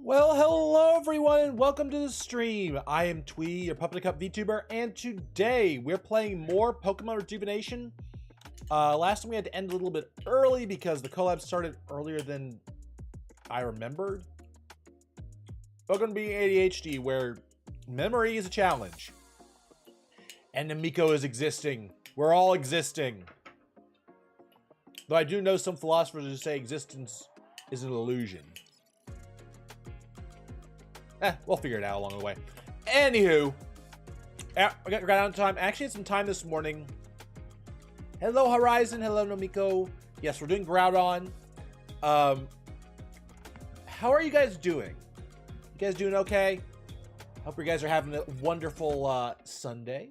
Well, hello everyone and welcome to the stream. I am Twee, your Puppet Cup VTuber, and today we're playing more Pokemon Rejuvenation. Last time we had to end a little bit early because the collab started earlier than I remembered. Welcome to being ADHD, where memory is a challenge. And Namiko is existing. We're all existing. Though I do know some philosophers who say existence is an illusion. We'll figure it out along the way. Anywho, we got out of time. Actually, had some time this morning. Hello, Horizon. Hello, Namiko. Yes, we're doing Groudon. How are you guys doing? You guys doing okay? Hope you guys are having a wonderful Sunday.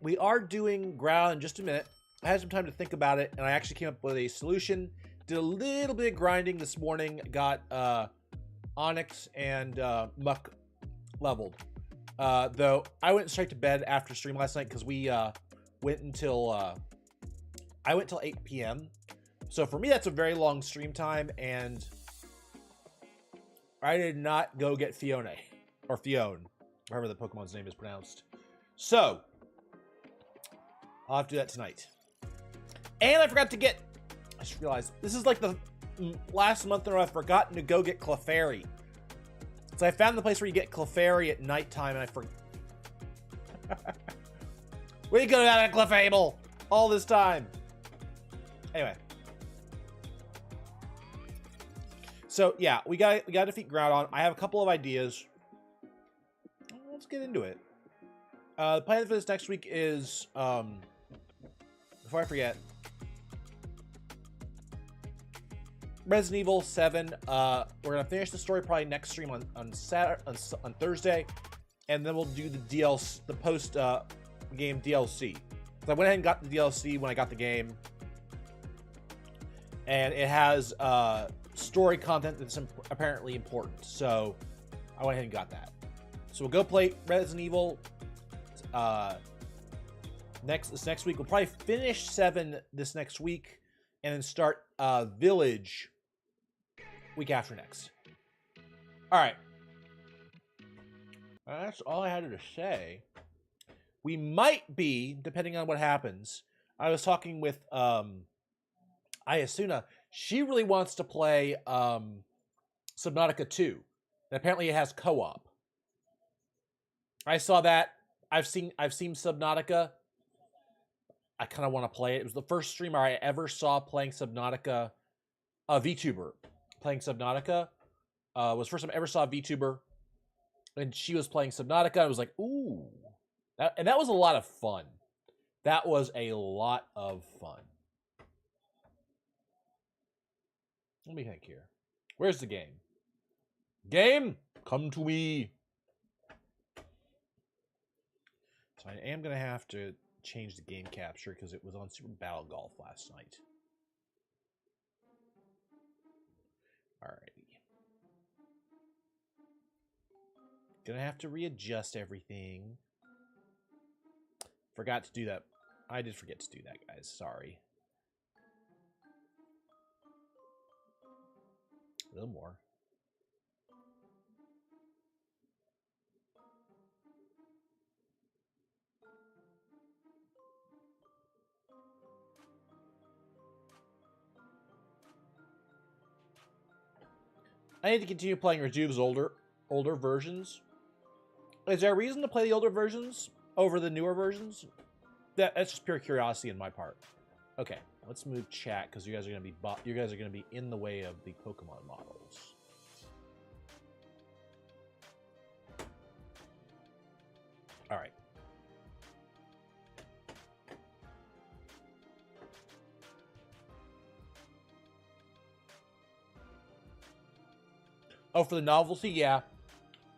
We are doing Groudon in just a minute. I had some time to think about it, and I actually came up with a solution. Did a little bit of grinding this morning. Got Onyx and Muck leveled. Though I went straight to bed after stream last night because we went until I went till 8 p.m. So for me, that's a very long stream time, and I did not go get Fiona or Fione, however the Pokemon's name is pronounced. So I'll have to do that tonight. And I forgot to get. I just realized this is like the last month in a row I've forgotten to go get Clefairy. So I found the place where you get Clefairy at nighttime, and I forgot. We could have had a Clefable all this time. Anyway. So yeah, we got to defeat Groudon. I have a couple of ideas. Let's get into it. The plan for this next week is before I forget, Resident Evil 7. We're gonna finish the story probably next stream on Thursday, and then we'll do the DLC, the post game DLC. So I went ahead and got the DLC when I got the game, and it has story content that's apparently important. So I went ahead and got that. So we'll go play Resident Evil this next week. We'll probably finish 7 this next week, and then start Village week after next. All right. That's all I had to say. We might be, depending on what happens. I was talking with Ayasuna. She really wants to play Subnautica 2. And apparently it has co-op. I saw that. I've seen Subnautica. I kind of want to play it. It was the first streamer I ever saw playing Subnautica. VTuber playing Subnautica. Was the first time I ever saw a VTuber. And she was playing Subnautica. I was like, ooh. And that was a lot of fun. That was a lot of fun. Let me think here. Where's the game? Game, come to me. So I am going to have to change the game capture because it was on Super Battle Golf last night. Alrighty. Gonna have to readjust everything. Forgot to do that. I did forget to do that, guys. Sorry. A little more. I need to continue playing Rejuve's older versions. Is there a reason to play the older versions over the newer versions? That's just pure curiosity on my part. Okay, let's move chat because you guys are gonna be in the way of the Pokemon models. All right. Oh, for the novelty, yeah.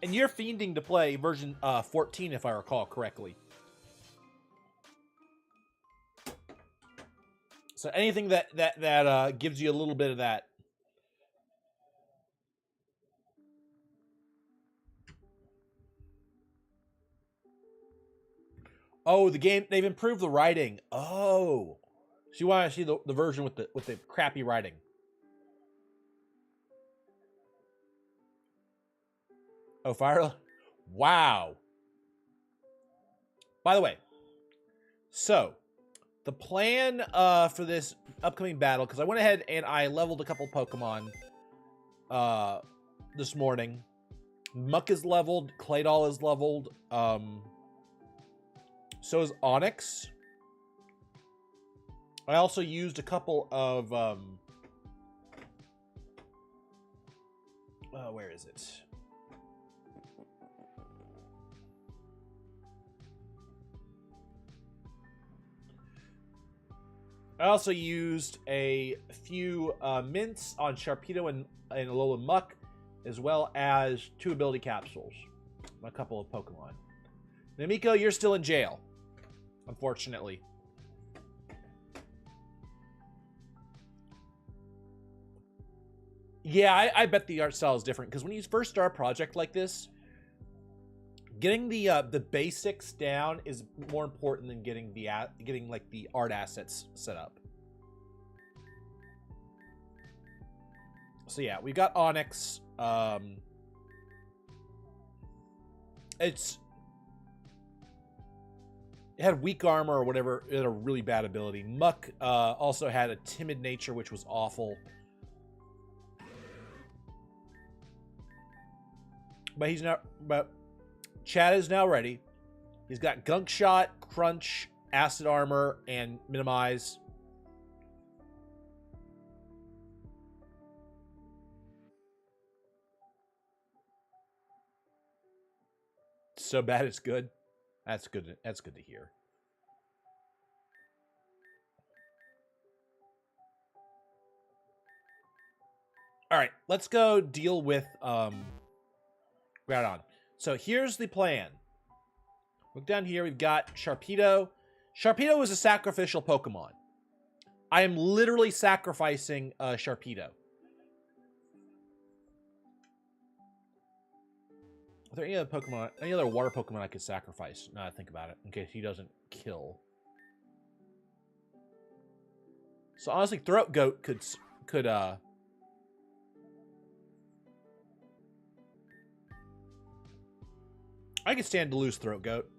And you're fiending to play version 14, if I recall correctly. So anything that gives you a little bit of that. Oh, the game, they've improved the writing. Oh. So you want to see the version with the crappy writing. Oh, fire. Wow. By the way, so the plan for this upcoming battle, because I went ahead and I leveled a couple Pokemon this morning. Muck is leveled, Claydol is leveled, so is Onyx. I also used a couple of where is it? I also used a few mints on Sharpedo and Alola Muck, as well as 2 ability capsules on a couple of Pokemon. Namiko, you're still in jail, unfortunately. Yeah, I bet the art style is different, because when you first start a project like this, getting the basics down is more important than getting like the art assets set up. So yeah, we got Onyx. It had weak armor or whatever. It had a really bad ability. Muck also had a timid nature, which was awful. But Chad is now ready. He's got Gunk Shot, Crunch, Acid Armor, and Minimize. So bad it's good. That's good. That's good to hear. All right, let's go deal with Groudon. So here's the plan. Look down here. We've got Sharpedo. Sharpedo is a sacrificial Pokemon. I am literally sacrificing Sharpedo. Are there any other Pokemon, any other water Pokemon I could sacrifice? Now I think about it, in case he doesn't kill. So honestly, Throat Goat could I could stand to lose Throat Goat.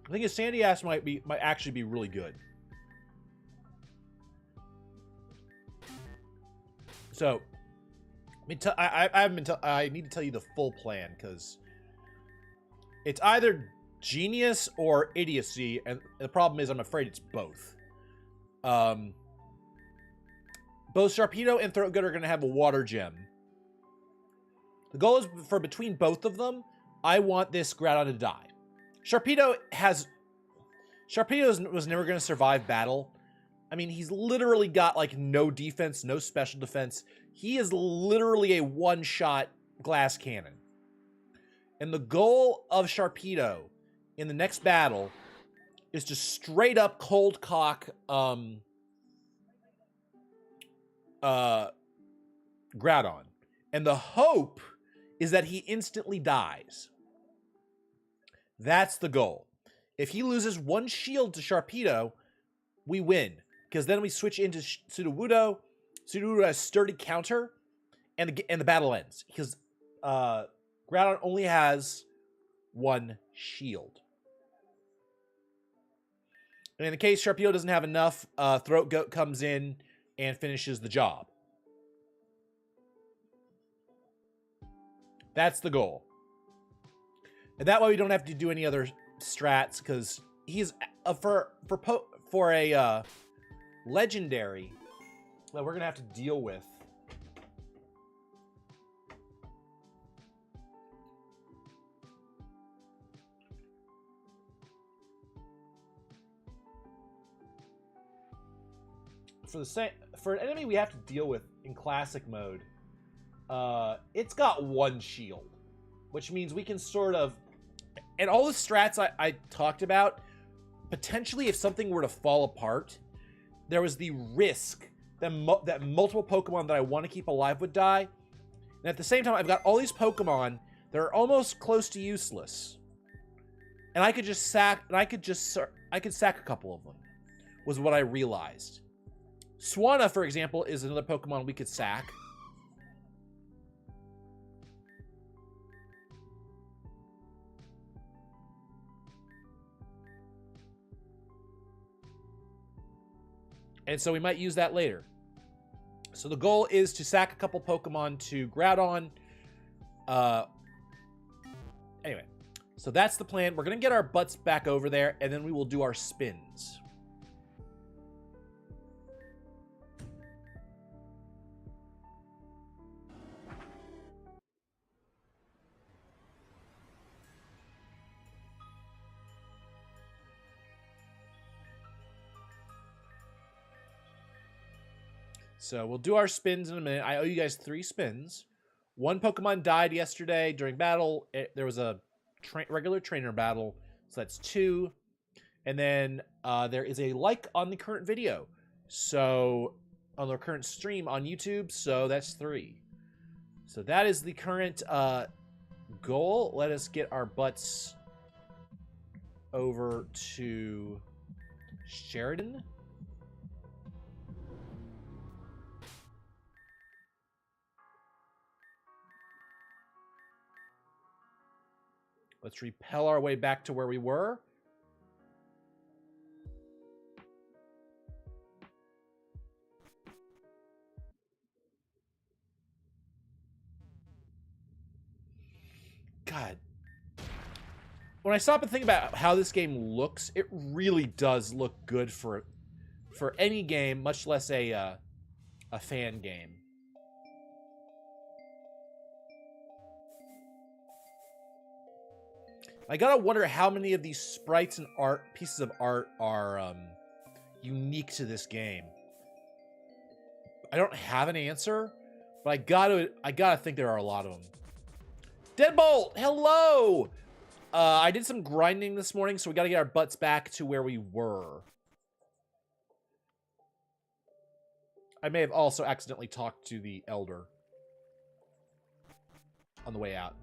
I think a Sandy Ass might actually be really good. So, I need to tell you the full plan, because it's either genius or idiocy, and the problem is I'm afraid it's both. Both Sharpedo and Throat Goat are going to have a water gem. The goal is for between both of them, I want this Groudon to die. Sharpedo was never going to survive battle. I mean, he's literally got like no defense, no special defense. He is literally a one-shot glass cannon. And the goal of Sharpedo in the next battle is to straight up cold cock Groudon. And the hope is that he instantly dies. That's the goal. If he loses one shield to Sharpedo, we win. Because then we switch into Sudowoodo. Sudowoodo has sturdy counter, and the battle ends. Because Groudon only has one shield. And in the case Sharpedo doesn't have enough, Throat Goat comes in and finishes the job. That's the goal. And that way we don't have to do any other strats, because he's for a legendary that we're gonna have to deal with. For an enemy we have to deal with in classic mode, it's got one shield, which means we can sort of, and all the strats I talked about, potentially if something were to fall apart, there was the risk that multiple Pokemon that I want to keep alive would die. And at the same time, I've got all these Pokemon that are almost close to useless. And I could just sack, and I could sack a couple of them. was what I realized. Swanna, for example, is another Pokemon we could sack. And so we might use that later. So the goal is to sack a couple Pokemon to Groudon. Anyway, so that's the plan. We're going to get our butts back over there, and then we will do our spins. So we'll do our spins in a minute. I owe you guys 3 spins. One Pokemon died yesterday during battle. There was a regular trainer battle, so that's 2. And then there is a like on the current video, so on the current stream on YouTube, so that's 3. So that is the current goal. Let us get our butts over to Sheridan. Let's repel our way back to where we were. God. When I stop and think about how this game looks, it really does look good for any game, much less a fan game. I gotta wonder how many of these sprites and pieces of art are unique to this game. I don't have an answer, but I gotta think there are a lot of them. Deadbolt, hello! I did some grinding this morning, so we gotta get our butts back to where we were. I may have also accidentally talked to the elder on the way out.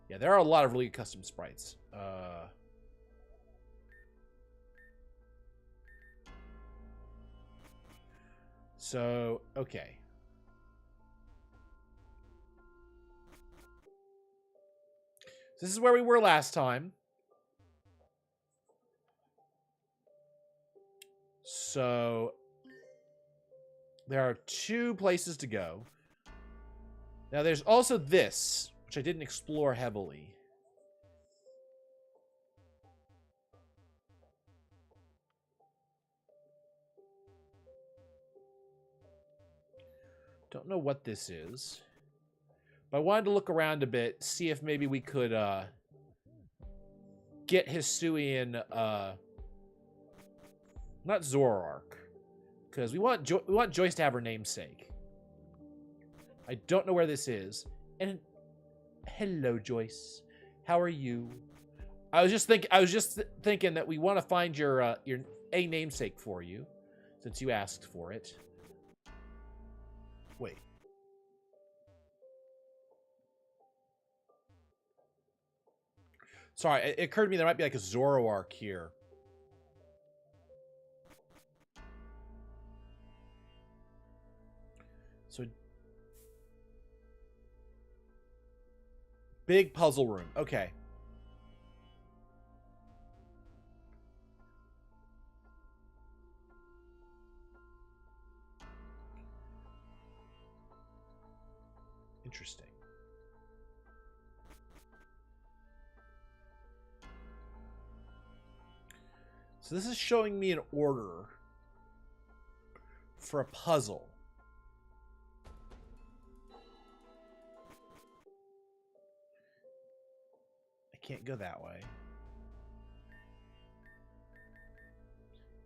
Yeah, there are a lot of really custom sprites. So, okay. This is where we were last time. So, there are 2 places to go. Now, there's also this, which I didn't explore heavily. Don't know what this is. But I wanted to look around a bit, see if maybe we could get Hisuian, not Zoroark, because we want Joyce to have her namesake. I don't know where this is. And hello, Joyce. How are you? I was just thinking that we want to find your namesake for you, since you asked for it. Wait. Sorry, it occurred to me there might be like a Zoroark here. So, big puzzle room. Okay. Interesting. So this is showing me an order for a puzzle. I can't go that way.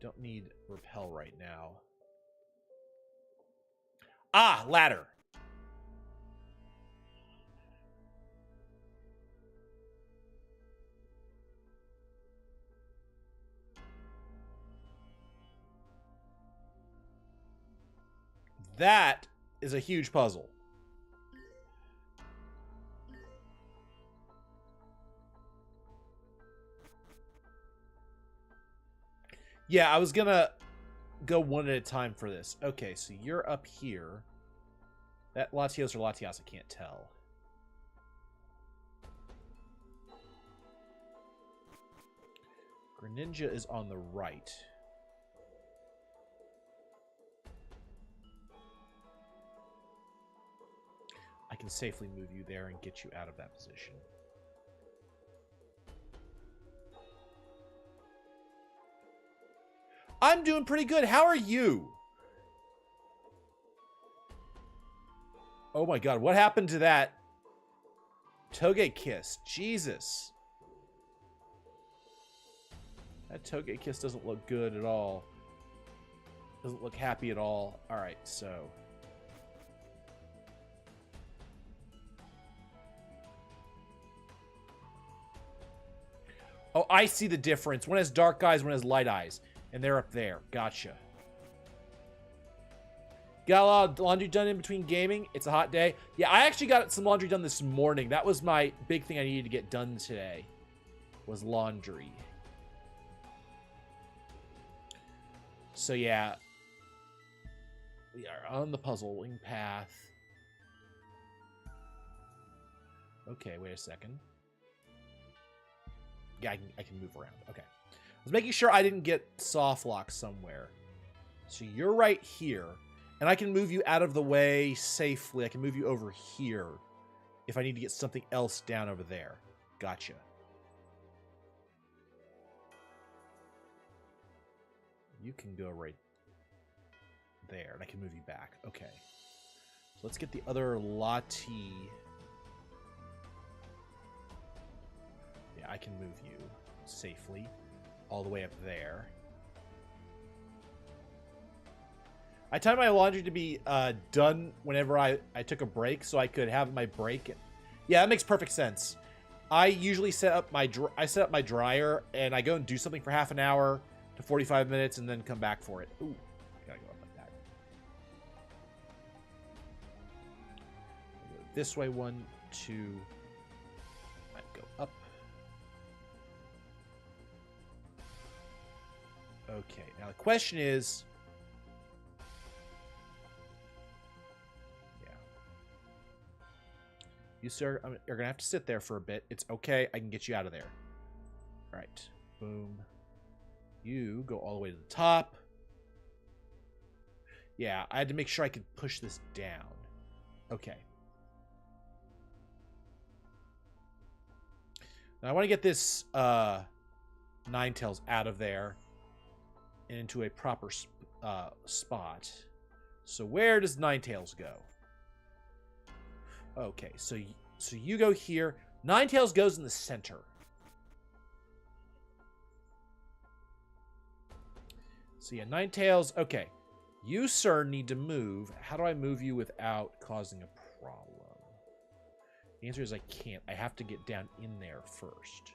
Don't need repel right now. Ah, ladder. That is a huge puzzle. Yeah, I was gonna go one at a time for this. Okay, so you're up here. That Latios or Latias, I can't tell. Greninja is on the right. I can safely move you there and get you out of that position. I'm doing pretty good. How are you? Oh my god, what happened to that Togekiss? Jesus. That Togekiss doesn't look good at all. Doesn't look happy at all. Alright, so... Oh, I see the difference. One has dark eyes, one has light eyes. And they're up there. Gotcha. Got a lot of laundry done in between gaming. It's a hot day. Yeah, I actually got some laundry done this morning. That was my big thing I needed to get done today. Was laundry. So yeah. We are on the puzzling path. Okay, wait a second. Yeah, I can move around. Okay. I was making sure I didn't get soft lock somewhere. So you're right here. And I can move you out of the way safely. I can move you over here if I need to get something else down over there. Gotcha. You can go right there, and I can move you back. Okay. So let's get the other Lati. Yeah, I can move you safely all the way up there. I timed my laundry to be done whenever I took a break, so I could have my break. Yeah, that makes perfect sense. I usually set up my dryer, and I go and do something for half an hour to 45 minutes, and then come back for it. Ooh, gotta go up like that. Go this way, 1, 2. Might go up. Okay, now the question is... You, sir, you're going to have to sit there for a bit. It's okay. I can get you out of there. All right. Boom. You go all the way to the top. Yeah, I had to make sure I could push this down. Okay. Now I want to get this Ninetales out of there and into a proper spot. So where does Ninetales go? Okay, so you go here. Ninetales goes in the center. So yeah, Ninetales. Okay, you, sir, need to move. How do I move you without causing a problem? The answer is I can't. I have to get down in there first.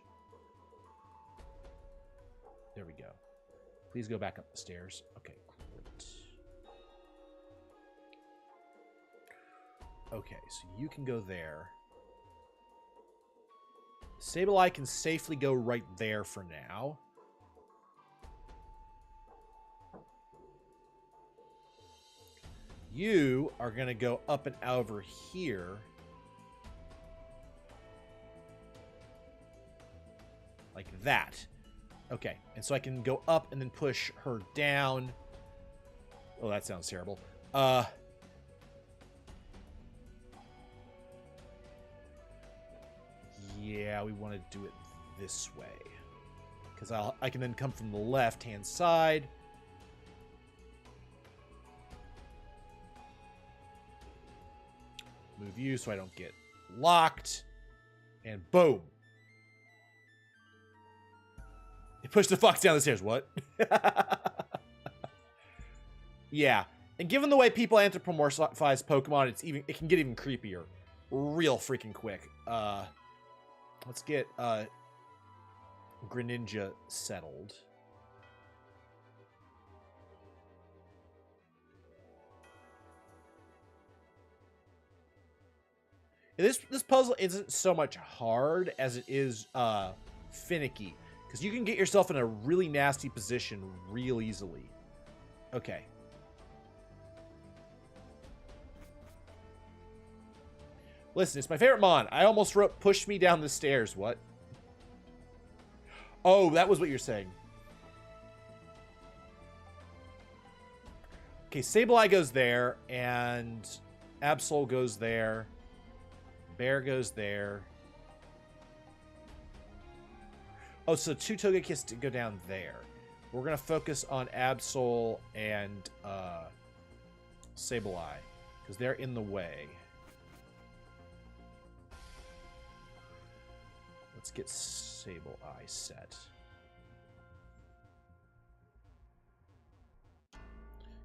There we go. Please go back up the stairs. Okay, great. Okay, so you can go there. Sableye can safely go right there for now. You are going to go up and over here. Like that. Okay, and so I can go up and then push her down. Oh, that sounds terrible. Yeah, we want to do it this way. Because I can then come from the left-hand side. Move you so I don't get locked. And boom. It pushed the fox down the stairs. What? Yeah. And given the way people anthropomorphize Pokemon, it can get even creepier. Real freaking quick. Let's get Greninja settled. This puzzle isn't so much hard as it is finicky. Because you can get yourself in a really nasty position real easily. Okay. Listen, it's my favorite mon. I almost wrote push me down the stairs. What? Oh, that was what you're saying. Okay, Sableye goes there, and Absol goes there. Bear goes there. Oh, so 2 Togekiss to go down there. We're going to focus on Absol and Sableye, because they're in the way. Let's get Sableye set.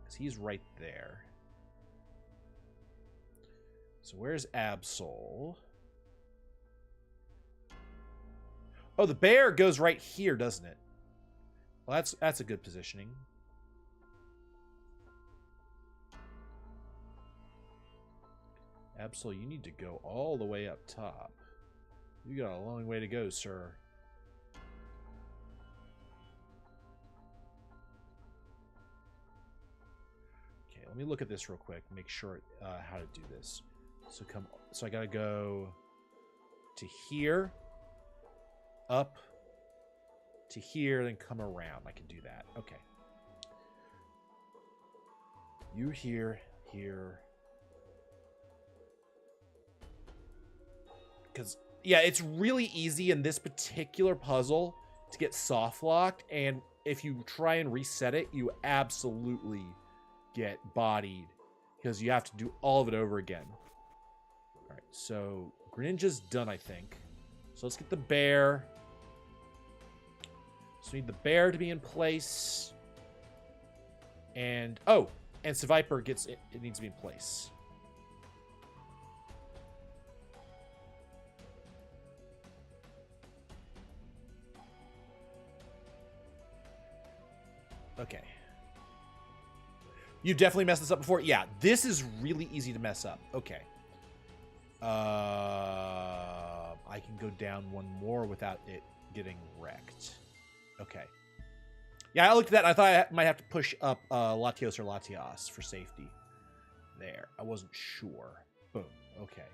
Because he's right there. So where's Absol? Oh, the bear goes right here, doesn't it? Well, that's a good positioning. Absol, you need to go all the way up top. You got a long way to go, sir. Okay, let me look at this real quick. Make sure how to do this. So I gotta go to here, up to here, then come around. I can do that. Okay. You here. Because, yeah, it's really easy in this particular puzzle to get soft locked, and if you try and reset it, you absolutely get bodied because you have to do all of it over again. All right, so Greninja's done, I think. So let's get the bear. So we need the bear to be in place. And, oh, and Seviper gets it. It needs to be in place. Okay. You've definitely messed this up before? Yeah, this is really easy to mess up. Okay. I can go down one more without it getting wrecked. Okay. Yeah, I looked at that. I thought I might have to push up Latios or Latias for safety. There. I wasn't sure. Boom. Okay.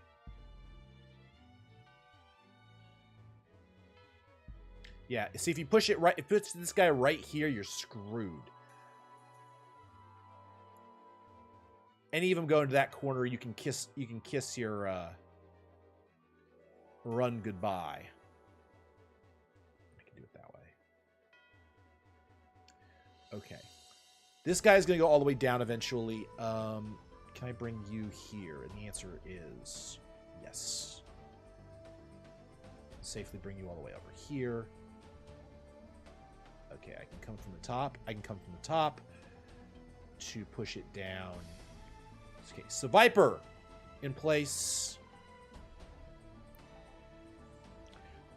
Yeah, see, if you push it right, if it's this guy right here, you're screwed. Any of them go into that corner, you can kiss your run goodbye. I can do it that way. Okay. This guy's gonna go all the way down eventually. Can I bring you here? And the answer is yes. Safely bring you all the way over here. Okay, I can come from the top. I can come from the top to push it down. Okay, so Viper in place.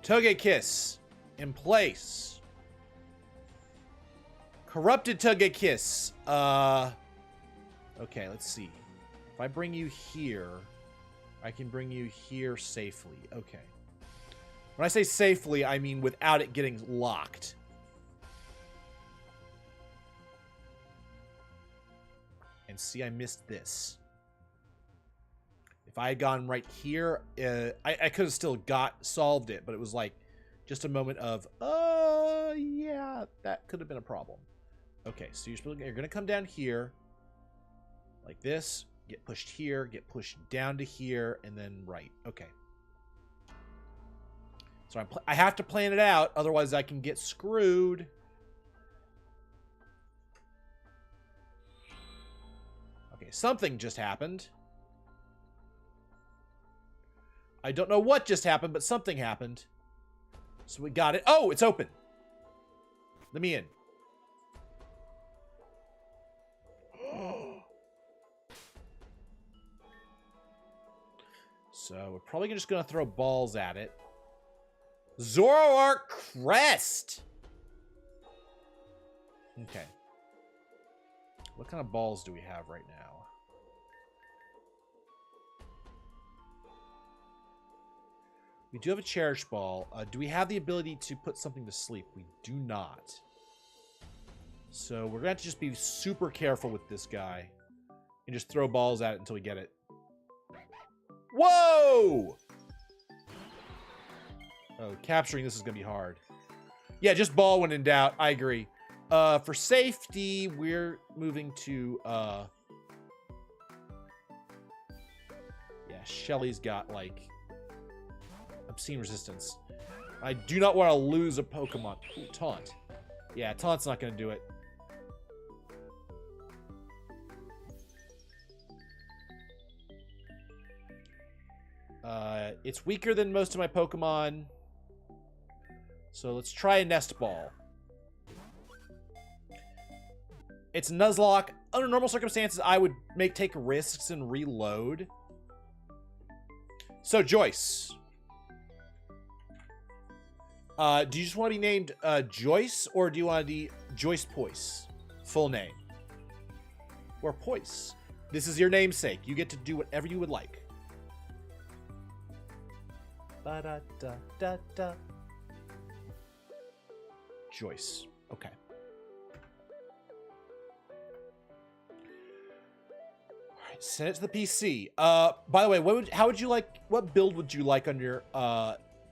Togekiss in place. Corrupted Togekiss. Okay, let's see. If I bring you here, I can bring you here safely. Okay. When I say safely, I mean without it getting locked. And see, I missed this. If I had gone right here, I could have still solved it, but it was like just a moment of, yeah, that could have been a problem. Okay, so you're going to come down here like this, get pushed here, get pushed down to here, and then right. Okay. So I have to plan it out, otherwise I can get screwed. Okay, something just happened. I don't know what just happened, but something happened. So we got it. Oh, it's open. Let me in. So we're probably just going to throw balls at it. Zoroark Crest. Okay. What kind of balls do we have right now? We do have a Cherish Ball. Do we have the ability to put something to sleep? We do not. So we're going to have to just be super careful with this guy. And just throw balls at it until we get it. Whoa! Oh, capturing this is going to be hard. Yeah, just ball when in doubt. I agree. For safety, we're moving to... yeah, Shelly's got, like... obscene resistance. I do not want to lose a Pokemon. Ooh, Taunt. Yeah, Taunt's not going to do it. It's weaker than most of my Pokemon. So let's try a Nest Ball. It's Nuzlocke. Under normal circumstances, I would take risks and reload. So, Joyce. Do you just want to be named Joyce, or do you want to be Joyce Poyce? Full name. Or Poyce. This is your namesake. You get to do whatever you would like. Ba-da-da-da-da. Joyce. Okay. All right, send it to the PC. By the way, what build would you like on your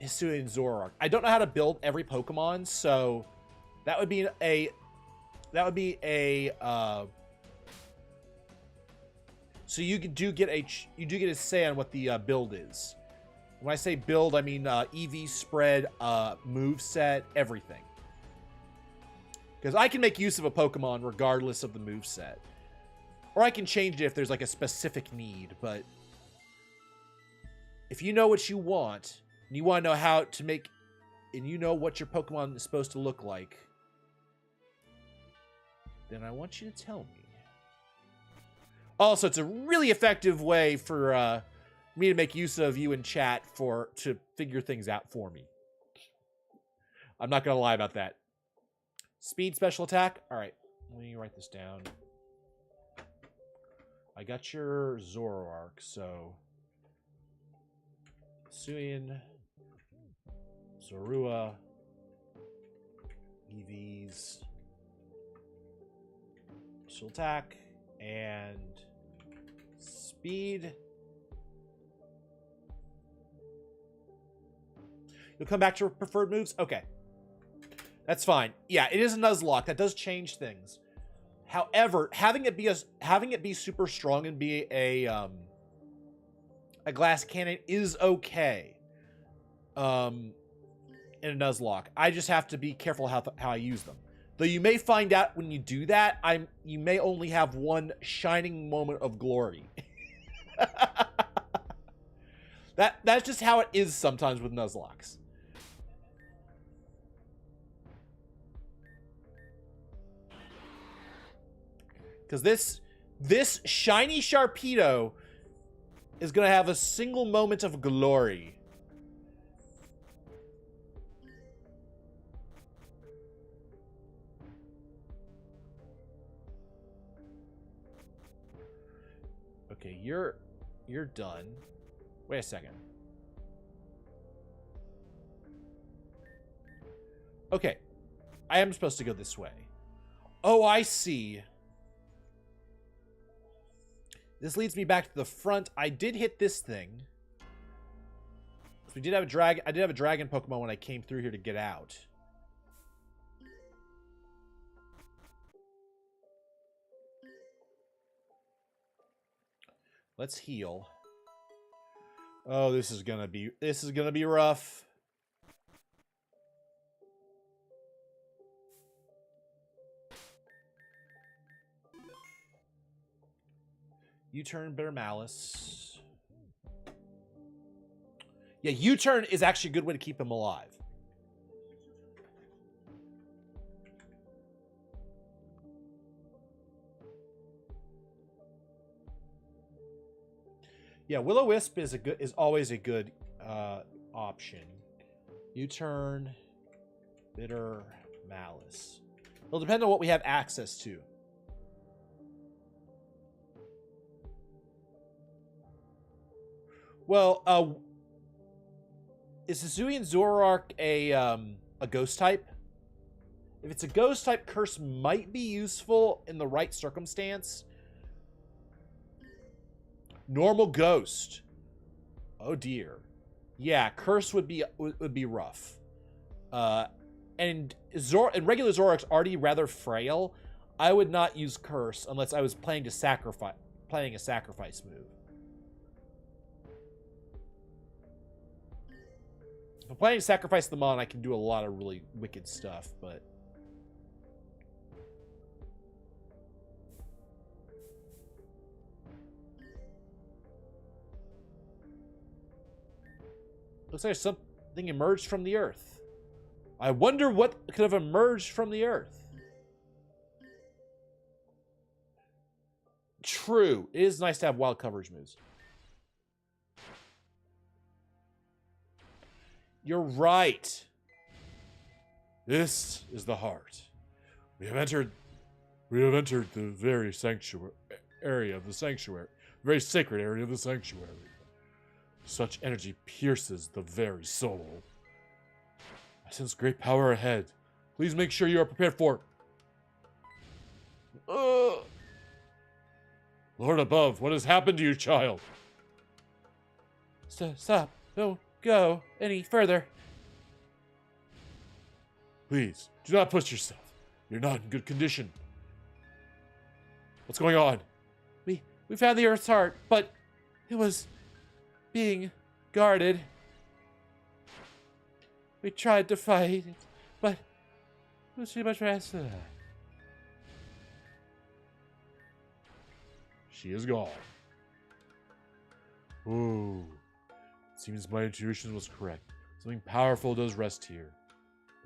Hisuian Zoroark? I don't know how to build every Pokemon, so that would be so you do get a say on what the build is. When I say build, I mean EV spread, move set, everything. Because I can make use of a Pokemon regardless of the move set. Or I can change it if there's like a specific need, but if you know what you want, and you want to know how to make, and you know what your Pokemon is supposed to look like, then I want you to tell me. Also, it's a really effective way for me to make use of you in chat to figure things out for me. I'm not going to lie about that. Speed, special attack. All right, let me write this down. I got your Zoroark, so Hisuian, Zorua, EVs, special attack, and speed. You'll come back to preferred moves? Okay. That's fine. Yeah, it is a Nuzlocke. That does change things. However, having it be super strong and be a glass cannon is okay. In a Nuzlocke. I just have to be careful how I use them. Though you may find out when you do that, you may only have one shining moment of glory. That's just how it is sometimes with Nuzlocks. Because this shiny Sharpedo is going to have a single moment of glory. Okay, you're done. Wait a second. Okay. I am supposed to go this way. Oh, I see. This leads me back to the front. I did hit this thing. We did have a dragon. I did have a dragon Pokemon when I came through here to get out. Let's heal. Oh, this is gonna be rough. U-turn, Bitter Malice. Yeah, U-turn is actually a good way to keep him alive. Yeah, Will-O-Wisp is always a good option. U-turn, Bitter Malice. It'll depend on what we have access to. Well, Is Hisuian Zoroark a ghost type? If it's a ghost type, Curse might be useful in the right circumstance. Normal Ghost. Oh dear. Yeah, Curse would be rough. And regular Zoroark's already rather frail. I would not use Curse unless I was playing a sacrifice move. If I'm playing Sacrifice the Mon, I can do a lot of really wicked stuff, but... Looks like something emerged from the earth. I wonder what could have emerged from the earth. True. It is nice to have wild coverage moves. You're right. This is the heart. We have entered the very sanctuary area of the sanctuary. Very sacred area of the sanctuary. Such energy pierces the very soul. I sense great power ahead. Please make sure you are prepared for... Lord above, what has happened to you, child? Stop. Don't go any further. Please, do not push yourself. You're not in good condition. What's going on? We found the Earth's heart, but it was being guarded. We tried to fight it, but it was too much rest. She is gone. Ooh. Seems my intuition was correct. Something powerful does rest here.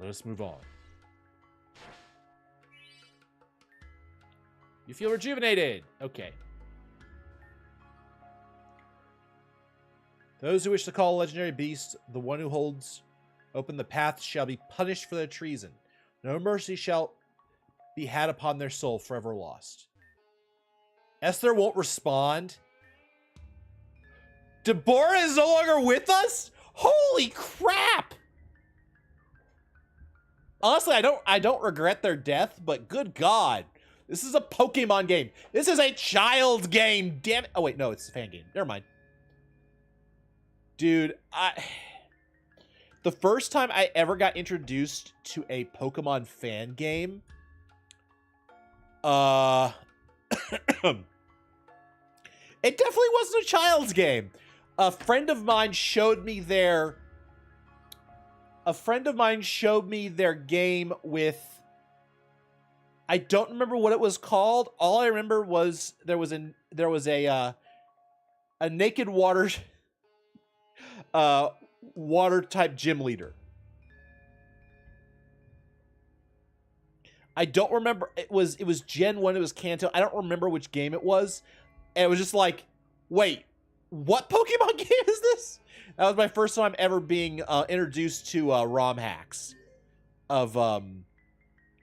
Let us move on. You feel rejuvenated. Okay. Those who wish to call a legendary beast, the one who holds open the path, shall be punished for their treason. No mercy shall be had upon their soul, forever lost. Esther won't respond. Deborah is no longer with us? Holy crap! Honestly, I don't regret their death, but good God. This is a Pokemon game. This is a child's game. Damn it. Oh, wait, no, it's a fan game. Never mind. Dude, the first time I ever got introduced to a Pokemon fan game, it definitely wasn't a child's game. A friend of mine showed me their game with, I don't remember what it was called. All I remember was there was a naked water water type gym leader. I don't remember. It was Gen 1, it was Kanto. I don't remember which game it was. And it was just like, wait, what Pokemon game is this? That was my first time ever being introduced to ROM hacks of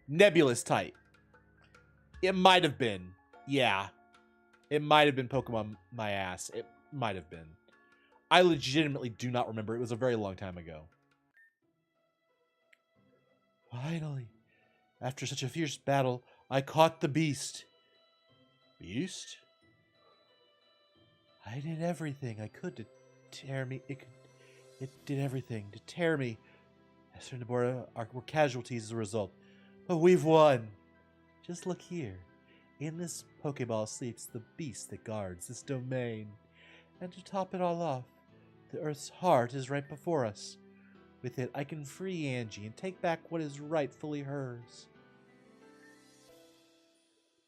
Nebulous type. It might have been. Yeah. It might have been Pokemon My Ass. It might have been. I legitimately do not remember. It was a very long time ago. Finally, after such a fierce battle, I caught the beast. Beast? I did everything I could to tear me. It did everything to tear me. Esther and Deborah were casualties as a result. But we've won. Just look here. In this Pokeball sleeps the beast that guards this domain. And to top it all off, the Earth's heart is right before us. With it, I can free Angie and take back what is rightfully hers.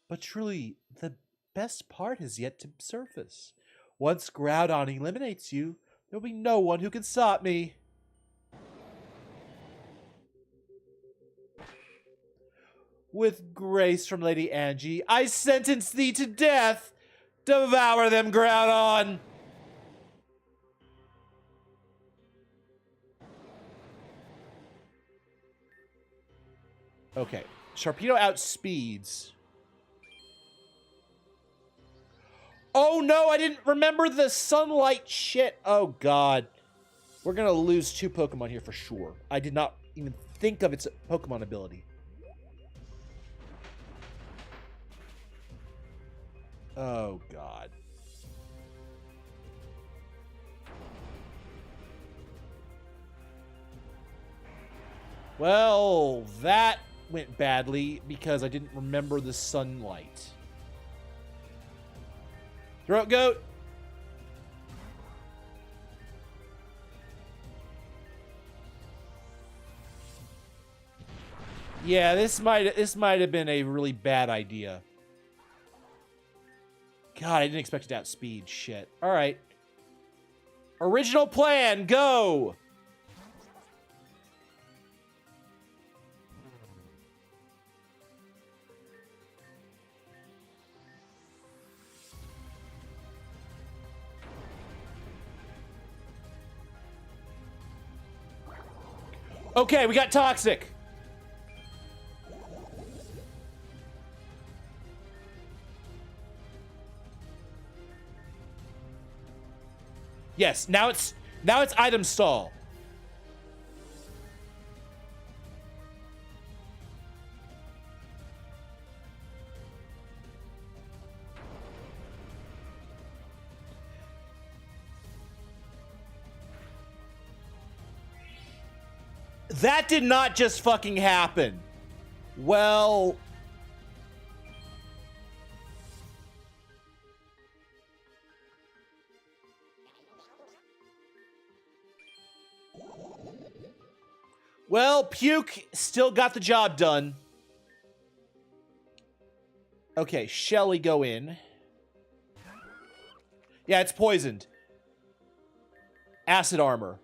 But truly, the best part has yet to surface. Once Groudon eliminates you, there will be no one who can stop me. With grace from Lady Angie, I sentence thee to death. Devour them, Groudon. Okay, Sharpedo outspeeds. Oh no, I didn't remember the sunlight shit. Oh God. We're going to lose 2 Pokemon here for sure. I did not even think of its Pokemon ability. Oh, God. Well, that went badly because I didn't remember the sunlight. Throat Goat. Yeah, this might have been a really bad idea. God, I didn't expect it to outspeed. Shit. All right. Original plan, go. Okay, we got Toxic. Yes, now it's item stall. That did not just fucking happen. Well, Puke still got the job done. Okay, Shelly, go in. Yeah, it's poisoned. Acid armor.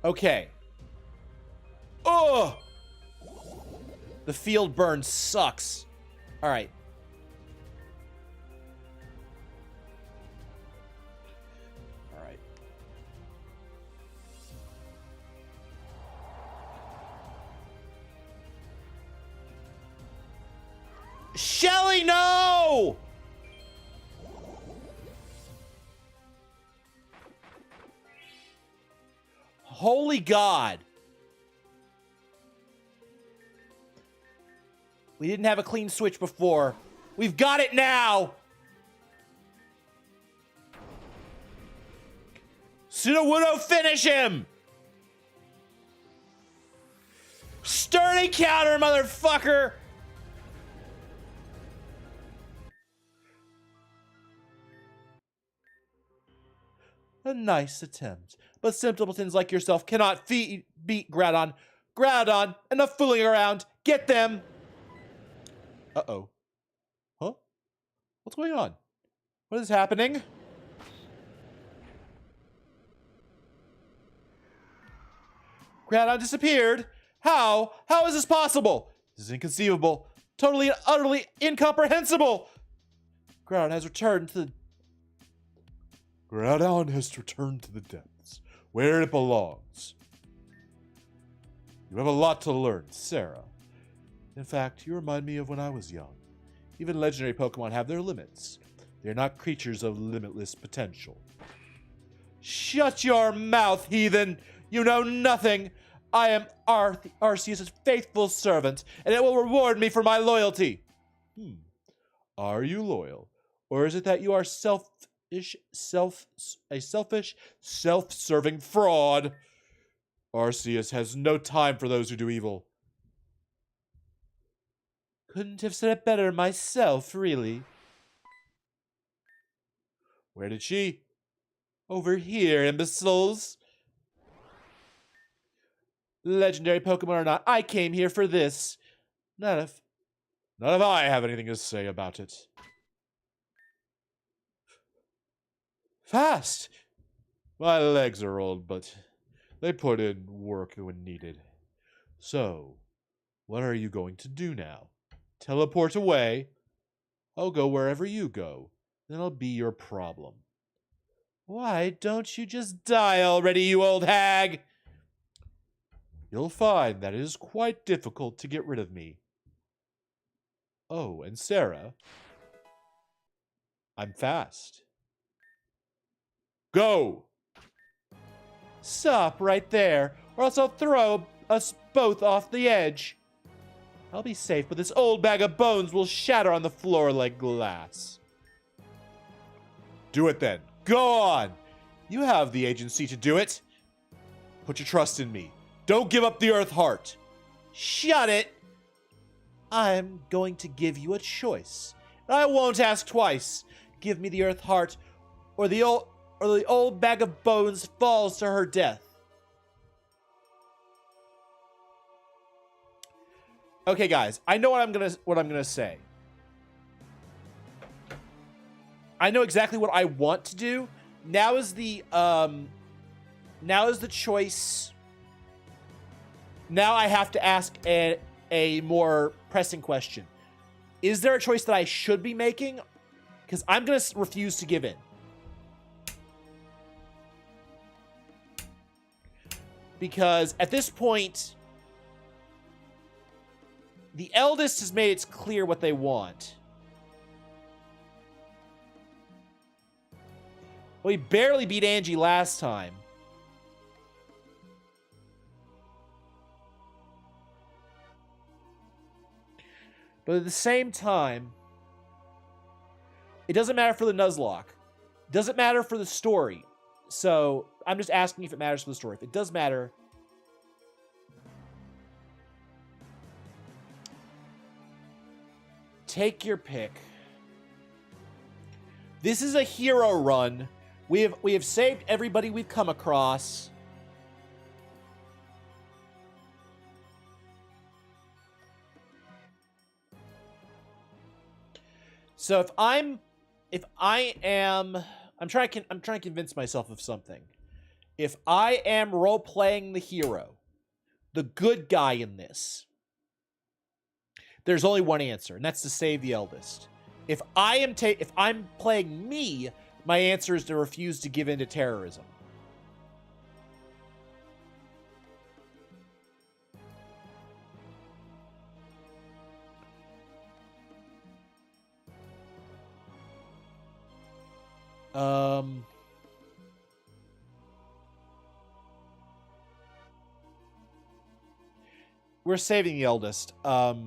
Okay. Oh! The field burn sucks. All right. All right. Shelly, no! Holy God. We didn't have a clean switch before. We've got it now. Sudowoodo, finish him. Sturdy counter, motherfucker. A nice attempt. But simpletons like yourself cannot beat Groudon. Groudon, enough fooling around. Get them. Uh-oh. Huh? What's going on? What is happening? Groudon disappeared? How? How is this possible? This is inconceivable. Totally and utterly incomprehensible. Groudon has returned to the... Groudon has returned to the depths, where it belongs. You have a lot to learn, Sarah. In fact, you remind me of when I was young. Even legendary Pokemon have their limits. They're not creatures of limitless potential. Shut your mouth, heathen! You know nothing! I am Arceus' faithful servant, and it will reward me for my loyalty. Are you loyal? Or is it that you are a selfish, self-serving fraud? Arceus has no time for those who do evil. Couldn't have said it better myself, really. Where did she? Over here, imbeciles. Legendary Pokemon or not, I came here for this. Not if I have anything to say about it. Fast! My legs are old, but they put in work when needed. So, what are you going to do now? Teleport away? I'll go wherever you go. Then I'll be your problem. Why don't you just die already, you old hag? You'll find that it is quite difficult to get rid of me. Oh, and Sarah. I'm fast. Go! Stop right there, or else I'll throw us both off the edge. I'll be safe, but this old bag of bones will shatter on the floor like glass. Do it then. Go on! You have the agency to do it. Put your trust in me. Don't give up the Earth Heart. Shut it! I'm going to give you a choice. And I won't ask twice. Give me the Earth Heart, or the old bag of bones falls to her death. Okay, guys, I know what I'm gonna say. I know exactly what I want to do. Now is the choice. Now I have to ask a more pressing question. Is there a choice that I should be making? Because I'm gonna refuse to give in. Because at this point, the eldest has made it clear what they want. Well, he barely beat Angie last time. But at the same time, it doesn't matter for the Nuzlocke. It doesn't matter for the story. So I'm just asking if it matters for the story. If it does matter, take your pick. This is a hero run. We have saved everybody we've come across. So I'm trying to convince myself of something. If I am role-playing the hero, the good guy in this, there's only one answer, and that's to save the eldest. If I'm playing me, my answer is to refuse to give in to terrorism. We're saving the eldest. No,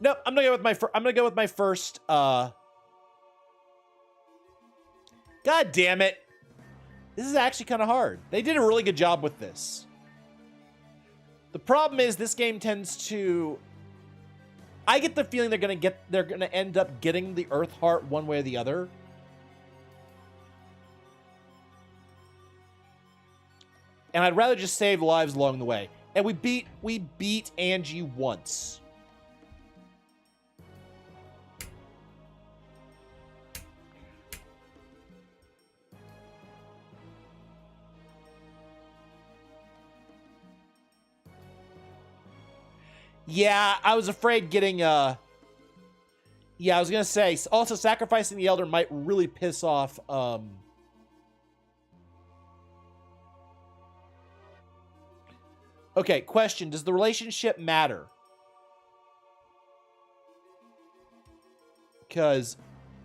I'm gonna go with my first. God damn it! This is actually kind of hard. They did a really good job with this. The problem is this game tends to. I get the feeling they're gonna end up getting the Earth Heart one way or the other. And I'd rather just save lives along the way. And we beat Angie once. Yeah, I was afraid getting yeah, I was gonna say also sacrificing the elder might really piss off Okay, question, does the relationship matter? Because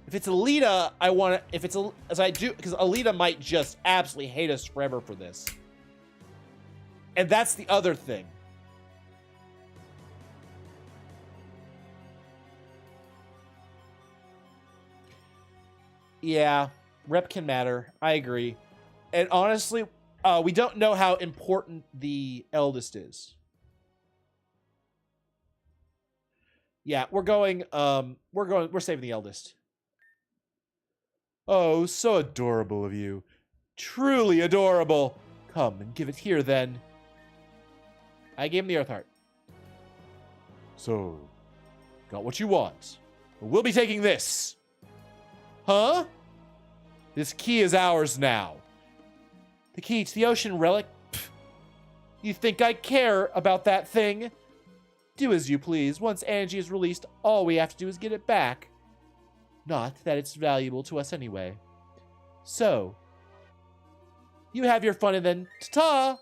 if it's Alita, I want to, if it's as I do, because Alita might just absolutely hate us forever for this. And that's the other thing. Yeah, rep can matter. I agree. And honestly, we don't know how important the eldest is. Yeah, we're saving the eldest. Oh, so adorable of you. Truly adorable. Come and give it here then. I gave him the Earth Heart. So, got what you want. We'll be taking this. Huh? This key is ours now. The key to the ocean relic? Pfft. You think I care about that thing? Do as you please. Once Angie is released, all we have to do is get it back. Not that it's valuable to us anyway. So, you have your fun and then ta-ta!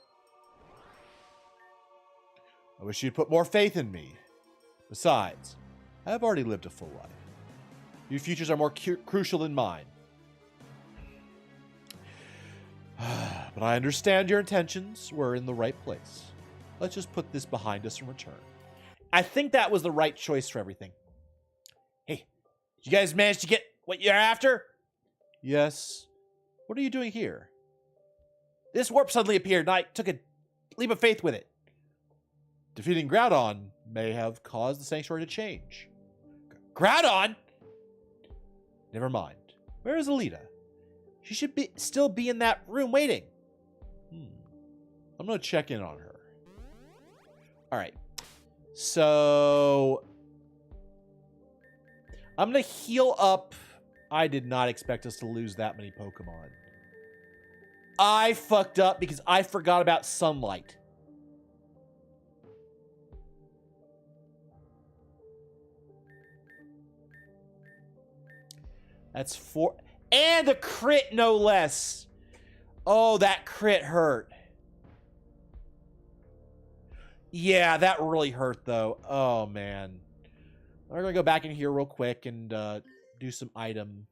I wish you'd put more faith in me. Besides, I have already lived a full life. Your futures are more crucial than mine. But I understand your intentions were in the right place. Let's just put this behind us and return. I think that was the right choice for everything. Hey, did you guys manage to get what you're after? Yes. What are you doing here? This warp suddenly appeared, and I took a leap of faith with it. Defeating Groudon may have caused the sanctuary to change. Groudon? Never mind. Where is Alita? She should still be in that room waiting. I'm going to check in on her. All right. So I'm going to heal up. I did not expect us to lose that many Pokemon. I fucked up because I forgot about sunlight. That's 4. And a crit, no less. Oh, that crit hurt. Yeah, that really hurt, though. Oh, man. We're going to go back in here real quick and do some item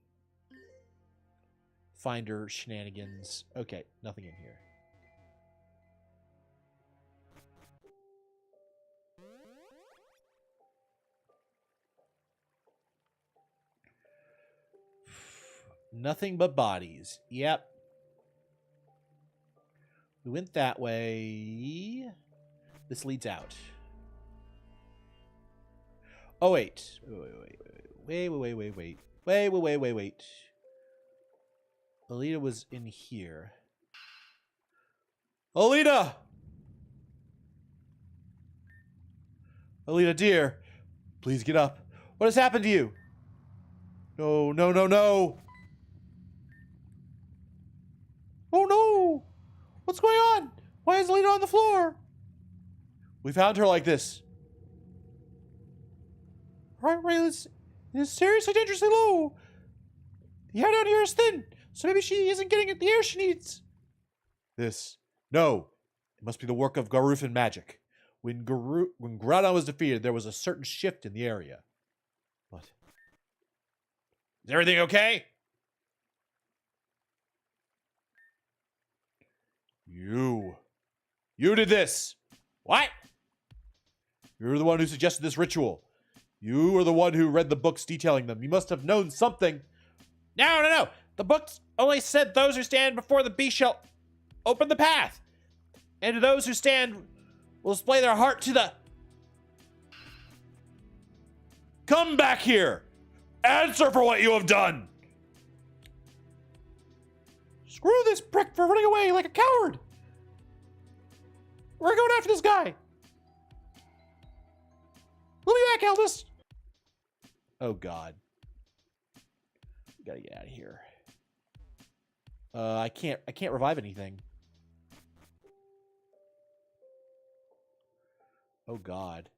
finder shenanigans. Okay, nothing in here. Nothing but bodies. Yep. We went that way. This leads out. Oh, wait. Wait. Alita was in here. Alita! Alita, dear. Please get up. What has happened to you? No. Oh, no. What's going on? Why is Alita on the floor? We found her like this. Right, it is seriously dangerously low. The air down here is thin, so maybe she isn't getting the air she needs. No. It must be the work of Garufin magic. When Groudon was defeated, there was a certain shift in the area. What? Is everything okay? You did this. What? You're the one who suggested this ritual. You were the one who read the books detailing them. You must have known something. No. The books only said those who stand before the beast shall open the path. And to those who stand will display their heart to the... Come back here. Answer for what you have done. Screw this prick for running away like a coward. We're going after this guy. We'll be back, Aldous. Oh, God. We gotta get out of here. I can't revive anything. Oh, God.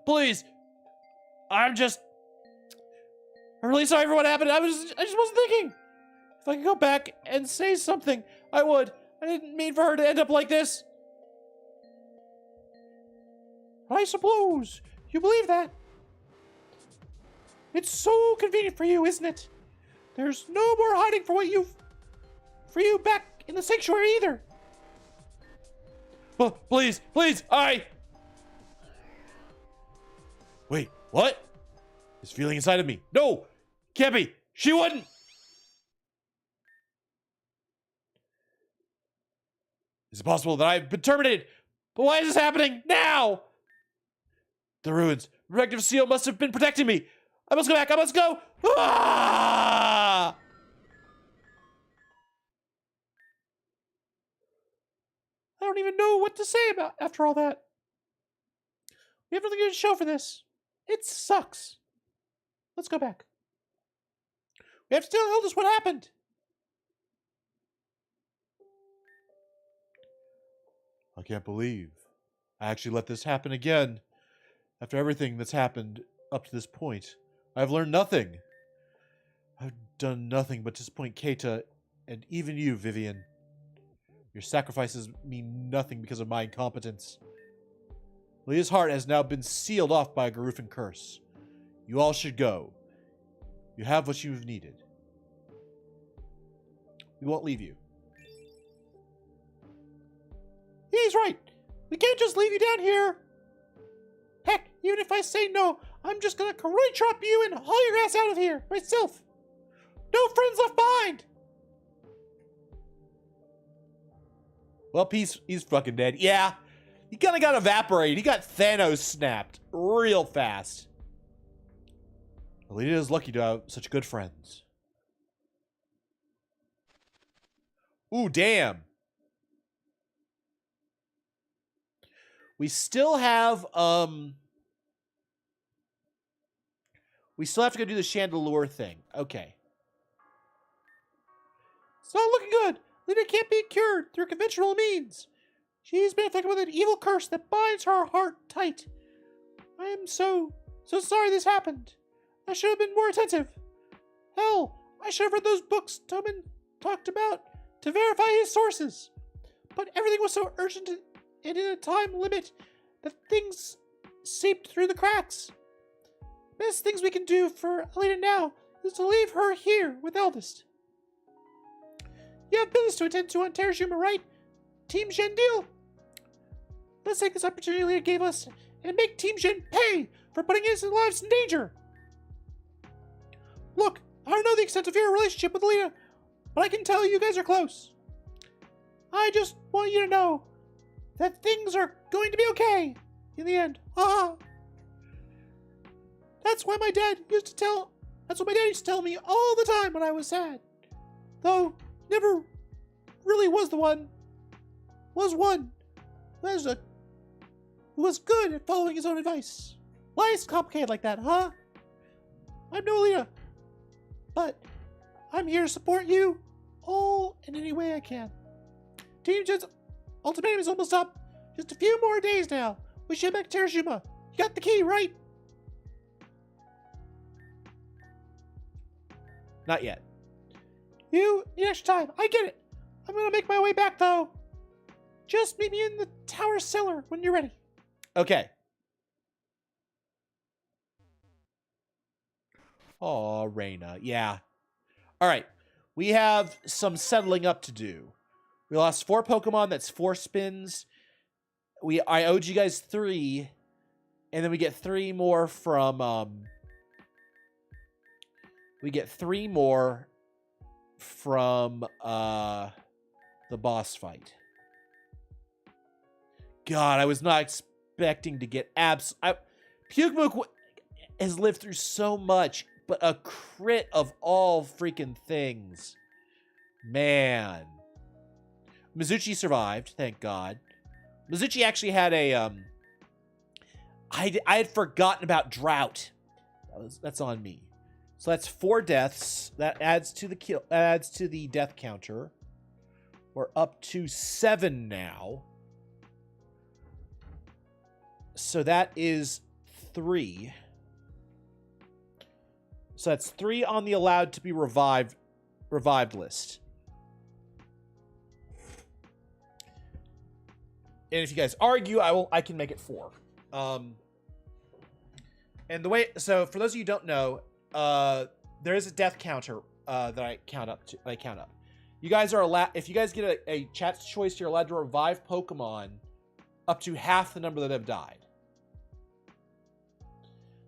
Please. I'm really sorry for what happened. I just wasn't thinking. If I could go back and say something, I would. I didn't mean for her to end up like this. I suppose you believe that. It's so convenient for you, isn't it? There's no more hiding for you back in the sanctuary either. Oh, please, Wait, what? This feeling inside of me. No, can't be. She wouldn't. Is it possible that I've been terminated? But why is this happening now? The ruins. Protective seal must have been protecting me. I must go back. I must go. Ah! I don't even know what to say about after all that. We have nothing to show for this. It sucks. Let's go back. We have to tell Aldous what happened. I can't believe I actually let this happen again. After everything that's happened up to this point, I've learned nothing. I've done nothing but disappoint Keita and even you, Vivian. Your sacrifices mean nothing because of my incompetence. Leah's heart has now been sealed off by a Garufan curse. You all should go. You have what you've needed. We won't leave you. He's right. We can't just leave you down here. Heck, even if I say no, I'm just gonna karate chop you and haul your ass out of here myself. No friends left behind. Well, he's fucking dead. Yeah, he kind of got evaporated. He got Thanos snapped real fast. Alita is lucky to have such good friends. Ooh, damn. We still have, we still have to go do the Chandelure thing. Okay. It's not looking good. Lita can't be cured through conventional means. She's been affected with an evil curse that binds her heart tight. I am so sorry this happened. I should have been more attentive. Hell, I should have read those books Tobin talked about to verify his sources. But everything was so urgent and in a time limit that things seeped through the cracks. Best things we can do for Alita now is to leave her here with Eldest. You have business to attend to on Terajima, right? Team Gen deal? Let's take this opportunity Alita gave us and make Team Gen pay for putting innocent lives in danger. Look, I don't know the extent of your relationship with Alita, but I can tell you guys are close. I just want you to know that things are going to be okay in the end. Haha. That's what my dad used to tell me all the time when I was sad. Though never really was one who was good at following his own advice. Life's complicated like that, huh? I'm no Alita, but I'm here to support you all in any way I can. Team Gen's ultimatum is almost up. Just a few more days now. We should head back to Terajima. You got the key, right? Not yet. You need extra time. I get it. I'm gonna make my way back, though. Just meet me in the tower cellar when you're ready. Okay. Oh, Reina. Yeah. All right. We have some settling up to do. We lost 4 Pokemon. That's 4 spins. I owed you guys 3. And then we get 3 more from... we get 3 more from the boss fight. God, I was not expecting to get Pukemook has lived through so much, but a crit of all freaking things. Man. Mizuchi survived, thank God. Mizuchi actually had a I had forgotten about Drought. That's on me. So that's 4 deaths. That adds to the death counter. We're up to 7 now. So that is 3. So that's 3 on the allowed to be revived list. And if you guys argue, I can make it 4. And the way, so for those of you who don't know, there is a death counter that I count up. You guys are allowed, if you guys get a chat's choice, you're allowed to revive Pokemon up to half the number that have died.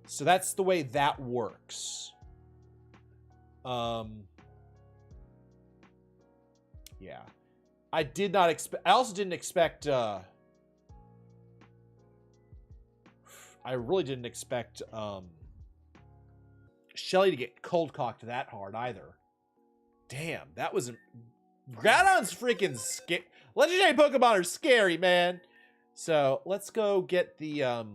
So that's the way that works. Yeah. I also didn't expect, I really didn't expect, Shelly to get cold cocked that hard either. Damn, that was... Groudon's freaking scary. Legendary Pokemon are scary, man. So, let's go get the, Alright.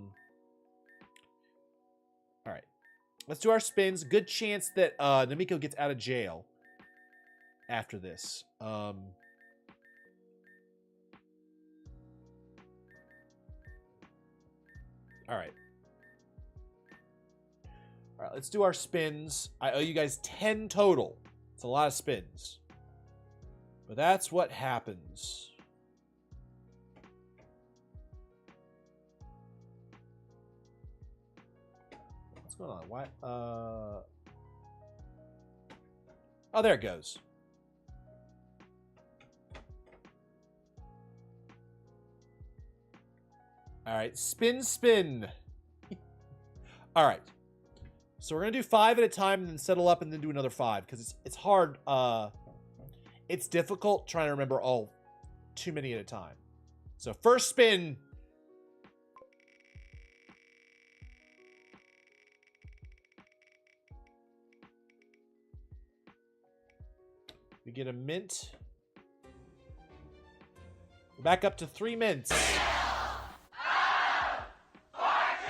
Let's do our spins. Good chance that, Namiko gets out of jail after this. Alright, let's do our spins. I owe you guys 10 total. It's a lot of spins. But that's what happens. going on? Why? Oh, there it goes. All right, spin, spin. All right. So we're gonna do 5 at a time and then settle up and then do another 5 because it's hard. It's difficult trying to remember all too many at a time. So first spin. We get a mint. We're back up to 3 mints.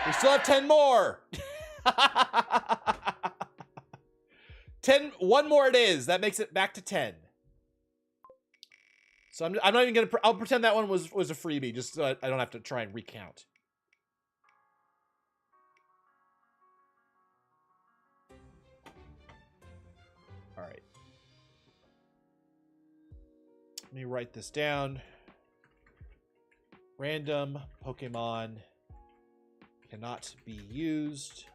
We still have 10 more. 1 more it is. That makes it back to 10. So I'm not even gonna. I'll pretend that one was a freebie, just so I don't have to try and recount. All right. Let me write this down. Random Pokemon cannot be used.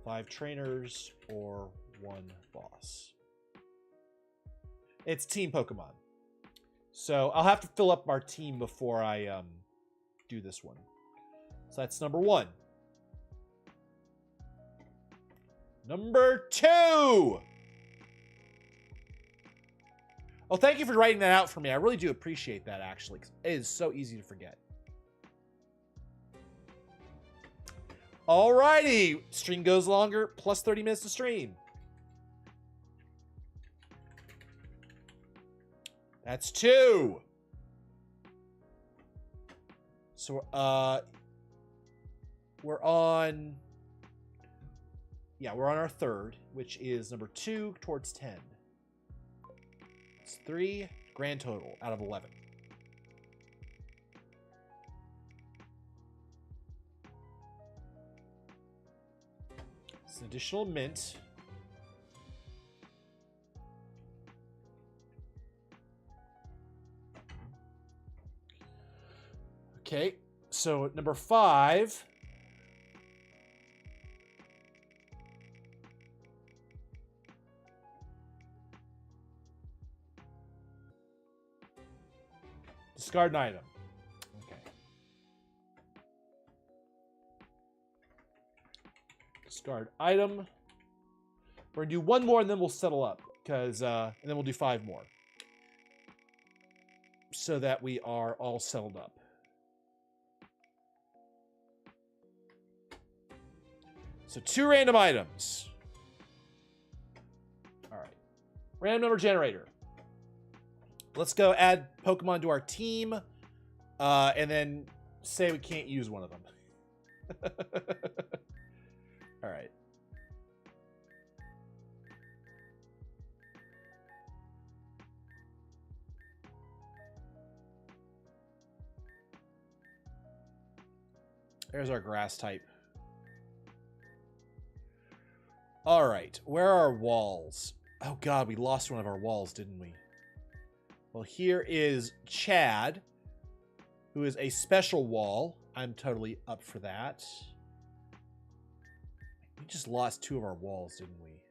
5 trainers or 1 boss. It's team Pokemon. So I'll have to fill up our team before I do this one. So that's number 1. Number 2. Oh, thank you for writing that out for me. I really do appreciate that, actually. 'Cause it is so easy to forget. Alrighty. Stream goes longer, plus 30 minutes to stream. That's 2. So, we're on... Yeah, we're on our 3rd, which is number 2 towards 10. It's 3 grand total out of 11. It's an additional mint. Okay, so number 5. Discard an item. Okay. Discard item. We're gonna do 1 more and then we'll settle up, because and then we'll do 5 more, so that we are all settled up. So 2 random items. All right. Random number generator. Let's go add Pokemon to our team, and then say we can't use one of them. All right. There's our grass type. All right, where are our walls? Oh God, we lost one of our walls, didn't we? Well, here is Chad, who is a special wall. I'm totally up for that. We just lost 2 of our walls, didn't we?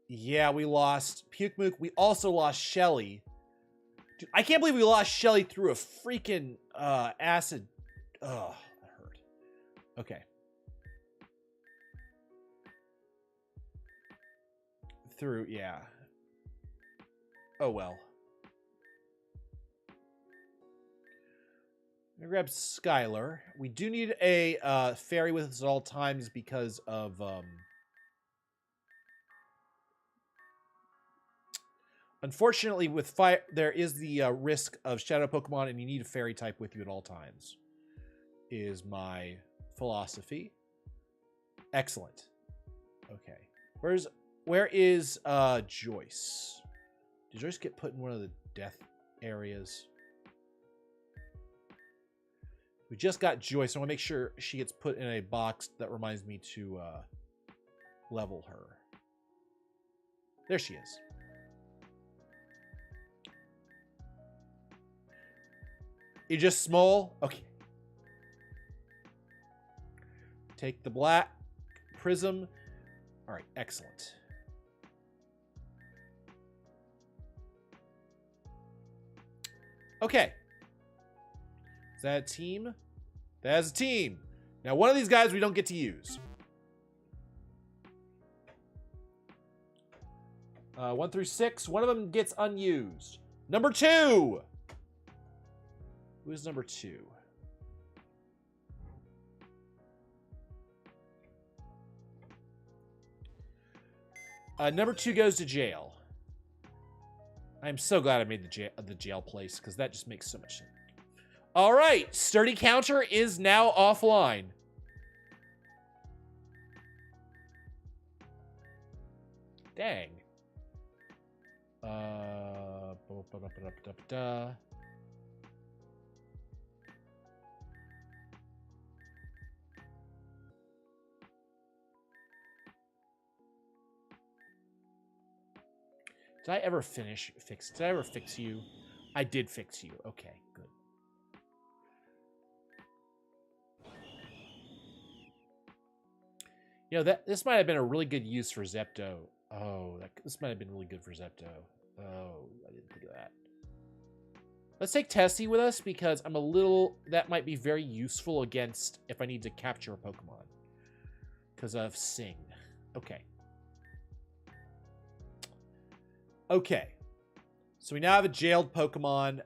Yeah, we lost Puke-Mook. We also lost Shelly. Dude, I can't believe we lost Shelly through a freaking acid. Ugh, that hurt. Okay. Through, yeah. Oh, well. I'm gonna grab Skylar. We do need a fairy with us at all times because of unfortunately with fire there is the risk of shadow Pokemon, and you need a fairy type with you at all times, is my philosophy. Excellent. Okay. Where is Joyce? Did Joyce get put in one of the death areas? We just got Joyce. I want to make sure she gets put in a box that reminds me to level her. There she is. You just small? Okay. Take the black prism. All right, excellent. Okay. Is that a team? That's a team. Now, one of these guys we don't get to use. 1 through 6. One of them gets unused. Number 2. Who is number 2? Number 2 goes to jail. I'm so glad I made the jail place, because that just makes so much sense. All right, sturdy counter is now offline. Dang. Did I ever fix? Did I ever fix you? I did fix you. Okay, good. You know, this might have been a really good use for Zepto. Oh, this might have been really good for Zepto. Oh, I didn't think of that. Let's take Tessie with us, because that might be very useful against if I need to capture a Pokemon. Because of Sing. Okay. Okay. So we now have a jailed Pokemon.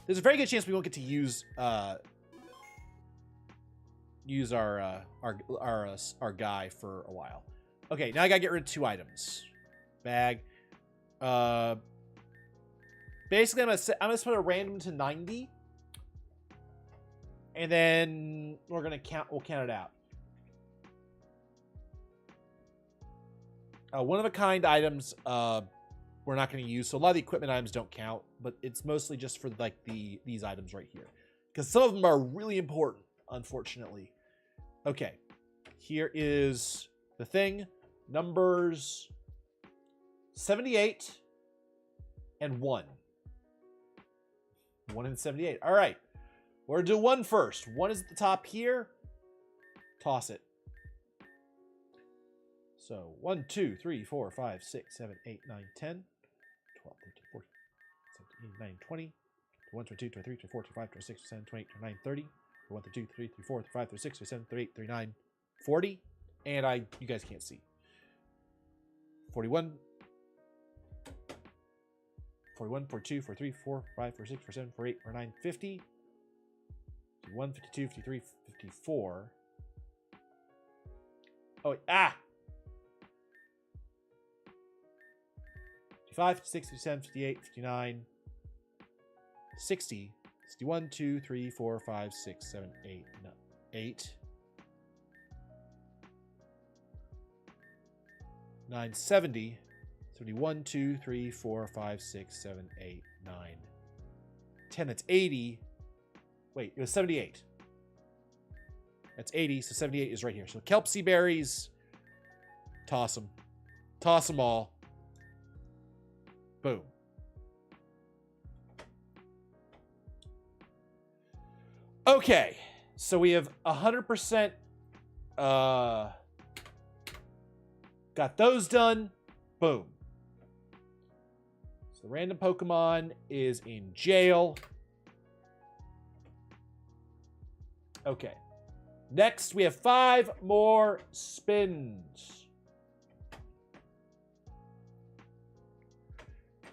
There's a very good chance we won't get to use our guy for a while. Okay, now I gotta get rid of 2 items. Bag. Basically, I'm gonna put a random to 90, and then we'll count it out. One of a kind items we're not going to use, so a lot of the equipment items don't count, but it's mostly just for like these items right here, because some of them are really important, unfortunately. Okay, here is the thing. Numbers 78 and 1. 1 and 78. All right, we're gonna do 1 first. 1 is at the top here. Toss it. So 1, 2, 3, 4, 5, 6, 7, 8, 9, 10, 12, 13, 14, 17, 18, 19, 20, 1, 2, 3, 23, 24, 25, 26, 27, 28, 29, 30, 1, 2, 3, 4, 5, 6, 7, 38, 39, 40, and you guys can't see. 41, 41, 42, 43, 44, 45, 46, 47, 48, 49, 50, 51, 52, 53, 54. Oh, wait, 55, 56, 57, 58, 59, 60, 61, 2, 3, 4, 5, 6, 7, 8, 8, 9, 70, 71, 2, 3, 4, 5, 6, 7, 8, 9, 10. That's 80. Wait, it was 78. That's 80, so 78 is right here. So kelp sea berries, toss them. Toss them all. Boom. Okay, so we have 100% got those done. Boom. So the random Pokemon is in jail. Okay. Next, we have 5 more spins.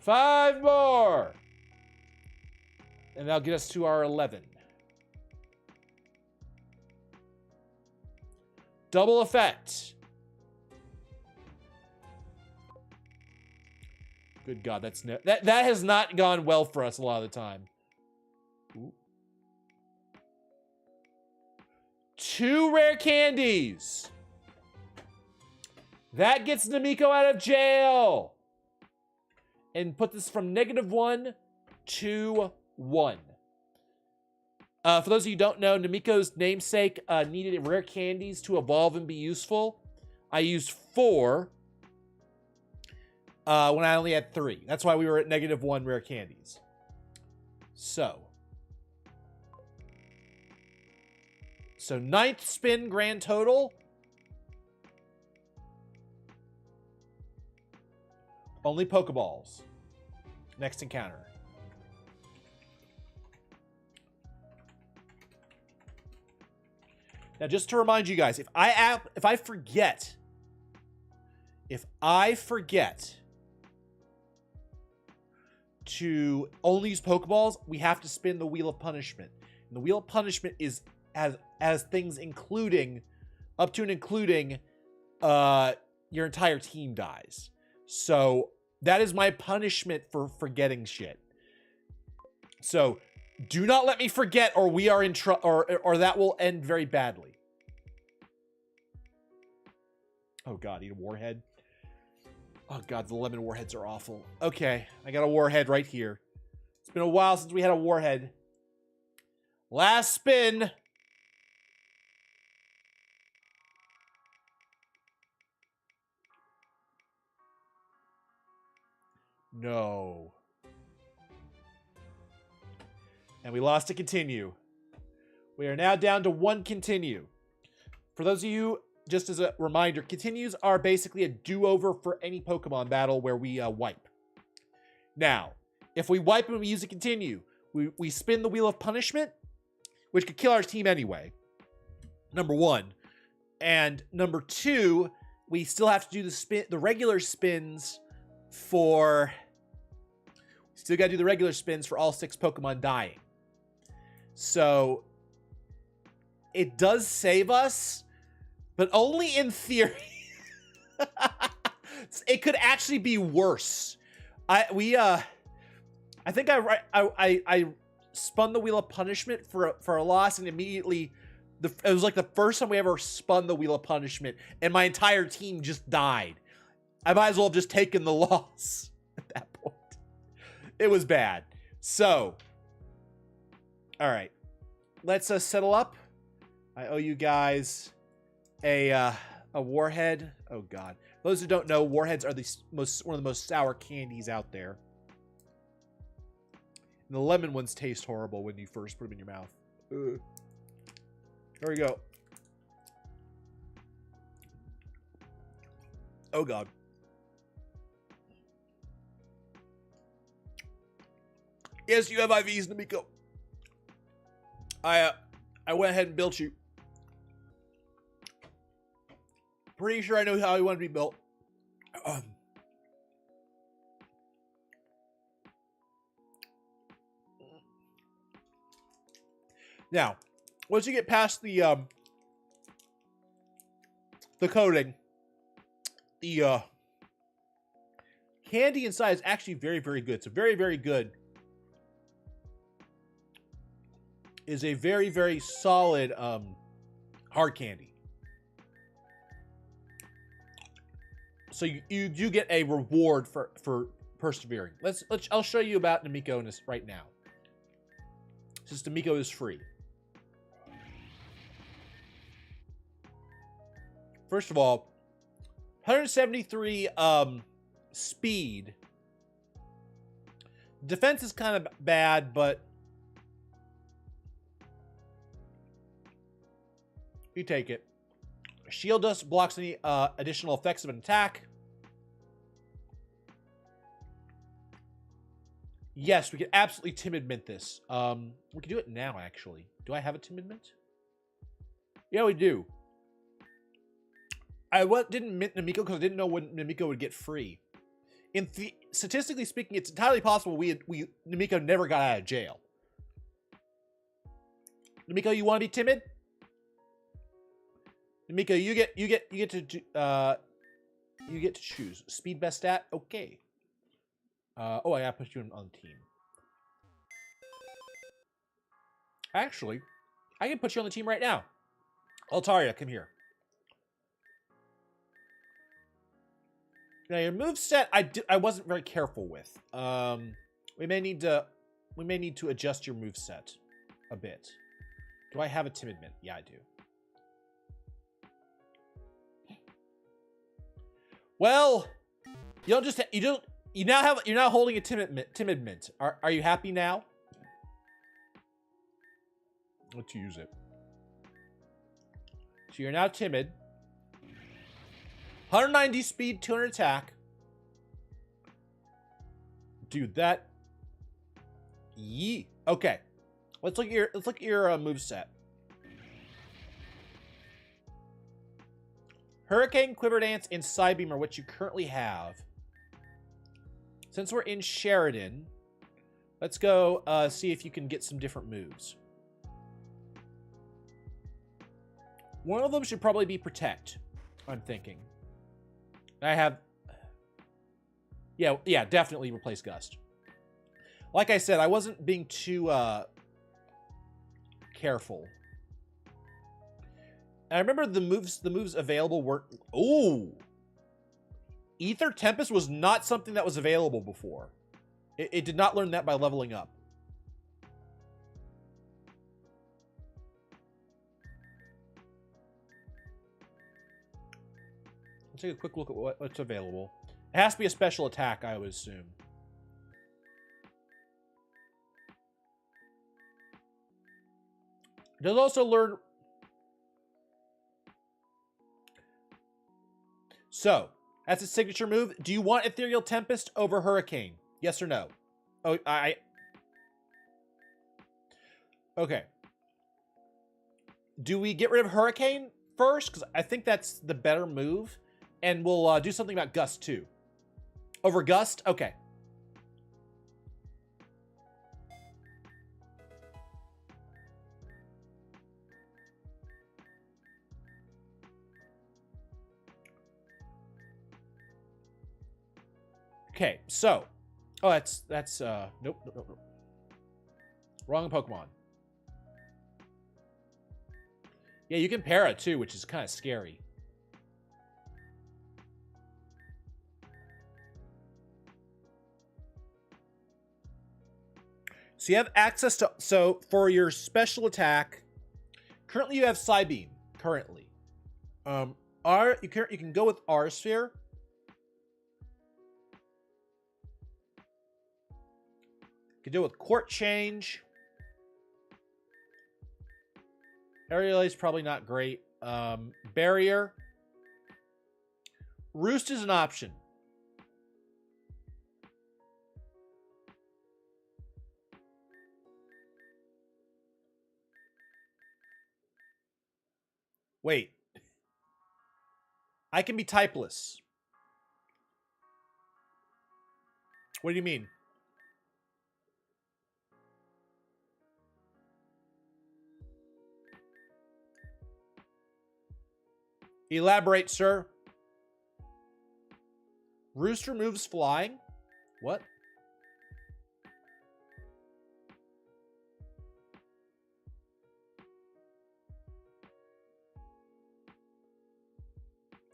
5 more. And that'll get us to our 11. Double effect. Good God, that has not gone well for us a lot of the time. Ooh. 2 rare candies. That gets Namiko out of jail. And put this from -1 to 1. For those of you who don't know, Namiko's namesake needed rare candies to evolve and be useful. I used 4 when I only had 3. That's why we were at -1 rare candies. So So 9th spin grand total. Only Pokeballs. Next encounter. Now, just to remind you guys, if I forget to only use Pokeballs, we have to spin the Wheel of Punishment. And the Wheel of Punishment is as things including, up to and including, your entire team dies. So that is my punishment for forgetting shit. So do not let me forget, or we are in trouble, or that will end very badly. Oh god, need a warhead. Oh god, the lemon warheads are awful. Okay, I got a warhead right here. It's been a while since we had a warhead. Last spin. No. And we lost a continue. We are now down to 1 continue. For those of you, just as a reminder, continues are basically a do-over for any Pokemon battle where we wipe. Now, if we wipe and we use a continue, we spin the Wheel of Punishment, which could kill our team anyway. Number 1. And number 2, we still have to do the regular spins for... Still got to do the regular spins for all 6 Pokemon dying. So, it does save us, but only in theory. It could actually be worse. I think I spun the Wheel of Punishment for a loss, and immediately it was like the first time we ever spun the Wheel of Punishment, and my entire team just died. I might as well have just taken the loss at that point. It was bad. So, all right, let's settle up. I owe you guys a warhead. Oh god. For those who don't know, warheads are one of the most sour candies out there. And the lemon ones taste horrible when you first put them in your mouth. Ugh. Here we go. Oh god. Yes, you have IVs, Namiko. I went ahead and built you. Pretty sure I know how you want to be built. Now, once you get past the coating, the candy inside is actually very, very good. It's a very, very good. Is a very, very solid hard candy. So you do get a reward for persevering. I'll show you about Namiko in this right now. Since Namiko is free. First of all, 173 speed. Defense is kind of bad, but you take it. Shield Dust blocks any additional effects of an attack. Yes, we can absolutely Timid Mint this. We can do it now, actually. Do I have a Timid Mint? Yeah, we do. I didn't mint Namiko because I didn't know when Namiko would get free. Statistically speaking, it's entirely possible Namiko never got out of jail. Namiko, you want to be timid? Namiko, you get to choose. Speed best stat? Okay. Oh, I gotta put you on the team. Actually, I can put you on the team right now. Altaria, come here. Now your moveset, I wasn't very careful with. We may need to adjust your moveset a bit. Do I have a Timid Mint? Yeah, I do. Well, you're now holding a Timid Mint. Are you happy now? Let's use it. So you're now timid. 190 speed, 200 attack. Dude, that... Yee. Okay. Let's look at your moveset. Hurricane, Quiver Dance, and Psybeam are what you currently have. Since we're in Sheridan, let's go see if you can get some different moves. One of them should probably be Protect, I'm thinking. I have... Yeah, definitely replace Gust. Like I said, I wasn't being too careful. And I remember the moves available weren't... Ooh! Ether Tempest was not something that was available before. It did not learn that by leveling up. Let's take a quick look at what's available. It has to be a special attack, I would assume. It does also learn... So, that's a signature move. Do you want Ethereal Tempest over Hurricane? Yes or no? Oh, Okay. Do we get rid of Hurricane first? Because I think that's the better move. And we'll do something about Gust, too. Over Gust? Okay. Okay, so... Oh, that's nope. Wrong Pokemon. Yeah, you can para, too, which is kind of scary. So you have access to... So, for your special attack, currently you have Psybeam, currently. You can go with R-Sphere. You can deal with Court Change. Aerial is probably not great. Barrier. Roost is an option. Wait. I can be typeless. What do you mean? Elaborate, sir. Roost removes flying? What?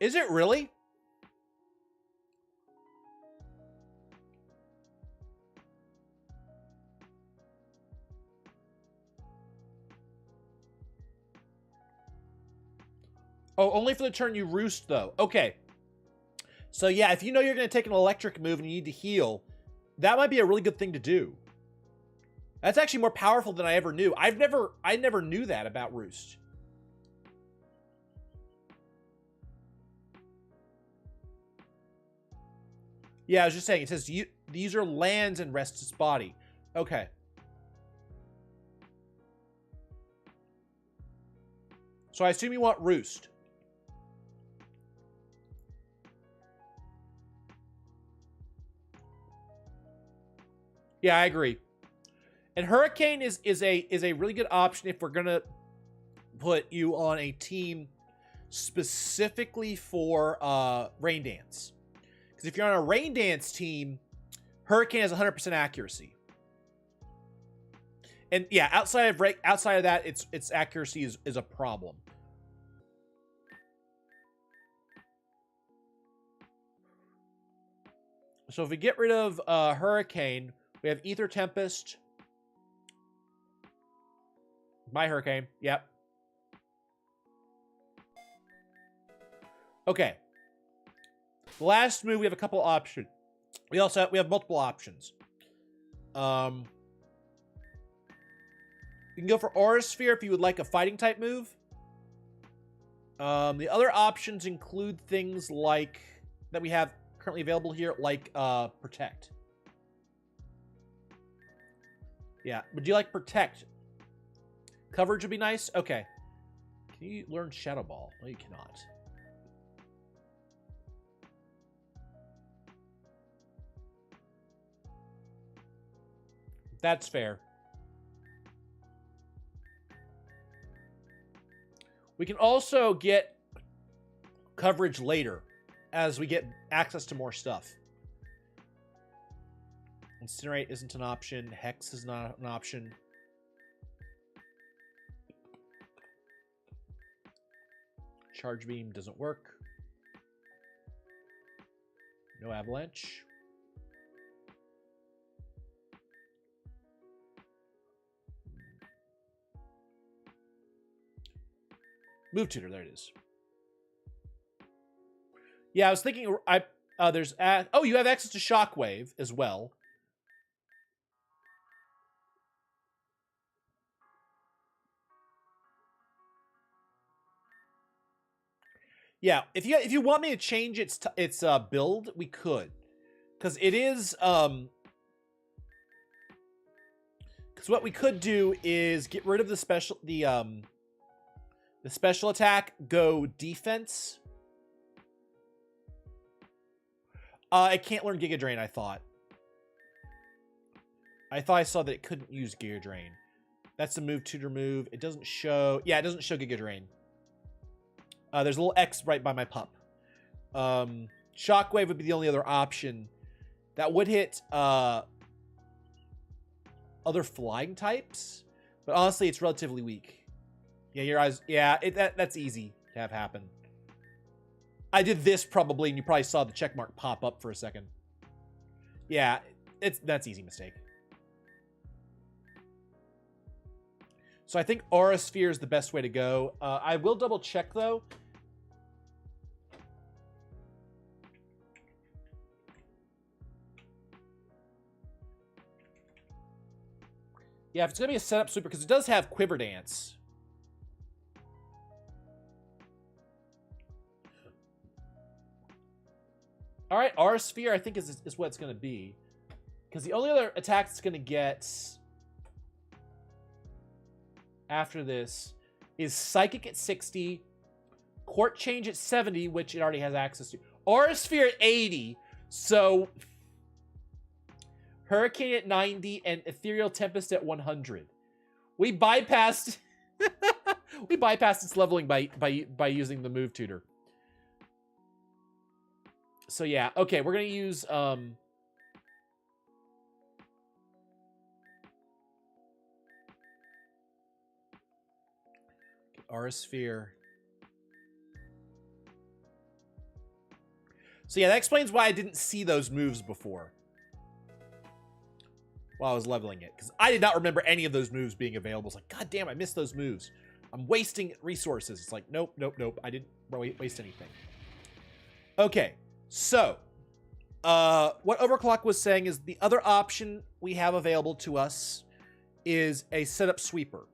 Is it really? Oh, only for the turn you roost, though. Okay. So, yeah, if you know you're going to take an electric move and you need to heal, that might be a really good thing to do. That's actually more powerful than I ever knew. I never knew that about Roost. Yeah, I was just saying, it says these are lands and rests its body. Okay. So I assume you want Roost. Yeah, I agree. And Hurricane is a really good option if we're gonna put you on a team specifically for Rain Dance. Because if you're on a Rain Dance team, Hurricane has 100% accuracy. And yeah, outside of that, its accuracy is a problem. So if we get rid of Hurricane, we have Ether Tempest. My Hurricane. Yep. Okay. Last move, we have a couple options. We have multiple options. You can go for Aura Sphere if you would like a fighting type move. The other options include things like that we have currently available here, like protect. Yeah, would you like protect? Coverage would be nice. Okay. Can you learn Shadow Ball? No, you cannot. That's fair. We can also get coverage later as we get access to more stuff. Incinerate isn't an option. Hex is not an option. Charge Beam doesn't work. No Avalanche. Move Tutor, there it is. Yeah, I was thinking there's oh, you have access to Shockwave as well. Yeah, if you want me to change its build, we could. Cuz it is cuz what we could do is get rid of the special attack, go defense. It can't learn Giga Drain, I thought. I saw that it couldn't use Giga Drain. That's the move tutor move. It doesn't show... Yeah, it doesn't show Giga Drain. There's a little X right by my pup. Shockwave would be the only other option. That would hit other flying types. But honestly, it's relatively weak. Yeah, your eyes... Yeah, that's easy to have happen. I did this probably, and you probably saw the check mark pop up for a second. Yeah, that's easy mistake. So I think Aura Sphere is the best way to go. I will double check though. Yeah, if it's gonna be a setup sweeper, because it does have Quiver Dance. All right, Aura Sphere I think is what it's gonna be, because the only other attack it's gonna get after this is Psychic at 60, Court Change at 70, which it already has access to. Aura Sphere at 80, so Hurricane at 90 and Ethereal Tempest at 100. We bypassed we bypassed its leveling by using the move tutor. So yeah, okay, we're gonna use Aura Sphere. So yeah, that explains why I didn't see those moves before while I was leveling it, because I did not remember any of those moves being available. It's like, god damn, I missed those moves. I'm wasting resources. It's like, nope, nope, nope. I didn't waste anything. Okay, so what Overclock was saying is the other option we have available to us is a setup sweeper.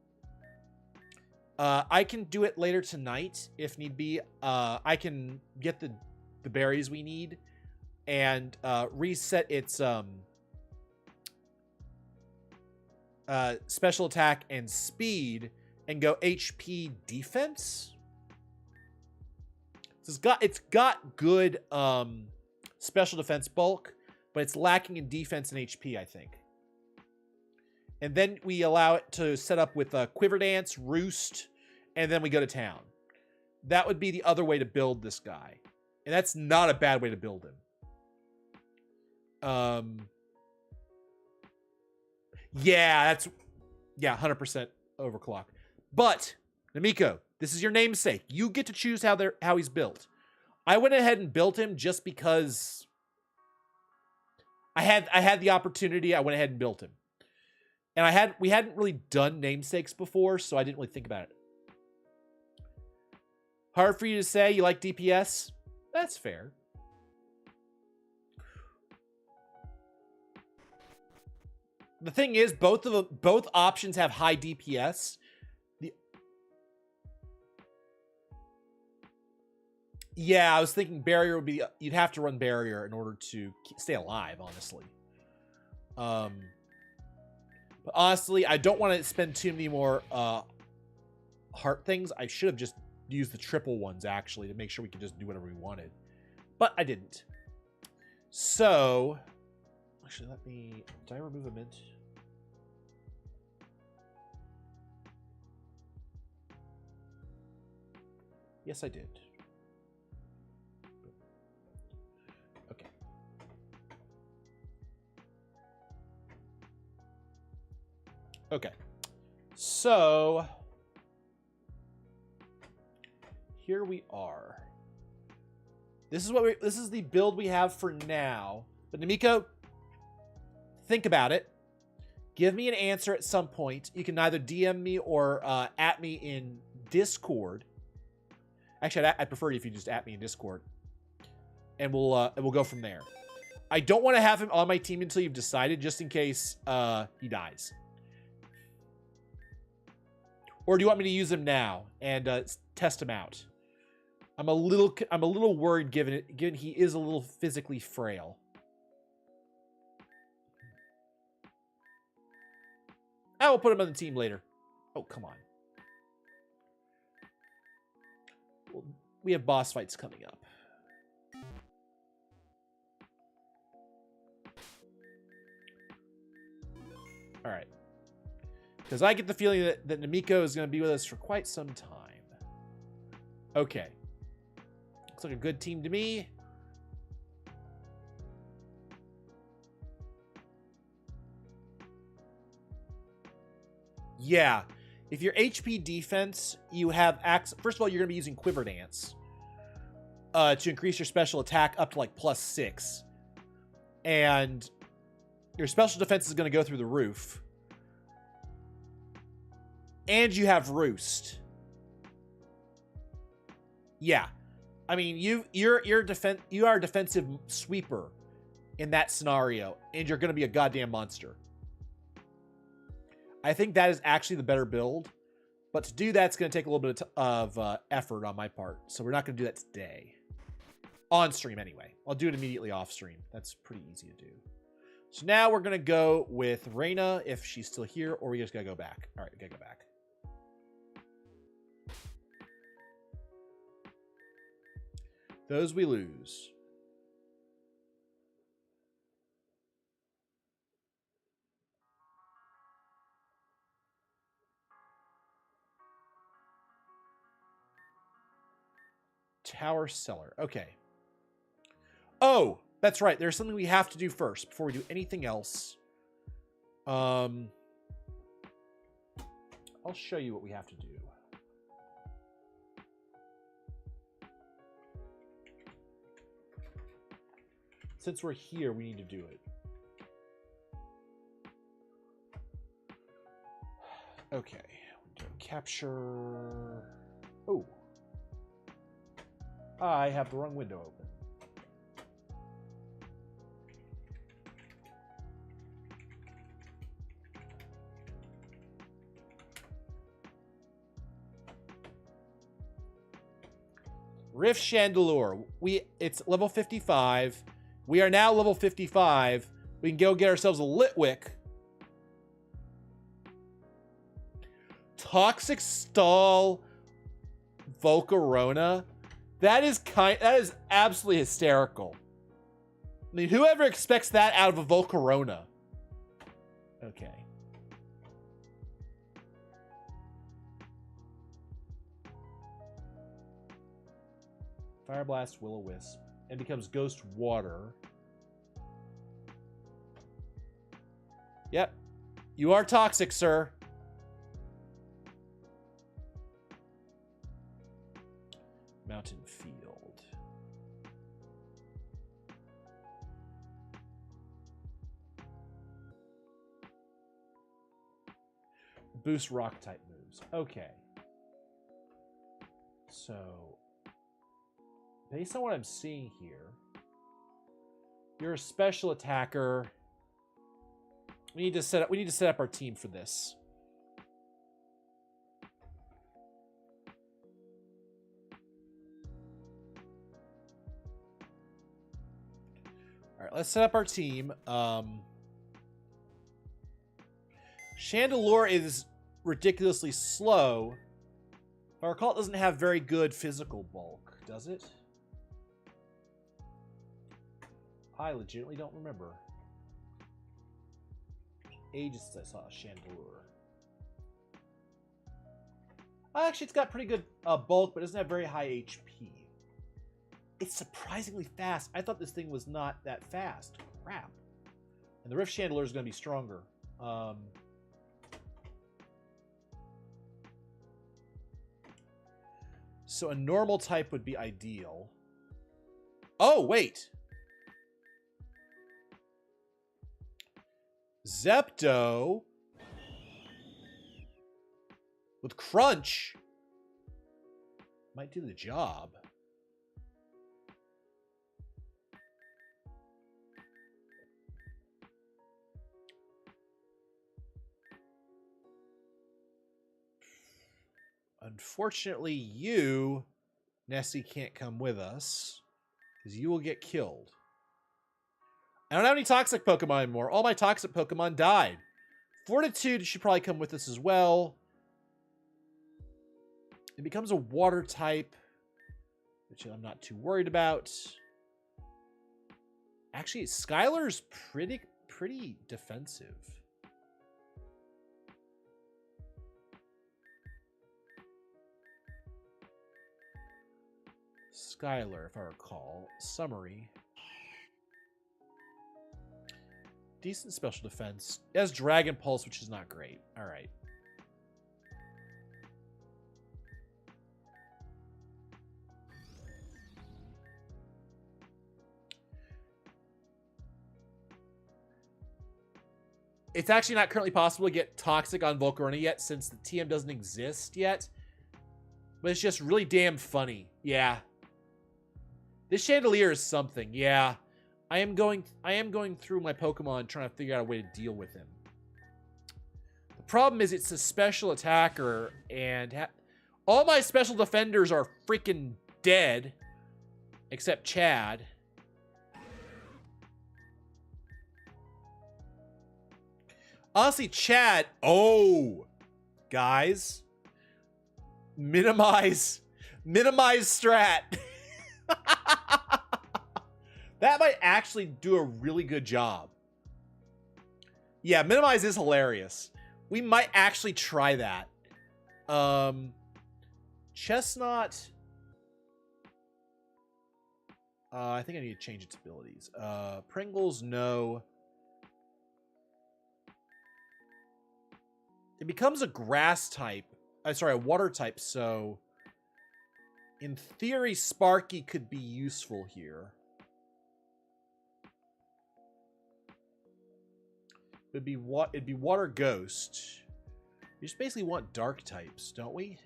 I can do it later tonight if need be. I can get the berries we need and reset its special attack and speed and go HP defense. So it's got good special defense bulk, but it's lacking in defense and HP, I think. And then we allow it to set up with Quiver Dance, Roost, and then we go to town. That would be the other way to build this guy. And that's not a bad way to build him. Yeah, 100% Overclock. But, Namiko, this is your namesake. You get to choose how he's built. I went ahead and built him just because I had the opportunity. I went ahead and built him. And we hadn't really done namesakes before, so I didn't really think about it. Hard for you to say you like DPS? That's fair. The thing is, both options have high DPS. Yeah, I was thinking barrier would be, you'd have to run barrier in order to stay alive, honestly. But honestly, I don't want to spend too many more heart things. I should have just used the triple ones, actually, to make sure we could just do whatever we wanted. But I didn't. So, actually, let me... Did I remove a mint? Yes, I did. Okay. Okay. So, here we are. This is the build we have for now. But Namiko, think about it. Give me an answer at some point. You can either DM me or at me in Discord. Actually, I prefer if you just at me in Discord, and we'll go from there. I don't want to have him on my team until you've decided, just in case he dies. Or do you want me to use him now and test him out? I'm a little worried given he is a little physically frail. I will put him on the team later. Oh, come on. Well, we have boss fights coming up. All right. Because I get the feeling that Namiko is going to be with us for quite some time. Okay. Looks like a good team to me. Yeah. If you're HP defense, you have access. First of all, you're going to be using Quiver Dance to increase your special attack up to like +6. And your special defense is going to go through the roof. And you have Roost. Yeah. I mean, you are a defensive sweeper in that scenario, and you're going to be a goddamn monster. I think that is actually the better build, but to do that, it's going to take a little bit of effort on my part, so we're not going to do that today. On stream, anyway. I'll do it immediately off stream. That's pretty easy to do. So now we're going to go with Reina, if she's still here, or we just got to go back. All right, we got to go back. Those we lose. Tower Cellar. Okay. Oh, that's right. There's something we have to do first before we do anything else. I'll show you what we have to do. Since we're here, we need to do it. Okay. Capture. Oh. I have the wrong window open. Rift Chandelure. It's level 55. We are now level 55. We can go get ourselves a Litwick. Toxic Stall Volcarona. That is absolutely hysterical. I mean, whoever expects that out of a Volcarona? Okay. Fire Blast, Will-O-Wisp. And becomes Ghost Water. Yep. You are toxic, sir. Mountain Field. Boost rock type moves. Okay. So, based on what I'm seeing here, you're a special attacker. We need to set up our team for this. right, let's set up our team. Chandelure is ridiculously slow. If I recall, it doesn't have very good physical bulk, does it? I legitimately don't remember. Ages since I saw a Chandelure. Actually, it's got pretty good bulk, but it doesn't have very high HP. It's surprisingly fast. I thought this thing was not that fast. Crap. And the Rift Chandelure is going to be stronger. So a normal type would be ideal. Oh, wait. Zepto with Crunch might do the job. Unfortunately, you, Nessie, can't come with us because you will get killed. I don't have any toxic Pokemon anymore. All my toxic Pokemon died. Fortitude should probably come with us as well. It becomes a water type, which I'm not too worried about. Actually, Skylar's pretty defensive. Skylar, if I recall. Summary. Decent special defense. It has Dragon Pulse, which is not great. All right. It's actually not currently possible to get Toxic on Volcarona yet since the TM doesn't exist yet. But it's just really damn funny. Yeah. This Chandelier is something. Yeah. I am going through my Pokemon trying to figure out a way to deal with him. The problem is it's a special attacker, and all my special defenders are freaking dead, except Chad. Honestly, Chad. Oh, guys, minimize strat. That might actually do a really good job. Yeah, minimize is hilarious. We might actually try that. Chestnut. I think I need to change its abilities. Pringles, no. It becomes a grass type. Sorry, a water type, so in theory, Sparky could be useful here. It'd be Water Ghost. We just basically want dark types, don't we?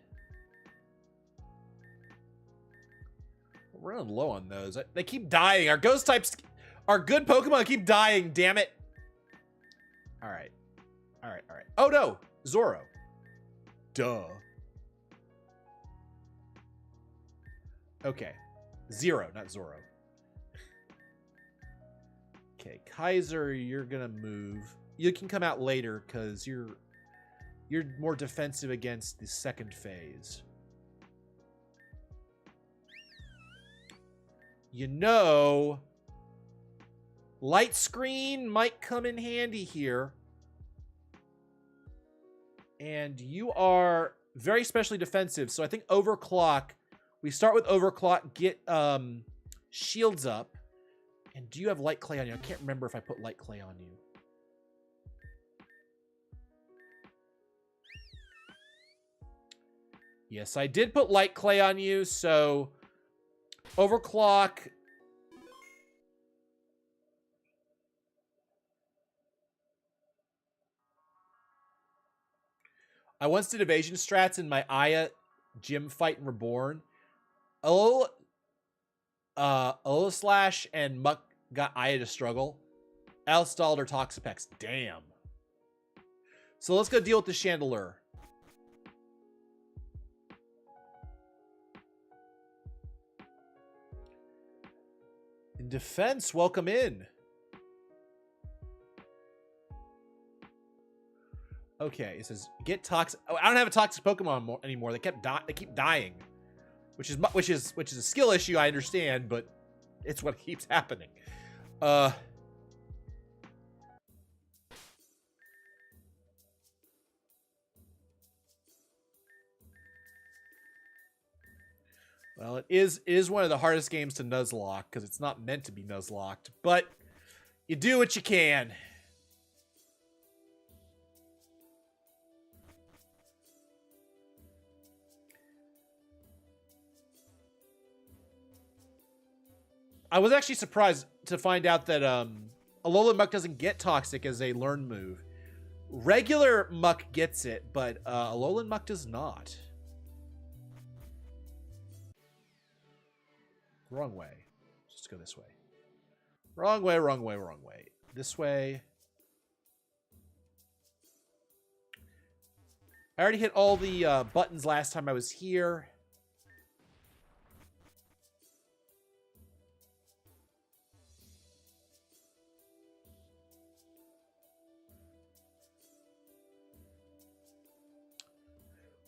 We're running low on those. They keep dying. Our ghost types, our good Pokemon keep dying, damn it. All right. All right, all right. Oh no, Zoro. Duh. Okay. Zero, not Zoro. Okay, Kaiser, you're gonna move. You can come out later because you're more defensive against the second phase. You know, Light Screen might come in handy here. And you are very specially defensive, so I think Overclock. We start with Overclock, get shields up. And do you have Light Clay on you? I can't remember if I put Light Clay on you. Yes, I did put Light Clay on you, so Overclock. I once did evasion strats in my Aya gym fight in Reborn. Slash and Muck got Aya to struggle. Outstalled her Toxapex. Damn. So let's go deal with the Chandelure. In defense, welcome in. Okay, it says get toxic. Oh, I don't have a toxic Pokemon anymore. They keep dying, which is a skill issue. I understand, but it's what keeps happening. Well, it is one of the hardest games to Nuzlocke because it's not meant to be Nuzlocked, but you do what you can. I was actually surprised to find out that Alolan Muck doesn't get toxic as a learn move. Regular Muck gets it, but Alolan Muck does not. Wrong way. Let's go this way. Wrong way, wrong way, wrong way. This way. I already hit all the buttons last time I was here.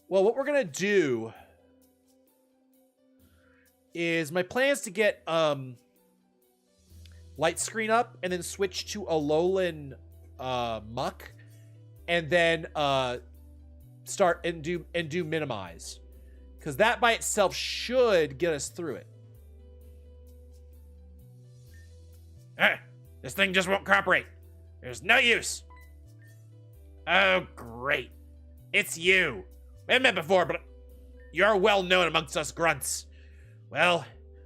Well, what we're going to do is my plan is to get light screen up and then switch to Alolan Muck and then start and do minimize, because that by itself should get us through it. This thing just won't cooperate. There's no use. Oh, great. It's you. We haven't met before, but you're well known amongst us grunts. Well,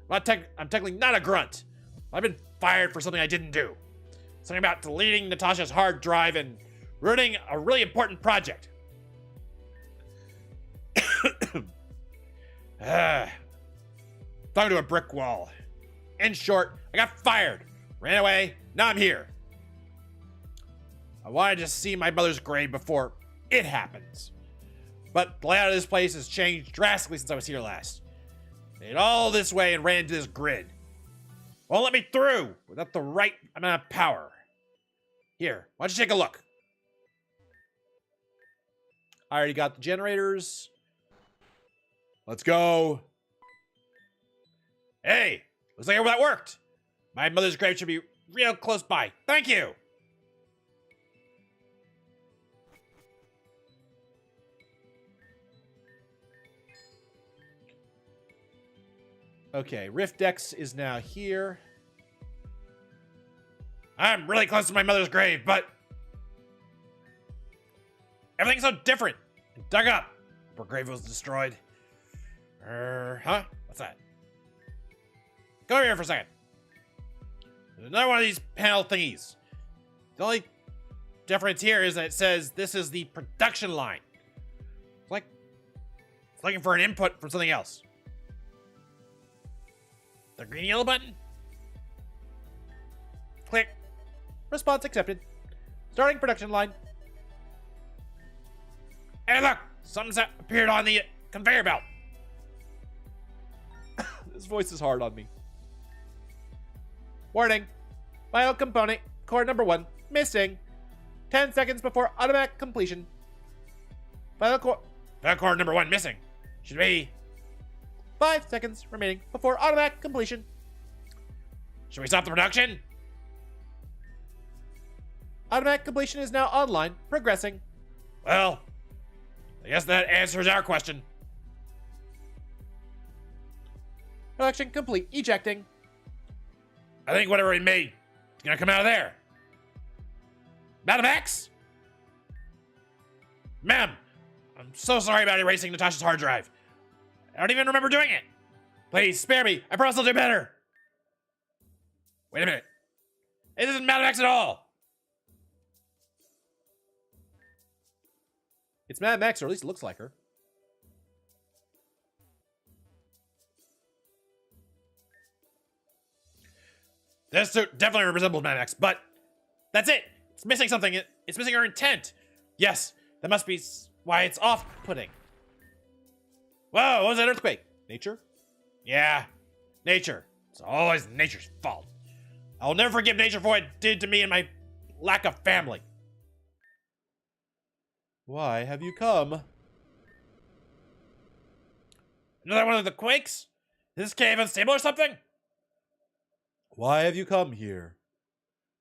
I'm technically not a grunt. I've been fired for something I didn't do. Something about deleting Natasha's hard drive and ruining a really important project. Talking to a brick wall. In short, I got fired. Ran away. Now I'm here. I wanted to see my mother's grave before it happens. But the layout of this place has changed drastically since I was here last. Made all this way and ran into this grid. Won't let me through without the right amount of power. Here, why don't you take a look? I already got the generators. Let's go. Hey, looks like that worked. My mother's grave should be real close by. Thank you. Okay, Rift Dex is now here. I'm really close to my mother's grave, but everything's so different. Dug up. Her grave was destroyed. Huh? What's that? Come over here for a second. There's another one of these panel thingies. The only difference here is that it says this is the production line. It's looking for an input from something else. The green yellow button? Click. Response accepted. Starting production line. Hey, look! Something's appeared on the conveyor belt. This voice is hard on me. Warning. Bio component, core number 1, missing. 10 seconds before automatic completion. Bio core number 1 missing. Should be 5 seconds remaining before automatic completion. Should we stop the production? Automatic completion is now online, progressing. Well, I guess that answers our question. Production complete, ejecting. I think whatever we made is gonna come out of there. Madam X? Ma'am, I'm so sorry about erasing Natasha's hard drive. I don't even remember doing it. Please, spare me. I promise I'll do better. Wait a minute. It isn't Madam X at all. It's Madam X, or at least it looks like her. This suit definitely resembles Madam X, but that's it. It's missing something. It's missing her intent. Yes, that must be why it's off-putting. Whoa, what was that earthquake? Nature? Yeah, nature. It's always nature's fault. I'll never forgive nature for what it did to me and my lack of family. Why have you come? Another one of the quakes? Is this cave unstable or something? Why have you come here?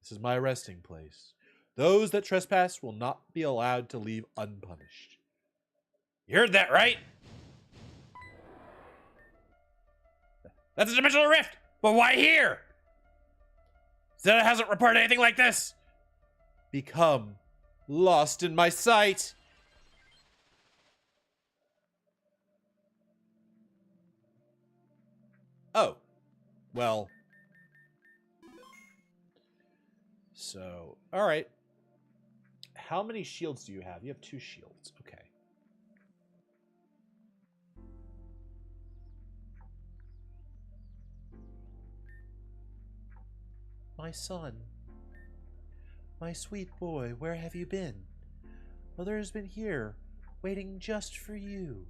This is my resting place. Those that trespass will not be allowed to leave unpunished. You heard that, right? That's a dimensional rift! But why here? Zeta hasn't reported anything like this! Become lost in my sight. Oh. Well. So, alright. How many shields do you have? You have 2 shields. Okay. My son. My sweet boy, where have you been? Mother has been here, waiting just for you.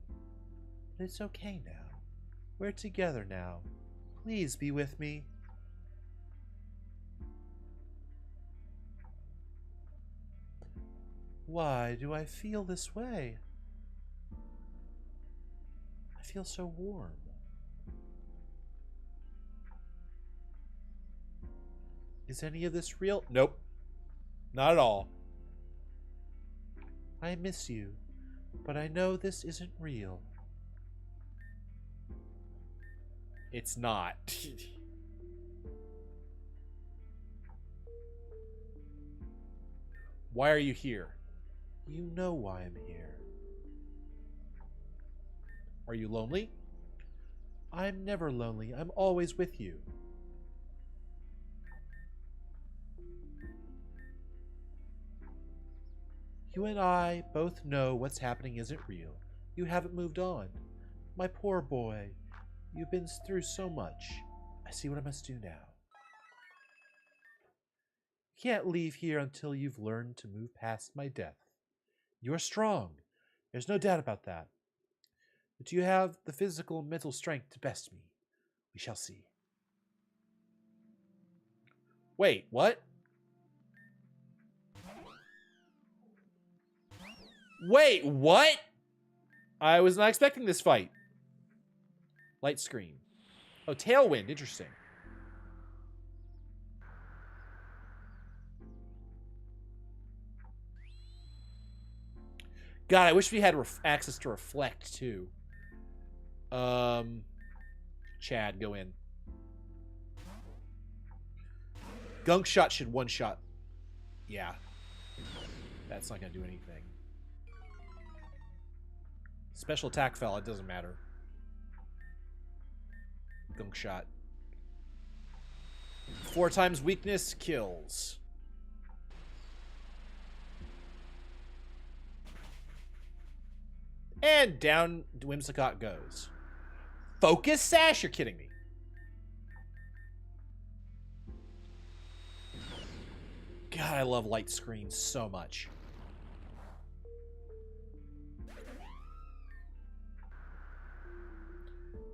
But it's okay now. We're together now. Please be with me. Why do I feel this way? I feel so warm. Is any of this real? Nope. Not at all. I miss you, but I know this isn't real. It's not. Why are you here? You know why I'm here. Are you lonely? I'm never lonely. I'm always with you. You and I both know what's happening isn't real. You haven't moved on. My poor boy, you've been through so much. I see what I must do now. You can't leave here until you've learned to move past my death. You're strong. There's no doubt about that. But do you have the physical and mental strength to best me? We shall see. Wait, what? Wait, what? I was not expecting this fight. Light screen. Oh, Tailwind. Interesting. God, I wish we had access to Reflect, too. Chad, go in. Gunk Shot should one-shot. Yeah. That's not going to do anything. Special attack fell. It doesn't matter. Gunk Shot. 4 times weakness kills. And down Whimsicott goes. Focus Sash? You're kidding me. God, I love light screens so much.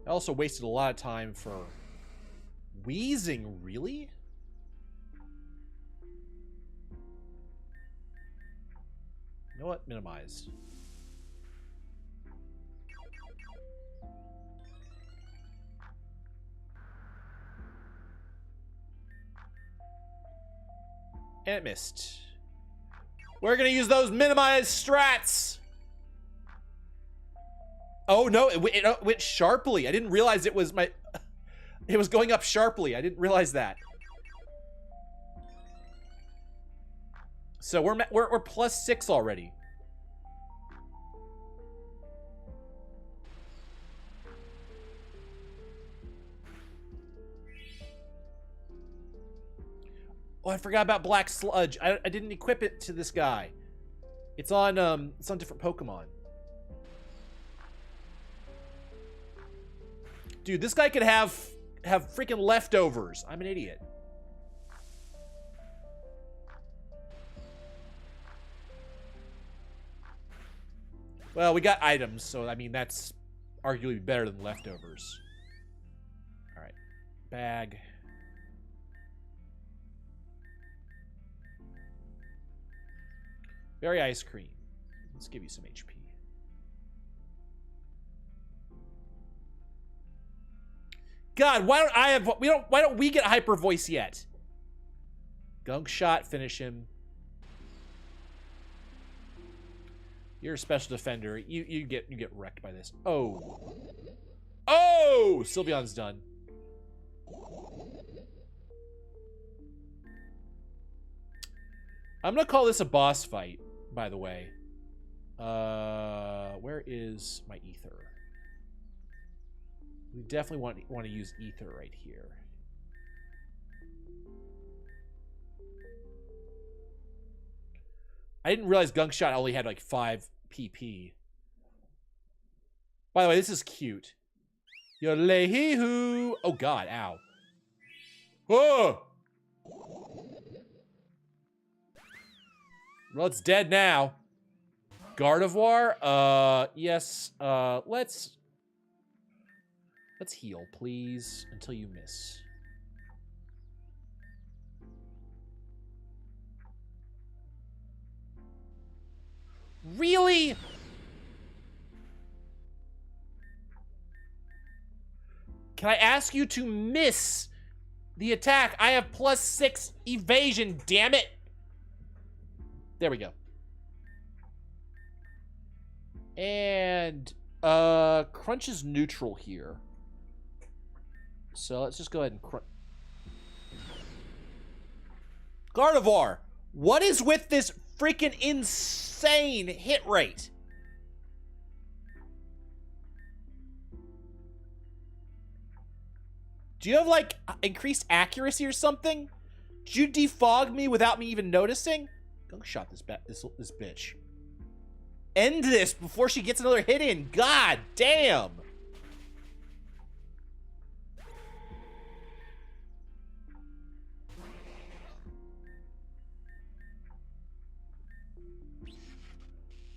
I also wasted a lot of time for wheezing, really? You know what? Minimize. And it missed. We're gonna use those minimized strats. Oh no, it went sharply. I didn't realize it was my... It was going up sharply. I didn't realize that. So we're plus 6 already. Oh, I forgot about Black Sludge. I didn't equip it to this guy. It's on different Pokemon. Dude, this guy could have freaking leftovers. I'm an idiot. Well, we got items, so I mean that's arguably better than leftovers. All right, bag. Berry ice cream. Let's give you some HP. God, why don't I have why don't we get hyper voice yet? Gunk shot, finish him. You're a special defender. You get wrecked by this. Oh. Oh! Sylveon's done. I'm gonna call this a boss fight, by the way. Where is my ether? We definitely want to use ether right here. I didn't realize Gunk Shot only had like 5 PP. By the way, this is cute. Yo-lay-hee-hoo. Oh god, ow. Whoa! Well, it's dead now. Gardevoir? Yes. Let's heal, please, until you miss. Really? Can I ask you to miss the attack? I have +6 evasion, damn it. There we go. And Crunch is neutral here. So let's just go ahead and crunch. Gardevoir, what is with this freaking insane hit rate? Do you have like increased accuracy or something? Did you defog me without me even noticing? Gunk shot this bitch. End this before she gets another hit in. God damn.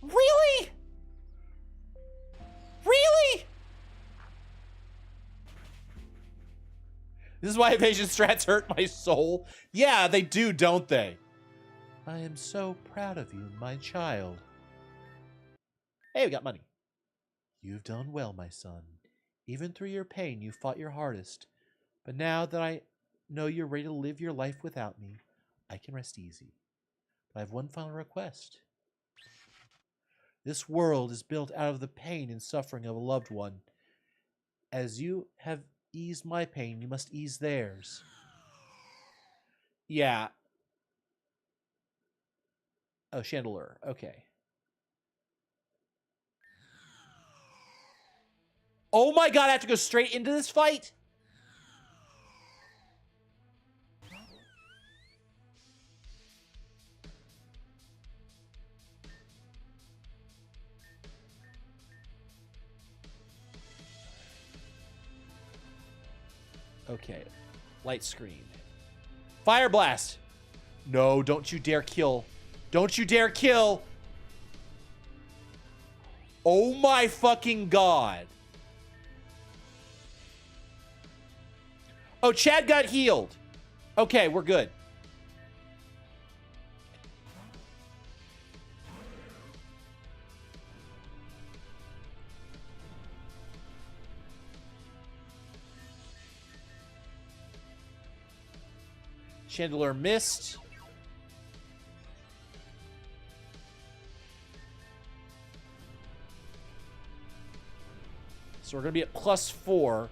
Really? Really? This is why evasion strats hurt my soul. Yeah, they do, don't they? I am so proud of you, my child. Hey, we got money. You've done well, my son. Even through your pain, you fought your hardest. But now that I know you're ready to live your life without me, I can rest easy. But I have one final request. This world is built out of the pain and suffering of a loved one. As you have eased my pain, you must ease theirs. Yeah. Oh, Chandelure. Okay. Oh my god, I have to go straight into this fight? Okay. Light screen. Fire blast! No, don't you dare kill. Don't you dare kill! Oh my fucking god. Oh, Chad got healed. Okay, we're good. Chandelure missed. So we're going to be at +4.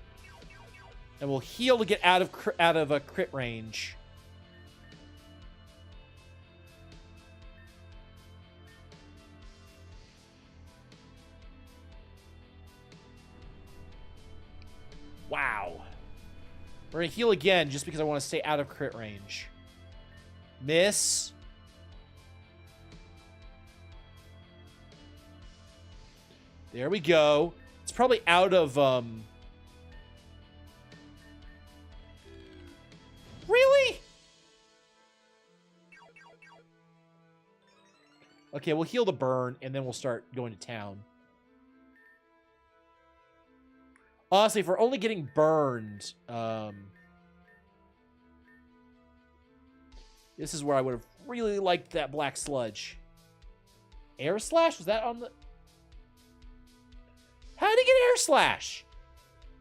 And we'll heal to get out of a crit range. Wow. We're going to heal again just because I want to stay out of crit range. Miss. There we go. It's probably out of... Really? Okay, we'll heal the burn, and then we'll start going to town. Honestly, if we're only getting burned, this is where I would have really liked that black sludge. Air Slash? Was that on the... How did he get Air Slash?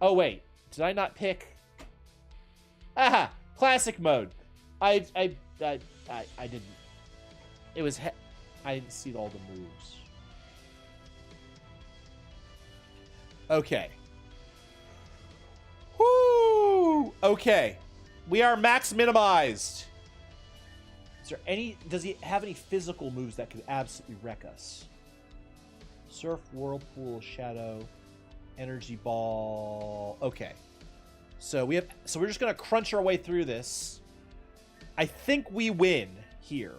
Oh, wait. Did I not pick... Aha! Classic mode. I didn't... It was... I didn't see all the moves. Okay. Woo! Okay. We are max minimized. Is there any... Does he have any physical moves that could absolutely wreck us? Surf, Whirlpool, Shadow, Energy Ball. Okay. So we have... So we're just going to crunch our way through this. I think we win here.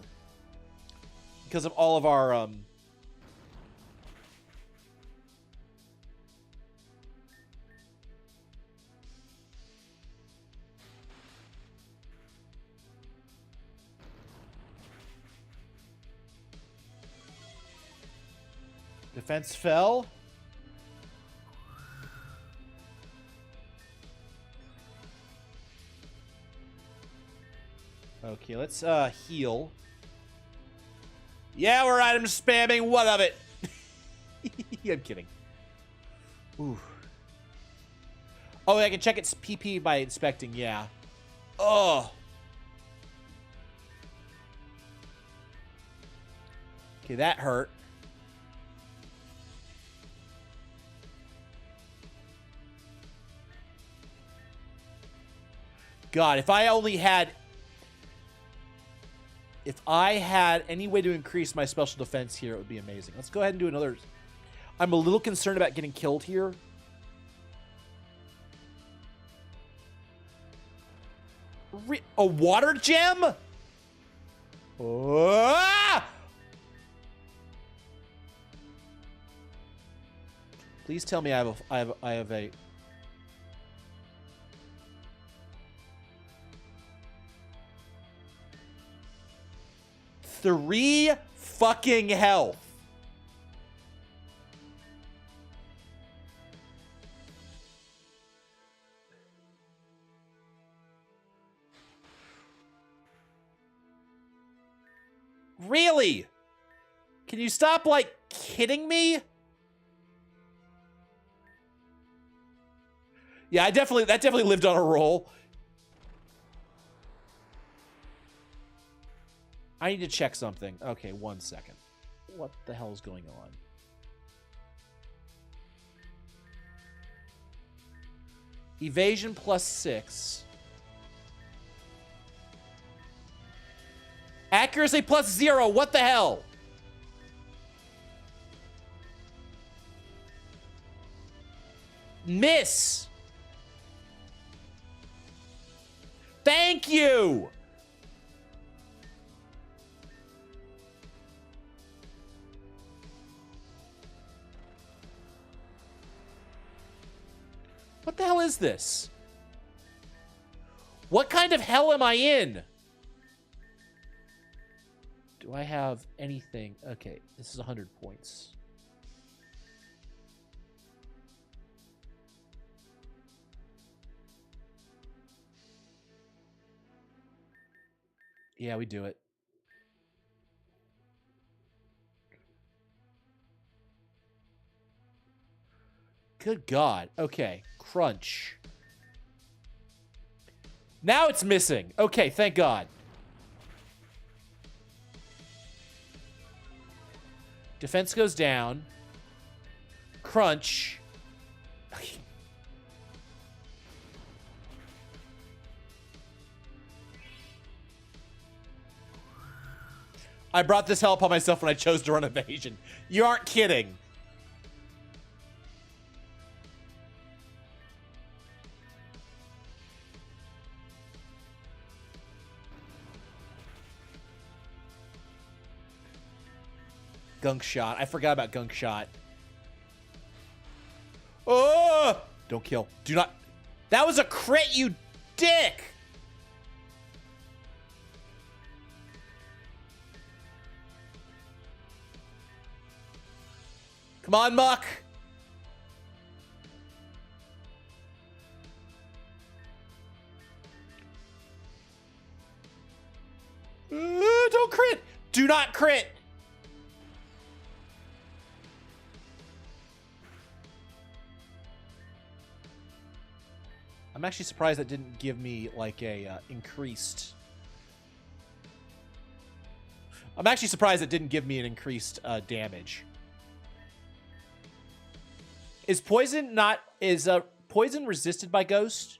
Because of all of our... Defense fell. Okay, let's heal. Yeah, we're item spamming. What of it? I'm kidding. Ooh. Oh, I can check its PP by inspecting. Yeah. Oh. Okay, that hurt. God, if I only had... If I had any way to increase my special defense here, it would be amazing. Let's go ahead and do another... I'm a little concerned about getting killed here. A water gem? Ah! Please tell me I have a... Three fucking health. Really? Can you stop, like, kidding me? Yeah, that definitely lived on a roll. I need to check something. Okay, 1 second. What the hell is going on? Evasion +6. Accuracy +0. What the hell? Miss. Thank you. What the hell is this? What kind of hell am I in? Do I have anything? Okay, this is 100 points. Yeah, we do it. Good God. Okay, crunch. Now it's missing. Okay, thank God. Defense goes down. Crunch. I brought this hell upon myself when I chose to run evasion. You aren't kidding. Gunk shot. I forgot about gunk shot. Oh! Don't kill. Do not. That was a crit, you dick! Come on, Muck. Don't crit. Do not crit. I'm actually surprised that didn't give me like a increased. I'm actually surprised it didn't give me an increased damage. Is poison not poison resisted by ghost?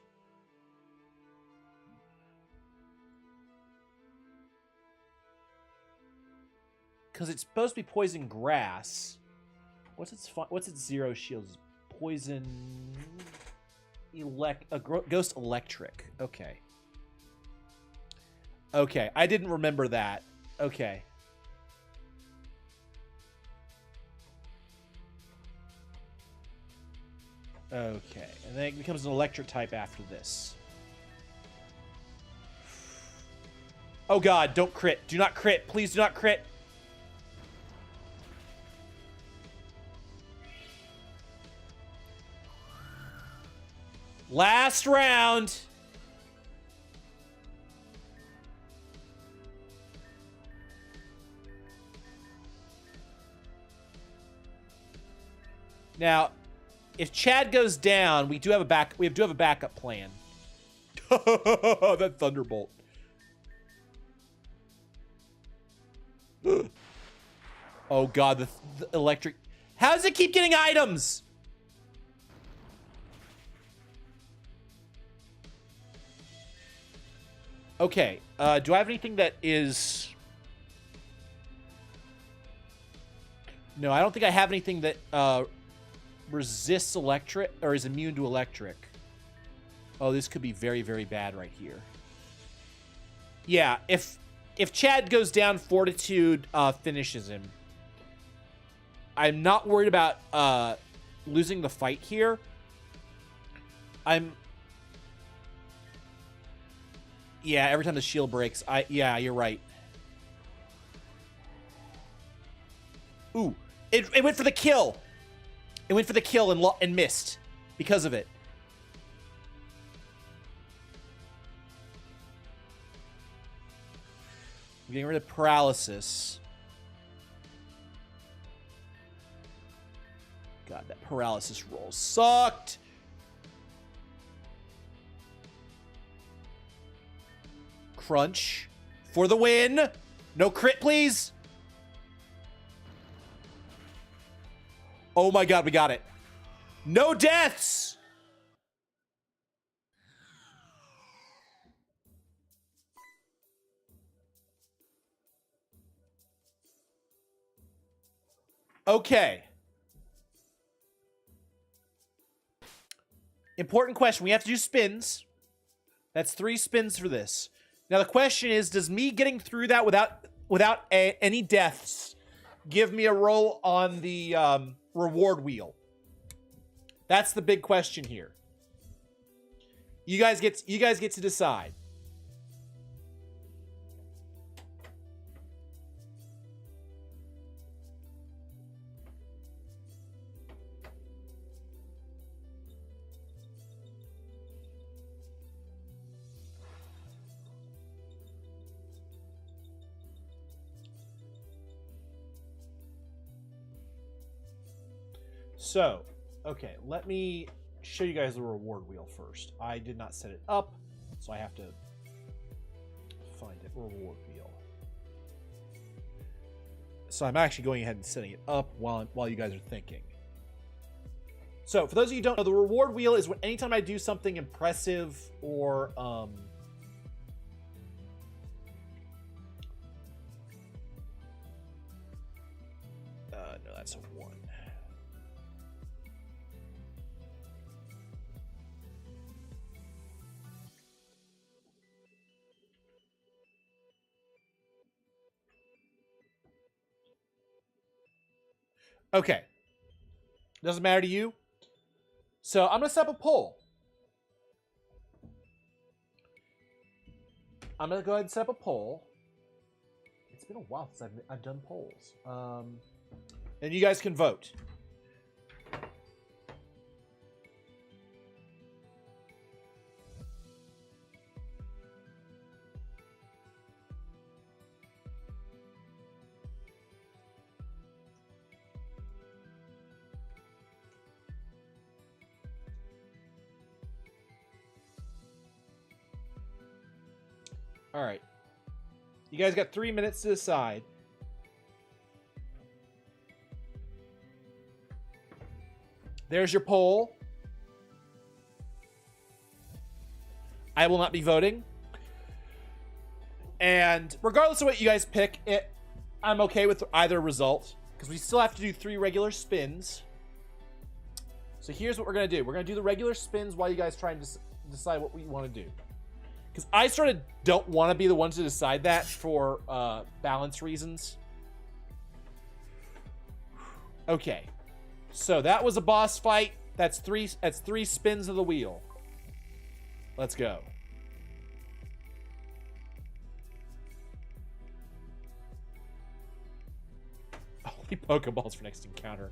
Because it's supposed to be poison grass. What's its zero shields? Poison ghost electric. Okay. Okay, I didn't remember that. Okay. Okay, and then it becomes an electric type after this. Oh god, don't crit. Do not crit. Please do not crit. Last round. Now, if Chad goes down, we do have a backup plan. That thunderbolt. Oh god, the electric. How does it keep getting items? Okay, do I have anything that is... No, I don't think I have anything that resists electric, or is immune to electric. Oh, this could be very, very bad right here. Yeah, if Chad goes down, Fortitude finishes him. I'm not worried about losing the fight here. Yeah, every time the shield breaks, yeah, you're right. Ooh, it went for the kill. It went for the kill and missed because of it. I'm getting rid of paralysis. God, that paralysis roll sucked. Crunch for the win. No crit, please. Oh my god, we got it. No deaths. Okay. Important question. We have to do spins. That's 3 spins for this. Now the question is, does me getting through that without any deaths give me a roll on the reward wheel? That's the big question here. You guys get to decide. So, okay, let me show you guys the reward wheel first. I did not set it up, so I have to find it. Reward wheel. So I'm actually going ahead and setting it up while you guys are thinking. So, for those of you who don't know, the reward wheel is when anytime I do something impressive or no, that's a 1. Okay. Doesn't matter to you. So I'm going to set up a poll. I'm going to go ahead and set up a poll. It's been a while since I've done polls. And you guys can vote. All right. You guys got 3 minutes to decide. There's your poll. I will not be voting. And regardless of what you guys pick, I'm okay with either result because we still have to do 3 regular spins. So here's what we're going to do. We're going to do the regular spins while you guys try and decide what we want to do. Because I sort of don't want to be the one to decide that for balance reasons. Okay. So that was a boss fight. That's 3 spins of the wheel. Let's go. Only Pokeballs for next encounter.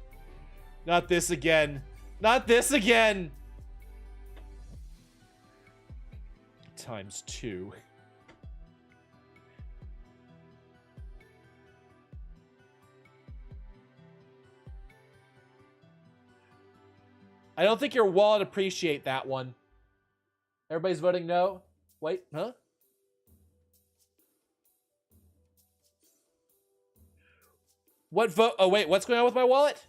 Not this again. Not this again. Times 2. I don't think your wallet appreciate that one. Everybody's voting no. Wait, huh? What vote? Oh, wait, what's going on with my wallet?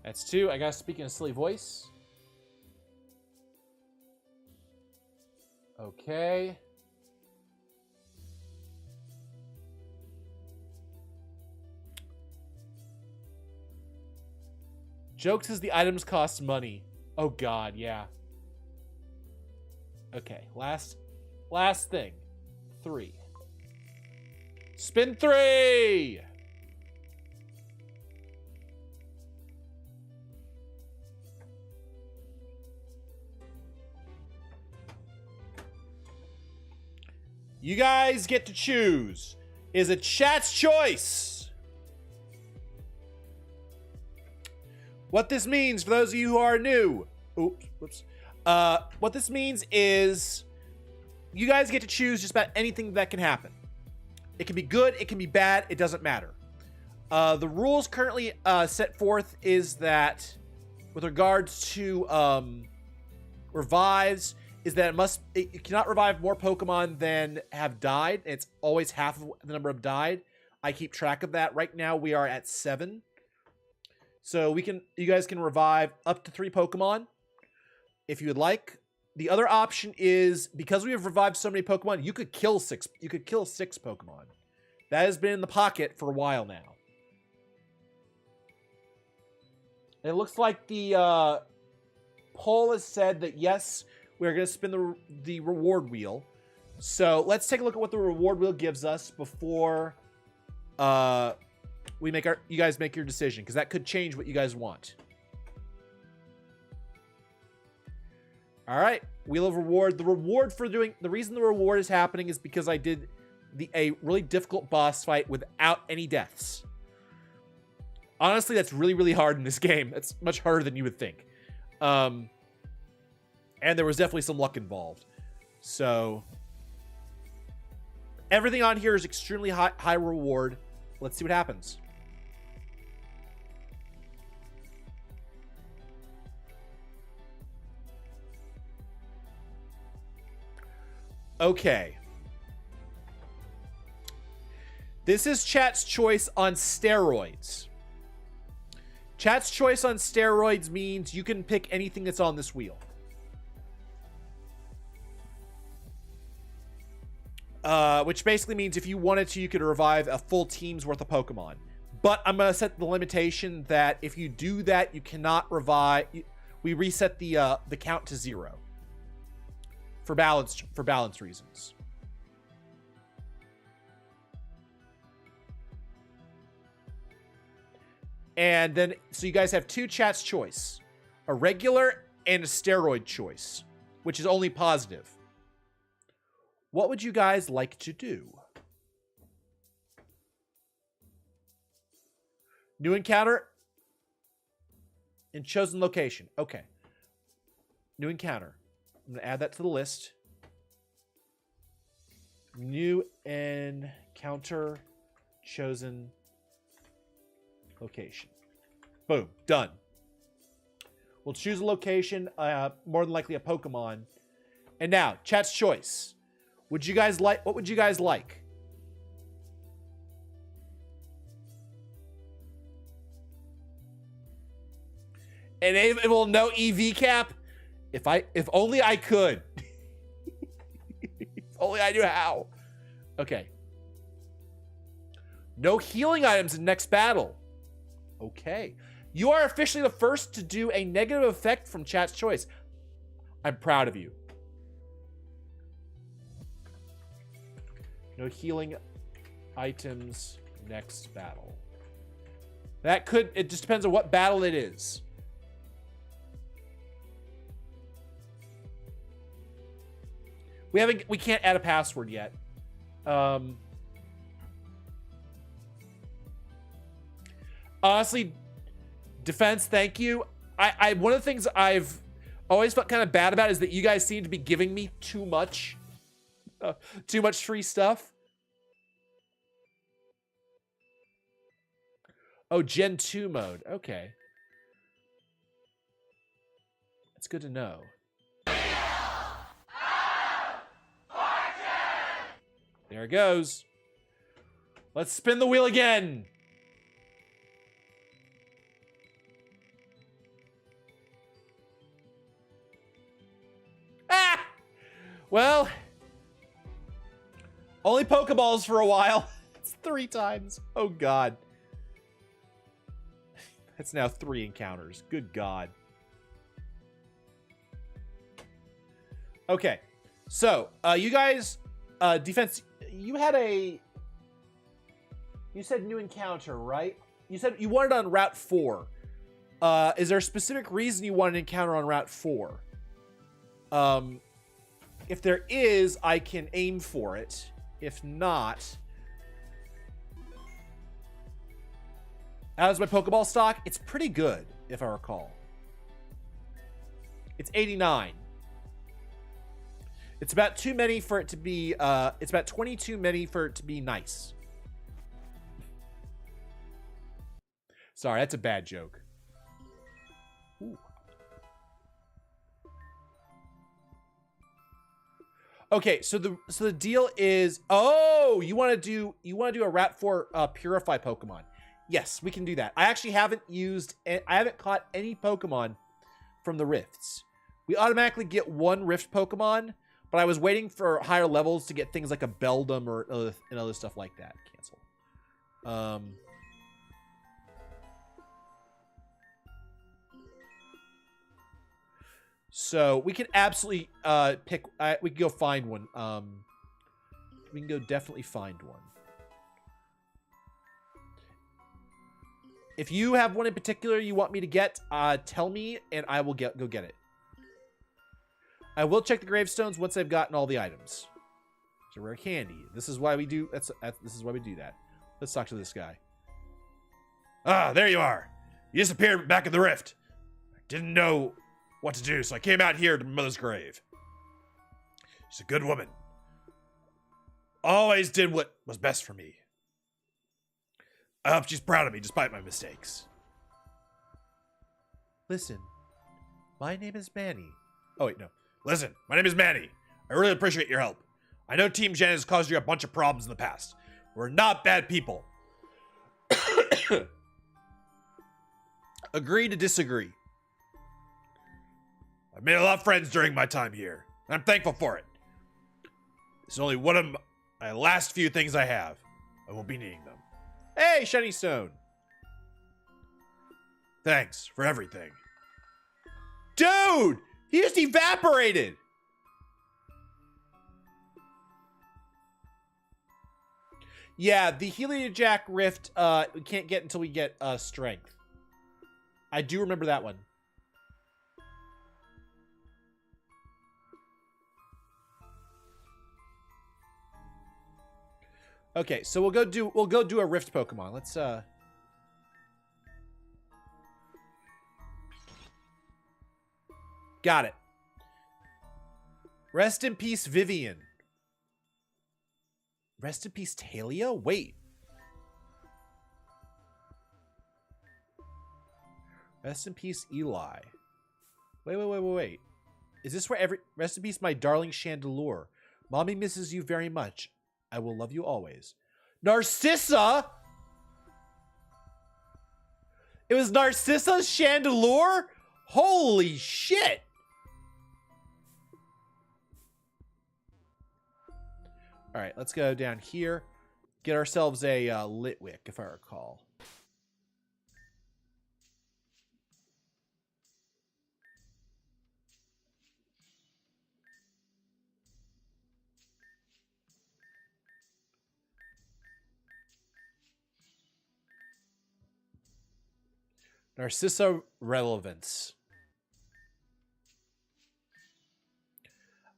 That's 2. I gotta speak in a silly voice. Okay. Jokes is the items cost money. Oh god, yeah. Okay, last thing. 3. Spin 3! You guys get to choose. Is it chat's choice? What this means, for those of you who are new, whoops. What this means is you guys get to choose just about anything that can happen. It can be good, it can be bad, it doesn't matter. The rules currently set forth is that with regards to revives, is that it cannot revive more Pokemon than have died. It's always half of the number of died. I keep track of that. Right now we are at 7. So you guys can revive up to 3 Pokemon if you would like. The other option is, because we have revived so many Pokemon, you could kill 6 Pokemon. That has been in the pocket for a while now. And it looks like the poll has said that yes, we're going to spin the reward wheel. So let's take a look at what the reward wheel gives us before you guys make your decision, because that could change what you guys want. All right, wheel of reward. The reason the reward is happening is because I did a really difficult boss fight without any deaths. Honestly, that's really, really hard in this game. That's much harder than you would think. And there was definitely some luck involved. So everything on here is extremely high reward. Let's see what happens. Okay. This is chat's choice on steroids. Chat's choice on steroids means you can pick anything that's on this wheel. Which basically means if you wanted to, you could revive a full team's worth of Pokemon. But I'm going to set the limitation that if you do that, you cannot revive. We reset the count to 0 for balance reasons. And then, so you guys have 2 chat's choice, a regular and a steroid choice, which is only positive. What would you guys like to do? New encounter in chosen location. Okay. New encounter. I'm going to add that to the list. New encounter chosen location. Boom, done. We'll choose a location, more than likely a Pokemon. And now, chat's choice. Would you guys like? What would you guys like? Enable no EV cap. If only I could. If only I knew how. Okay. No healing items in next battle. Okay. You are officially the first to do a negative effect from chat's choice. I'm proud of you. No healing items next battle. That could, it just depends on what battle it is. We can't add a password yet. Honestly, Defense, thank you. One of the things I've always felt kind of bad about is that you guys seem to be giving me too much free stuff. Oh, Gen 2 mode. Okay. That's good to know. There it goes. Let's spin the wheel again. Ah! Well, only Pokeballs for a while. It's 3 times. Oh, God. That's now 3 encounters. Good God. Okay. So, you guys, Defense, you said new encounter, right? You said you wanted on Route 4. Is there a specific reason you want an encounter on Route 4? If there is, I can aim for it. If not, how's my Pokeball stock? It's pretty good, if I recall. It's 89. It's about too many for it to be, it's about 20 too many for it to be nice. Sorry, that's a bad joke. Ooh. Okay, so the deal is, oh, you want to do a Route 4 Purify Pokemon. Yes, we can do that. I actually haven't caught any Pokemon from the Rifts. We automatically get 1 Rift Pokemon, but I was waiting for higher levels to get things like a Beldum or other stuff like that. Cancel. So we can absolutely pick. We can go find one. We can go definitely find one. If you have one in particular you want me to get, tell me and I will go get it. I will check the gravestones once I've gotten all the items. It's a rare candy. This is why we do. This is why we do that. Let's talk to this guy. Ah, there you are. You disappeared back in the rift. I didn't know what to do, so I came out here to my mother's grave. She's a good woman. Always did what was best for me. I hope she's proud of me despite my mistakes. Listen, my name is Manny. Oh, wait, no. Listen, my name is Manny. I really appreciate your help. I know Team Jen has caused you a bunch of problems in the past. We're not bad people. Agree to disagree. I've made a lot of friends during my time here, and I'm thankful for it. It's only one of my last few things I have. I won't be needing them. Hey, Shiny Stone. Thanks for everything. Dude! He just evaporated! Yeah, the Heliojak Rift, we can't get until we get Strength. I do remember that one. Okay, so we'll go do a Rift Pokemon. Let's got it. Rest in peace, Vivian. Rest in peace, Talia? Wait. Rest in peace, Eli. Wait. Is this where rest in peace, my darling Chandelure. Mommy misses you very much. I will love you always. Narcissa? It was Narcissa's Chandelure? Holy shit! Alright, let's go down here. Get ourselves a Litwick, if I recall. Narcissa Relevance.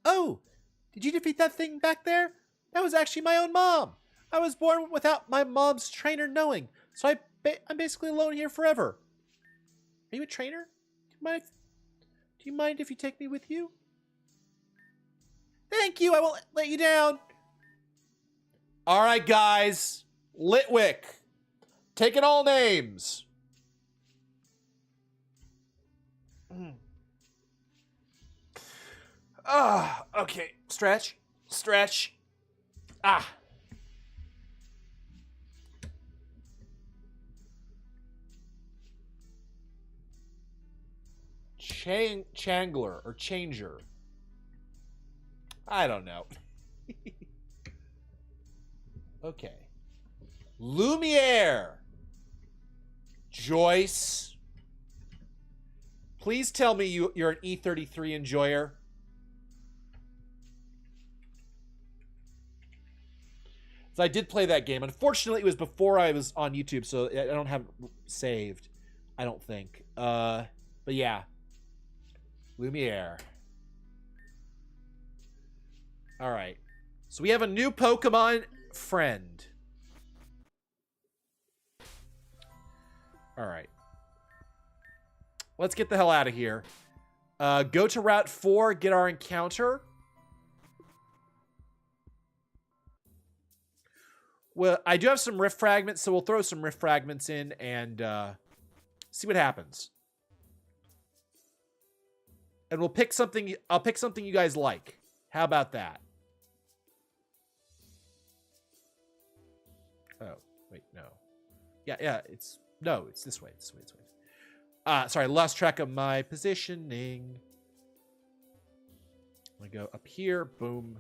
Oh! Did you defeat that thing back there? That was actually my own mom. I was born without my mom's trainer knowing, so I'm basically alone here forever. Are you a trainer? Do you mind if you take me with you? Thank you. I won't let you down. All right, guys. Litwick. Taking all names. Okay. Stretch. Stretch. Ah. Changler or Changer. I don't know. Okay. Lumiere. Joyce. Please tell me you're an E33 enjoyer. So I did play that game. Unfortunately, it was before I was on YouTube, so I don't have it saved. I don't think. But yeah. Lumiere. Alright. So we have a new Pokemon friend. Alright. Let's get the hell out of here. Go to Route 4, get our encounter. Well, I do have some Rift Fragments, so we'll throw some Rift Fragments in and see what happens. And we'll pick something. I'll pick something you guys like. How about that? Oh, wait, no. Yeah, it's this way. This way. Sorry, lost track of my positioning. I'm gonna go up here. Boom.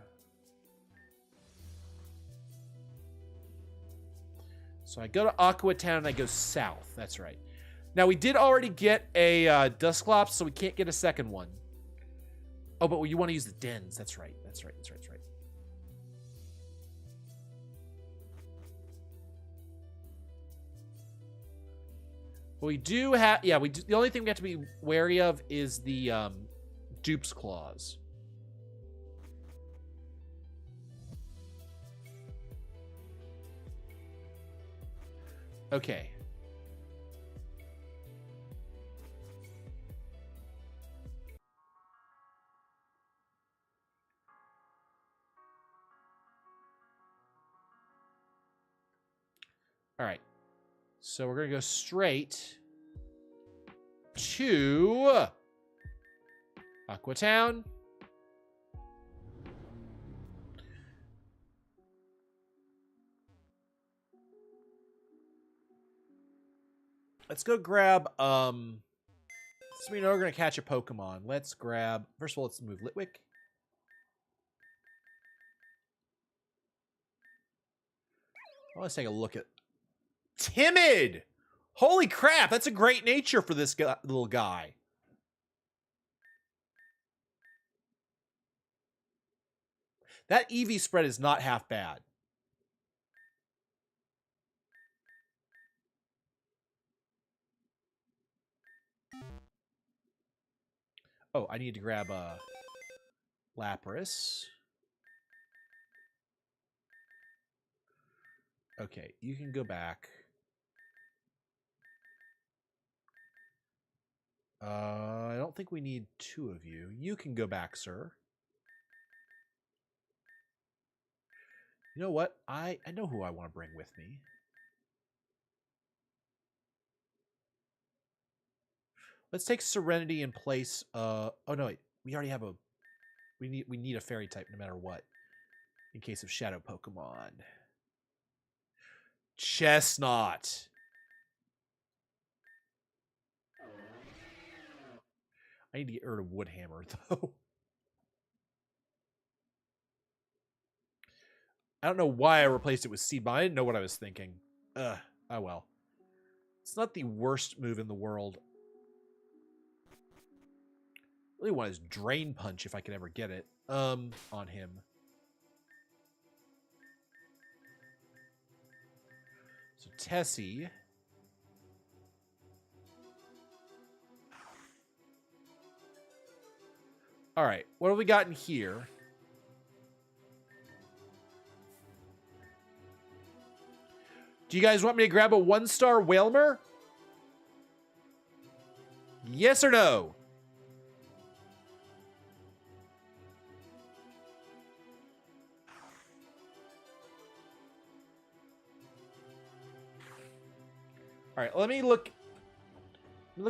So I go to Aqua Town and I go south. That's right. Now, we did already get a Dusclops, so we can't get a second one. Oh, but you want to use the dens. That's right. That's right. But we do have... Yeah, the only thing we have to be wary of is the Dupes Clause. Okay. All right. So we're going to go straight to Aqua Town. Let's go grab, so we know we're going to catch a Pokemon. Let's grab, first of all, let's move Litwick. Let's take a look at Timid. Holy crap, that's a great nature for this little guy. That EV spread is not half bad. Oh, I need to grab a Lapras. Okay, you can go back. I don't think we need two of you. You can go back, sir. You know what? I know who I want to bring with me. Let's take Serenity in place. Oh no, wait. We already have a. We need a fairy type no matter what. In case of shadow Pokemon. Chestnut. I need to get rid of Woodhammer though. I don't know why I replaced it with Seed Bomb. I didn't know what I was thinking. Oh well. It's not the worst move in the world. Really want his Drain Punch if I could ever get it. On him. So Tessie. All right, what have we got in here? Do you guys want me to grab a 1-star Whalmer? Yes or no? All right, let me look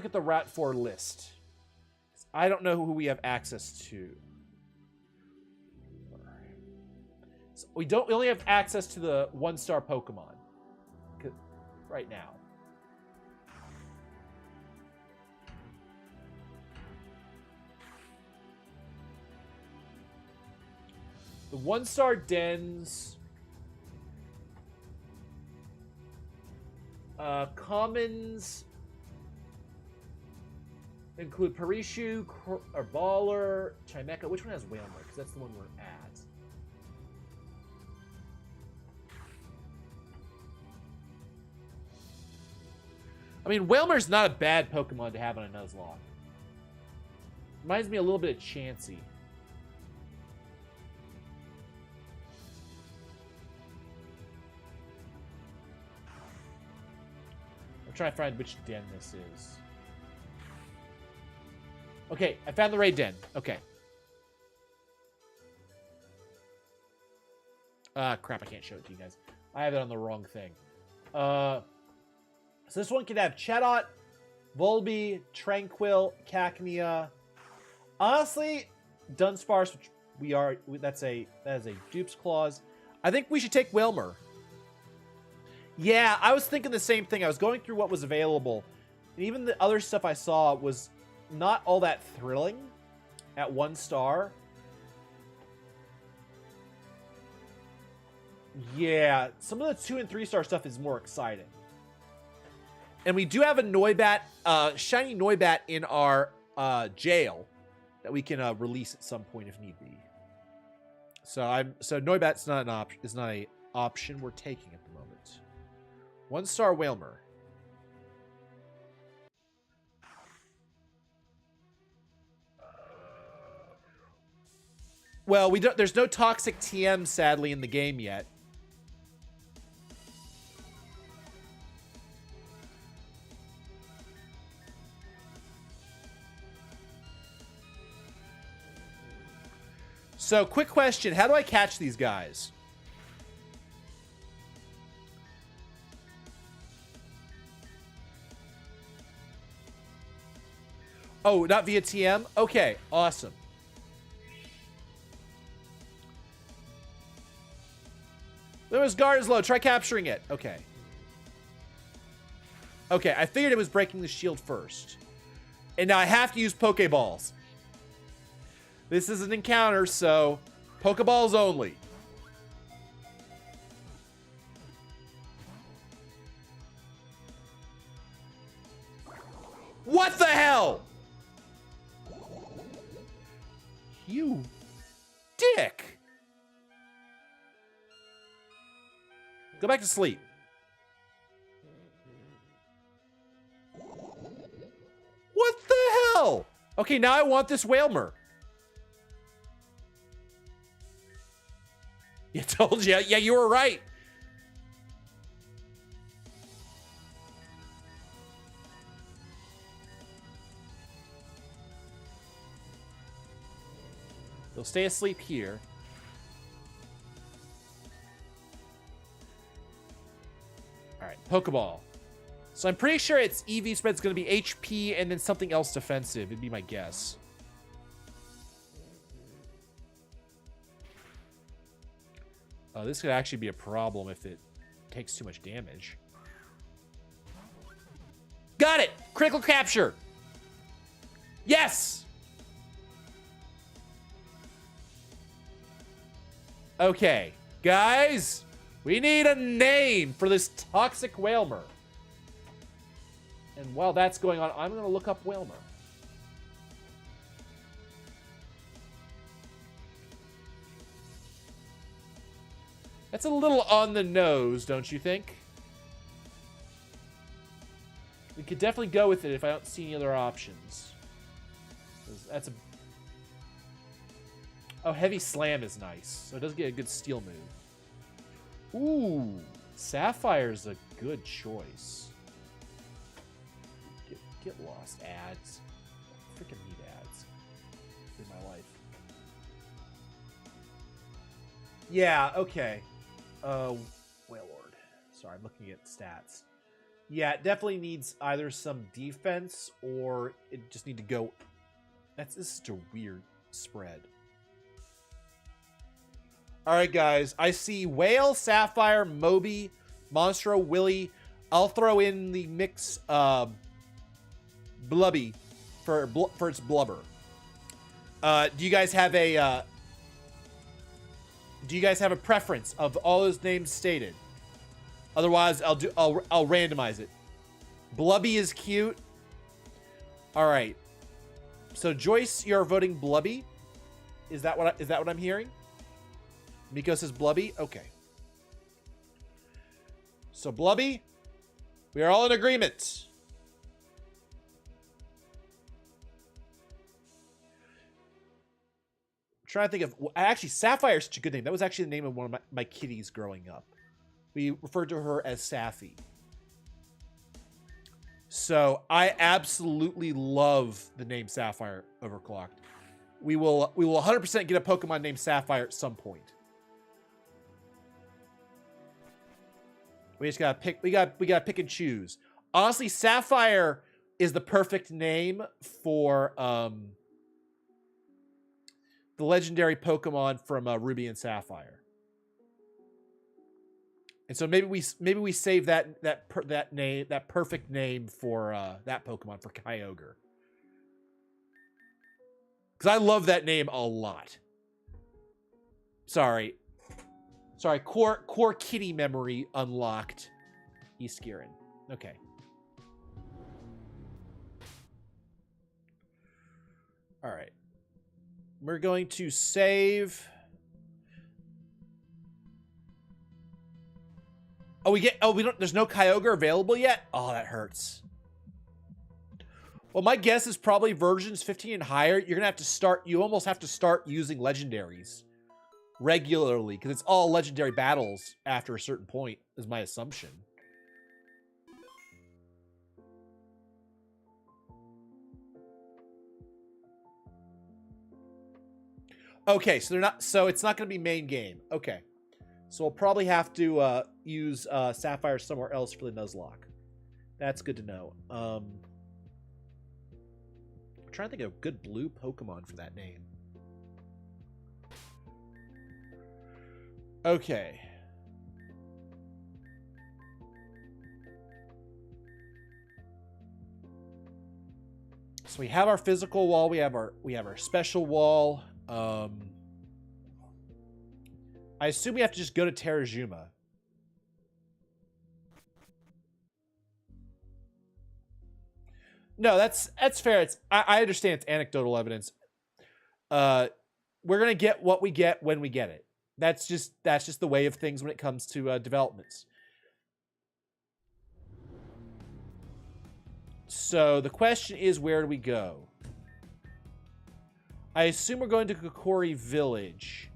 at the Rat 4 list. I don't know who we have access to. So we only have access to the 1-star Pokemon right now. The 1-star dens. Commons include Parishu, or Baller, Chimecha. Which one has Whalmer? Because that's the one we're at. I mean, Whalmer's not a bad Pokemon to have on a Nuzlocke. Reminds me a little bit of Chansey. I'm trying to find which den this is. Okay, I found the raid den. Okay. Crap, I can't show it to you guys. I have it on the wrong thing. So this one could have Chatot, Volby, Tranquil, Cacnea. Honestly, Dunsparce, which that is a Dupes Clause. I think we should take Whalmer. Yeah, I was thinking the same thing. I was going through what was available. And even the other stuff I saw was not all that thrilling at 1-star. Yeah, some of the 2- and 3-star stuff is more exciting. And we do have a Noibat, shiny Noibat in our jail that we can release at some point if need be. So Noibat's not an option. Is not a option we're taking at the moment. 1-star Whalmer. Well, we don't. There's no toxic TM sadly in the game yet. So, quick question. How do I catch these guys? Oh, not via TM? Okay, awesome. There was Garzlo. Try capturing it. Okay. Okay, I figured it was breaking the shield first. And now I have to use Pokeballs. This is an encounter, so Pokeballs only. What the hell? You dick. Go back to sleep. What the hell? Okay, now I want this Whalmer. You told you. Yeah, you were right. They'll stay asleep here. All right, Pokeball. So I'm pretty sure its EV spread's going to be HP and then something else defensive. It'd be my guess. This could actually be a problem if it takes too much damage. Got it! Critical capture! Yes! Okay, guys, we need a name for this toxic Whalmer. And while that's going on, I'm going to look up Whalmer. That's a little on the nose, don't you think? We could definitely go with it if I don't see any other options. That's a... Oh, Heavy Slam is nice. So it does get a good steal move. Ooh, Sapphire's a good choice. Get lost, ads. I freaking need ads in my life. Yeah, okay. Whalelord. Sorry, I'm looking at stats. Yeah, it definitely needs either some defense or it just need to go. This is a weird spread. All right, guys. I see Whale, Sapphire, Moby, Monstro, Willy. I'll throw in the mix Blubby for its blubber. Do you guys have a preference of all those names stated? Otherwise, I'll randomize it. Blubby is cute. All right. So Joyce, you're voting Blubby. Is that what I'm hearing? Miko says Blubby. Okay. So Blubby, we are all in agreement. I'm trying to think of actually Sapphire is such a good name. That was actually the name of one of my kitties growing up. We referred to her as Sapphy. So I absolutely love the name Sapphire overclocked. We will 100% get a Pokemon named Sapphire at some point. We just gotta pick. We gotta pick and choose. Honestly, Sapphire is the perfect name for the legendary Pokemon from Ruby and Sapphire. And so maybe we save that perfect name for that Pokemon for Kyogre. Because I love that name a lot. Sorry, core kitty memory unlocked. Eskirin. Okay. All right. We're going to save. There's no Kyogre available yet? Oh, that hurts. Well, my guess is probably versions 15 and higher. You're gonna have to start. You almost have to start using legendaries regularly because it's all legendary battles after a certain point. Is my assumption. Okay, so they're not. So it's not gonna be main game. Okay. So we'll probably have to use Sapphire somewhere else for the Nuzlocke. That's good to know. I'm trying to think of a good blue Pokemon for that name. Okay. So we have our physical wall. We have our special wall. I assume we have to just go to Terrajuma. No, that's fair. I understand it's anecdotal evidence. We're gonna get what we get when we get it. That's just the way of things when it comes to developments. So the question is, where do we go? I assume we're going to Kokori Village.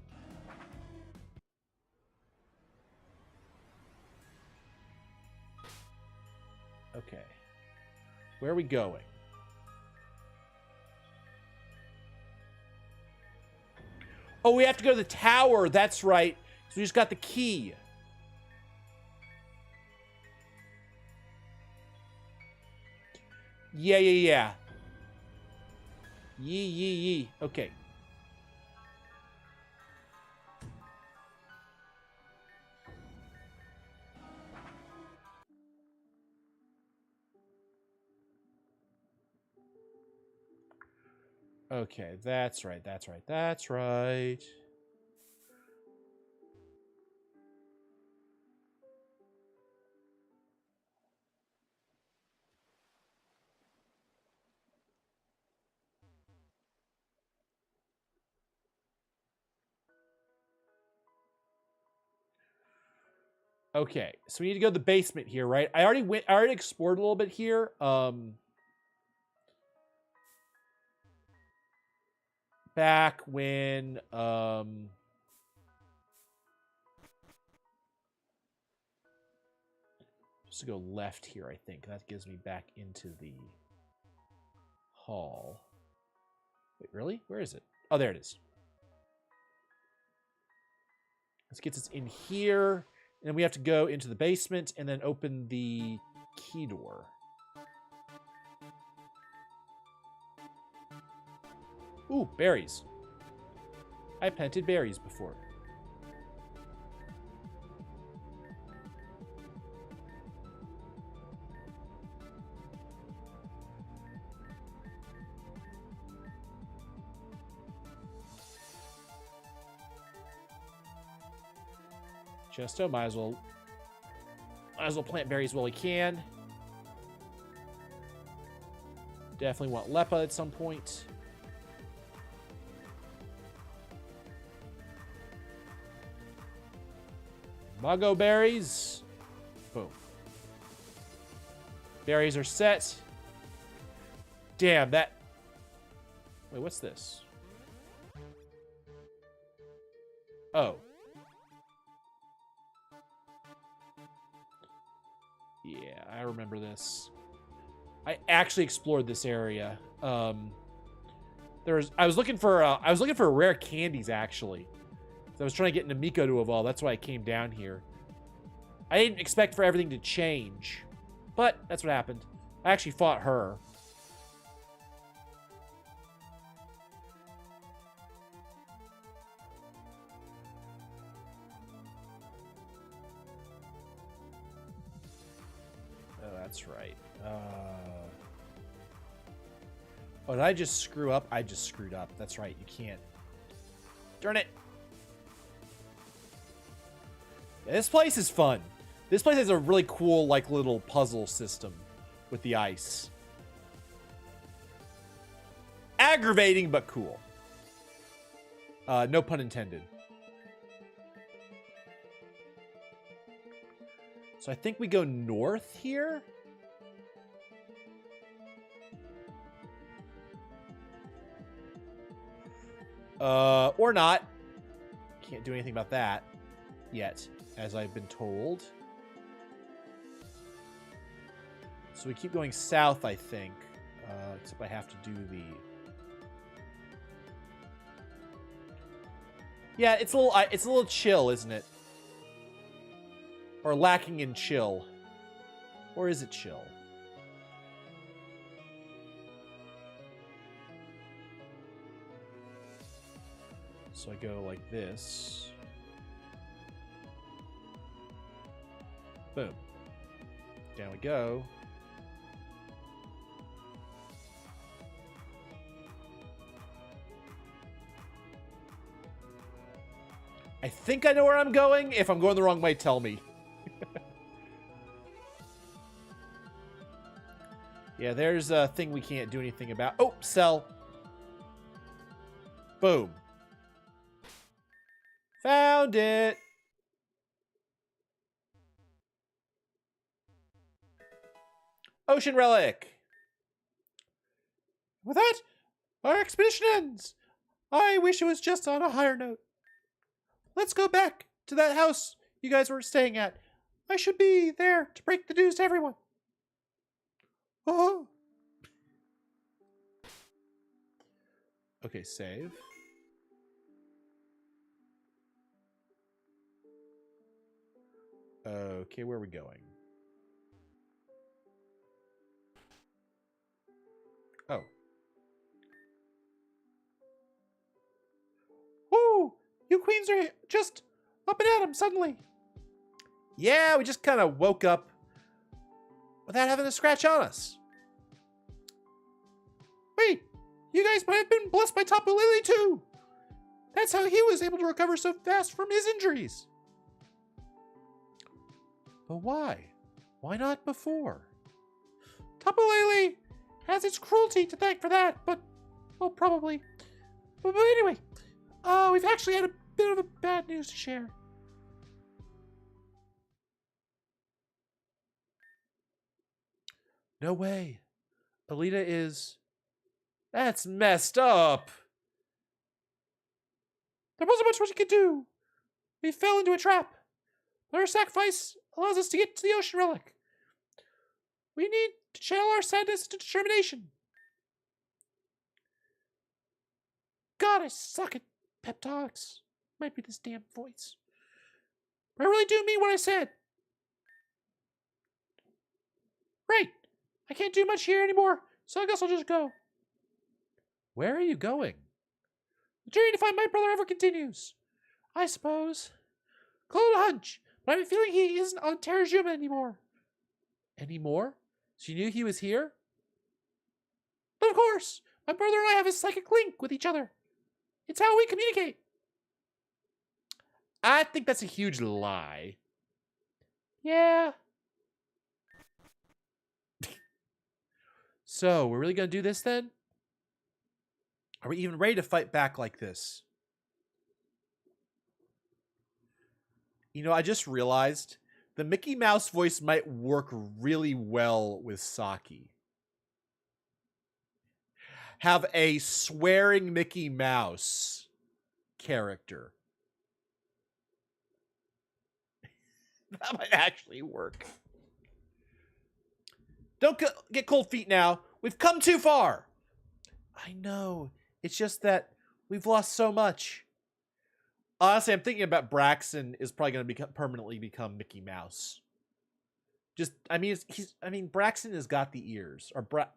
Okay. Where are we going? Oh, we have to go to the tower. That's right. So we just got the key. Yeah. Yee. Okay. Okay, that's right. Okay, so we need to go to the basement here, right? I already explored a little bit here. Back when just to go left here, I think. That gives me back into the hall. Wait, really? Where is it? Oh, there it is. This gets us in here. And then we have to go into the basement and then open the key door. Ooh, berries. I planted berries before. Chesto, might as well plant berries while we can. Definitely want Lepa at some point. Muggo berries. Boom. Berries are set. Damn, that... Wait, what's this? Oh. Yeah, I remember this. I actually explored this area. I was looking for rare candies actually. So I was trying to get Namiko to evolve. That's why I came down here. I didn't expect for everything to change, but that's what happened. I actually fought her. Oh, that's right. Oh, did I just screw up? I just screwed up. That's right. You can't. Darn it. Yeah, this place is fun. This place has a really cool, like, little puzzle system with the ice. Aggravating, but cool. No pun intended. So I think we go north here. Or not. Can't do anything about that yet, as I've been told. So we keep going south, I think. Except I have to do the... Yeah, it's a little chill, isn't it? Or lacking in chill. Or is it chill? So I go like this. Boom. Down we go. I think I know where I'm going. If I'm going the wrong way, tell me. Yeah, there's a thing we can't do anything about. Oh, sell. Boom. Found it. Ocean relic. With that, our expedition ends. I wish it was just on a higher note. Let's go back to that house you guys were staying at. I should be there to break the news to everyone. Oh. Okay, save. Okay, where are we going? You queens are just up and at 'em suddenly. Yeah, we just kind of woke up without having a scratch on us. Wait, you guys might have been blessed by Tapu Lele too. That's how he was able to recover so fast from his injuries. But why? Why not before? Tapu Lele has its cruelty to thank for that, but, well, probably. But anyway, we've actually had a bit of a bad news to share. No way. Alita is... That's messed up. There wasn't much we could do. We fell into a trap. But our sacrifice allows us to get to the ocean relic. We need to channel our sadness into determination. God, I suck at pep talks. Might be this damn voice. But I really do mean what I said. Right. I can't do much here anymore, so I guess I'll just go. Where are you going? The journey to find my brother ever continues. I suppose. Cold hunch, but I have a feeling he isn't on Terrajuma anymore. Anymore? So you knew he was here? But of course! My brother and I have a psychic link with each other. It's how we communicate. I think that's a huge lie. Yeah. So, we're really going to do this then? Are we even ready to fight back like this? You know, I just realized the Mickey Mouse voice might work really well with Saki. Have a swearing Mickey Mouse character. That might actually work. Don't get cold feet now. We've come too far. I know. It's just that we've lost so much. Honestly, I'm thinking about Braxton is probably going to permanently become Mickey Mouse. Just, I mean, Braxton has got the ears, or Brux.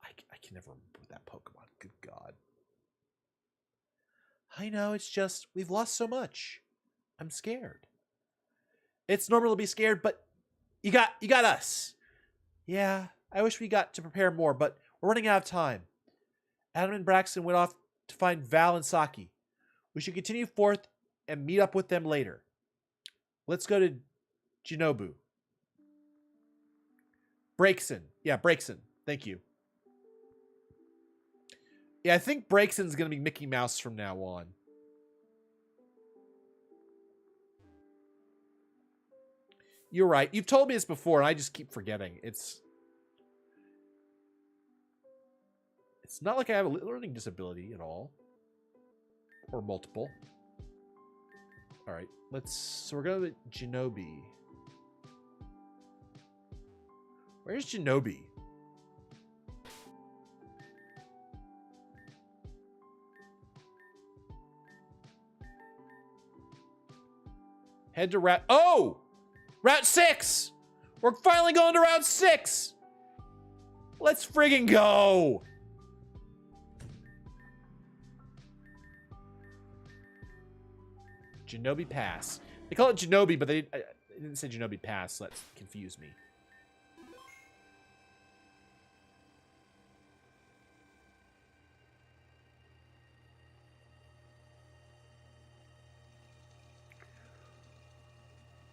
I can never remember that Pokemon. Good God. I know. It's just we've lost so much. I'm scared. It's normal to be scared, but you got us. Yeah, I wish we got to prepare more, but we're running out of time. Adam and Braxton went off to find Val and Saki. We should continue forth and meet up with them later. Let's go to Jinobu. Braxton. Yeah, Braxton. Thank you. Yeah, I think Braxton's going to be Mickey Mouse from now on. You're right. You've told me this before, and I just keep forgetting. It's not like I have a learning disability at all. Or multiple. Alright, so we're going to Jinobi. Where's Jinobi? Head to Route... Oh! Route 6! We're finally going to Route 6! Let's friggin' go! Jinobi Pass. They call it Jinobi, but they didn't say Jinobi Pass, so that confused me.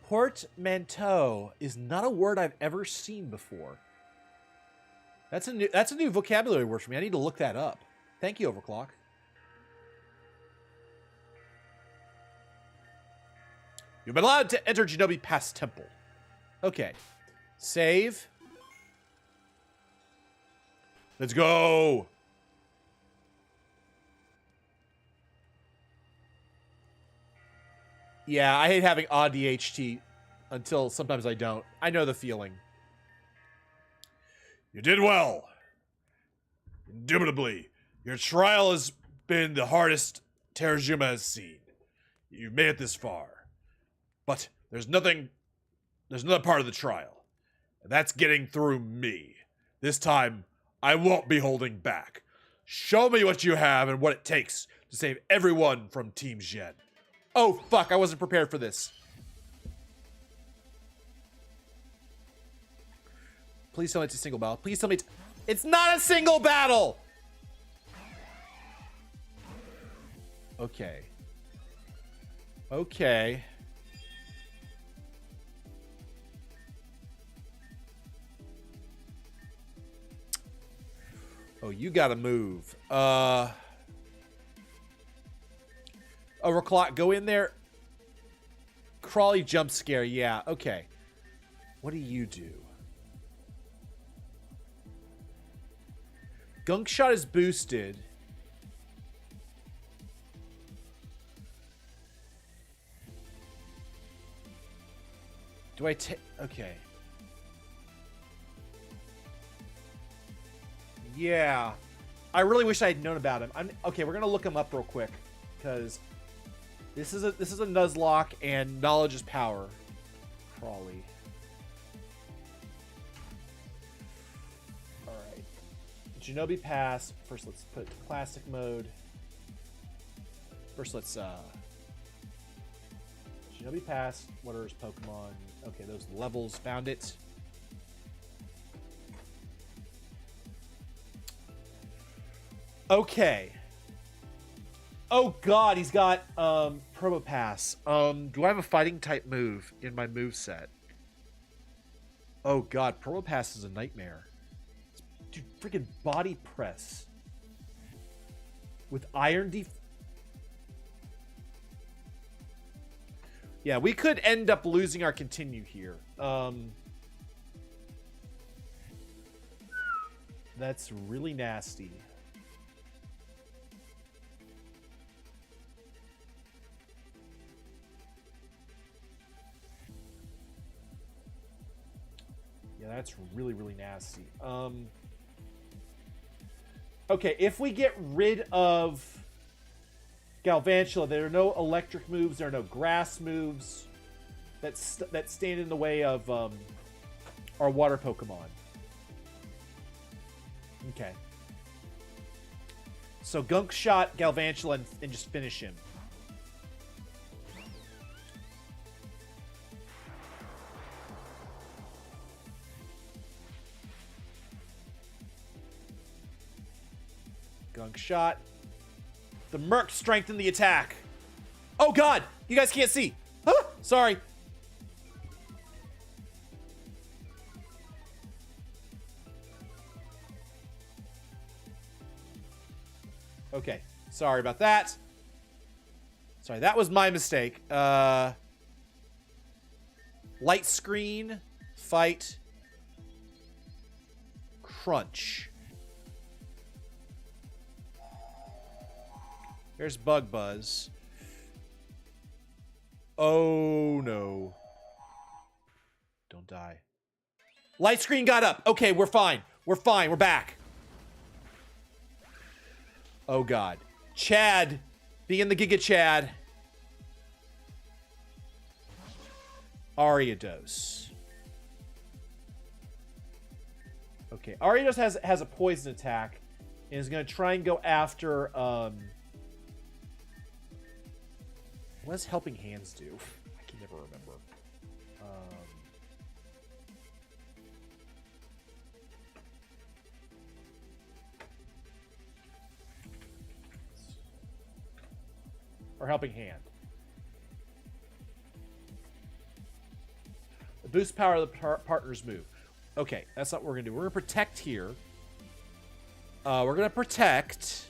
Portmanteau is not a word I've ever seen before. That's a new vocabulary word for me. I need to look that up. Thank you, Overclock. You've been allowed to enter Jinobi Pass Temple. Okay. Save. Let's go. Yeah, I hate having ADHD until sometimes I don't. I know the feeling. You did well. Indubitably, your trial has been the hardest Terrajuma has seen. You've made it this far. But there's another part of the trial. And that's getting through me. This time, I won't be holding back. Show me what you have and what it takes to save everyone from Team Zhen. Oh, fuck. I wasn't prepared for this. Please tell me it's a single battle. Please tell me it's not a single battle! Okay. Okay. Oh, you gotta move. Overclock, go in there. Crawly jump scare, yeah, okay. What do you do? Gunk shot is boosted. Do I take... Okay. Yeah. I really wish I had known about him. Okay, we're gonna look him up real quick. Because this is a Nuzlocke and knowledge is power. Crawly. Alright. Shinobi Pass. First let's put it to classic mode. First let's Shinobi Pass. What are his Pokemon? Okay, those levels. Found it. Okay. Oh god, he's got Promo Pass. Do I have a fighting type move in my move set? Oh god, Promo Pass is a nightmare. Dude, freaking body press. With iron def... Yeah, we could end up losing our continue here. That's really nasty. Yeah, that's really, really nasty. Okay, if we get rid of Galvantula, there are no electric moves, there are no grass moves that stand in the way of our water Pokemon. Okay. So Gunk Shot Galvantula and just finish him. Gunk Shot. The Merc strengthened the attack. Oh god! You guys can't see. Huh? Sorry. Okay. Sorry about that. Sorry, that was my mistake. Light screen. Fight. Crunch. There's Bug Buzz. Oh no. Don't die. Light screen got up. Okay, we're fine. We're fine. We're back. Oh god. Chad. Being the Giga Chad. Ariados. Okay, Ariados has a poison attack and is going to try and go after what does Helping Hands do? I can never remember. Or Helping Hand. Boost power of the partner's move. Okay, that's not what we're going to do. We're going to protect here. We're going to protect...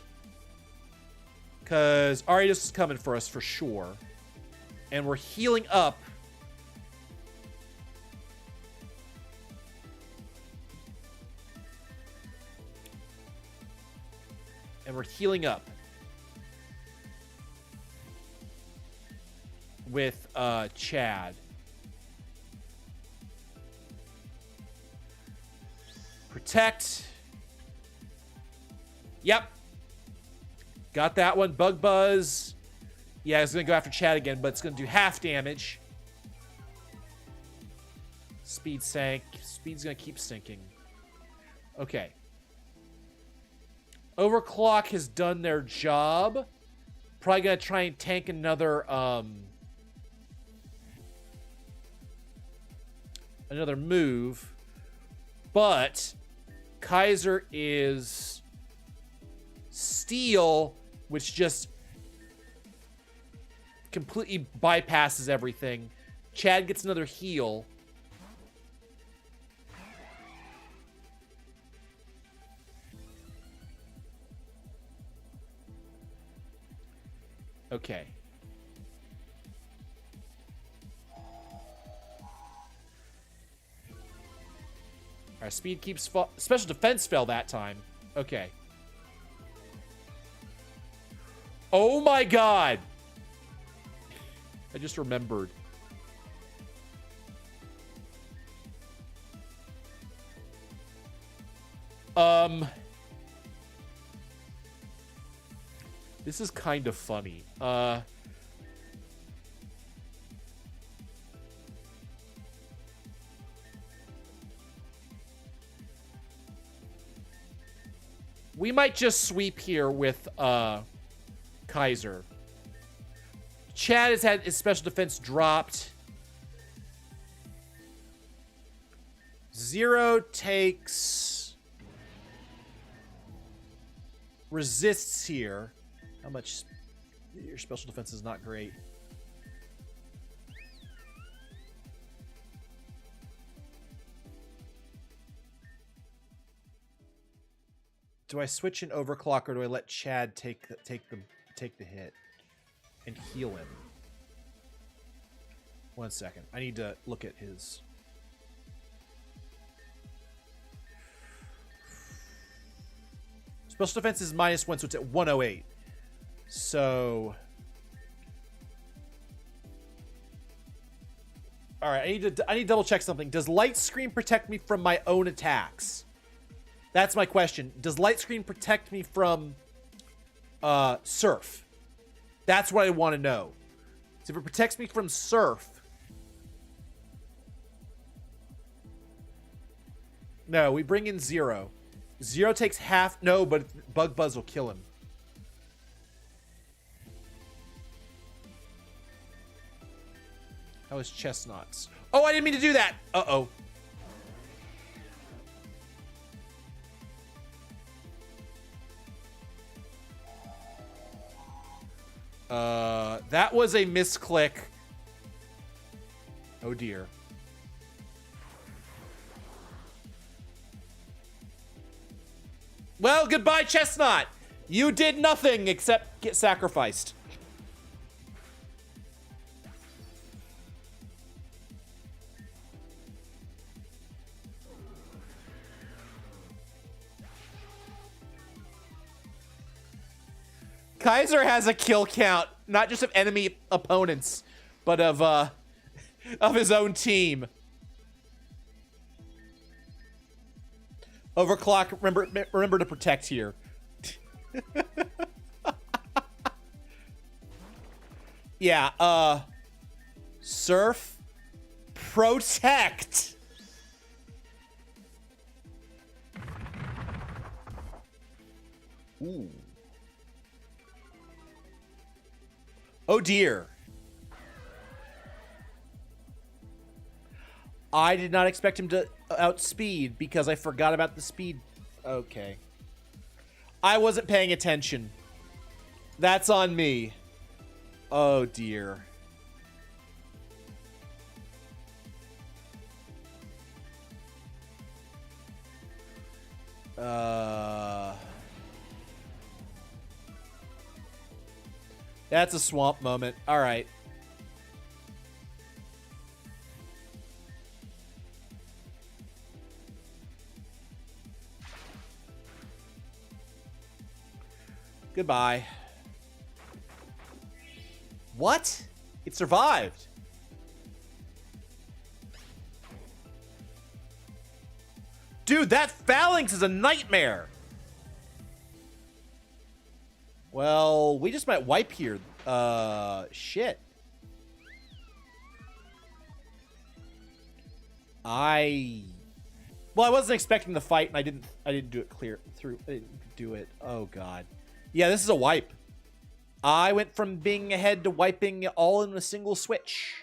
because Ariados is coming for us for sure. And we're healing up. And we're healing up. With Chad. Protect. Yep. Got that one. Bug Buzz. Yeah, it's going to go after Chad again, but it's going to do half damage. Speed sank. Speed's going to keep sinking. Okay. Overclock has done their job. Probably gonna try and tank another move. But Kaiser is Steel, which just completely bypasses everything. Chad gets another heal. Okay. Our speed keeps special defense fell that time. Okay. Oh my god. I just remembered. This is kind of funny. We might just sweep here with Kaiser. Chad has had his special defense dropped. Zero takes... resists here. How much... Your special defense is not great. Do I switch an overclock or do I let Chad take the hit and heal him? 1 second. I need to look at his. Special defense is -1, so it's at 108. So, all right. I need to double check something. Does light screen protect me from my own attacks? That's my question. Does light screen protect me from surf? That's what I want to know. So if it protects me from surf... No, we bring in Zero. Zero takes half... No, but Bug Buzz will kill him. How is Chestnuts? Oh, I didn't mean to do that! Uh-oh. That was a misclick. Oh dear. Well, goodbye, Chestnut. You did nothing except get sacrificed. Kaiser has a kill count, not just of enemy opponents, but of his own team. Overclock, remember to protect here. Yeah, Surf, protect. Ooh. Oh dear. I did not expect him to outspeed because I forgot about the speed. Okay. I wasn't paying attention. That's on me. Oh dear. That's a swamp moment. All right. Goodbye. What? It survived. Dude, that phalanx is a nightmare. Well, we just might wipe here. Shit. Well, I wasn't expecting the fight, and I didn't do it clear through. I didn't do it. Oh god. Yeah, this is a wipe. I went from being ahead to wiping all in a single switch.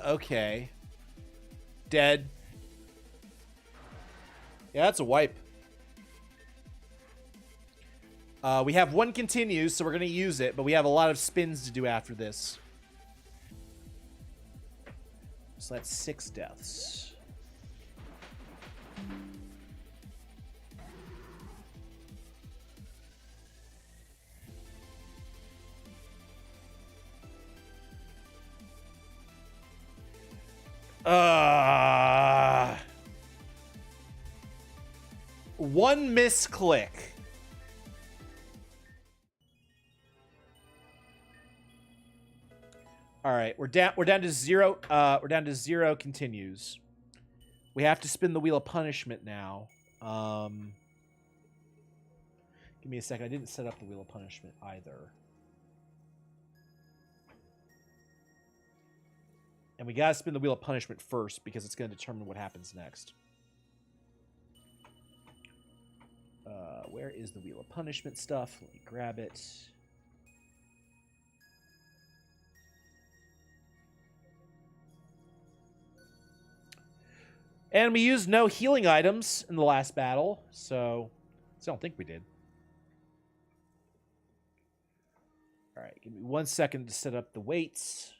Okay. Dead. Yeah, that's a wipe. We have one continues, so we're going to use it, but we have a lot of spins to do after this. So that's 6 deaths. One misclick. All right, we're down to 0. We're down to 0 continues. We have to spin the wheel of punishment now. Give me a second. I didn't set up the wheel of punishment either. And we gotta spin the wheel of punishment first because it's gonna determine what happens next. Where is the wheel of punishment stuff? Let me grab it. And we used no healing items in the last battle, so I don't think we did. All right, give me 1 second to set up the weights.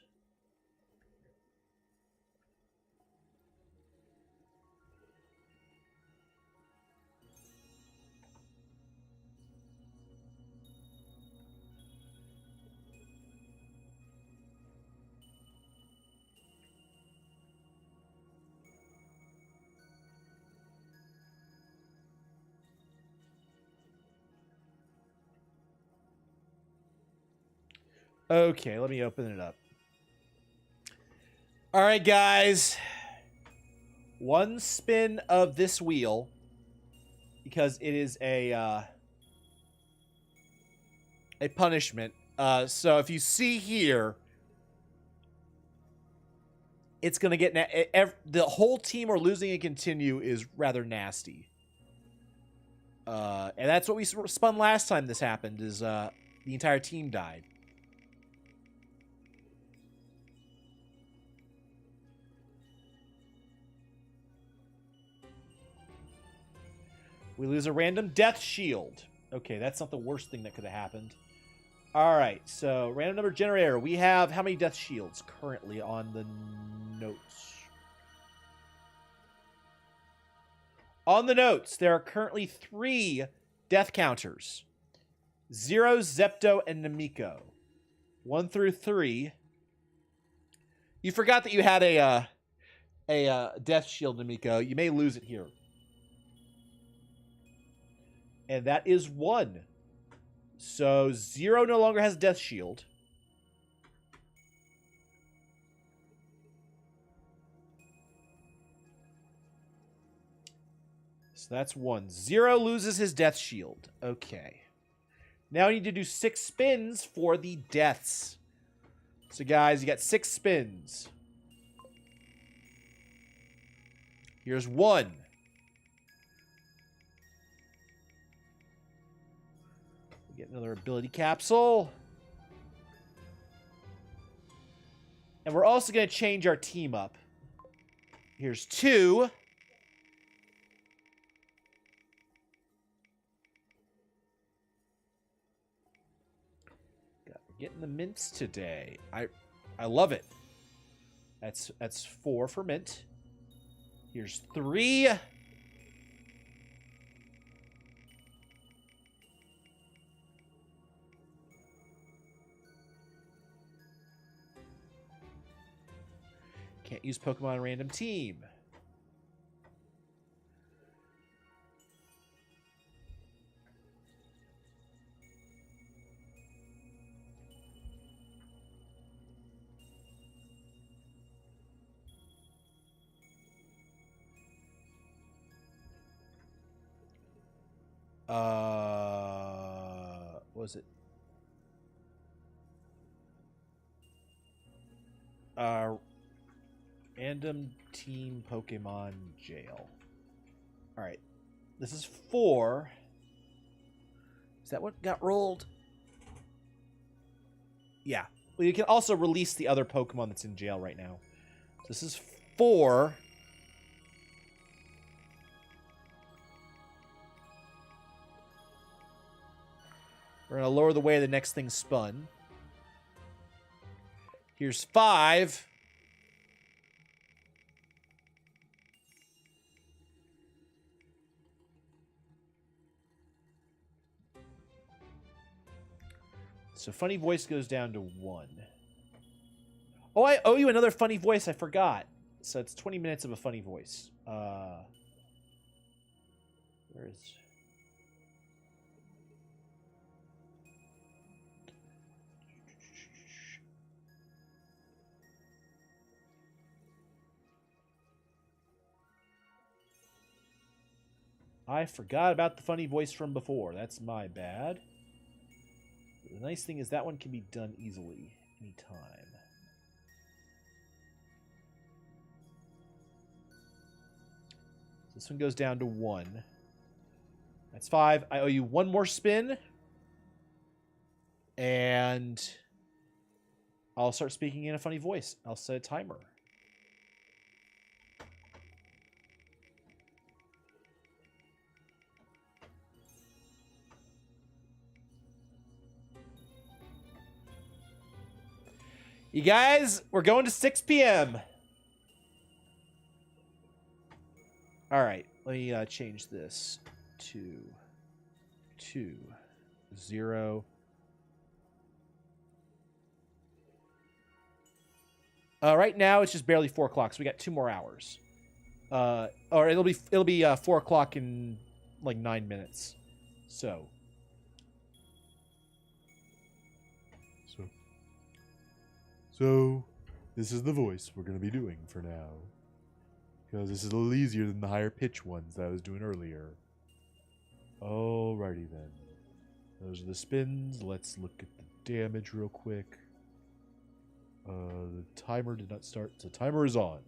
Okay, let me open it up. All right, guys. One spin of this wheel because it is a punishment. So if you see here, it's going to get... the whole team or losing a continue is rather nasty. And that's what we spun last time this happened, is the entire team died. We lose a random death shield. Okay, that's not the worst thing that could have happened. All right, so random number generator. We have how many death shields currently on the notes? On the notes, there are currently 3 death counters. 0, Zepto, and Namiko. 1 through 3. You forgot that you had a death shield, Namiko. You may lose it here. And that is 1. So 0 no longer has death shield. So that's 1. 0 loses his death shield. Okay. Now we need to do 6 spins for the deaths. So guys, you got 6 spins. Here's 1. Get another ability capsule. And we're also going to change our team up. Here's 2. Getting the mints today. I love it. That's 4 for mint. Here's 3. Can't use Pokemon random team. What was it? Random team Pokemon jail. All right. This is 4. Is that what got rolled? Yeah. Well, you can also release the other Pokemon that's in jail right now. So this is 4. We're going to lower the way the next thing spun. Here's 5. So funny voice goes down to 1. Oh, I owe you another funny voice. I forgot. So it's 20 minutes of a funny voice. Where is... I forgot about the funny voice from before. That's my bad. The nice thing is that one can be done easily, anytime. So this one goes down to 1. That's 5. I owe you 1 more spin. And I'll start speaking in a funny voice. I'll set a timer. You guys, we're going to 6 p.m. All right, let me change this to 2, 0. Right now it's just barely 4 o'clock, so we got 2 more hours. Or it'll be 4 o'clock in like 9 minutes. So this is the voice we're going to be doing for now. Because this is a little easier than the higher pitch ones that I was doing earlier. Alrighty then. Those are the spins. Let's look at the damage real quick. The timer did not start, so timer is on.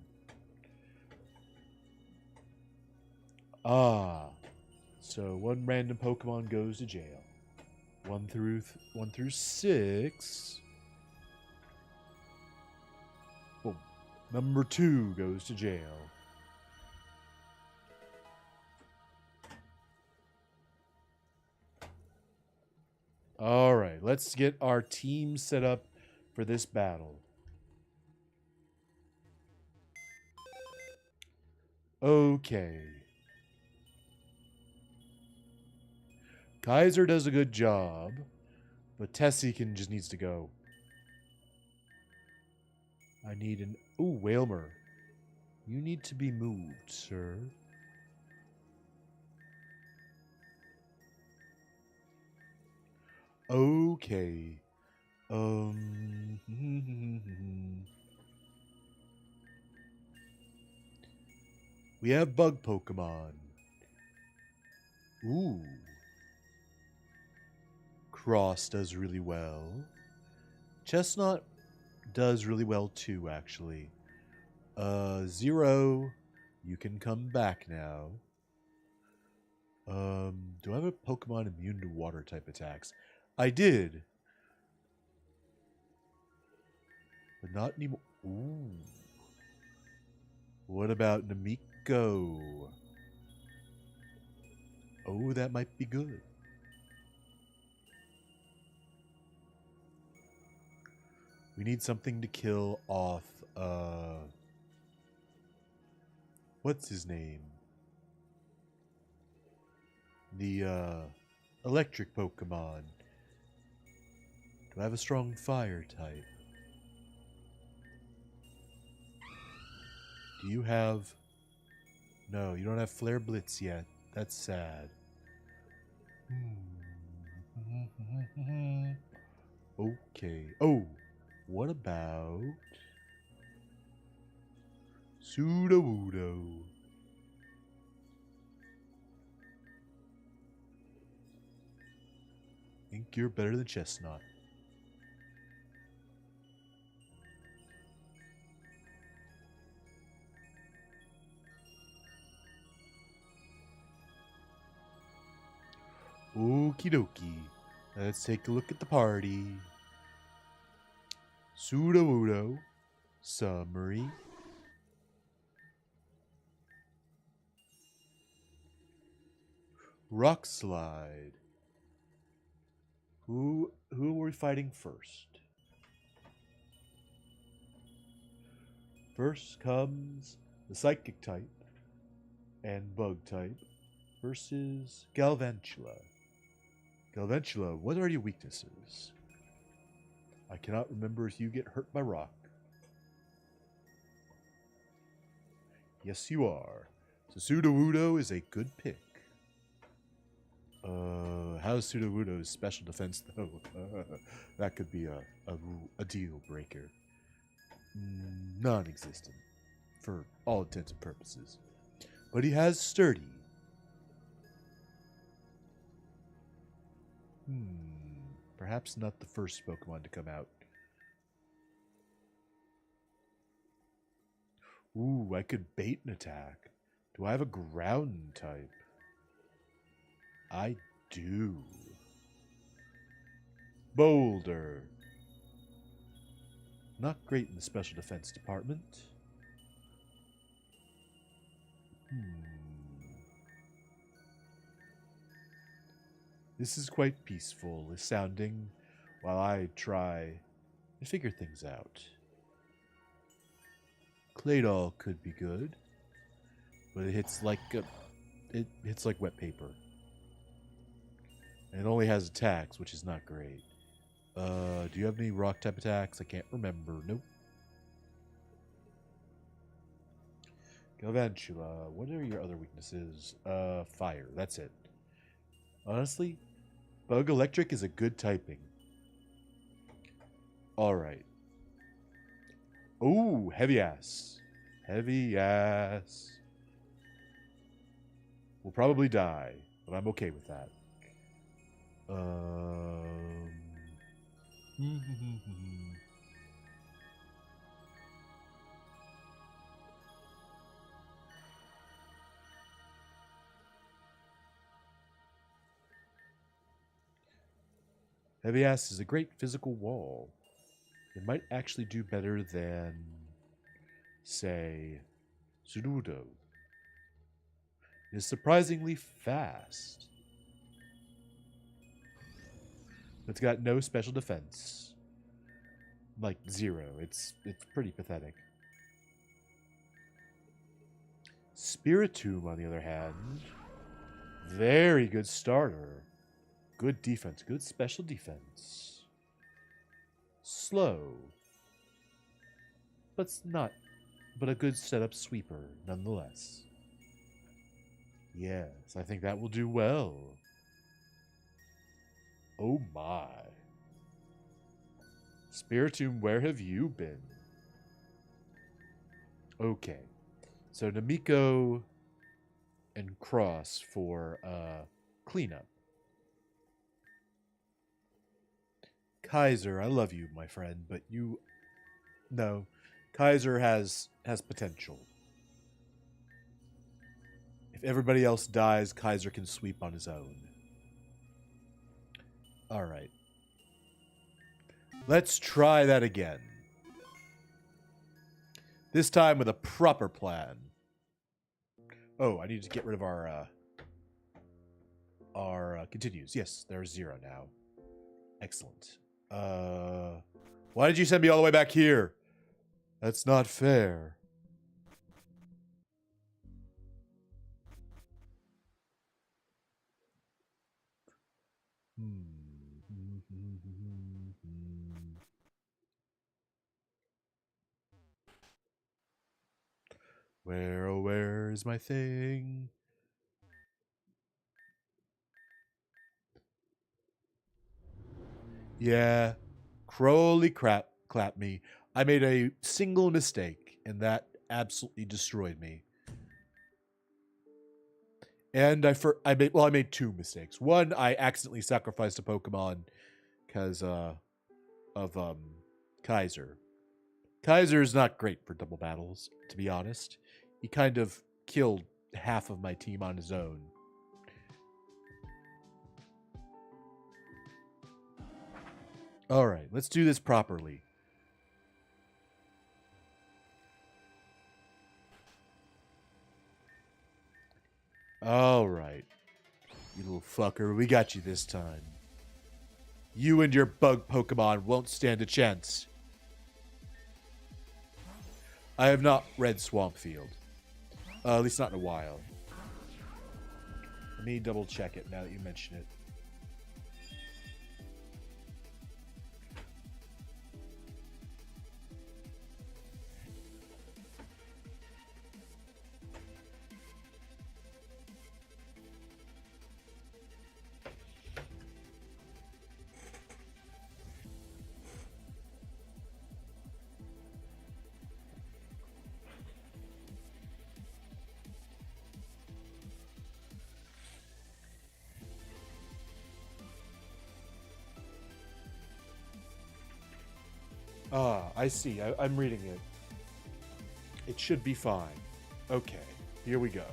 So 1 random Pokemon goes to jail. 1 through 6. Boom. Number 2 goes to jail. All right, let's get our team set up for this battle. Okay. Kaiser does a good job, but Tessie just needs to go. I need an... Ooh, Wailmer. You need to be moved, sir. Okay. We have bug Pokemon. Ooh. Cross does really well. Chestnut does really well too, actually. Zero, you can come back now. Do I have a Pokemon immune to water type attacks? I did. But not anymore. Ooh. What about Namiko? Oh, that might be good. We need something to kill off, what's his name? The, electric Pokemon. Do I have a strong fire type? Do you have... No, you don't have Flare Blitz yet. That's sad. Okay. Oh, what about... Sudowoodo? Think you're better than Chestnut. Okie dokie. Let's take a look at the party. Sudowoodo. Summary. Rock Slide. Who are we fighting first? First comes the Psychic type and Bug type versus Galvantula. Galvantula, what are your weaknesses? I cannot remember if you get hurt by rock. Yes, you are. So Sudowoodo is a good pick. How's Sudowoodo's special defense, though? That could be a deal breaker. Non-existent, for all intents and purposes. But he has Sturdy. Perhaps not the first Pokemon to come out. Ooh, I could bait an attack. Do I have a ground type? I do. Boulder. Not great in the special defense department. This is quite peaceful sounding while I try to figure things out. Claydol could be good, but it hits like wet paper. And it only has attacks, which is not great. Do you have any rock type attacks? I can't remember. Nope. Galvantula, what are your other weaknesses? Fire. That's it. Honestly, Bug Electric is a good typing. Alright. Ooh, Heavy Ass. Heavy Ass. We'll probably die, but I'm okay with that. Heavy Ass is a great physical wall. It might actually do better than, say, Sudowoodo. It is surprisingly fast. It's got no special defense. Like, 0. It's pretty pathetic. Spiritomb, on the other hand, very good starter. Good defense, good special defense. Slow. But a good setup sweeper, nonetheless. Yes, I think that will do well. Oh my. Spiritomb, where have you been? Okay. So Namiko and Cross for cleanup. Kaiser, I love you, my friend, but you... No. Kaiser has potential. If everybody else dies, Kaiser can sweep on his own. Alright. Let's try that again. This time with a proper plan. Oh, I need to get rid of our continues. Yes, there's 0 now. Excellent. Why did you send me all the way back here? That's not fair. Where, oh, where is my thing? Yeah, Crowley clap me. I made a single mistake, and that absolutely destroyed me. And I made two mistakes. One, I accidentally sacrificed a Pokemon because of Kaiser. Kaiser is not great for double battles, to be honest. He kind of killed half of my team on his own. All right, let's do this properly. All right, you little fucker, we got you this time. You and your bug Pokemon won't stand a chance. I have not read Swampfield. At least not in a while. Let me double check it now that you mention it. Ah, I see. I'm reading it. It should be fine. Okay, here we go.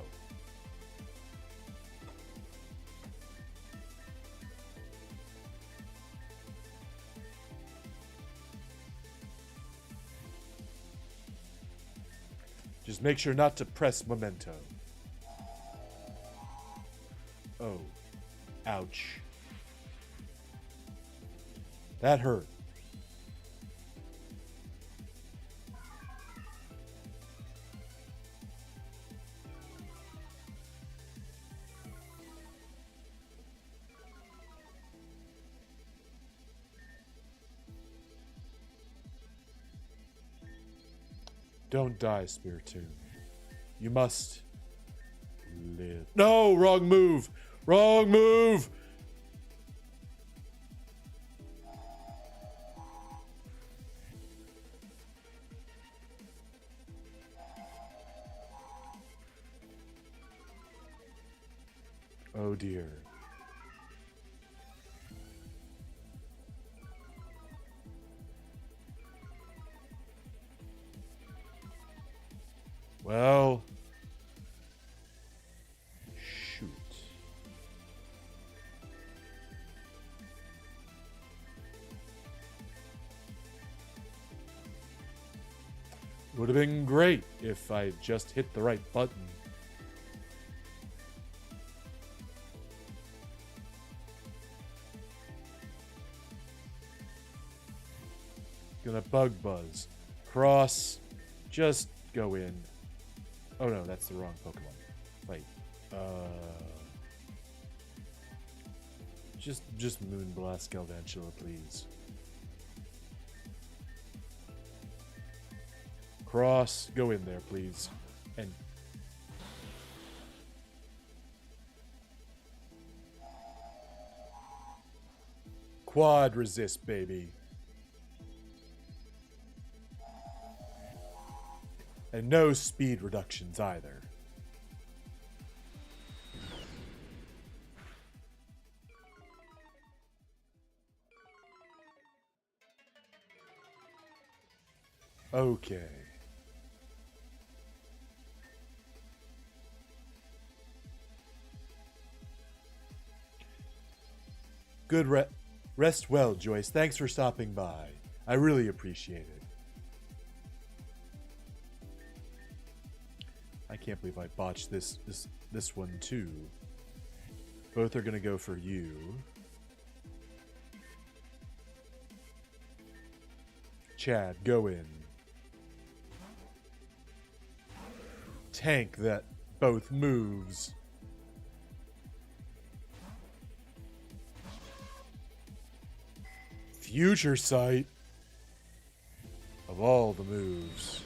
Just make sure not to press memento. Oh. Ouch. That hurt. Don't die, Spiritomb. You must live. No, wrong move. Wrong move. Oh dear. Well, shoot. It would have been great if I just hit the right button. Gonna bug buzz. Cross. Just go in. Oh no, that's the wrong Pokemon. Wait. Just Moonblast Galvantula, please. Cross, go in there, please. And quad resist, baby. And no speed reductions either. Okay. Good rest well, Joyce. Thanks for stopping by. I really appreciate it. I can't believe I botched this one too. Both are gonna go for you. Chad, go in. Tank that both moves. Future Sight. Of all the moves.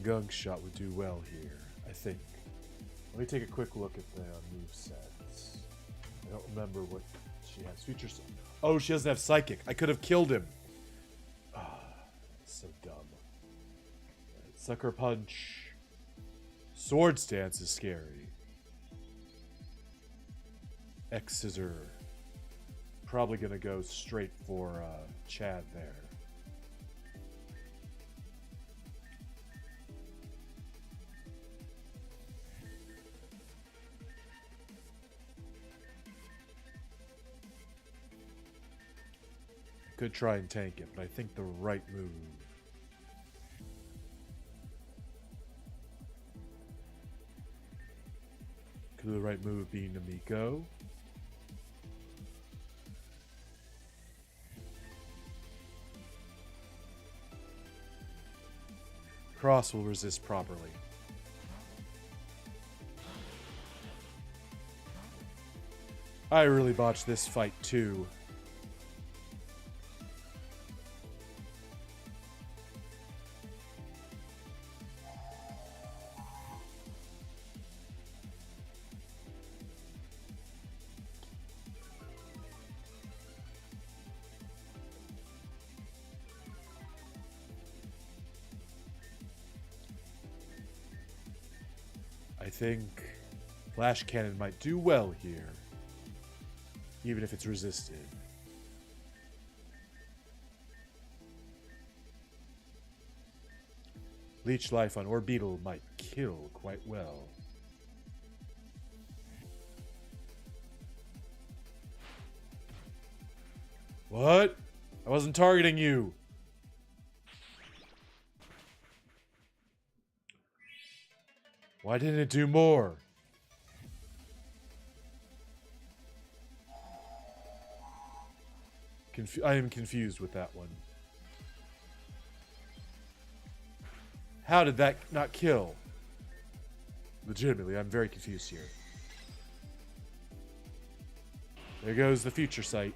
Gunk Shot would do well here, I think. Let me take a quick look at the movesets. I don't remember what she has. Future... Oh, she doesn't have Psychic. I could have killed him. Ah, so dumb. Right, Sucker Punch. Sword Stance is scary. X-Scissor. Probably going to go straight for Chad there. Could try and tank it, but I think the right move. Could the right move be Namiko? Cross will resist properly. I really botched this fight too. I think Flash Cannon might do well here, even if it's resisted. Leech Life on Orbeetle might kill quite well. What? I wasn't targeting you. Why didn't it do more? I am confused with that one. How did that not kill? Legitimately, I'm very confused here. There goes the future sight.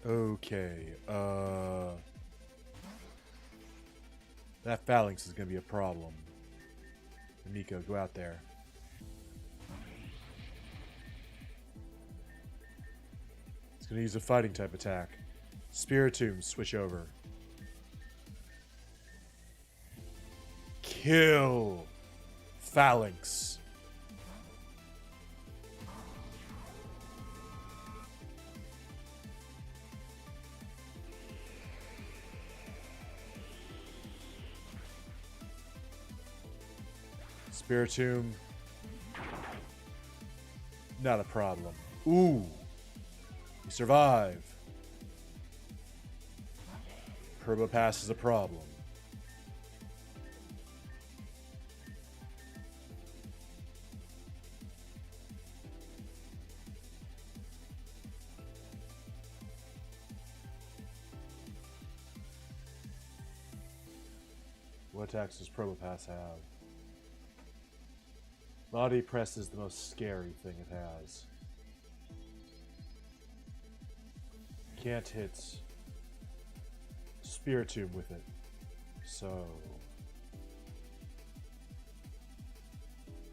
Okay, that phalanx is going to be a problem. Nico, go out there. It's going to use a fighting type attack. Spiritomb, switch over. Kill phalanx. Spiritomb. Not a problem. Ooh. You survive. Probopass is a problem. What attacks does Probopass have? Body Press is the most scary thing it has. Can't hit Spiritomb with it. So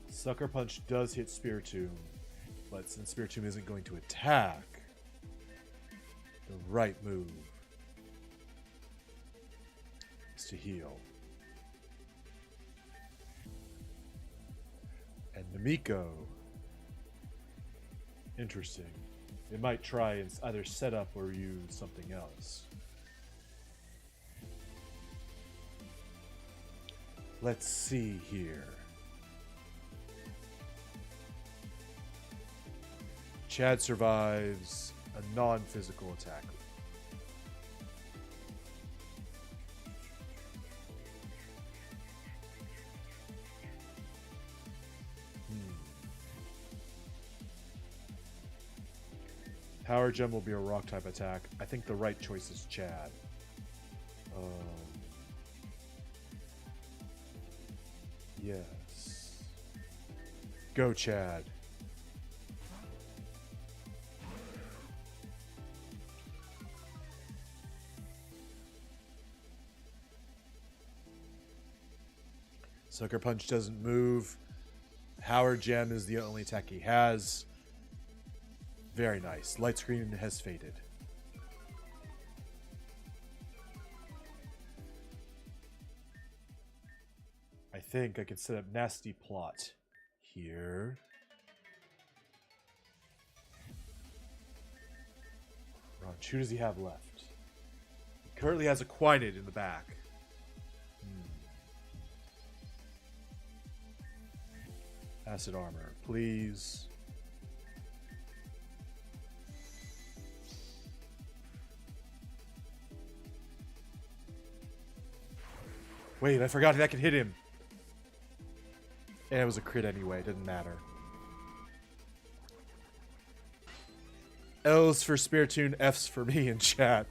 Sucker Punch does hit Spiritomb, but since Spiritomb isn't going to attack, the right move is to heal. And Namiko, interesting. It might try and either set up or use something else. Let's see here. Chad survives a non-physical attack. Power Gem will be a rock type attack. I think the right choice is Chad. Yes. Go, Chad. Sucker Punch doesn't move. Power Gem is the only attack he has. Very nice. Light Screen has faded. I think I can set up Nasty Plot here. Crunch. Who does he have left? He currently has a Quinid in the back. Acid Armor, please. Wait, I forgot that could hit him. And it was a crit anyway, it didn't matter. L's for Spiritomb, F's for me in chat.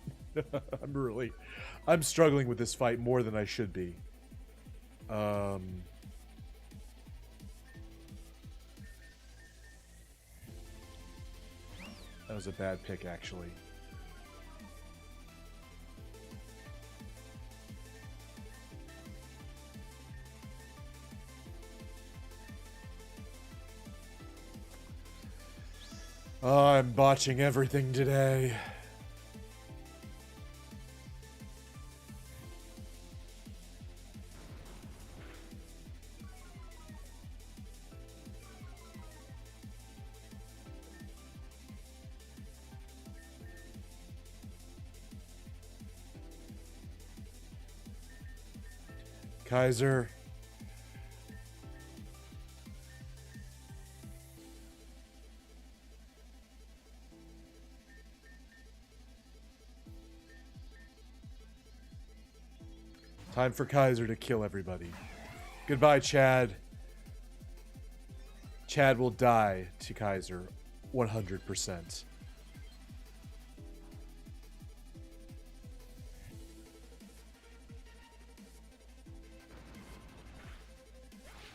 I'm struggling with this fight more than I should be. That was a bad pick, actually. Oh, I'm botching everything today. Kaiser. Time for Kaiser to kill everybody. Goodbye, Chad. Chad will die to Kaiser 100%.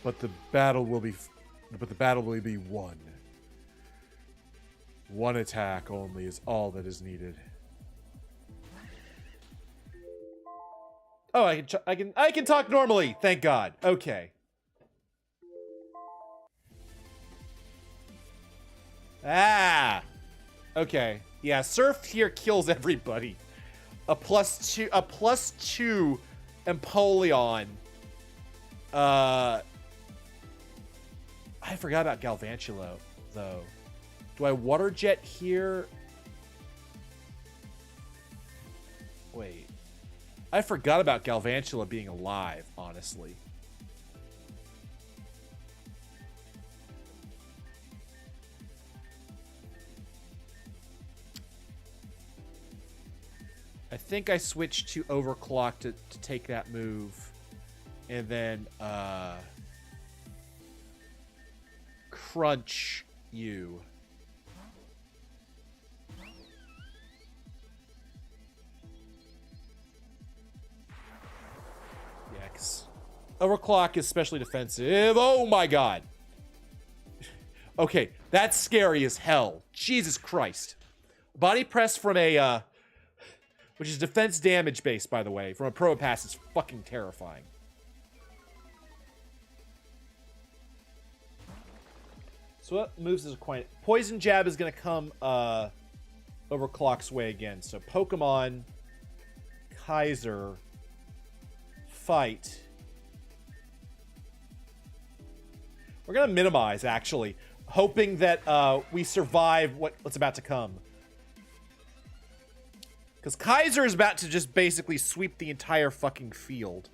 But the battle will be won. One attack only is all that is needed. Oh, I can talk normally. Thank God. Okay. Ah. Okay. Yeah, Surf here kills everybody. A +2 Empoleon. I forgot about Galvantula, though. Do I Water Jet here? Wait. I forgot about Galvantula being alive, honestly. I think I switched to Overclock to take that move. And then, Crunch you. Overclock is especially defensive. Oh my God. Okay, that's scary as hell. Jesus Christ. Body press from a, which is defense damage based, by the way, from a Probopass is fucking terrifying. So what moves is quite... Poison Jab is going to come Overclock's way again. So Pokemon, Kaiser, Fight... We're going to minimize, actually, hoping that we survive what's about to come. Because Kaiser is about to just basically sweep the entire fucking field.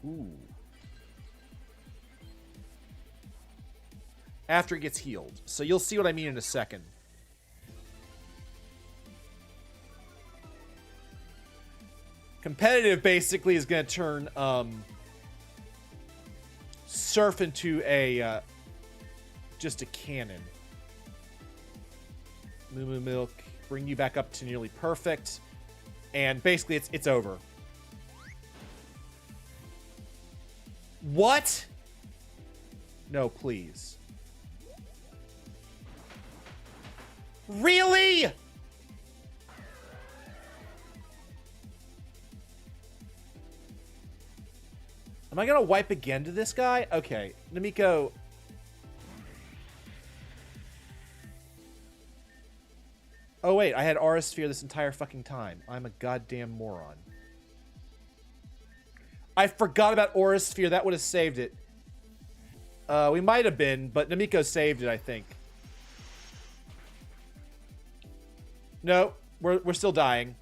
Ooh. After it gets healed. So you'll see what I mean in a second. Competitive basically is going to turn Surf into a just a cannon. Moo Moo Milk, bring you back up to nearly perfect, and basically it's over. What? No, please. Really? Am I gonna wipe again to this guy? Okay, Namiko. Oh wait, I had Aura Sphere this entire fucking time. I'm a goddamn moron. I forgot about Aura Sphere. That would have saved it. We might have been, but Namiko saved it, I think. No, we're still dying.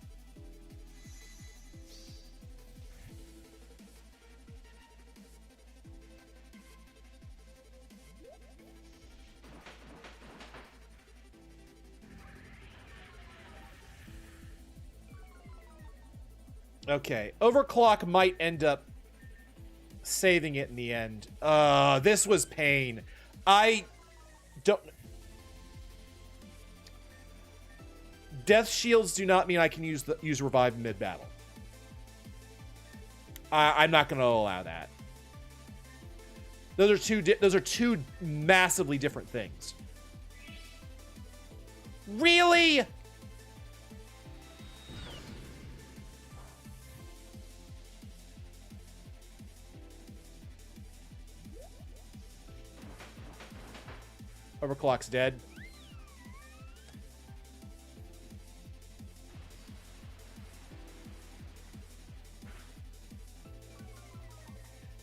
Okay, overclock might end up saving it in the end. This was pain. I don't... Death shields do not mean I can use revive mid-battle. I'm not going to allow that. Those are two massively different things. Really? Overclock's dead.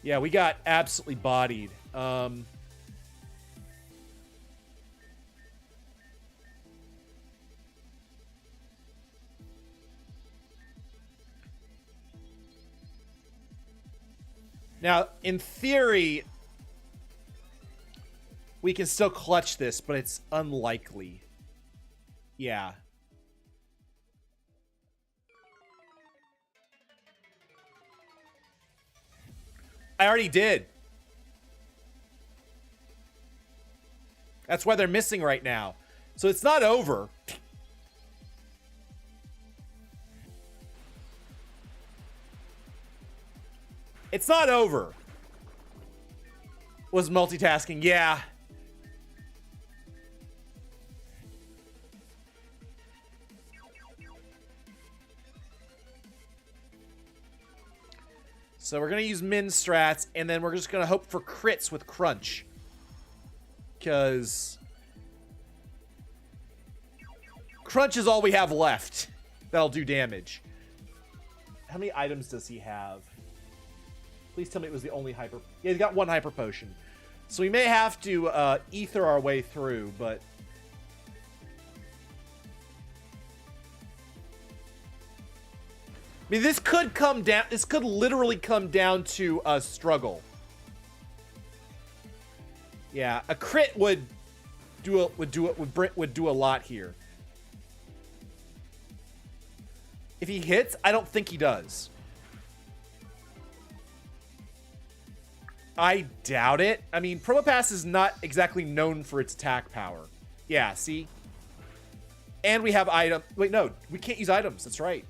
Yeah, we got absolutely bodied. Now, in theory, we can still clutch this, but it's unlikely. Yeah. I already did. That's why they're missing right now. So it's not over. It's not over. Was multitasking. Yeah. So we're going to use min strats, and then we're just going to hope for crits with crunch. Because crunch is all we have left that'll do damage. How many items does he have? Please tell me it was the only hyper... Yeah, he's got one hyper potion. So we may have to ether our way through, but... I mean, this could come down... This could literally come down to a struggle. Yeah, a crit would do a lot here. If he hits, I don't think he does. I doubt it. I mean, Promopass is not exactly known for its attack power. Yeah, see? And we have item... Wait, no. We can't use items. That's right.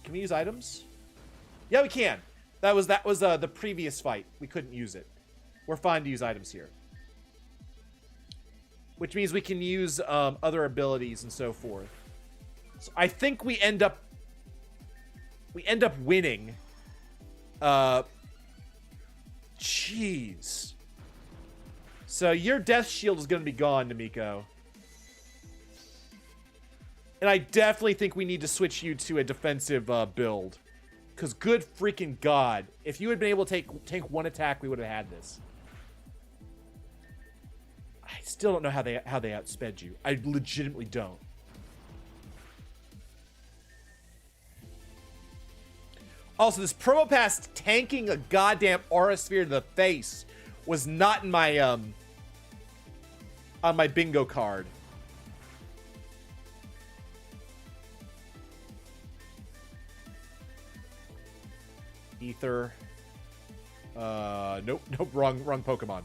Can we use items? Yeah, we can. That was the previous fight. We couldn't use it. We're fine to use items here. Which means we can use other abilities and so forth. So I think we end up winning. Jeez. So your death shield is going to be gone, Namiko. And I definitely think we need to switch you to a defensive build. Because good freaking God, if you had been able to take one attack, we would have had this. I still don't know how they outsped you. I legitimately don't. Also, this Promopass tanking a goddamn Aura Sphere to the face was not in my on my bingo card. Ether. Nope, wrong Pokemon.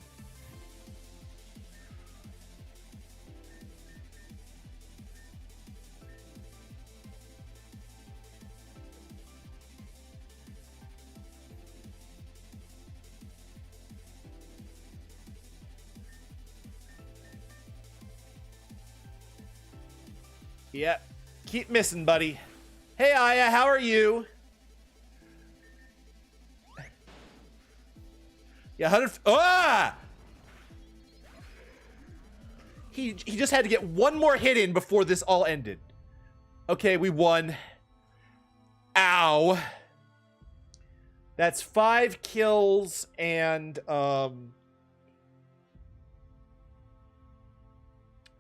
Yeah, keep missing, buddy. Hey, Aya, how are you? Yeah, 100. Ah! He just had to get one more hit in before this all ended. Okay, we won. Ow. That's 5 kills and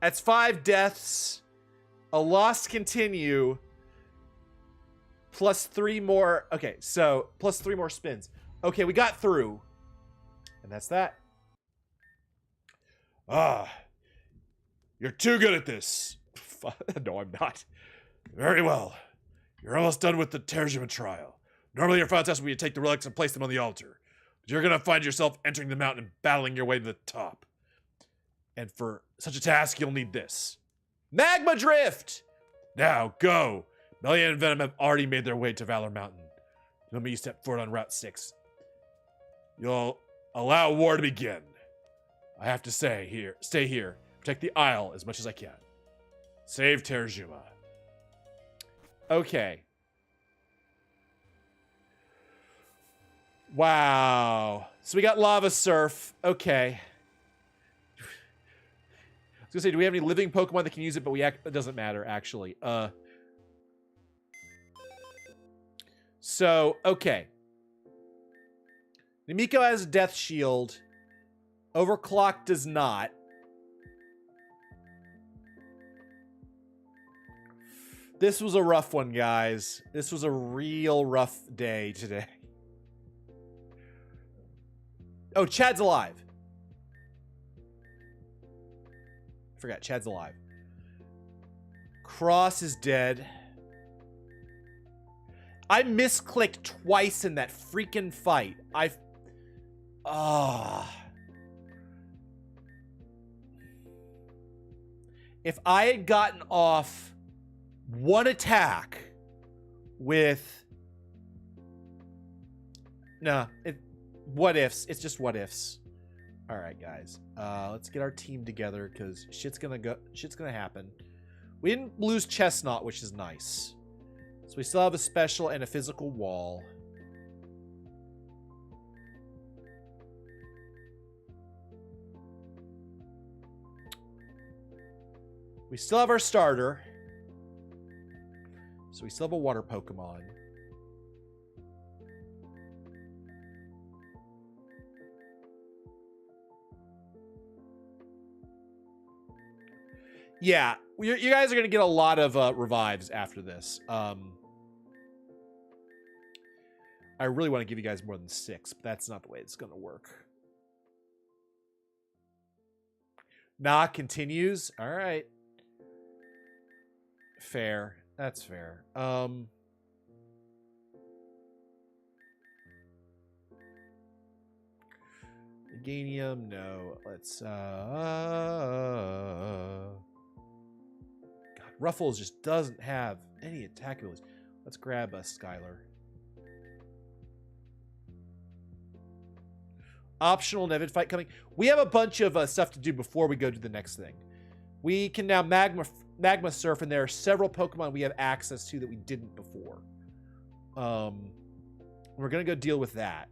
that's 5 deaths. A loss continue. Plus 3 more. Okay, so plus 3 more spins. Okay, we got through. And that's that. Ah. You're too good at this. No, I'm not. Very well. You're almost done with the Terjima trial. Normally your final test will be to take the relics and place them on the altar. But you're gonna find yourself entering the mountain and battling your way to the top. And for such a task, you'll need this. Magma Drift! Now, go! Melia and Venom have already made their way to Valor Mountain. The moment you step forward on Route 6, you'll allow war to begin. I have to stay here, protect the Isle as much as I can. Save Terjima. Okay. Wow. So we got Lava Surf. Okay. I was gonna say, do we have any living Pokemon that can use it? But it doesn't matter, actually. So, okay. Namiko has a Death Shield. Overclock does not. This was a rough one, guys. This was a real rough day today. Oh, Chad's alive. I forgot, Chad's alive. Cross is dead. I misclicked twice in that freaking fight. If I had gotten off one attack with... Nah, what ifs. It's just what ifs. All right, guys. Let's get our team together because shit's gonna happen. We didn't lose Chestnut, which is nice. So we still have a special and a physical wall. We still have our starter. So we still have a water Pokemon. Yeah, you guys are going to get a lot of revives after this. I really want to give you guys more than 6, but that's not the way it's going to work. Nah, continues. All right. Fair. That's fair. Meganium, no. Let's God, Ruffles just doesn't have any attack abilities. Let's grab a Skylar. Optional Nevin fight coming. We have a bunch of stuff to do before we go to the next thing. We can now Magma Surf, and there are several Pokemon we have access to that we didn't before. We're going to go deal with that.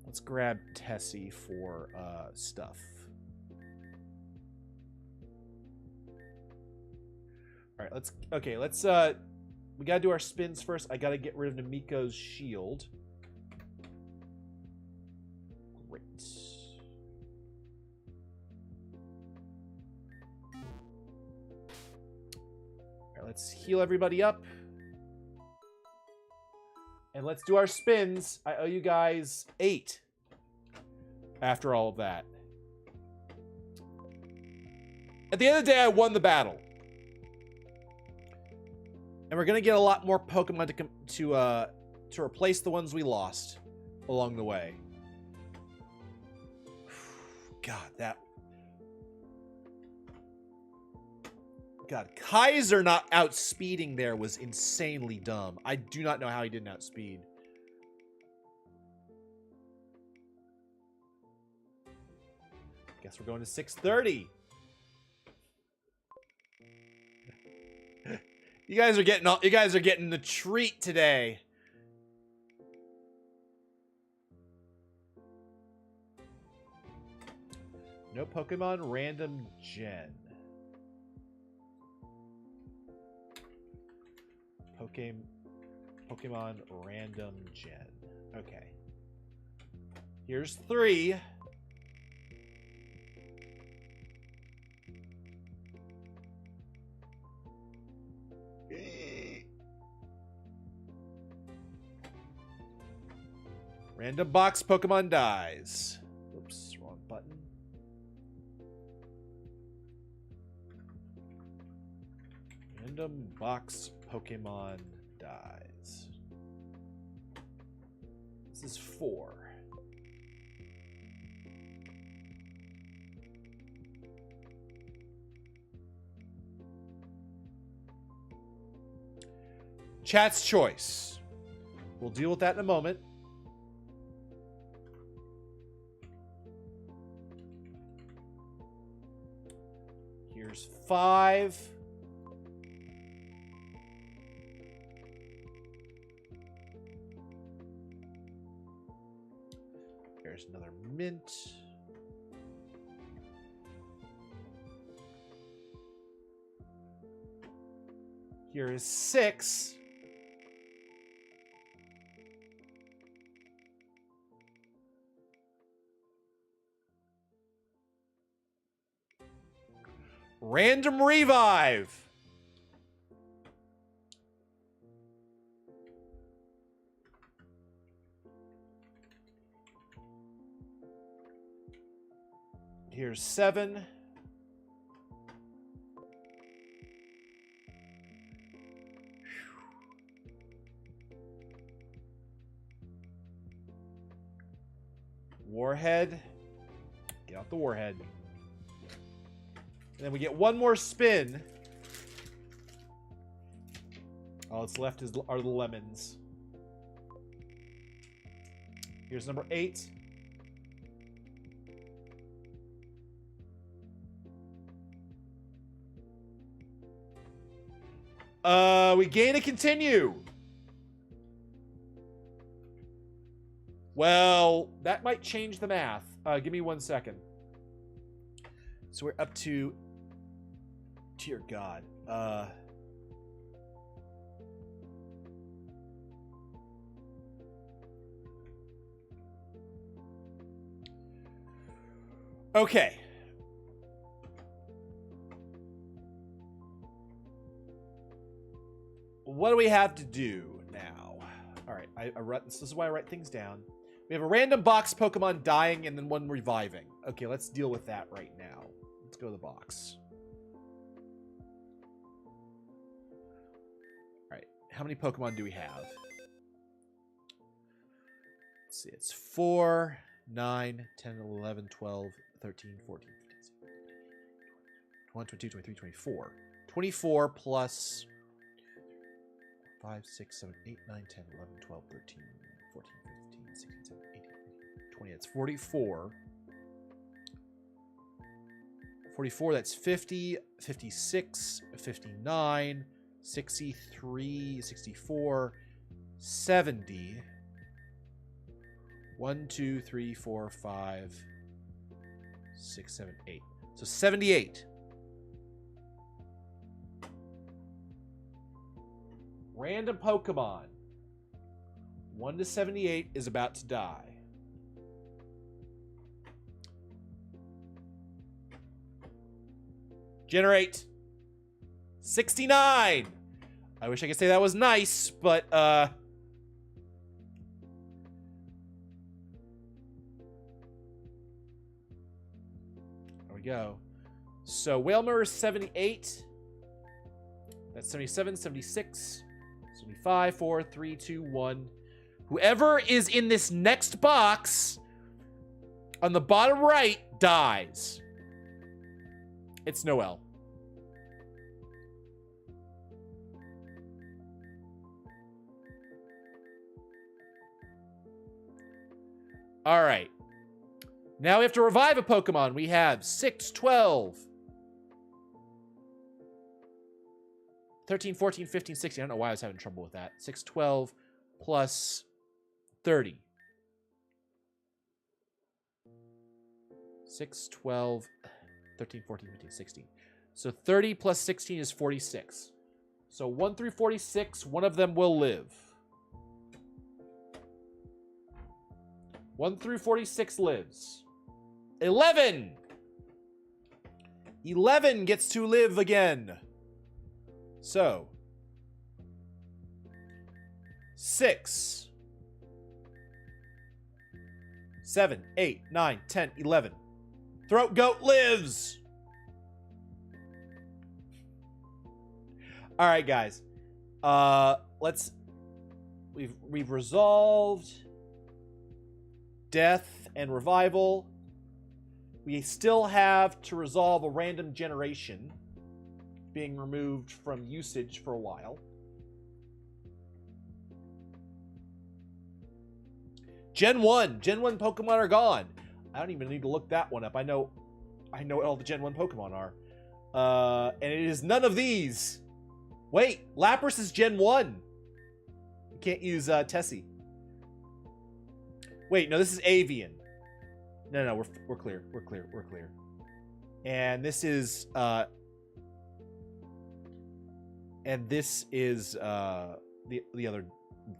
Let's grab Tessie for stuff. All right, let's we got to do our spins first. I got to get rid of Namiko's shield. Great. All right, let's heal everybody up. And let's do our spins. I owe you guys 8 after all of that. At the end of the day, I won the battle. And we're going to get a lot more Pokemon to replace the ones we lost along the way. God, Kaiser not outspeeding there was insanely dumb. I do not know how he didn't outspeed. Guess we're going to 6:30. You guys are getting the treat today. No Pokemon random gen. Pokemon random gen. Okay. Here's 3. Random box Pokemon dies. Oops, wrong button. Random box Pokemon dies. This is 4. Chat's choice. We'll deal with that in a moment. Here's 5. Here's another mint. Here is 6. Random revive. Here's 7. Warhead. Get out the warhead. And then we get one more spin. All that's left are the lemons. Here's number 8. We gain a continue. Well, that might change the math. Give me 1 second. So we're up to... Dear God. Okay. What do we have to do now? All right, this is why I write things down. We have a random box Pokemon dying and then one reviving. Okay, let's deal with that right now. Let's go to the box. All right, how many Pokemon do we have? Let's see, it's 4, 9, 10, 11, 12, 13, 14, 15, 16, 21, 22, 23, 24. 24 plus 5, 6, 7, 8, 9, 10, 11, 12, 13, 14, 15, 16, 17, 18, 20. That's 44. 44, that's 50, 56, 59, 63, 64, 70. 1, 2, 3, 4, 5, 6, 7, 8. So 78. Random Pokemon. 1 to 78 is about to die. Generate 69. I wish I could say that was nice, but there we go. So Whalmer is 78. That's 77, 76, 75, 4, 3, 2, 1. Whoever is in this next box on the bottom right dies. It's Noel. All right. Now we have to revive a Pokemon. We have 6, 12, 13, 14, 15, 16. I don't know why I was having trouble with that. 6, 12 plus 30. 6, 12, 13, 14, 15, 16. So 30 plus 16 is 46. So 1 through 46, one of them will live. 1 through 46 lives. 11! 11 gets to live again. So 6, 7, 8, 9, 10, 11. Throat goat lives. All right, guys. We've resolved death and revival. We still have to resolve a random generation being removed from usage for a while. Gen 1 Pokemon are gone. I don't even need to look that one up. I know what all the Gen 1 Pokemon are. And it is none of these. Wait, Lapras is Gen 1. You can't use Tessie. Wait, no, this is Avian. No, we're clear. We're clear. And this is the other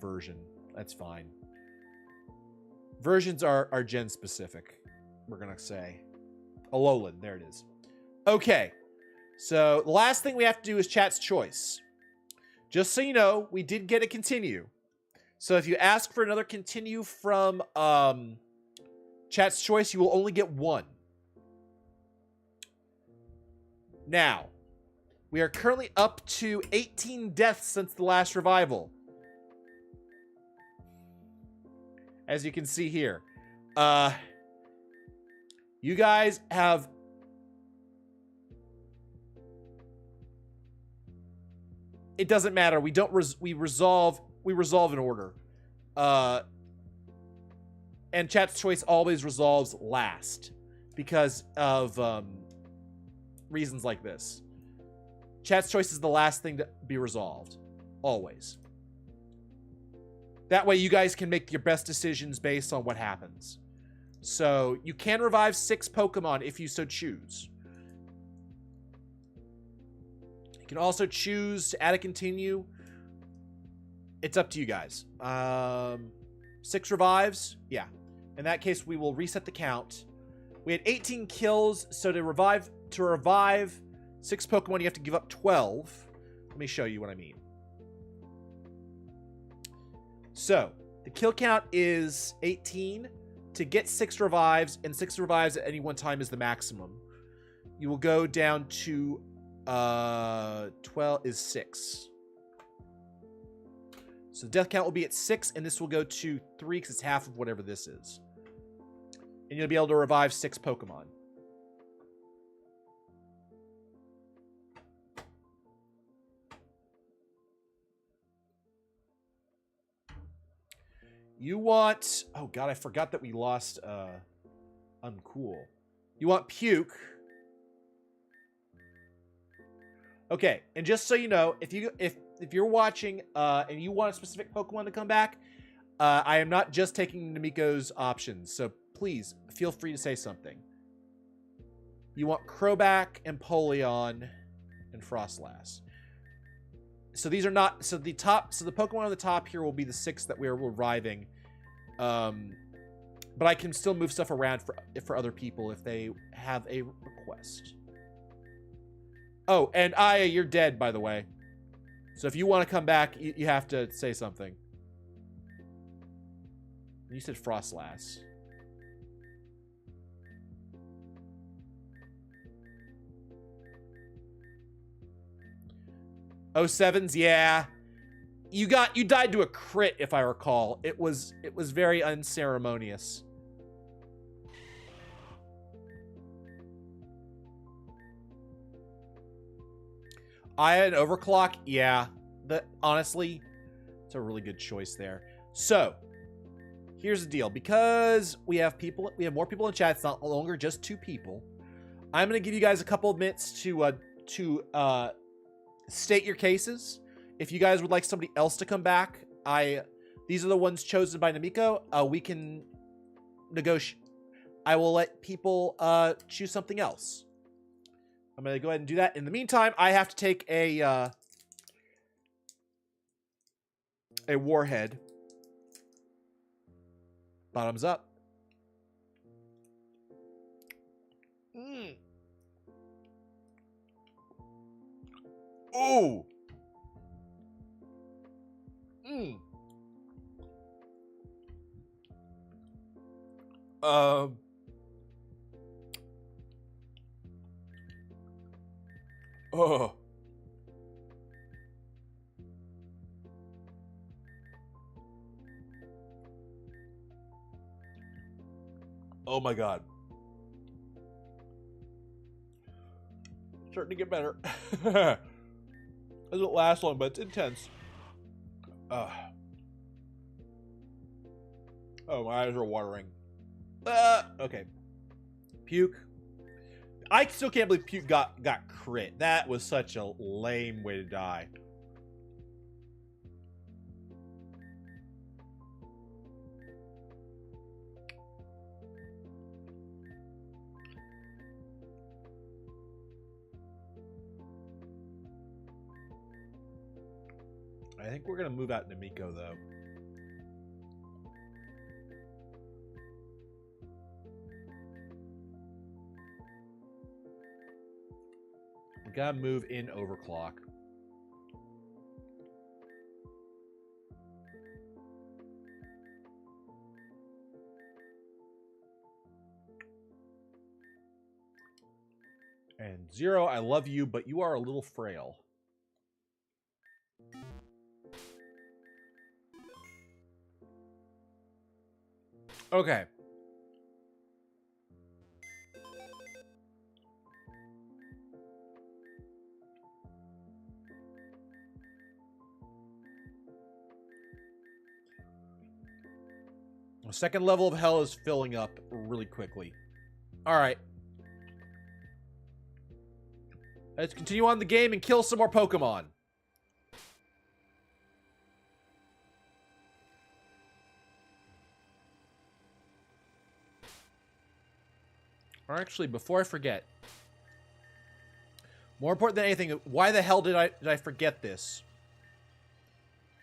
version. That's fine. Versions are gen specific, we're gonna say. Alolan, there it is. Okay, so the last thing we have to do is chat's choice. Just so you know, we did get a continue. So if you ask for another continue from chat's choice, you will only get one. Now, we are currently up to 18 deaths since the last revival. As you can see here. You guys have... It doesn't matter. We resolve in order. And chat's choice always resolves last because of reasons like this. Chat's choice is the last thing to be resolved. Always. That way you guys can make your best decisions based on what happens. So you can revive 6 Pokemon if you so choose. You can also choose to add a continue. It's up to you guys. 6 revives? Yeah. In that case, we will reset the count. We had 18 kills, so to revive 6 Pokemon, you have to give up 12. Let me show you what I mean. So, the kill count is 18. To get 6 revives, and 6 revives at any one time is the maximum, you will go down to 12 is 6. So death count will be at 6, and this will go to 3 because it's half of whatever this is. And you'll be able to revive 6 Pokemon. You want... Oh, God, I forgot that we lost Uncool. You want Puke. Okay, and just so you know, if you're watching and you want a specific Pokemon to come back, I am not just taking Namiko's options, so please feel free to say something. You want Crobat, Empoleon, and Frostlass. So these are not... So the Pokemon on the top here will be the 6 that we're reviving. But I can still move stuff around for other people if they have a request. Oh, and Aya, you're dead, by the way. So if you want to come back, you have to say something. You said Frostlass. Oh, 7s, yeah. You died to a crit, if I recall. It was very unceremonious. Aya and Overclock, yeah. Honestly, it's a really good choice there. So, here's the deal. Because we have more people in chat. It's not longer just 2 people. I'm gonna give you guys a couple of minutes to state your cases. If you guys would like somebody else to come back, these are the ones chosen by Namiko. We can negotiate. I will let people choose something else. I'm going to go ahead and do that. In the meantime, I have to take a warhead. Bottoms up. Ooh. Oh. Oh my god. Starting to get better. Doesn't last long, but it's intense. Oh, my eyes are watering. Okay. Puke. I still can't believe Puke got crit. That was such a lame way to die. I think we're going to move out Namiko, though. We got to move in overclock. And Zero, I love you, but you are a little frail. Okay. The second level of hell is filling up really quickly. All right. Let's continue on the game and kill some more Pokemon. Or actually, before I forget, more important than anything, why the hell did I forget this?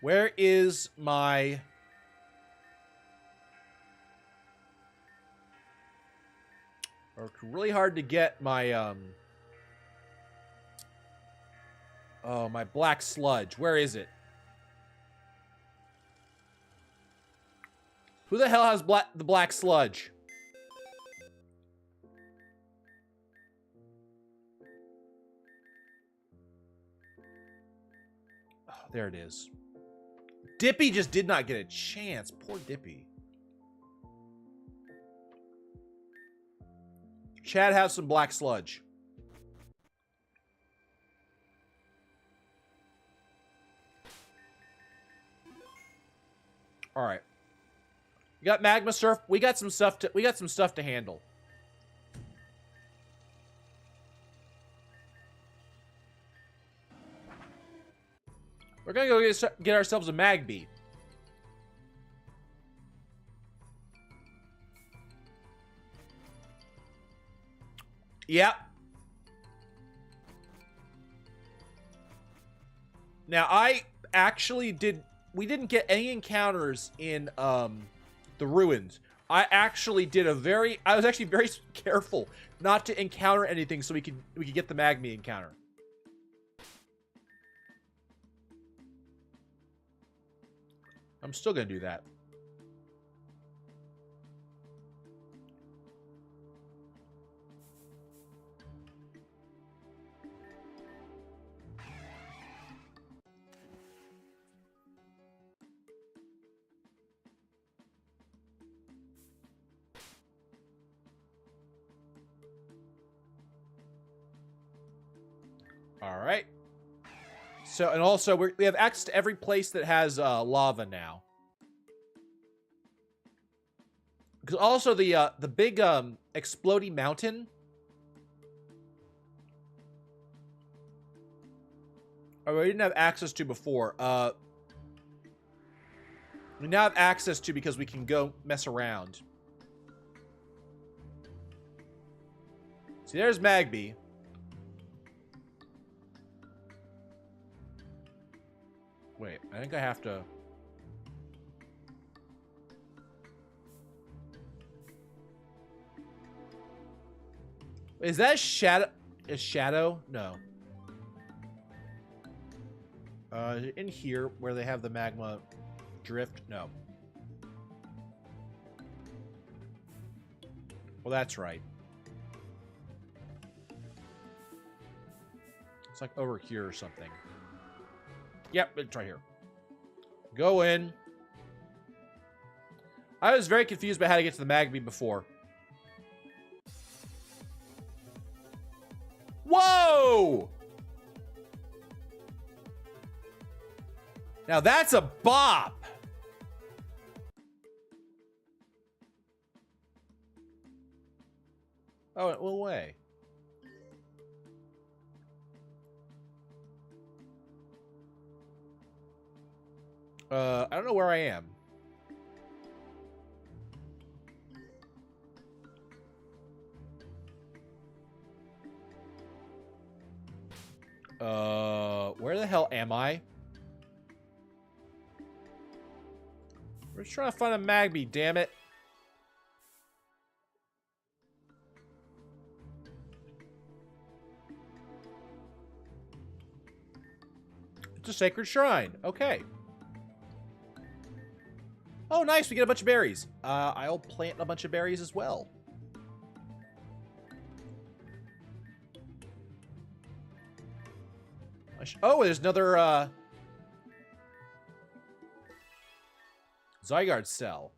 Where is my... Worked really hard to get my, oh, my black sludge. Where is it? Who the hell has the black sludge? Oh, there it is. Dippy just did not get a chance. Poor Dippy. Chad has some black sludge. All right. We got Magma Surf. We got some stuff to handle. We're gonna go get ourselves a Magby. Yep. Now, I actually we didn't get any encounters in the ruins. I actually I was actually very careful not to encounter anything so we could get the Magmy encounter. I'm still gonna do that. All right. So, and also we have access to every place that has lava now. Because also the big exploding mountain. Oh, we didn't have access to before. We now have access to because we can go mess around. See, there's Magby. Wait, I think I have to... Is that Shadow? Is Shadow? No. In here, where they have the magma drift? No. Well, that's right. It's like over here or something. Yep, it's right here. Go in. I was very confused about how to get to the Magby before. Whoa! Now that's a bop. Oh, it went away. I don't know where I am. Where the hell am I? We're just trying to find a Magby, damn it. It's a sacred shrine. Okay. Oh, nice. We get a bunch of berries. I'll plant a bunch of berries as well. Oh, there's another, Zygarde cell.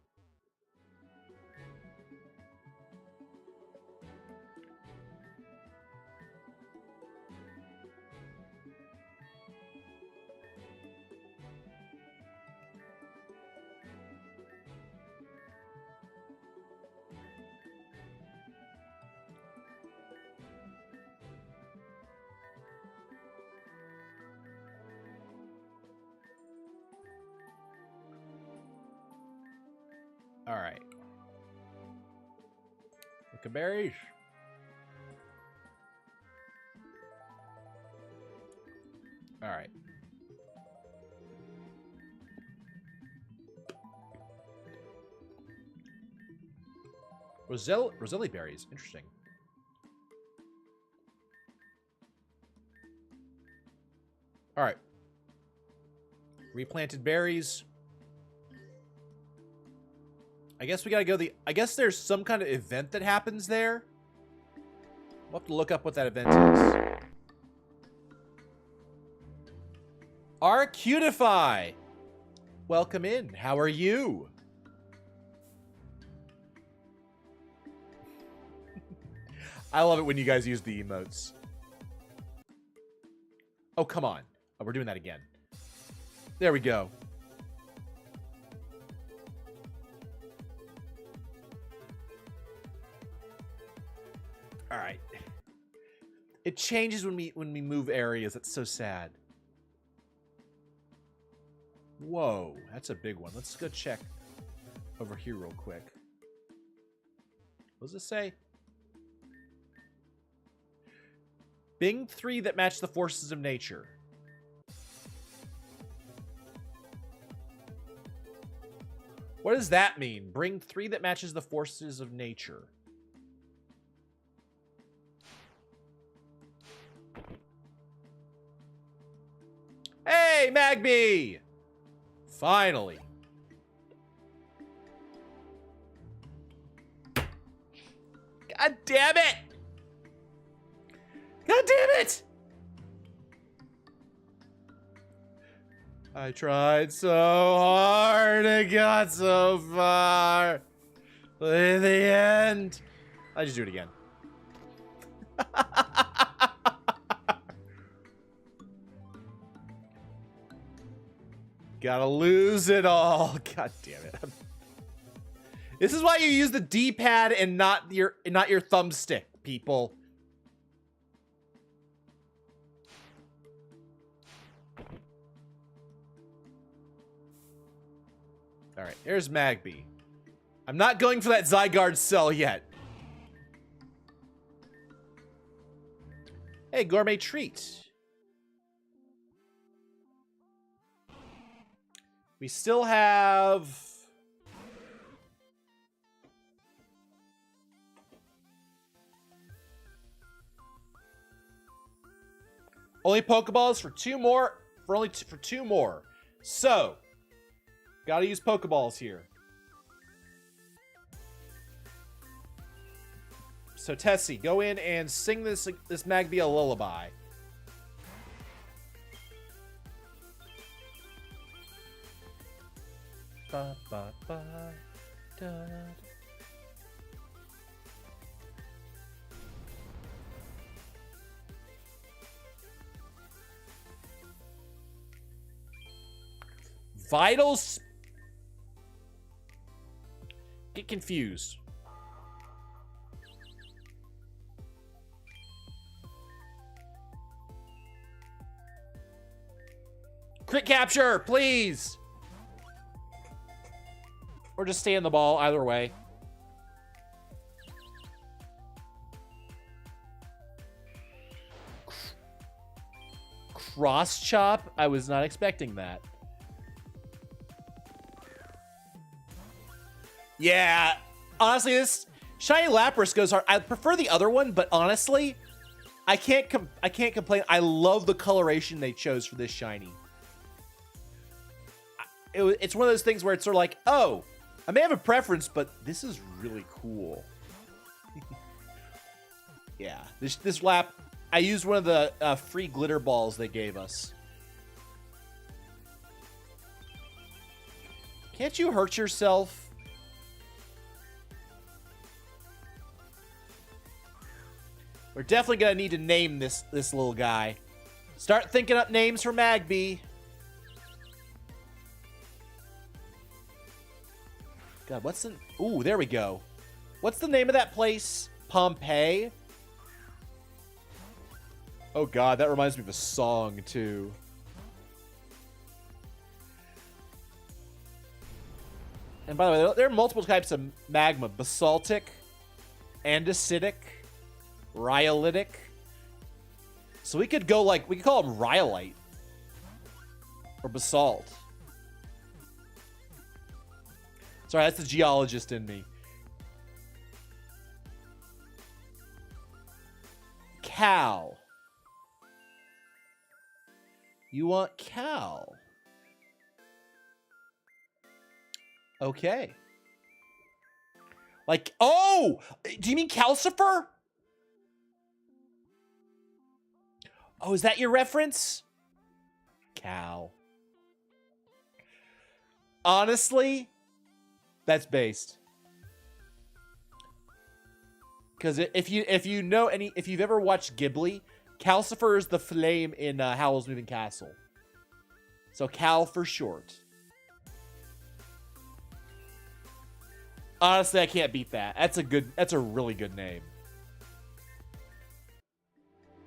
All right. Look at berries. All right. Roselli berries. Interesting. All right. Replanted berries. I guess we gotta go I guess there's some kind of event that happens there. We'll have to look up what that event is. Arcutify! Welcome in. How are you? I love it when you guys use the emotes. Oh, come on. Oh, we're doing that again. There we go. All right. It changes when we move areas. That's so sad. Whoa, that's a big one. Let's go check over here real quick. What does it say? Bring 3 that match the forces of nature. What does that mean? Bring 3 that matches the forces of nature. Hey, Magby! Finally. God damn it! God damn it! I tried so hard and got so far. But in the end, I just do it again. Gotta lose it all. God damn it. This is why you use the D-pad and not your thumbstick, people. All right, here's Magby. I'm not going for that Zygarde cell yet. Hey, gourmet treat. We still have... only Pokeballs for two more. For two more. So, gotta use Pokeballs here. So Tessie, go in and sing this Magby a lullaby. Ba, ba, ba, da, da. Vitals. Get confused. Crit capture, please. Or just stay in the ball, either way. Cross chop? I was not expecting that. Yeah, honestly, this Shiny Lapras goes hard. I prefer the other one, but honestly, I can't complain. I love the coloration they chose for this shiny. It's one of those things where it's sort of like, oh, I may have a preference, but this is really cool. Yeah, this lap, I used one of the free glitter balls they gave us. Can't you hurt yourself? We're definitely gonna need to name this little guy. Start thinking up names for Magby. God, what's the... Ooh, there we go. What's the name of that place? Pompeii? Oh god, that reminds me of a song, too. And by the way, there are multiple types of magma. Basaltic, andesitic, rhyolitic. So we could go like... We could call them rhyolite. Or basalt. Sorry, that's the geologist in me. Cow. You want cow. Okay. Like, oh! Do you mean Calcifer? Oh, is that your reference? Cow. Honestly... That's based. Because if you've ever watched Ghibli, Calcifer is the flame in Howl's Moving Castle. So Cal for short. Honestly, I can't beat that. That's a really good name.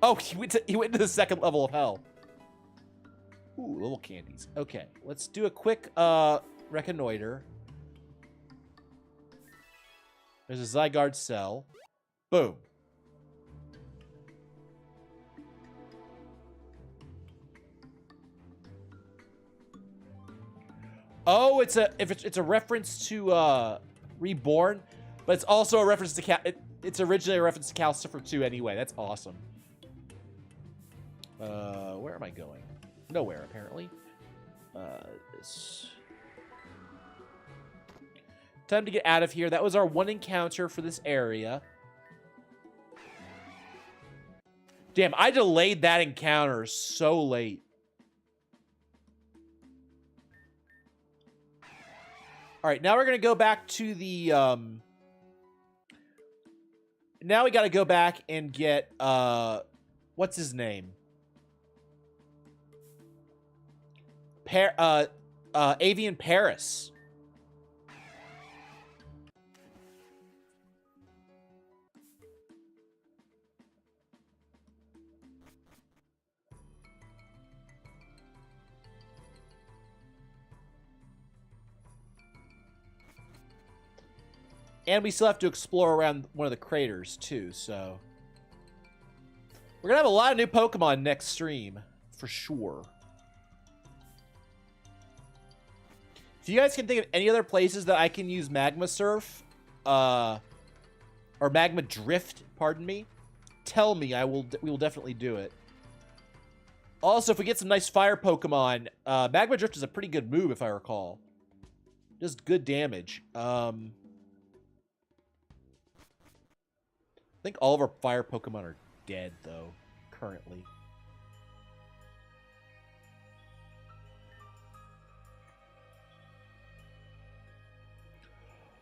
Oh, he went to the second level of hell. Ooh, little candies. Okay, let's do a quick reconnoiter. There's a Zygarde cell. Boom. Oh, it's a reference to Reborn, but it's also a reference to it's originally a reference to Calcifer 2 anyway. That's awesome. Where am I going? Nowhere apparently. This. Time to get out of here. That was our one encounter for this area. Damn, I delayed that encounter so late. All right, now we're going to go back to the... Now we got to go back and get... What's his name? Avian Paris. And we still have to explore around one of the craters, too, so... We're gonna have a lot of new Pokemon next stream, for sure. If you guys can think of any other places that I can use Magma Surf, or Magma Drift, pardon me, tell me. We will definitely do it. Also, if we get some nice fire Pokemon, Magma Drift is a pretty good move, if I recall. Does good damage. I think all of our fire Pokemon are dead, though, currently.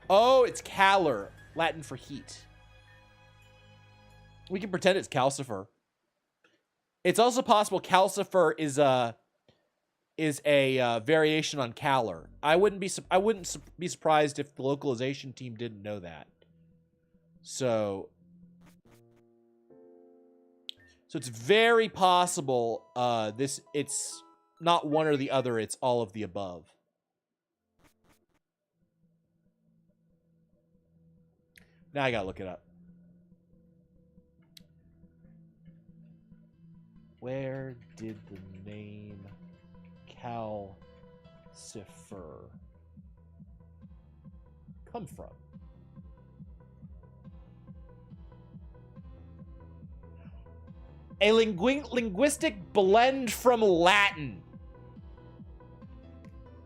Oh, it's Calor, Latin for heat. We can pretend it's Calcifer. It's also possible Calcifer is a variation on Calor. I wouldn't be surprised if the localization team didn't know that. So it's very possible it's not one or the other, it's all of the above. Now I gotta look it up. Where did the name Calcifer come from? A linguistic blend from Latin.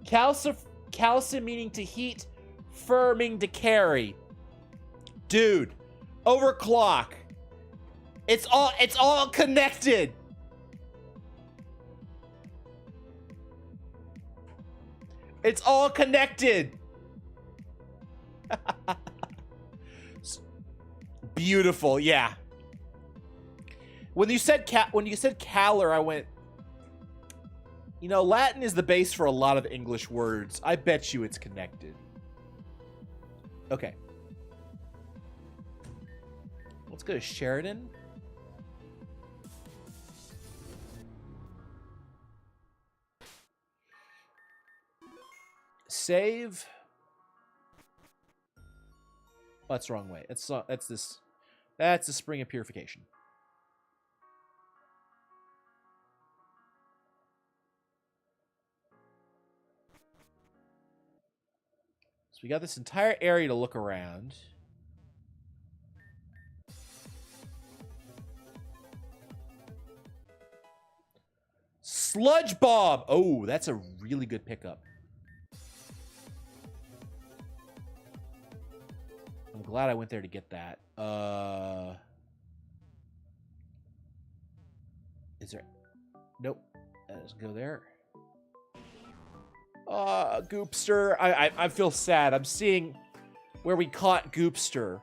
Calci meaning to heat, fer meaning to carry. Dude, overclock. It's all connected. It's all connected. Beautiful, yeah. When you said Calor, I went, you know, Latin is the base for a lot of English words. I bet you it's connected. Okay. Let's go to Sheridan. Save. Oh, that's the wrong way. That's the Spring of Purification. So we got this entire area to look around. Sludge Bomb! Oh, that's a really good pickup. I'm glad I went there to get that. Is there... Nope. Let's go there. Goopster. I feel sad. I'm seeing where we caught Goopster.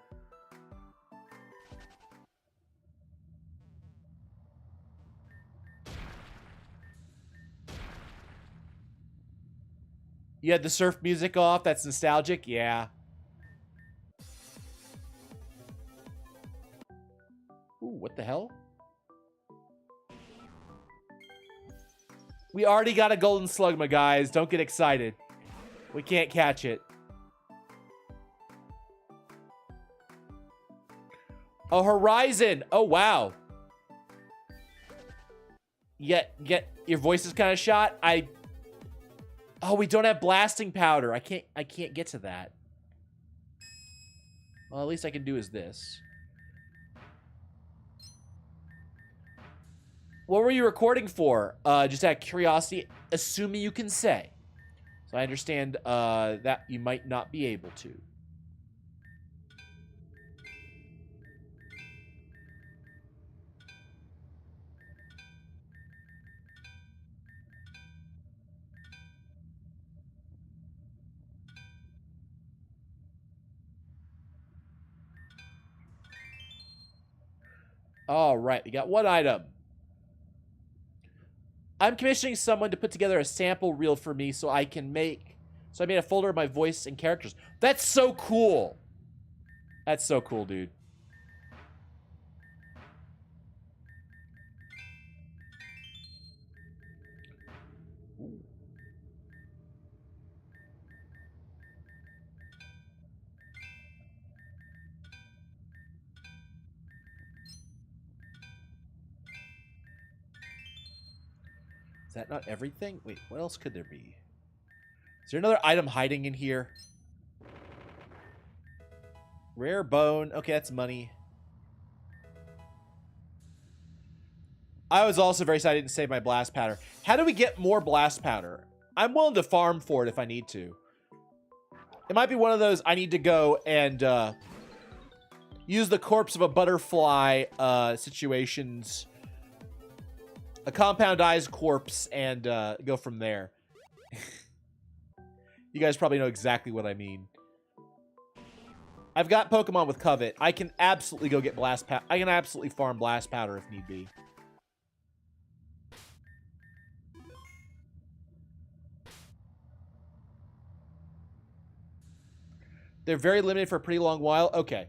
You had the surf music off. That's nostalgic. Yeah. Ooh, what the hell? We already got a golden slug, my guys. Don't get excited. We can't catch it. A Horizon. Oh, wow. Get your voice is kind of shot. Oh, we don't have blasting powder. I can't get to that. Well, at least I can do is this. What were you recording for? Just out of curiosity, assuming you can say. So I understand that you might not be able to. All right, we got one item. I'm commissioning someone to put together a sample reel for me so I made a folder of my voice and characters. That's so cool. That's so cool, dude. Is that not everything? Wait, what else could there be? Is there another item hiding in here? Rare bone. Okay, that's money. I was also very sad I didn't save my blast powder. How do we get more blast powder? I'm willing to farm for it if I need to. It might be one of those I need to go and use the corpse of a butterfly situations. A compound-ized corpse and go from there. You guys probably know exactly what I mean. I've got Pokemon with Covet. I can absolutely go get blast powder. I can absolutely farm blast powder if need be. They're very limited for a pretty long while. Okay.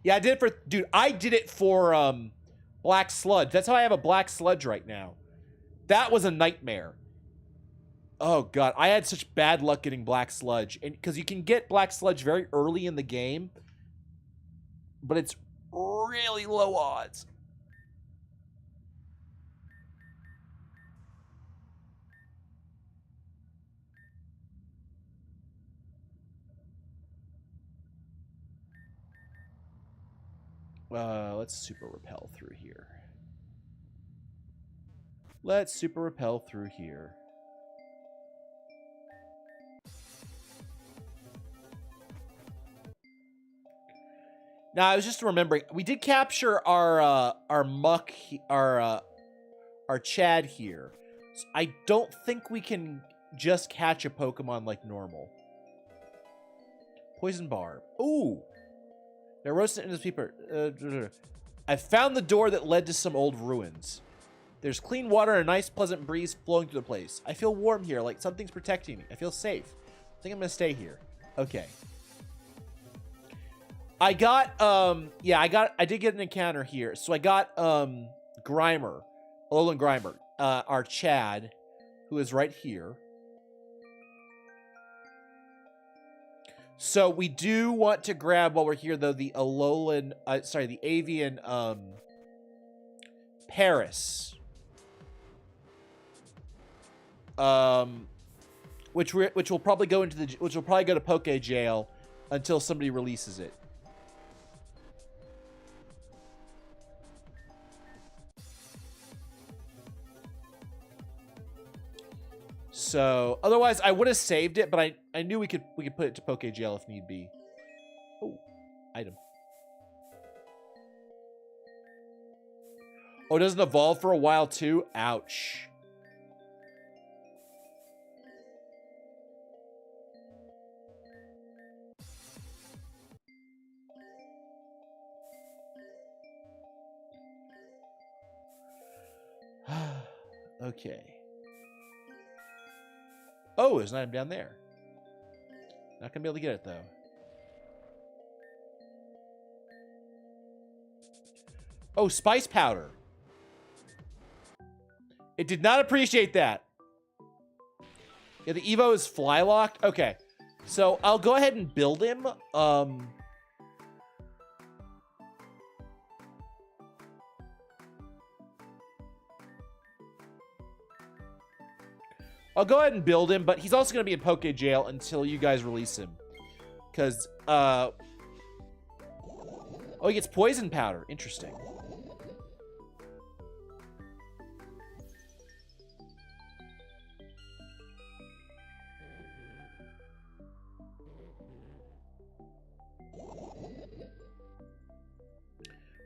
Yeah, I did it for... Dude, I did it for Black Sludge. That's how I have a Black Sludge right now. That was a nightmare. Oh, God. I had such bad luck getting Black Sludge. And because you can get Black Sludge very early in the game. But it's really low odds. Let's super repel through here. Let's super repel through here. Now, I was just remembering, we did capture our muck, our Chad here. So I don't think we can just catch a Pokemon like normal. Poison Barb. Ooh. They're roasted into people. I found the door that led to some old ruins. There's clean water and a nice, pleasant breeze flowing through the place. I feel warm here, like something's protecting me. I feel safe. I think I'm gonna stay here. Okay. I got, I did get an encounter here. So I got, Grimer, Alolan Grimer, our Chad, who is right here. So we do want to grab, while we're here, though, the Alolan, the Avian, Paris. Which will probably go into which will probably go to Poke Jail until somebody releases it. So otherwise I would have saved it, but I knew we could put it to Poke Jail if need be. Oh, item. Oh, it doesn't evolve for a while too? Ouch. Okay. Oh, there's an item down there. Not gonna be able to get it, though. Oh, spice powder. It did not appreciate that. Yeah, the Evo is fly locked. Okay. So I'll go ahead and build him. I'll go ahead and build him, but he's also going to be in Poke Jail until you guys release him. Because, oh, he gets poison powder. Interesting.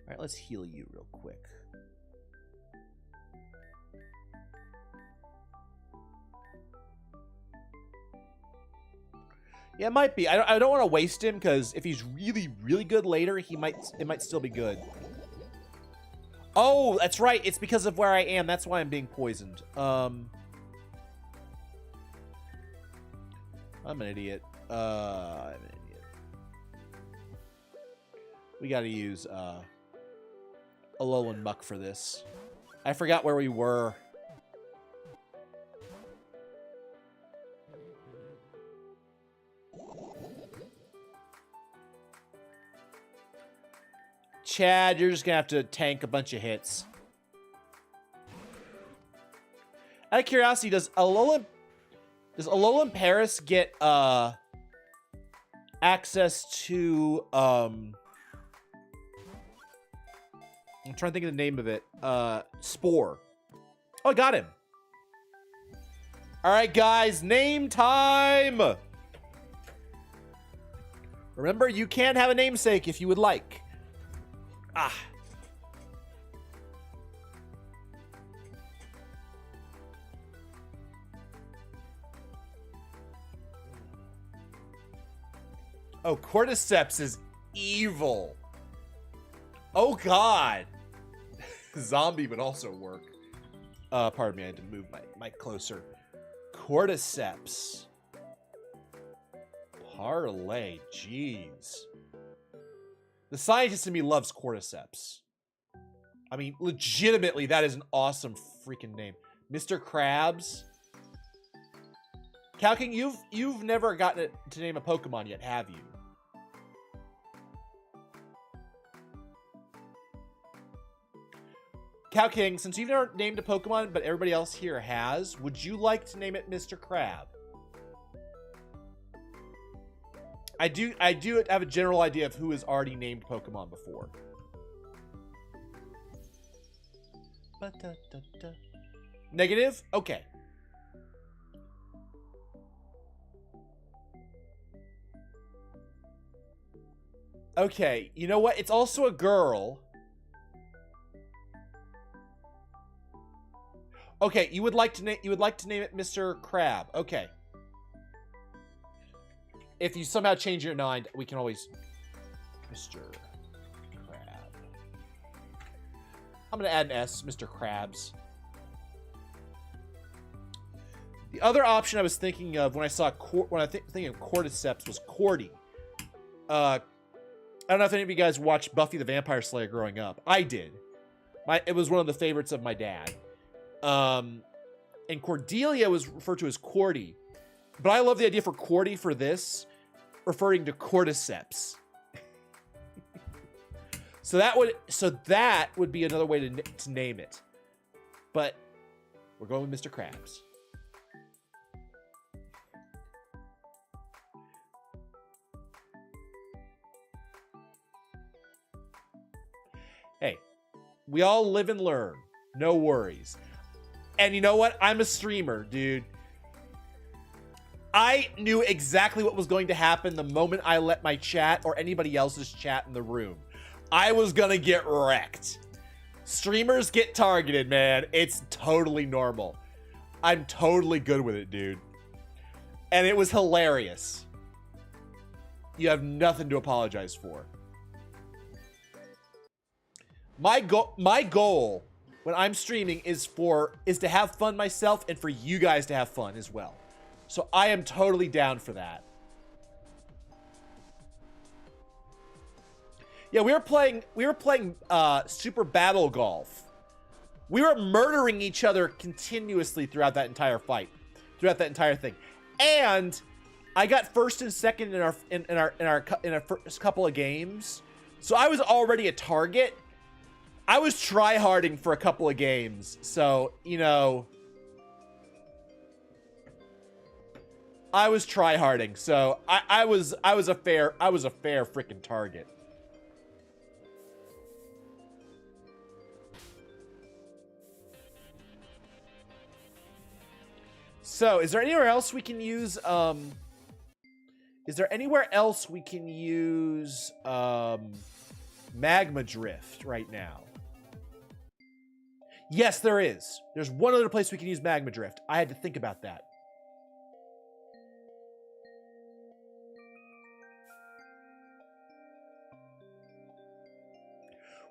All right, let's heal you real quick. Yeah, it might be. I don't want to waste him because if he's really, really good later, it might still be good. Oh, that's right. It's because of where I am. That's why I'm being poisoned. I'm an idiot. I'm an idiot. We got to use Alolan Muck for this. I forgot where we were. Chad, you're just gonna have to tank a bunch of hits. Out of curiosity, does Alolan Paris get access to I'm trying to think of the name of it. Spore. Oh, I got him. All right, guys, name time. Remember, you can have a namesake if you would like. Ah. Oh, Cordyceps is evil. Oh, God. Zombie would also work. Pardon me, I had to move my mic closer. Cordyceps. Parlay, jeez. The scientist in me loves Cordyceps. I mean, legitimately, that is an awesome freaking name. Mr. Krabs. Cow King, you've never gotten it to name a Pokemon yet, have you? Cow King, since you've never named a Pokemon, but everybody else here has, would you like to name it Mr. Crab? I do have a general idea of who has already named Pokemon before. Negative? Okay. Okay, you know what? It's also a girl. Okay, you would like to name it Mr. Crab. Okay. If you somehow change your mind, we can always Mr. Crab. I'm gonna add an S, Mr. Krabs. The other option I was thinking of when I saw thinking of Cordyceps was Cordy. I don't know if any of you guys watched Buffy the Vampire Slayer growing up. I did. It was one of the favorites of my dad. And Cordelia was referred to as Cordy. But I love the idea for Cordy for this, referring to Cordyceps. so that would be another way to name it. But we're going with Mr. Krabs. Hey, we all live and learn. No worries. And you know what? I'm a streamer, dude. I knew exactly what was going to happen the moment I let my chat or anybody else's chat in the room. I was gonna get wrecked. Streamers get targeted, man. It's totally normal. I'm totally good with it, dude. And it was hilarious. You have nothing to apologize for. My goal when I'm streaming is to have fun myself and for you guys to have fun as well. So I am totally down for that. Yeah, we were playing Super Battle Golf. We were murdering each other continuously throughout that entire fight, throughout that entire thing. And I got first and second in our first couple of games. So I was already a target. I was tryharding for a couple of games. So, you know, I was tryharding. So I was a fair freaking target. So, is there anywhere else we can use Magma Drift right now? Yes, there is. There's one other place we can use Magma Drift. I had to think about that.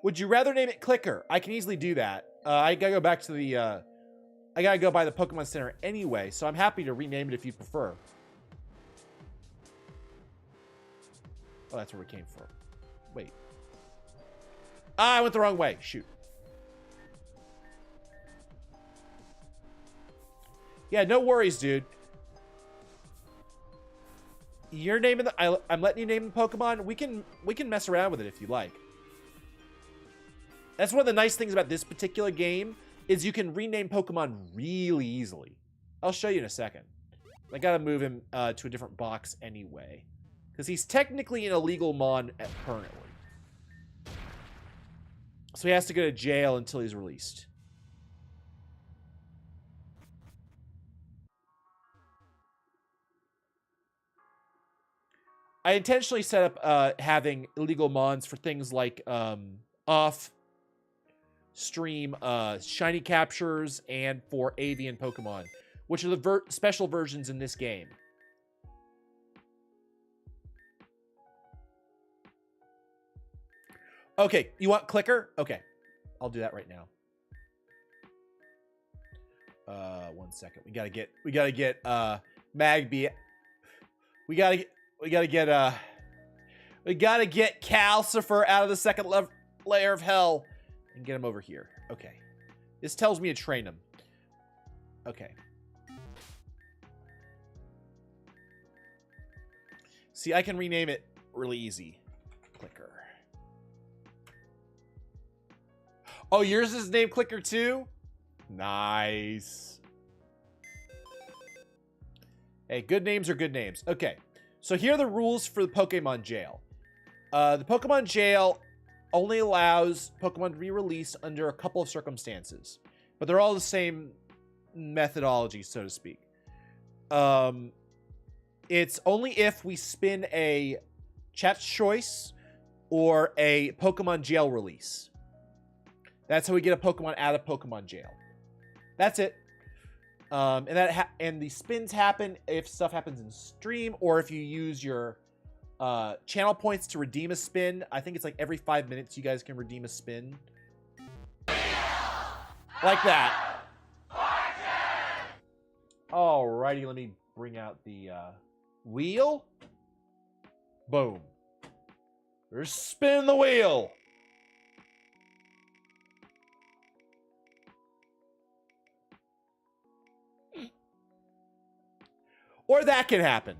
Would you rather name it Clicker? I can easily do that. I gotta go back to the I gotta go by the Pokemon Center anyway, so I'm happy to rename it if you prefer. Oh, that's where we came from. Wait. Ah, I went the wrong way. Shoot. Yeah, no worries, dude. You're naming the I'm letting you name the Pokemon. We can mess around with it if you like. That's one of the nice things about this particular game. is you can rename Pokemon really easily. I'll show you in a second. I gotta move him to a different box anyway, because he's technically an illegal mon currently. So he has to go to jail until he's released. I intentionally set up having illegal mons for things like off stream shiny captures and for avian Pokemon, which are the special versions in this game. Okay, you want clicker? Okay, I'll do that right now. 1 second. We gotta get Magby. We gotta get Calcifer out of the second layer of hell and get him over here. Okay. This tells me to train him. Okay. See, I can rename it really easy. Clicker. Oh, yours is named Clicker too? Nice. Hey, good names are good names. Okay. So here are the rules for the Pokemon jail. The Pokemon jail only allows Pokemon to be released under a couple of circumstances, but they're all the same methodology, so to speak. It's only if we spin a chat's choice or a Pokemon jail release. That's how we get a Pokemon out of Pokemon jail. That's it. And the spins happen if stuff happens in stream or if you use your channel points to redeem a spin. I think it's like every 5 minutes you guys can redeem a spin. Like that. Alrighty, let me bring out the wheel. Boom. There's spin the wheel. Or that can happen.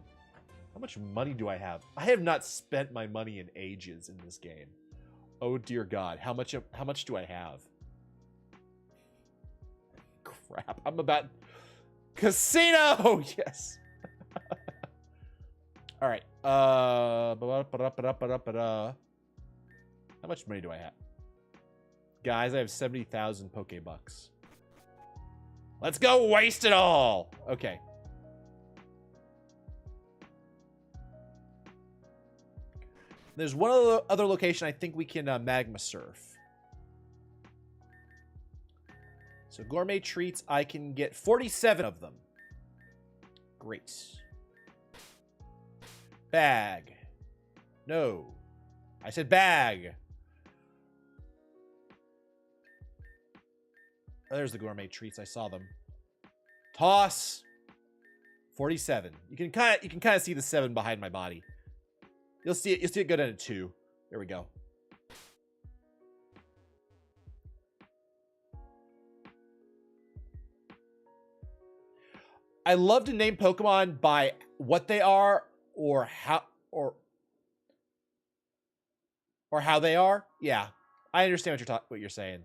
How much money do I have? I have not spent my money in ages in this game. Oh dear God, how much do I have? Crap, I'm about casino. Yes. All right. How much money do I have? Guys, I have 70,000 Pokebucks. Let's go waste it all. Okay. There's one other location I think we can magma surf. So gourmet treats, I can get 47 of them. Great. Bag. No. I said bag. Oh, there's the gourmet treats. I saw them. Toss. 47. You can kind of see the 7 behind my body. You'll see it go down to 2. There we go. I love to name Pokemon by what they are or how they are. Yeah. I understand what you're saying.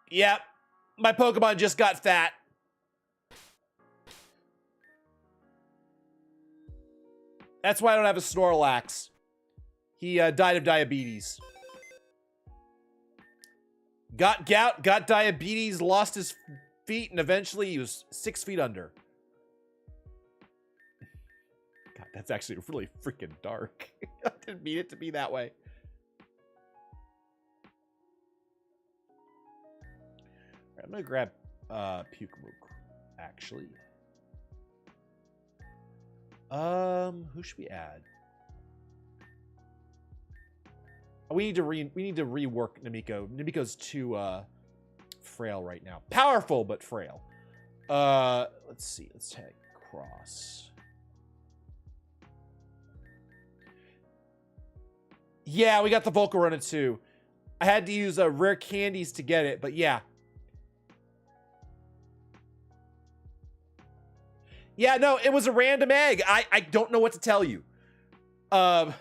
Yep. My Pokemon just got fat. That's why I don't have a Snorlax. He died of diabetes. Got gout, got diabetes, lost his feet, and eventually he was 6 feet under. God, that's actually really freaking dark. I didn't mean it to be that way. All right, I'm gonna grab Pukemook, actually. Who should we add? We need to rework Namiko. Namiko's too frail right now. Powerful but frail. Let's see. Let's take Cross. Yeah, we got the Volcarona too. I had to use rare candies to get it, but yeah. Yeah, no, it was a random egg. I don't know what to tell you. I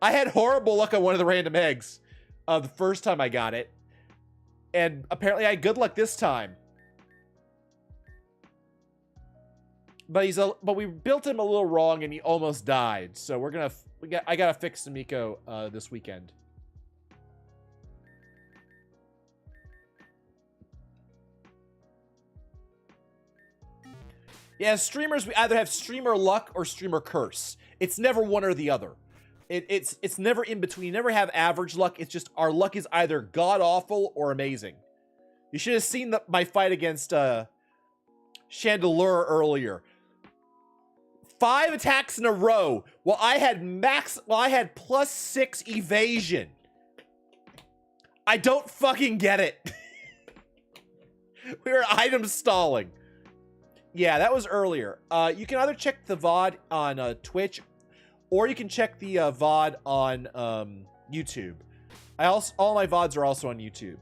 had horrible luck on one of the random eggs the first time I got it. And apparently I had good luck this time. But we built him a little wrong and he almost died. So I gotta fix Samiko this weekend. Yeah, streamers, we either have streamer luck or streamer curse. It's never one or the other. It's never in between. You never have average luck. It's just our luck is either god-awful or amazing. You should have seen my fight against Chandelure earlier. 5 attacks in a row while I had +6 evasion. I don't fucking get it. We were item stalling. Yeah, that was earlier. You can either check the VOD on Twitch, or you can check the VOD on YouTube. All my VODs are also on YouTube.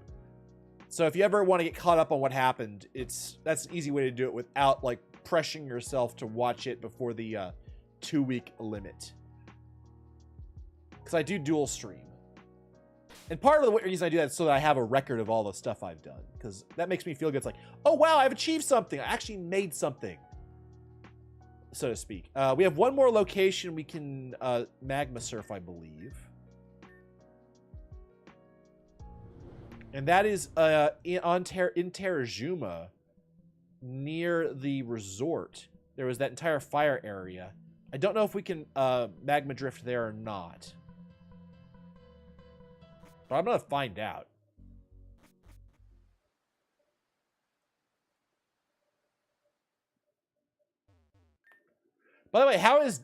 So if you ever want to get caught up on what happened, that's an easy way to do it without like pressuring yourself to watch it before the 2-week limit. Because I do dual stream. And part of the reason I do that is so that I have a record of all the stuff I've done. Because that makes me feel good. It's like, oh wow, I've achieved something. I actually made something. So to speak. We have one more location we can magma surf, I believe. And that is in Terrajuma, near the resort. There was that entire fire area. I don't know if we can magma drift there or not. But I'm gonna find out. By the way, how is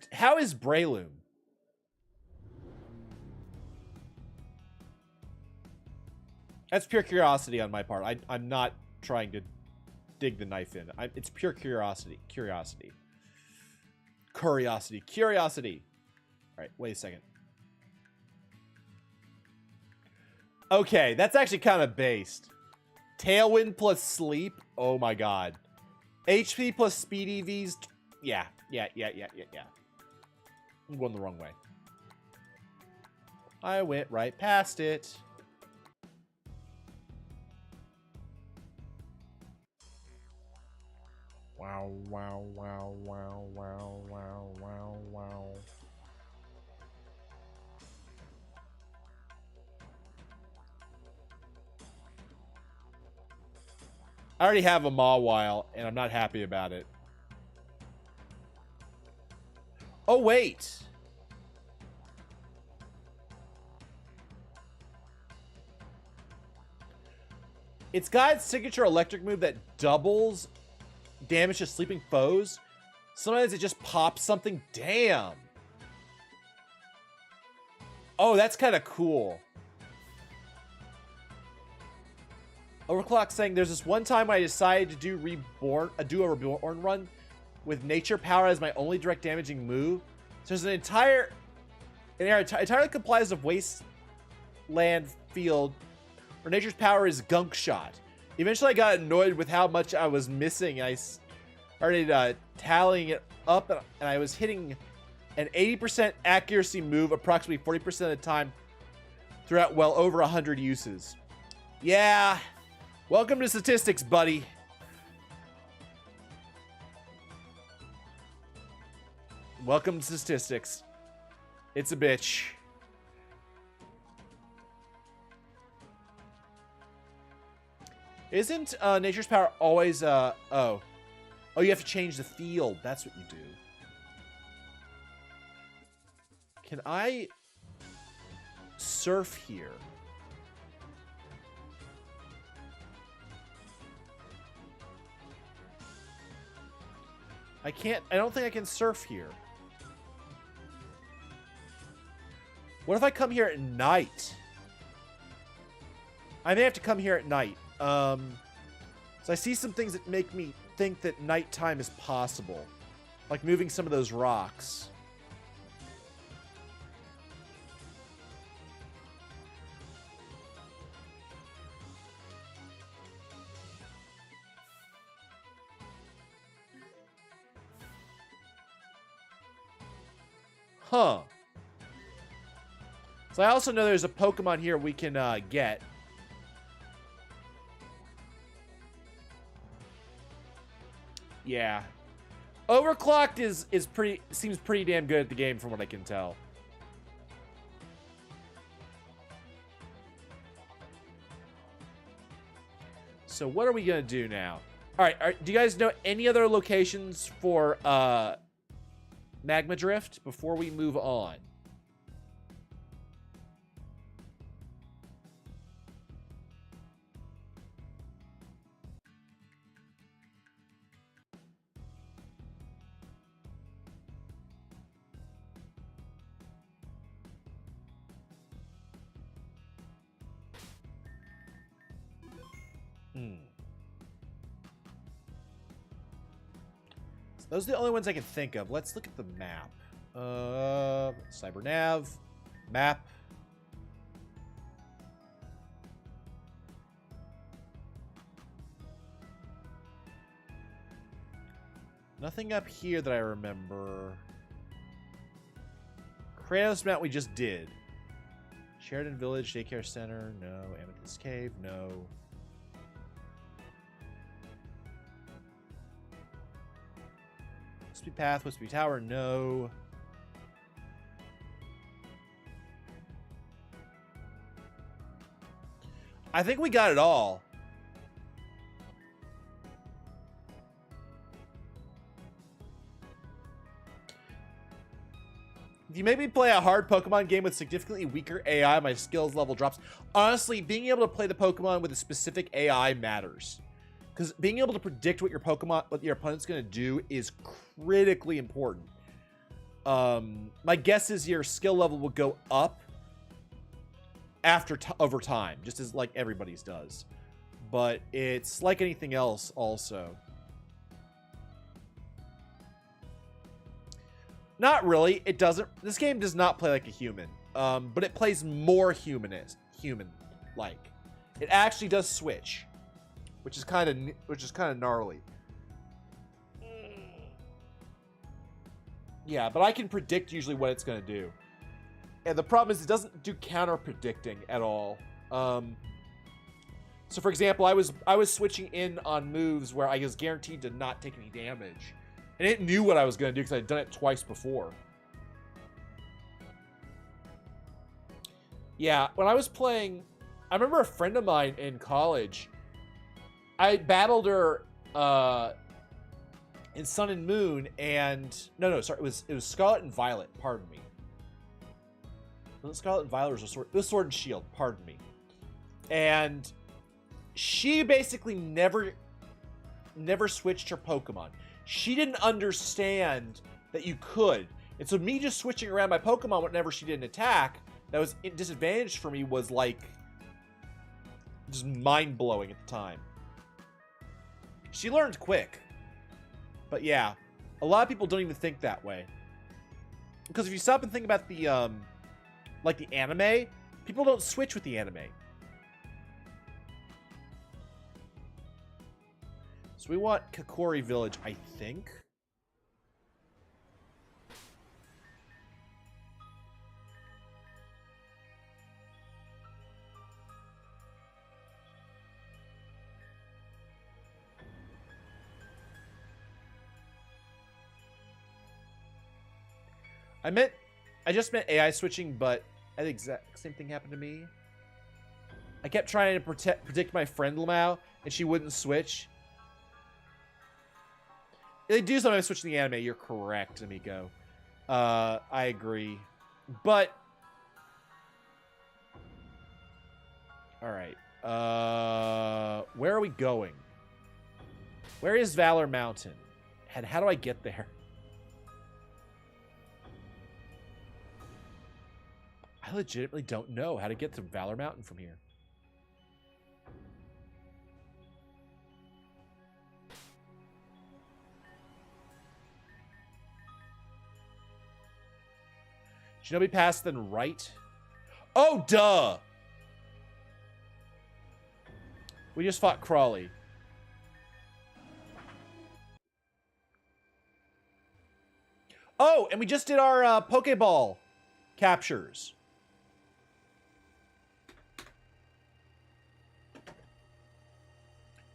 Breloom? That's pure curiosity on my part. I'm not trying to dig the knife in. It's pure curiosity. Curiosity. All right, wait a second. Okay, that's actually kind of based. Tailwind plus sleep. Oh my god. HP plus speed EVs. Yeah. I'm going the wrong way. I went right past it. Wow. I already have a Mawile, and I'm not happy about it. Oh, wait. It's got its signature electric move that doubles damage to sleeping foes. Sometimes it just pops something. Damn. Oh, that's kind of cool. Overclock saying there's this one time I decided to do a reborn run with nature power as my only direct damaging move. So there's an area entirely comprised of wasteland field where nature's power is gunk shot. Eventually I got annoyed with how much I was missing. I started tallying it up, and I was hitting an 80% accuracy move approximately 40% of the time throughout well over 100 uses. Yeah. Welcome to statistics, buddy. Welcome to statistics. It's a bitch. Isn't nature's power always oh, you have to change the field. That's what you do. Can I surf here? I don't think I can surf here. What if I come here at night? I may have to come here at night. So I see some things that make me think that nighttime is possible. Like moving some of those rocks. Huh. So I also know there's a Pokemon here we can get. Yeah. Overclocked seems pretty damn good at the game from what I can tell. So what are we gonna do now? All right, do you guys know any other locations for Magma Drift before we move on? So those are the only ones I can think of. Let's look at the map. CyberNav, map. Nothing up here that I remember. Kratos map we just did. Sheridan Village, Daycare Center, no. Amethyst Cave, no. Wispy Path, Wispy Tower, no. I think we got it all. If you make me play a hard Pokemon game with significantly weaker AI, my skills level drops. Honestly, being able to play the Pokemon with a specific AI matters. Because being able to predict what your opponent's going to do is critically important. My guess is your skill level will go up over time, just as like everybody's does. But it's like anything else also. Not really. It doesn't. This game does not play like a human. But it plays more human-like. It actually does switch, which is kind of gnarly. Yeah, but I can predict usually what it's going to do. And the problem is it doesn't do counter-predicting at all. So for example, I was switching in on moves where I was guaranteed to not take any damage. And it knew what I was going to do because I'd done it twice before. Yeah, when I was playing... I remember a friend of mine in college. I battled her in Sun and Moon and... No, sorry. It was Scarlet and Violet. Pardon me. Was it Scarlet and Violet or was it was Sword and Shield? Pardon me. And she basically never switched her Pokemon. She didn't understand that you could. And so me just switching around my Pokemon whenever she didn't attack, that was disadvantaged for me, was like just mind-blowing at the time. She learned quick. But yeah, a lot of people don't even think that way. Because if you stop and think about the like the anime, people don't switch with the anime. So we want Kakori Village, I think. I just meant AI switching, but the exact same thing happened to me. I kept trying to predict my friend Lamau, and she wouldn't switch. They do sometimes switch in the anime. You're correct, Amico. I agree. But... Alright. Where are we going? Where is Valor Mountain? And how do I get there? I legitimately don't know how to get to Valor Mountain from here. Shinobi Pass, then right? Oh, duh! We just fought Crawley. Oh, and we just did our Pokeball captures.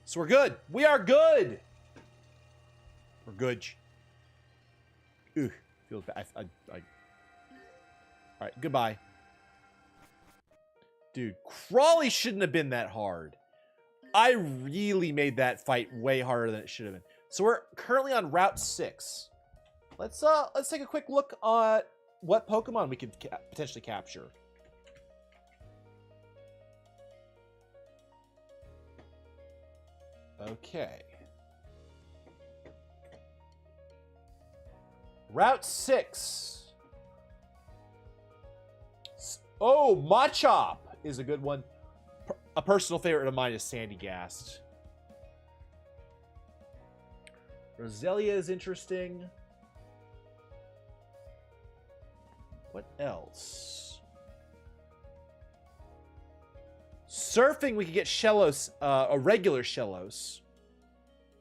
So we're good. We are good! Or good. Ooh, feels bad. All right, goodbye. Dude, Crawley shouldn't have been that hard. I really made that fight way harder than it should have been. So we're currently on Route 6. Let's take a quick look at what Pokemon we could potentially capture. Okay. Route 6. Oh, Machop is a good one. A personal favorite of mine is Sandygast. Roselia is interesting. What else? Surfing, we could get Shellos, a regular Shellos.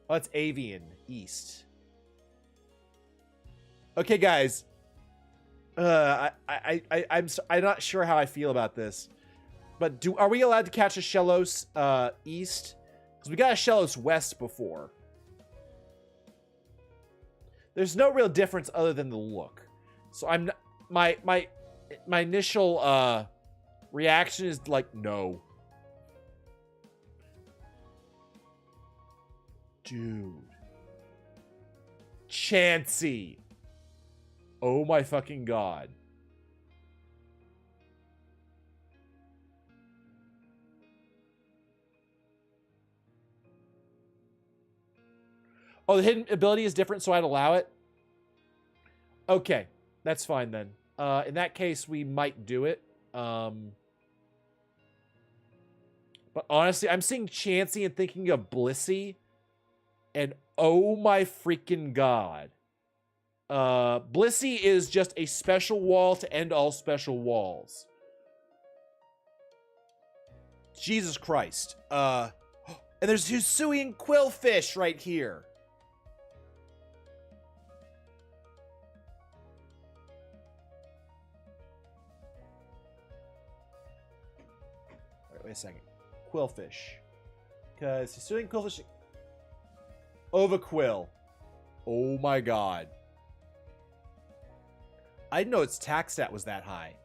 Oh, it's Avian East. Okay, guys. I'm not sure how I feel about this, but are we allowed to catch a Shellos East? Because we got a Shellos West before. There's no real difference other than the look. So I'm not, my initial reaction is like no. Dude. Chansey. Oh my fucking god. Oh, the hidden ability is different, so I'd allow it? Okay, that's fine then. In that case, we might do it. But honestly, I'm seeing Chansey and thinking of Blissey. And oh my freaking god. Blissey is just a special wall to end all special walls. Jesus Christ. And there's Hisuian Quillfish right here. Wait a second. Quillfish. Because Hisuian Quillfish... Overquill. Oh my god. I didn't know its attack stat was that high.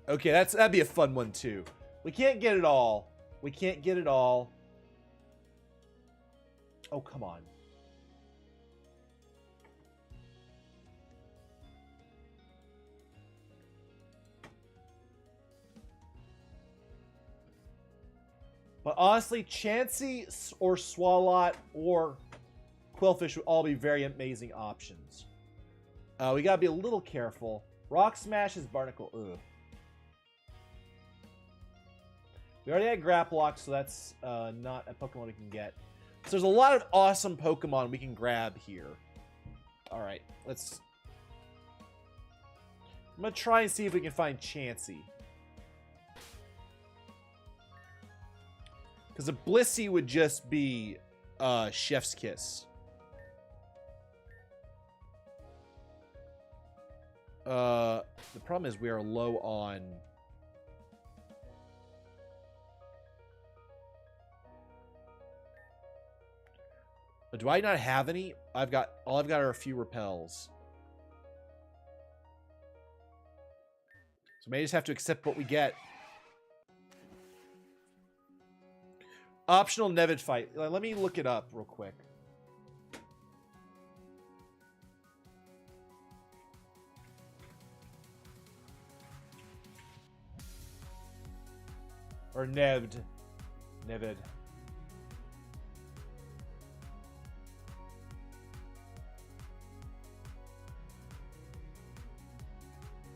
Okay, that'd be a fun one too. We can't get it all. We can't get it all. Oh, come on. But honestly, Chansey or Swalot or Quillfish would all be very amazing options. We gotta be a little careful. Rock Smash is Barnacle. Ugh. We already had Grapplock, so that's not a Pokemon we can get. So there's a lot of awesome Pokemon we can grab here. Alright, let's... I'm gonna try and see if we can find Chansey. Because a Blissey would just be Chef's Kiss. The problem is we are low on... Do I not have any? All I've got are a few repels. So may just have to accept what we get. Optional Nevid fight. Let me look it up real quick. Or Nevid.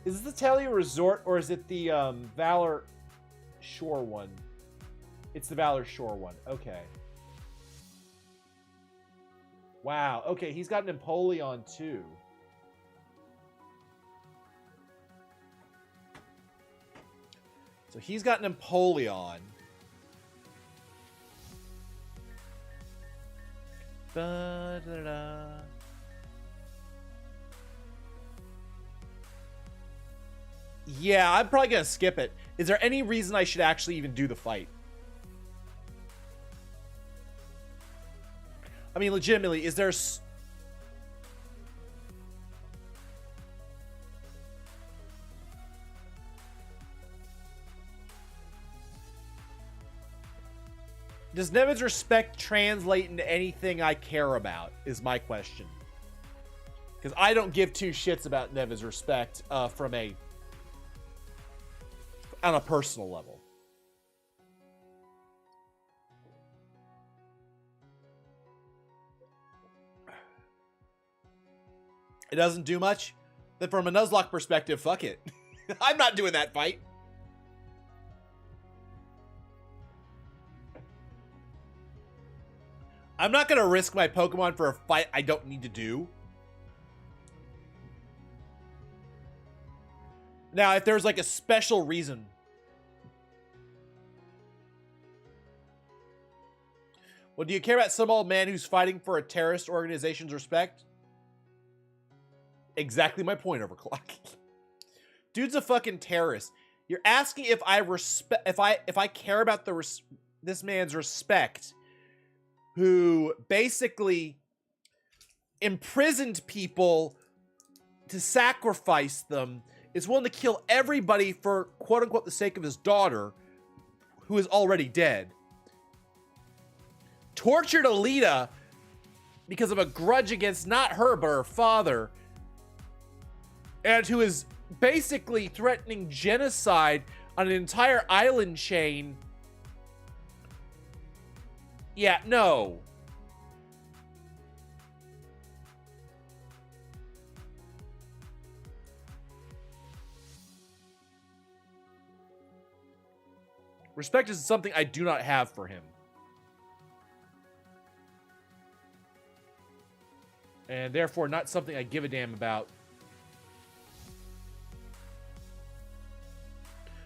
Is this the Talia Resort or is it the Valor Shore one? It's the Valor Shore one. Okay. Wow. Okay, he's got an Empoleon too. So he's got an Empoleon. Ba-da-da. Yeah, I'm probably going to skip it. Is there any reason I should actually even do the fight? I mean, legitimately, is there... Does Nevin's respect translate into anything I care about, is my question. Because I don't give two shits about Nevin's respect on a personal level. It doesn't do much? Then from a Nuzlocke perspective, fuck it. I'm not doing that fight. I'm not going to risk my Pokemon for a fight I don't need to do. Now, if there's like a special reason. Well, do you care about some old man who's fighting for a terrorist organization's respect? Exactly my point, Overclock. Dude's a fucking terrorist. You're asking if I care about this man's respect, who basically imprisoned people to sacrifice them, is willing to kill everybody for quote-unquote the sake of his daughter, who is already dead. Tortured Alita because of a grudge against not her, but her father, and who is basically threatening genocide on an entire island chain. Yeah, no. Respect is something I do not have for him. And therefore not something I give a damn about.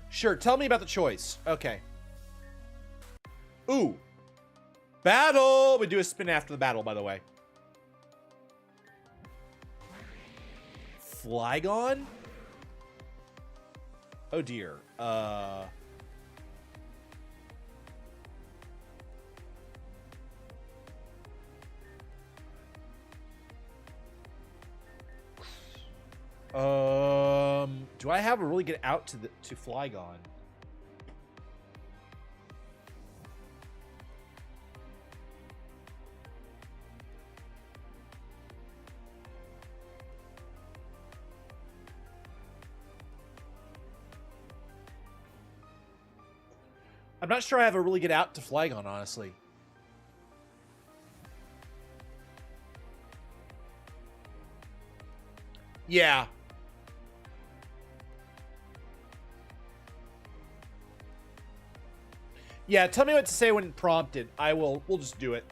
Sure, tell me about the choice. Okay. Ooh. Battle! We do a spin after the battle, by the way. Flygon? Oh dear. Do I have a really good out to Flygon? I'm not sure I have a really good out to Flygon, honestly. Yeah. Yeah, tell me what to say when prompted. We'll just do it.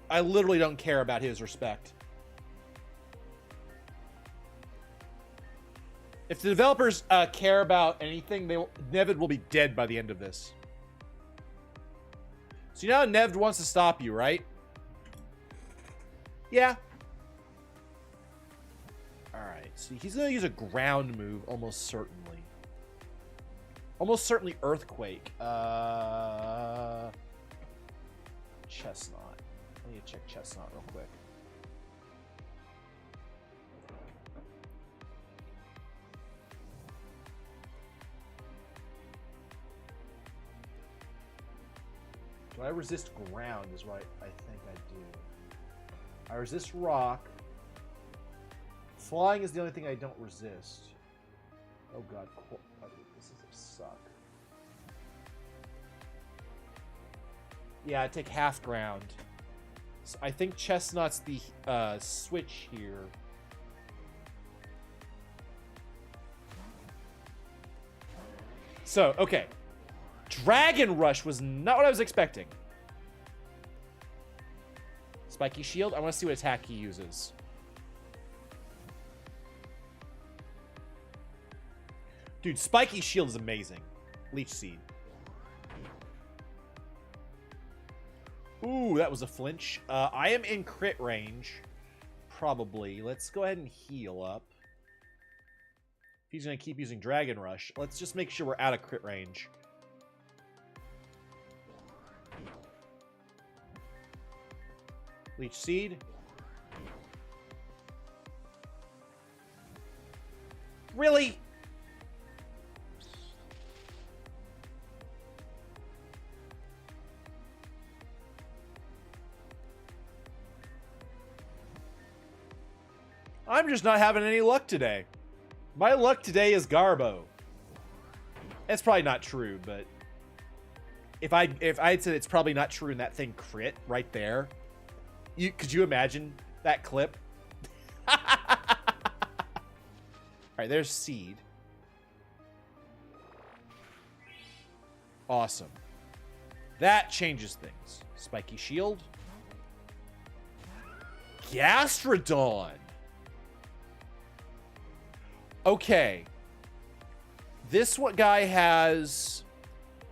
I literally don't care about his respect. If the developers care about anything, Nevin will be dead by the end of this. So you know how Nev wants to stop you, right? Yeah. Alright, so he's going to use a ground move, almost certainly. Almost certainly Earthquake. Chestnut. I need to check Chestnut real quick. Do I resist ground is what I think I do. I resist rock. Flying is the only thing I don't resist. Oh god, this is a suck. Yeah, I take half ground. So I think Chestnut's the switch here. So, okay. Dragon Rush was not what I was expecting. Spiky Shield. I want to see what attack he uses. Dude, Spiky Shield is amazing. Leech Seed. Ooh, that was a flinch. I am in crit range. Probably. Let's go ahead and heal up. He's going to keep using Dragon Rush. Let's just make sure we're out of crit range. Leech Seed. Really? I'm just not having any luck today. My luck today is Garbo. That's probably not true, but if I'd said it's probably not true and that thing crit right there, could you imagine that clip? All right, there's Seed. Awesome. That changes things. Spiky Shield. Gastrodon. Okay. This guy has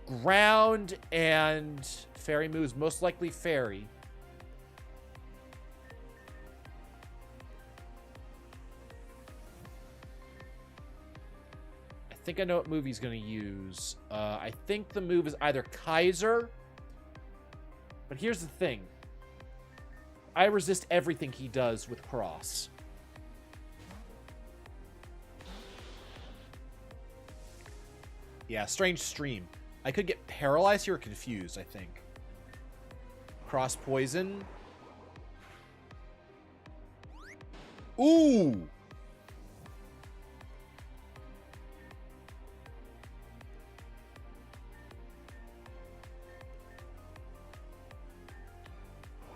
ground and fairy moves, most likely fairy. I think I know what move he's going to use. I think the move is either Kaiser. But here's the thing. I resist everything he does with Cross. Yeah, Strange Stream. I could get paralyzed here or confused, I think. Cross Poison. Ooh!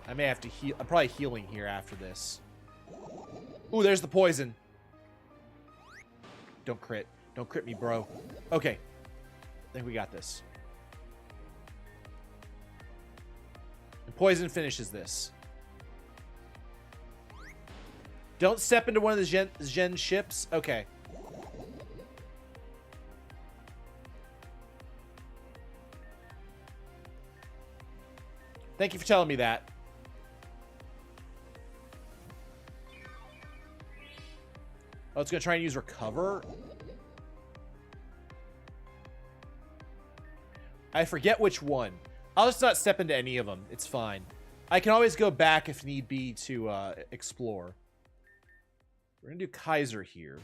I may have to heal. I'm probably healing here after this. Ooh, there's the poison. Don't crit. Don't crit me, bro. Okay. I think we got this. And poison finishes this. Don't step into one of the Gen ships. Okay. Thank you for telling me that. Oh, it's going to try and use Recover. I forget which one. I'll just not step into any of them. It's fine. I can always go back if need be to explore. We're going to do Kaiser here.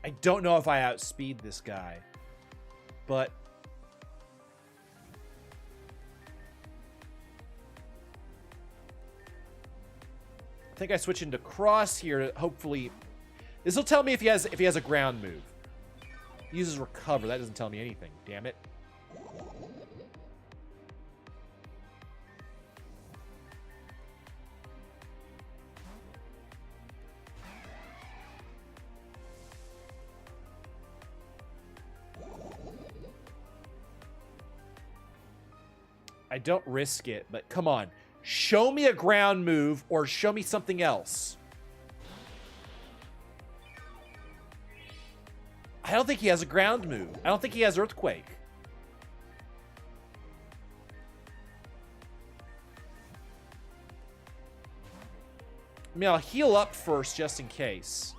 I don't know if I outspeed this guy, but I think I switch into Cross here to hopefully. This will tell me if he has a ground move. He uses Recover. That doesn't tell me anything. Damn it. I don't risk it, but come on. Show me a ground move or show me something else. I don't think he has a ground move. I don't think he has Earthquake. I mean, I'll heal up first just in case.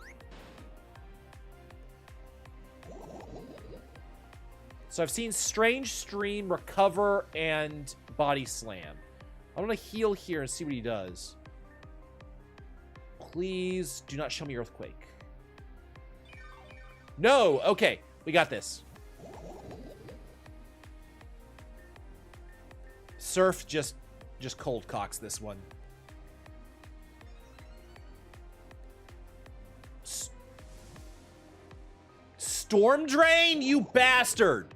So I've seen Strange Stream, Recover, and Body Slam. I'm going to heal here and see what he does. Please do not show me Earthquake. No! Okay, we got this. Surf just cold cocks this one. Storm Drain, you bastard!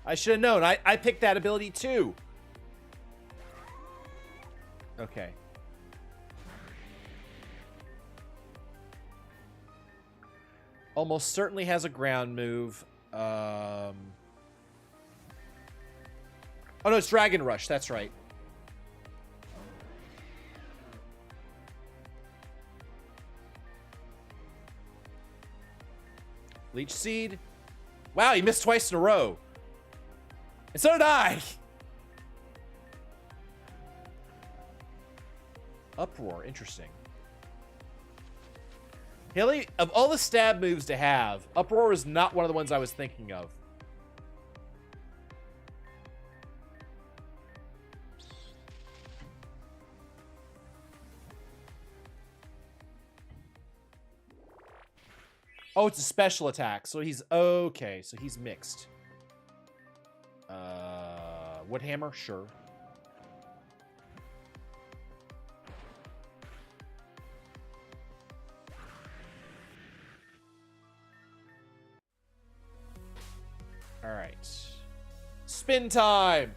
I should have known. I picked that ability too. Okay. Almost certainly has a ground move. Oh no, it's Dragon Rush. That's right. Leech Seed. Wow, he missed twice in a row. And so did I. Uproar, interesting. Haley, of all the stab moves to have, Uproar is not one of the ones I was thinking of. Oh, it's a special attack. So he's okay. So he's mixed. Woodhammer, sure. All right. Spin time.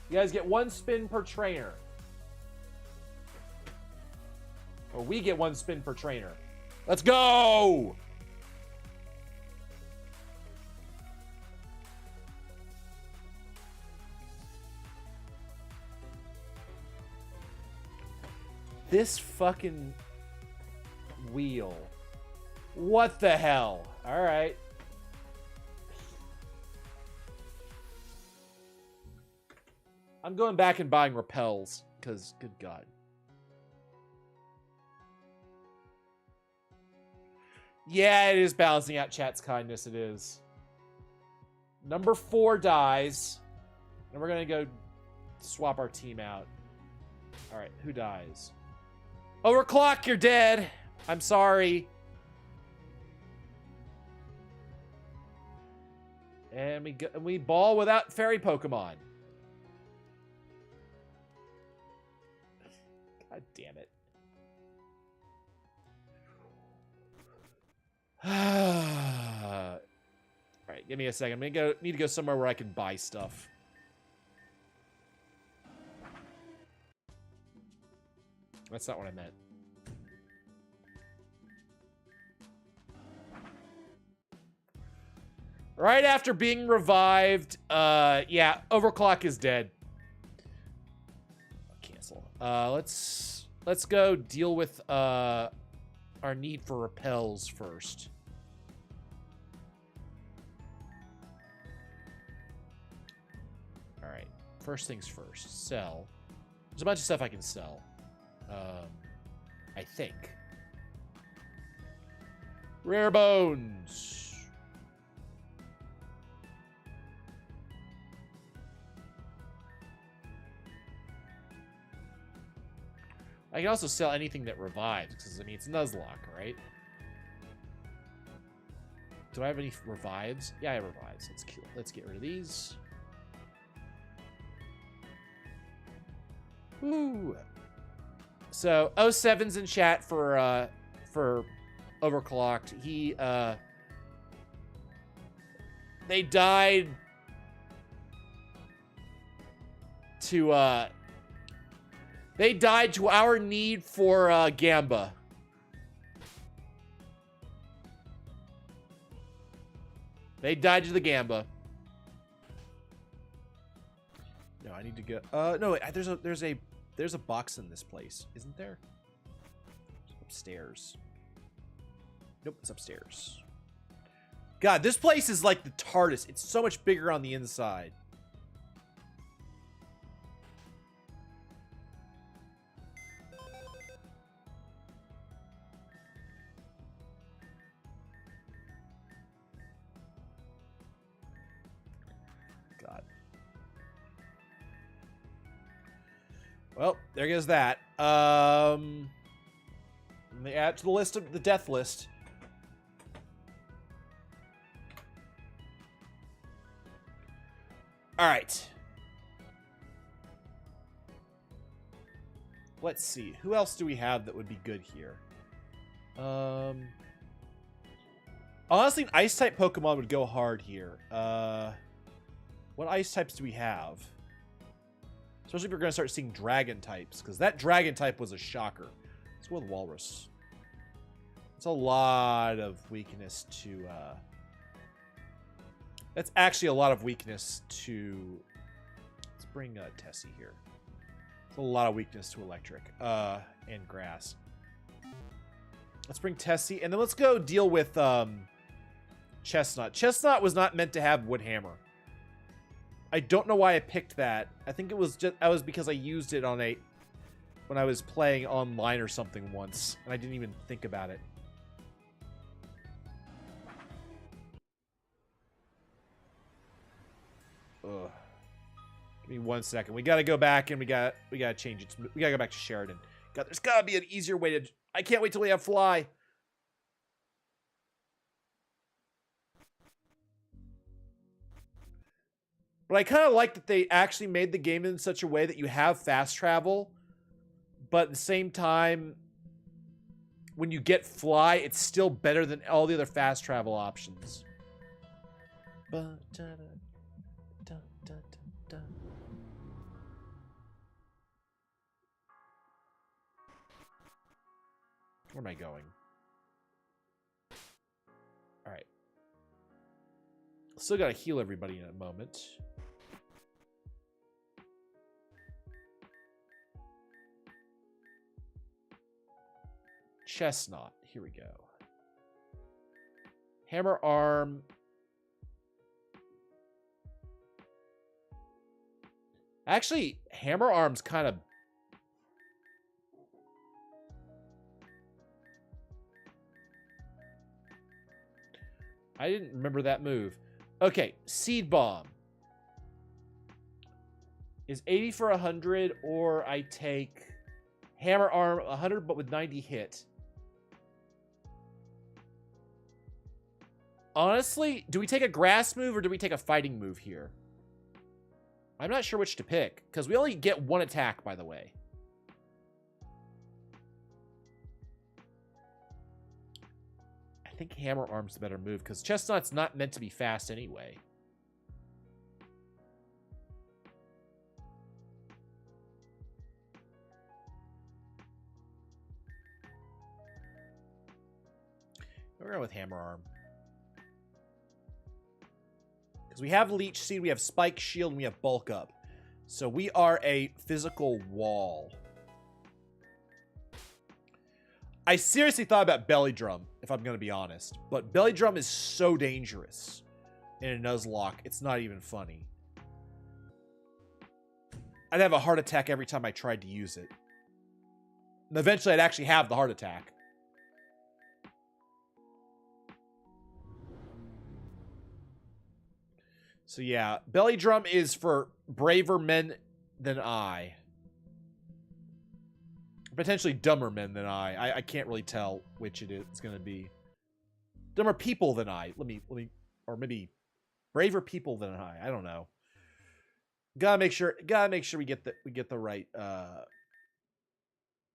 You guys get 1 spin per trainer. Or we get 1 spin per trainer. Let's go! This fucking wheel. What the hell? All right. I'm going back and buying repels because, good God. Yeah, it is balancing out chat's kindness. It is. Number 4 dies. And we're going to go swap our team out. All right, who dies? Overclock, you're dead. I'm sorry. And we ball without fairy Pokemon. God damn it. All right, give me a second. Need to go somewhere where I can buy stuff. That's not what I meant. Right after being revived, yeah, Overclock is dead. Cancel. Let's go deal with our need for repels first. All right, first things first. Sell. There's a bunch of stuff I can sell. I think. Rare bones. I can also sell anything that revives, because, I mean, it's Nuzlocke, right? Do I have any revives? Yeah, I have revives. Let's get rid of these. Woo! So, 07's in chat for Overclocked. They died to our need for Gamba. They died to the Gamba. No, I need to go. No, wait, there's a box in this place, isn't there? It's upstairs. Nope, it's upstairs. God, this place is like the TARDIS. It's so much bigger on the inside. God. Well, there goes that. Let me add to the list of the death list. All right. Let's see. Who else do we have that would be good here? Honestly, an Ice-type Pokemon would go hard here. What Ice types do we have? Especially if we're going to start seeing Dragon types, because that Dragon type was a shocker. Let's go with Walrus. It's a lot of weakness to... That's actually a lot of weakness to... Let's bring Tessie here. It's a lot of weakness to electric and grass. Let's bring Tessie, and then let's go deal with Chestnut. Chestnut was not meant to have Woodhammer. I don't know why I picked that. I think it was just because I used it on a when I was playing online or something once, and I didn't even think about it. Ugh. Give me 1 second. We gotta go back and we gotta change it. We gotta go back to Sheridan. God, there's gotta be an easier way to. I can't wait till we have fly. But I kind of like that they actually made the game in such a way that you have fast travel, but at the same time, when you get fly, it's still better than all the other fast travel options. Where am I going? All right. Still got to heal everybody in a moment. Chestnut. Here we go. Hammer arm. Actually, hammer arm's kind of... I didn't remember that move. Okay, seed bomb. Is 80 for 100, or I take hammer arm 100 but with 90 hit. Honestly, do we take a grass move or do we take a fighting move here? I'm not sure which to pick, because we only get one attack, by the way. I think hammer arm's the better move, because chestnut's not meant to be fast anyway. We're going with hammer arm. Because we have leech seed, we have spike shield, and we have bulk up. So we are a physical wall. I seriously thought about belly drum, if I'm going to be honest. But belly drum is so dangerous in a Nuzlocke, it's not even funny. I'd have a heart attack every time I tried to use it. And eventually I'd actually have the heart attack. So yeah, belly drum is for braver men than I. Potentially dumber men than I can't really tell which it's going to be. Dumber people than I. Let me, or maybe braver people than I don't know. Gotta make sure we get the right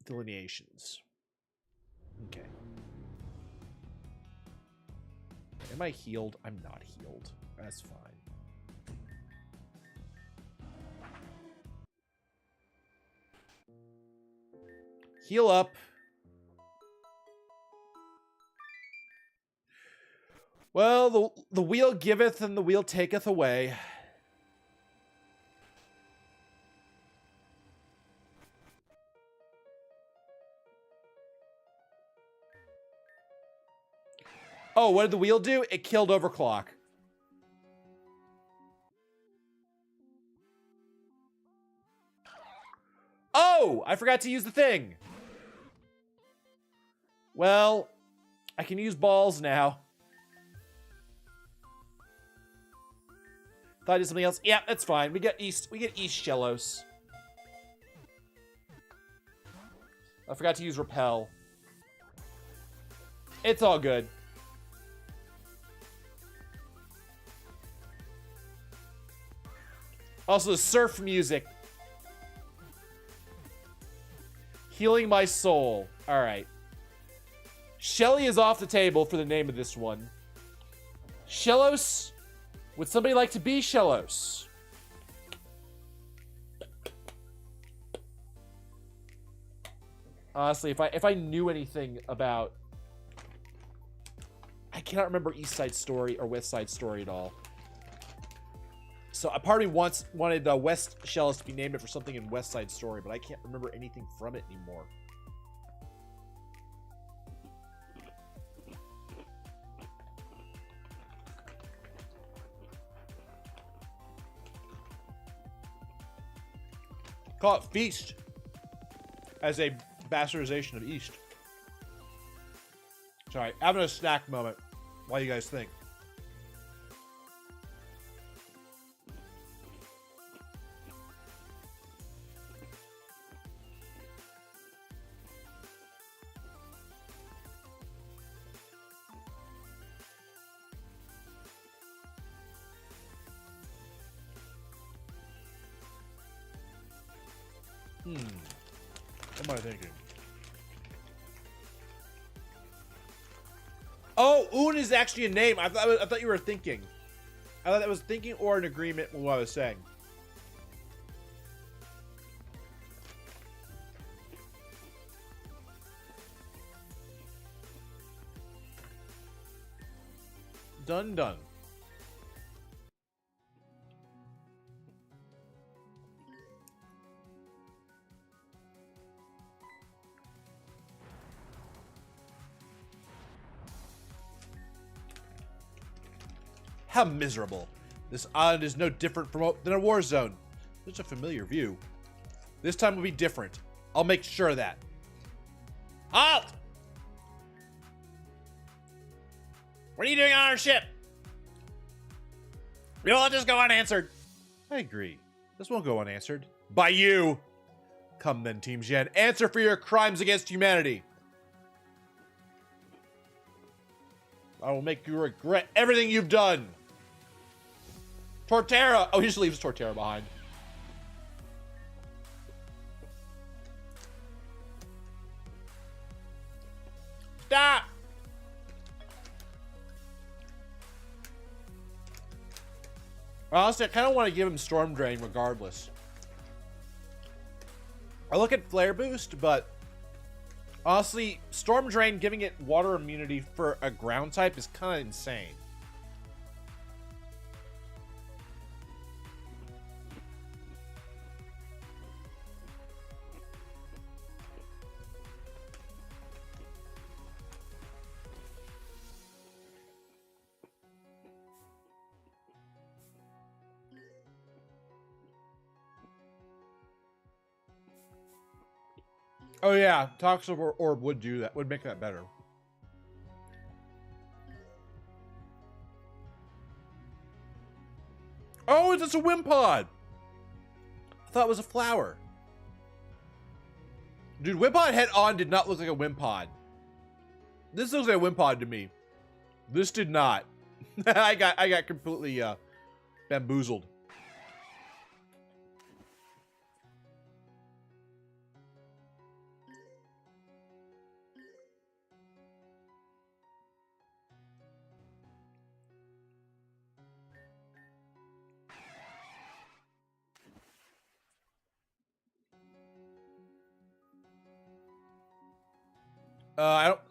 delineations. Okay. Am I healed? I'm not healed. That's fine. Heal up. Well, the wheel giveth and the wheel taketh away. Oh, what did the wheel do? It killed overclock. Oh, I forgot to use the thing. Well, I can use balls now. Thought I did something else. Yeah, that's fine. We get East Shellos. I forgot to use repel. It's all good. Also, surf music. Healing my soul. All right. Shelly is off the table for the name of this one. Shellos. Would somebody like to be Shellos? Honestly, if I knew anything about... I cannot remember East Side Story or West Side Story at all. So a part of me once wanted West Shellos to be named it for something in West Side Story, but I can't remember anything from it anymore. Call it Feast. as a bastardization of East. Sorry, having a snack moment. While you guys think. What am I thinking? Oh, Un is actually a name. I thought you were thinking. I thought that was thinking or an agreement with what I was saying. Done, done. How miserable. This island is no different than a war zone. Such a familiar view. This time will be different. I'll make sure of that. Halt! What are you doing on our ship? We won't just go unanswered. I agree. This won't go unanswered. By you! Come then, Team Gen. Answer for your crimes against humanity. I will make you regret everything you've done. Torterra! Oh, he just leaves Torterra behind. Stop! Honestly, I kind of want to give him Storm Drain regardless. I look at Flare Boost, but honestly, Storm Drain giving it water immunity for a ground type is kind of insane. Oh yeah, Toxic Orb would do that. Would make that better. Oh, it's just a Wimpod. I thought it was a flower. Dude, Wimpod head on did not look like a Wimpod. This looks like a Wimpod to me. This did not. I got completely bamboozled.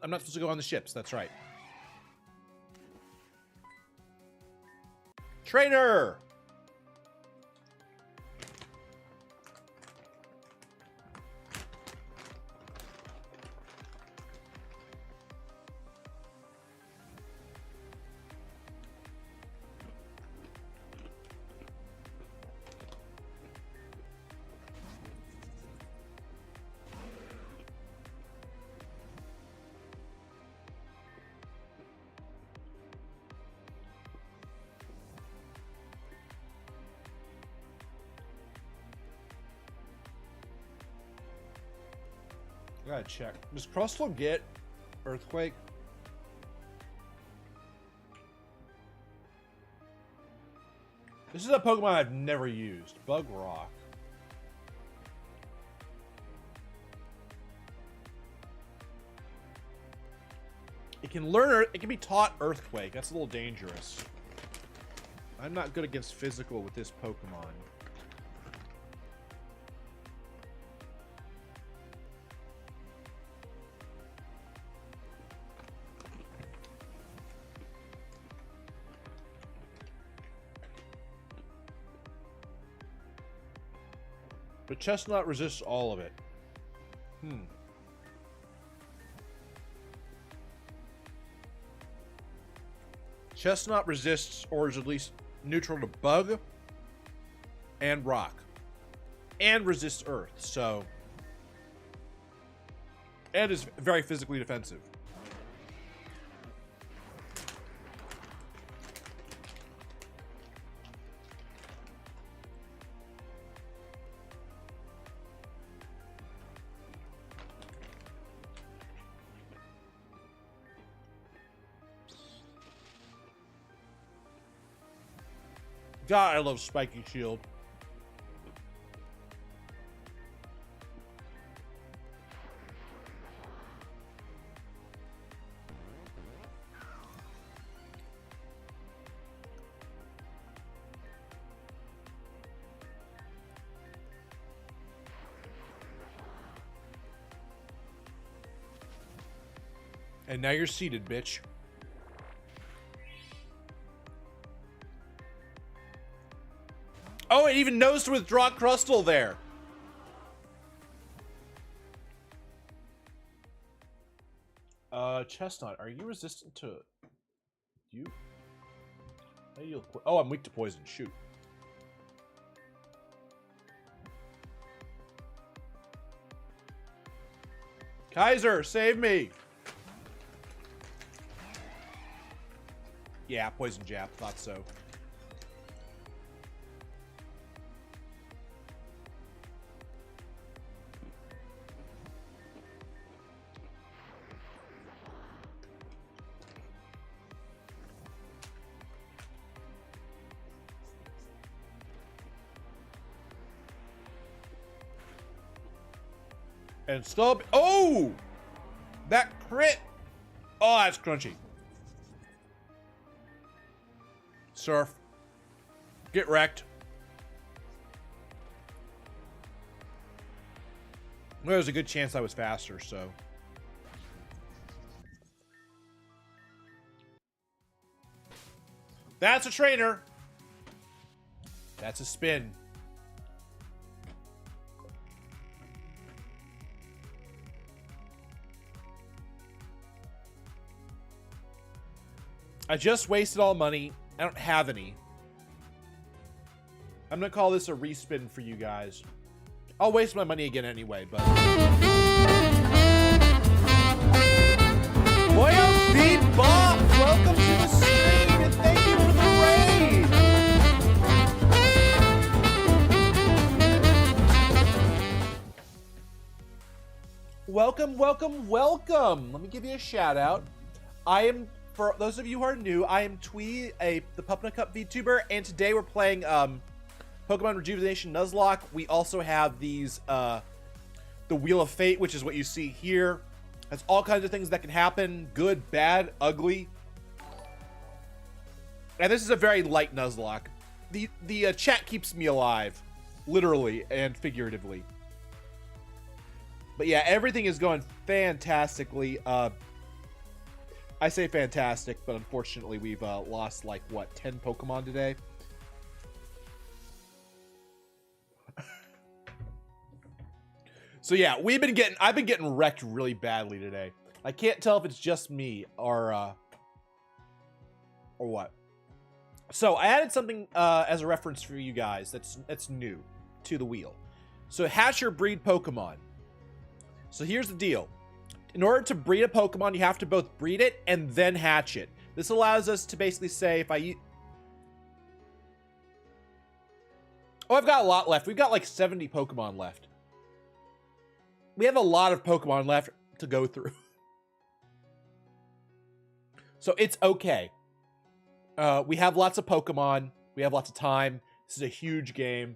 I'm not supposed to go on the ships. That's right. Trainer! Gotta check. Does Crossflow get Earthquake? This is a Pokemon I've never used. Bug Rock. It can learn, it can be taught Earthquake. That's a little dangerous. I'm not good against physical with this Pokemon. But Chestnut resists all of it. Chestnut resists, or is at least neutral to Bug and Rock. And resists Earth, so... and is very physically defensive. God, I love Spiky Shield. And now you're seated, bitch. Oh, it even knows to withdraw Crustle there. Chestnut, are you resistant to you? Oh, I'm weak to poison. Shoot. Kaiser, save me. Yeah, poison jab. Thought so. And stop. Oh! That crit! Oh, that's crunchy. Surf. Get wrecked. Well, there's a good chance I was faster, so. That's a trainer. That's a spin. I just wasted all money. I don't have any. I'm gonna call this a respin for you guys. I'll waste my money again anyway, but. Boy, Beat Bob! Welcome to the stream and thank you for the raid! Welcome, welcome, welcome! Let me give you a shout out. For those of you who are new, I am Twee, the Puppet Cup VTuber, and today we're playing Pokemon Rejuvenation Nuzlocke. We also have these, the Wheel of Fate, which is what you see here. That's all kinds of things that can happen, good, bad, ugly. And this is a very light Nuzlocke. The chat keeps me alive, literally and figuratively. But yeah, everything is going fantastically. I say fantastic, but unfortunately we've lost like what 10 Pokemon today. So yeah, I've been getting wrecked really badly today. I can't tell if it's just me or what. So I added something as a reference for you guys that's new to the wheel. So hatch or breed Pokemon. So here's the deal. In order to breed a Pokemon, you have to both breed it and then hatch it. This allows us to basically say if I... Oh, I've got a lot left. We've got like 70 Pokemon left. We have a lot of Pokemon left to go through. So it's okay. We have lots of Pokemon. We have lots of time. This is a huge game.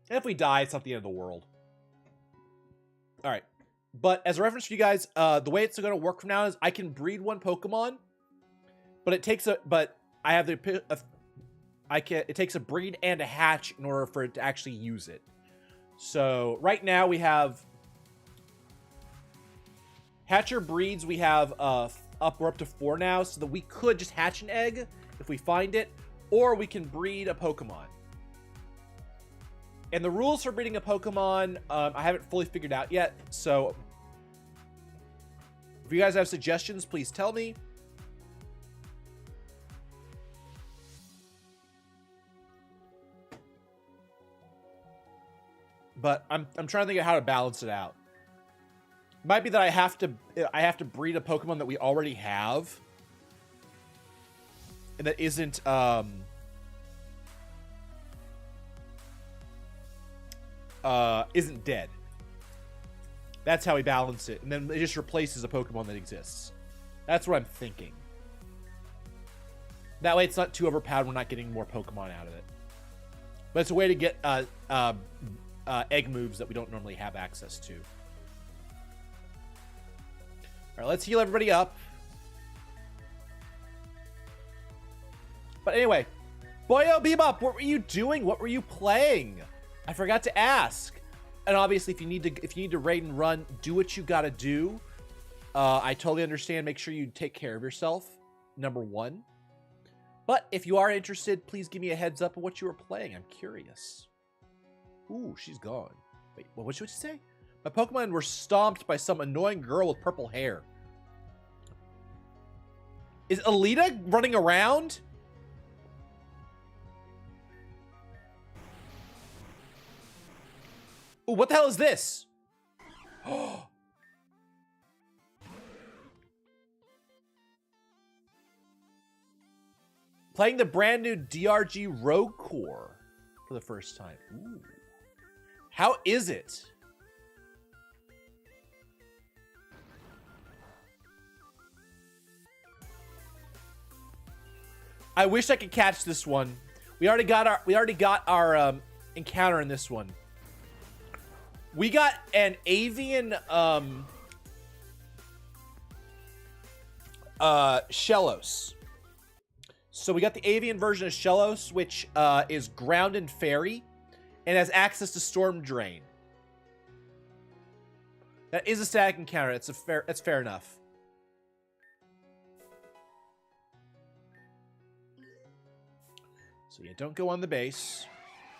And if we die, it's not the end of the world. All right. But as a reference for you guys, the way it's going to work from now is I can breed one Pokemon, but it takes it takes a breed and a hatch in order for it to actually use it. So right now we have hatcher breeds. We have we're up to 4 now, so that we could just hatch an egg if we find it, or we can breed a Pokemon. And the rules for breeding a Pokemon, I haven't fully figured out yet, so if you guys have suggestions, please tell me. But I'm trying to think of how to balance it out. Might be that I have to breed a Pokemon that we already have, and that isn't dead. That's how we balance it, and then it just replaces a Pokemon that exists. That's what I'm thinking. That way, it's not too overpowered. We're not getting more Pokemon out of it. But it's a way to get egg moves that we don't normally have access to. All right, let's heal everybody up. But anyway, Boyo Bebop, what were you doing? What were you playing? I forgot to ask. And obviously, if you need to raid and run, do what you gotta do. I totally understand. Make sure you take care of yourself. Number one. But if you are interested, please give me a heads up of what you were playing. I'm curious. Ooh, she's gone. Wait, what should you say? My Pokemon were stomped by some annoying girl with purple hair. Is Alita running around? Ooh, what the hell is this? Playing the brand new DRG Rogue Core for the first time. Ooh. How is it? I wish I could catch this one. We already got our encounter in this one. We got an avian Shellos. So we got the avian version of Shellos, which is ground and fairy, and has access to Storm Drain. That is a static encounter. That's fair enough. So yeah, don't go on the base.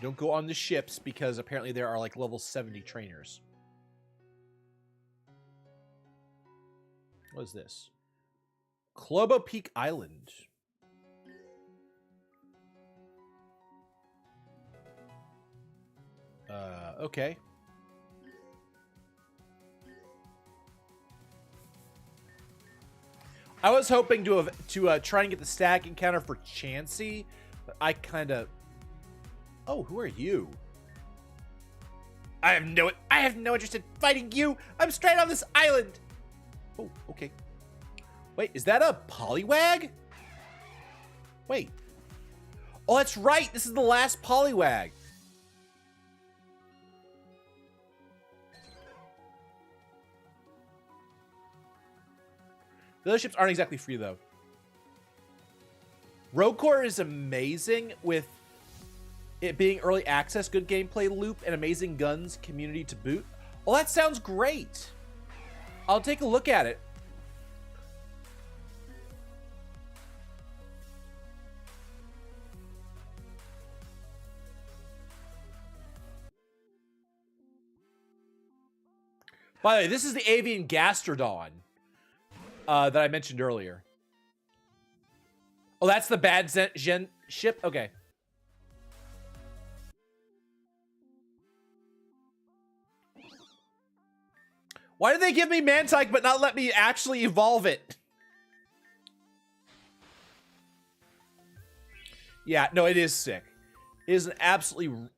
Don't go on the ships because apparently there are like level 70 trainers. What is this? Clobo Peak Island. Okay. I was hoping to try and get the stack encounter for Chansey, but I kind of... Oh, who are you? I have no interest in fighting you. I'm straight on this island. Oh, okay. Wait, is that a Poliwag? Wait. Oh, that's right. This is the last Poliwag. The other ships aren't exactly free, though. Rogue Core is amazing with it being early access, good gameplay loop, and amazing guns, community to boot. Oh, that sounds great. I'll take a look at it. By the way, this is the avian Gastrodon that I mentioned earlier. Oh, that's the bad Gen ship? Okay. Why did they give me Mantike but not let me actually evolve it? Yeah, no, it is sick. It is an absolutely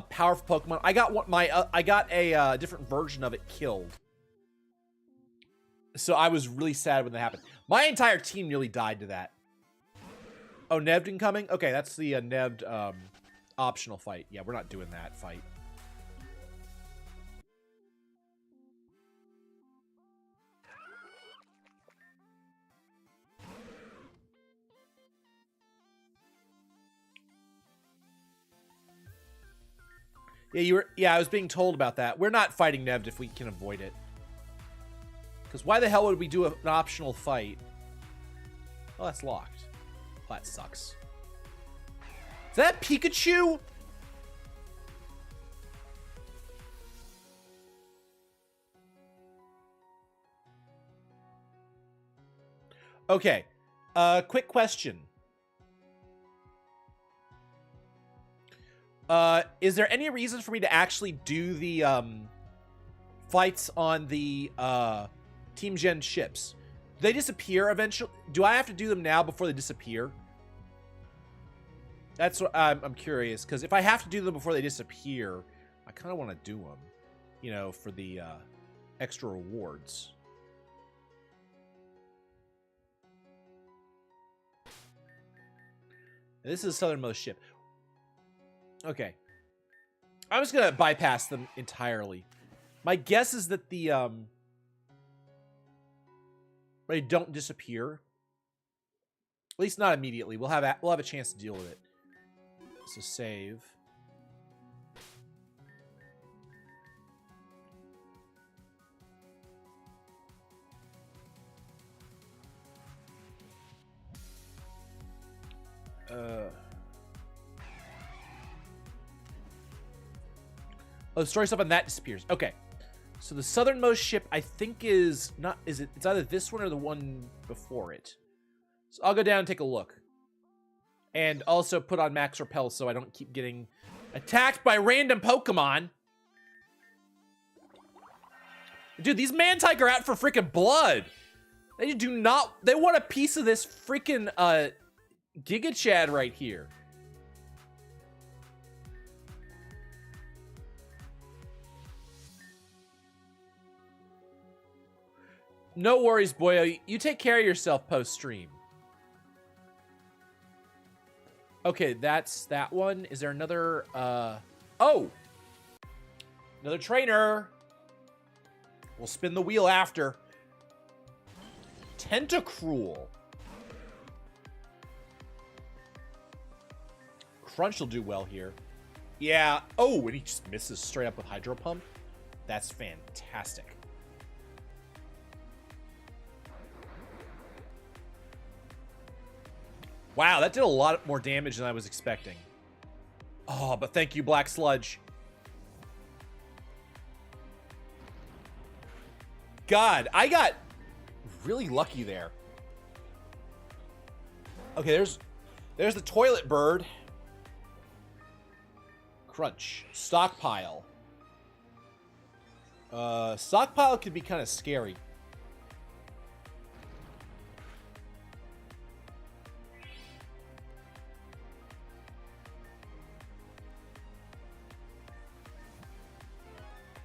powerful Pokemon. I got a different version of it killed. So I was really sad when that happened. My entire team nearly died to that. Oh, Neved incoming? Okay, that's the Neved optional fight. Yeah, we're not doing that fight. Yeah, I was being told about that. We're not fighting Neved if we can avoid it. Because why the hell would we do an optional fight? Oh, that's locked. Oh, that sucks. Is that Pikachu? Okay. Quick question. Is there any reason for me to actually do the fights on the Team Gen ships. Do they disappear eventually? Do I have to do them now before they disappear? That's what I'm curious, because if I have to do them before they disappear, I kind of want to do them, you know, for the extra rewards. This is the southernmost ship. Okay. I'm just going to bypass them entirely. My guess is that the they don't disappear. At least not immediately. We'll have a chance to deal with it. So save. Oh, the story stuff on that disappears. Okay. So the southernmost ship, I think, is not... It's either this one or the one before it. So I'll go down and take a look. And also put on max repel so I don't keep getting attacked by random Pokemon. Dude, these Mantike are out for freaking blood. They do not... They want a piece of this freaking Giga Chad right here. No worries, boyo. You take care of yourself post-stream. Okay, that's that one. Is there another, Oh! Another trainer. We'll spin the wheel after. Tentacruel. Crunch will do well here. Yeah. Oh, and he just misses straight up with Hydro Pump. That's fantastic. Wow, that did a lot more damage than I was expecting. Oh, but thank you, Black Sludge. God, I got really lucky there. Okay, there's the toilet bird. Crunch. Stockpile. Stockpile could be kind of scary.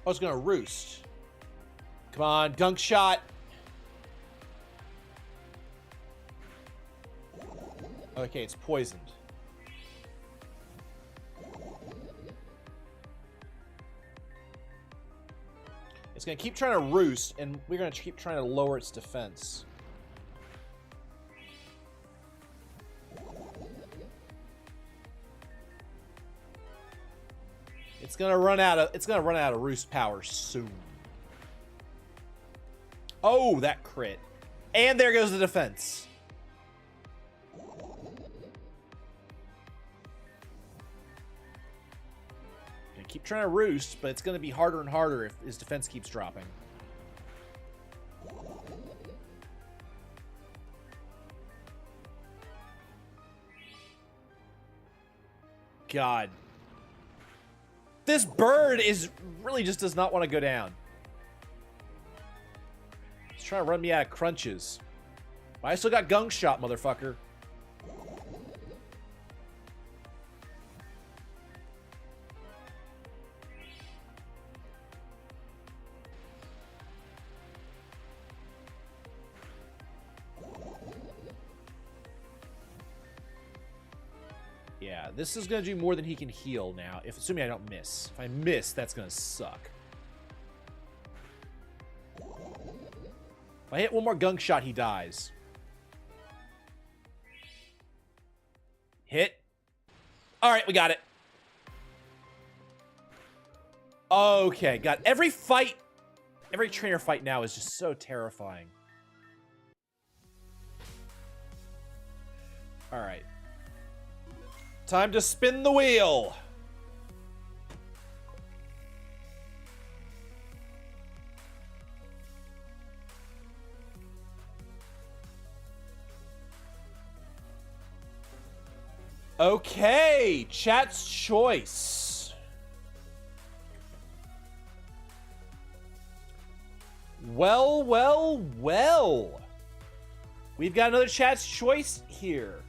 I was gonna roost. Come on, gunk shot. Okay, it's poisoned. It's gonna keep trying to roost, and we're gonna keep trying to lower its defense. It's gonna run out of roost power soon. Oh, that crit. And there goes the defense. Gonna keep trying to roost, but it's gonna be harder and harder if his defense keeps dropping. God. This bird is really just does not want to go down. He's trying to run me out of crunches. I still got gunk shot, motherfucker. Yeah, this is going to do more than he can heal now, assuming I don't miss. If I miss, that's going to suck. If I hit one more gunk shot, he dies. Hit. All right, we got it. Okay, got every fight. Every trainer fight now is just so terrifying. All right. Time to spin the wheel. Okay, chat's choice. Well, well, well. We've got another chat's choice here.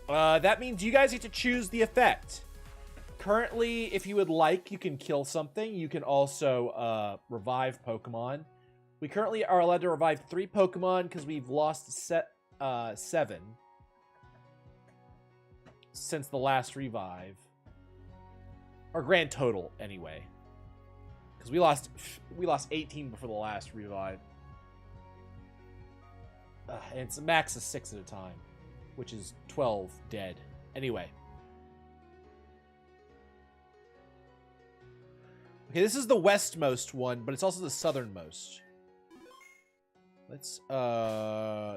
That means you guys get to choose the effect. Currently, if you would like, you can kill something. You can also revive Pokemon. We currently are allowed to revive 3 Pokemon because we've lost 7 since the last revive. Or grand total, anyway. Because we lost 18 before the last revive. And it's a max of 6 at a time, which is 12 dead. Anyway. Okay, this is the westmost one, but it's also the southernmost. Let's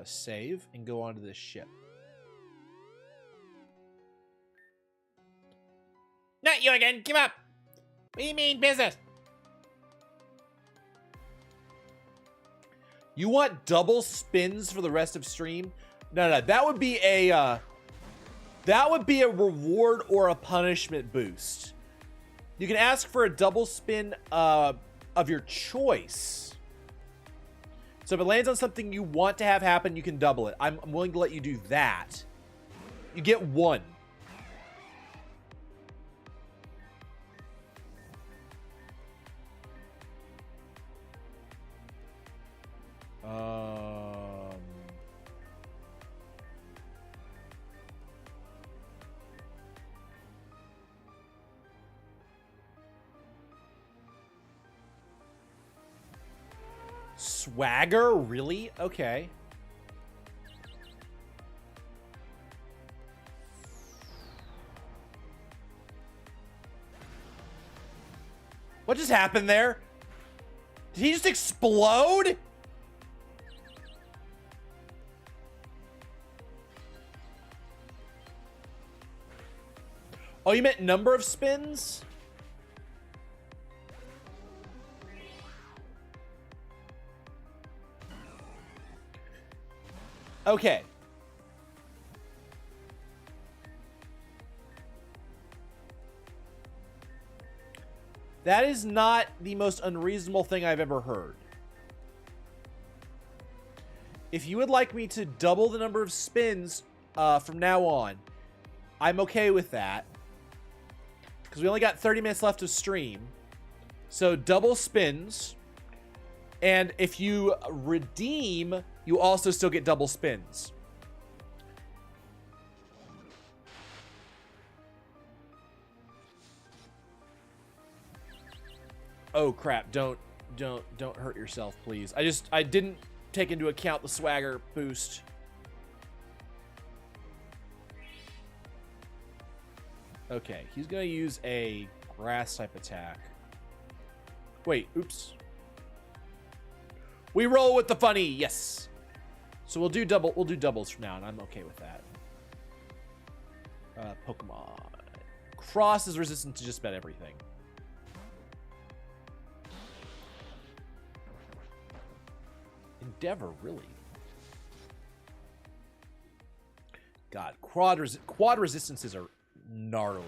save and go onto this ship. Not you again. Give up. We mean business. You want double spins for the rest of stream? No. That would be a reward or a punishment boost. You can ask for a double spin of your choice. So if it lands on something you want to have happen, you can double it. I'm willing to let you do that. You get 1. Swagger? Really? Okay. What just happened there? Did he just explode? Oh, you meant number of spins? Okay. That is not the most unreasonable thing I've ever heard. If you would like me to double the number of spins from now on, I'm okay with that. Because we only got 30 minutes left of stream. So double spins. And if you redeem, you also still get double spins. Oh crap, don't hurt yourself, please. I didn't take into account the swagger boost. Okay, he's gonna use a grass type attack. Wait, oops. We roll with the funny, yes. So we'll do doubles from now on. I'm okay with that. Pokemon. Cross is resistant to just about everything. Endeavor, really? God, quad resistances are gnarly.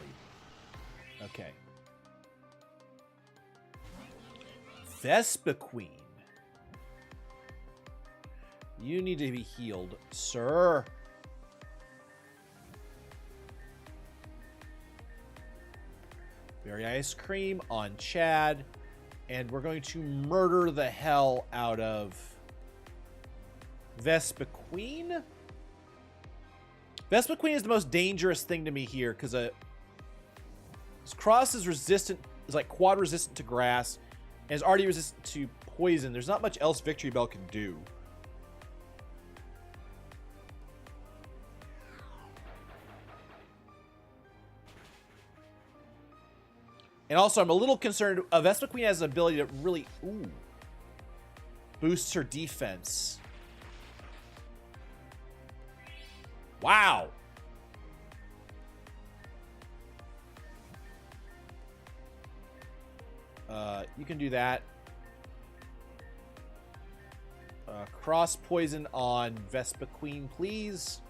Okay. Vespiquen. You need to be healed, sir. Berry Ice Cream on Chad. And we're going to murder the hell out of Vespiquen. Vespiquen is the most dangerous thing to me here because Cross is resistant, is like quad resistant to grass, and is already resistant to poison. There's not much else Victory Bell can do. And also, I'm a little concerned. Vespiquen has an ability to really boosts her defense. Wow. You can do that. Cross poison on Vespiquen, please.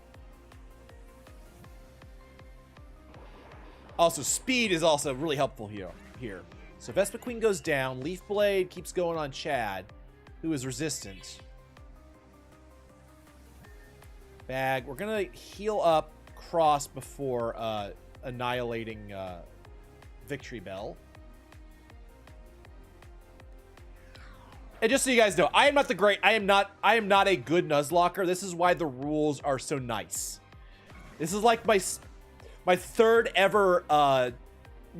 Also, speed is also really helpful here. So Vespa Queen goes down. Leaf Blade keeps going on Chad, who is resistant. Bag. We're going to heal up Cross before annihilating Victory Bell. And just so you guys know, I am not a good Nuzlocker. This is why the rules are so nice. This is like my third ever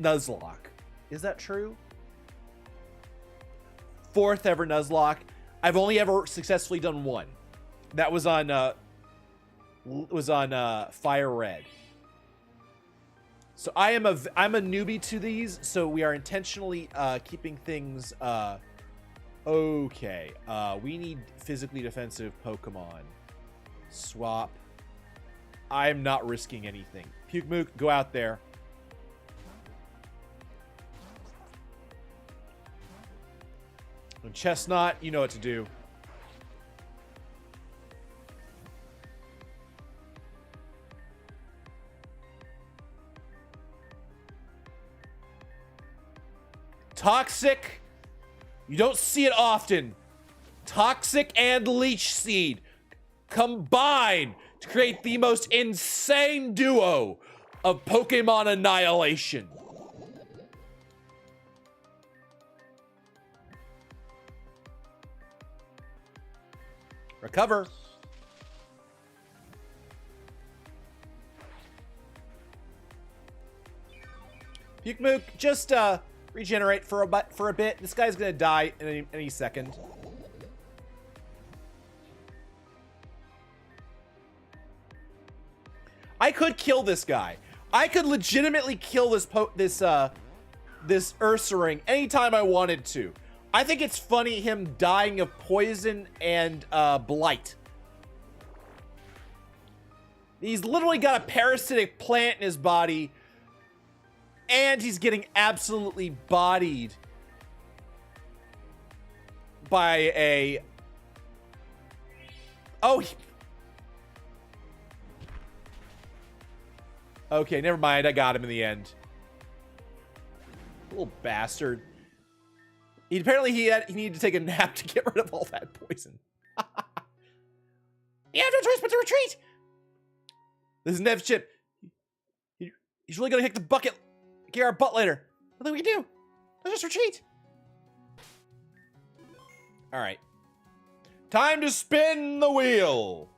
Nuzlocke. Is that true? Fourth ever Nuzlocke. I've only ever successfully done one. That was on Fire Red. So I'm a newbie to these, so we are intentionally keeping things okay. We need physically defensive Pokemon. Swap. I'm not risking anything. Puke Mook, go out there. And Chestnut, you know what to do. Toxic. You don't see it often. Toxic and Leech Seed combine to create the most insane duo of Pokemon annihilation. Recover. Puke Mook, just regenerate for a bit. This guy's gonna die in any second. I could kill this guy. I could legitimately kill this Ursaring anytime I wanted to. I think it's funny him dying of poison and blight. He's literally got a parasitic plant in his body, and he's getting absolutely bodied by a... Oh, okay, never mind. I got him in the end. Little bastard. Apparently he needed to take a nap to get rid of all that poison. You have no choice but to retreat. This is Nev's chip. He's really gonna hit the bucket. Get our butt later. Nothing we can do. Let's just retreat. All right. Time to spin the wheel.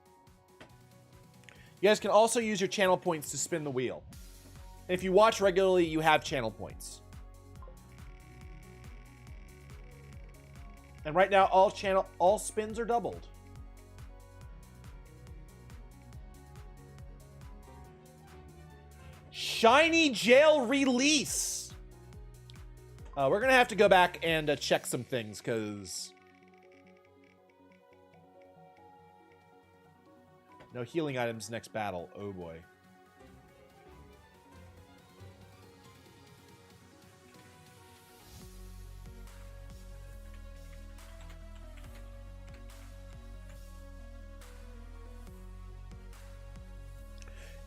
You guys can also use your channel points to spin the wheel. And if you watch regularly, you have channel points. And right now, all spins are doubled. Shiny Jail release. We're gonna have to go back and check some things because no healing items next battle. Oh boy.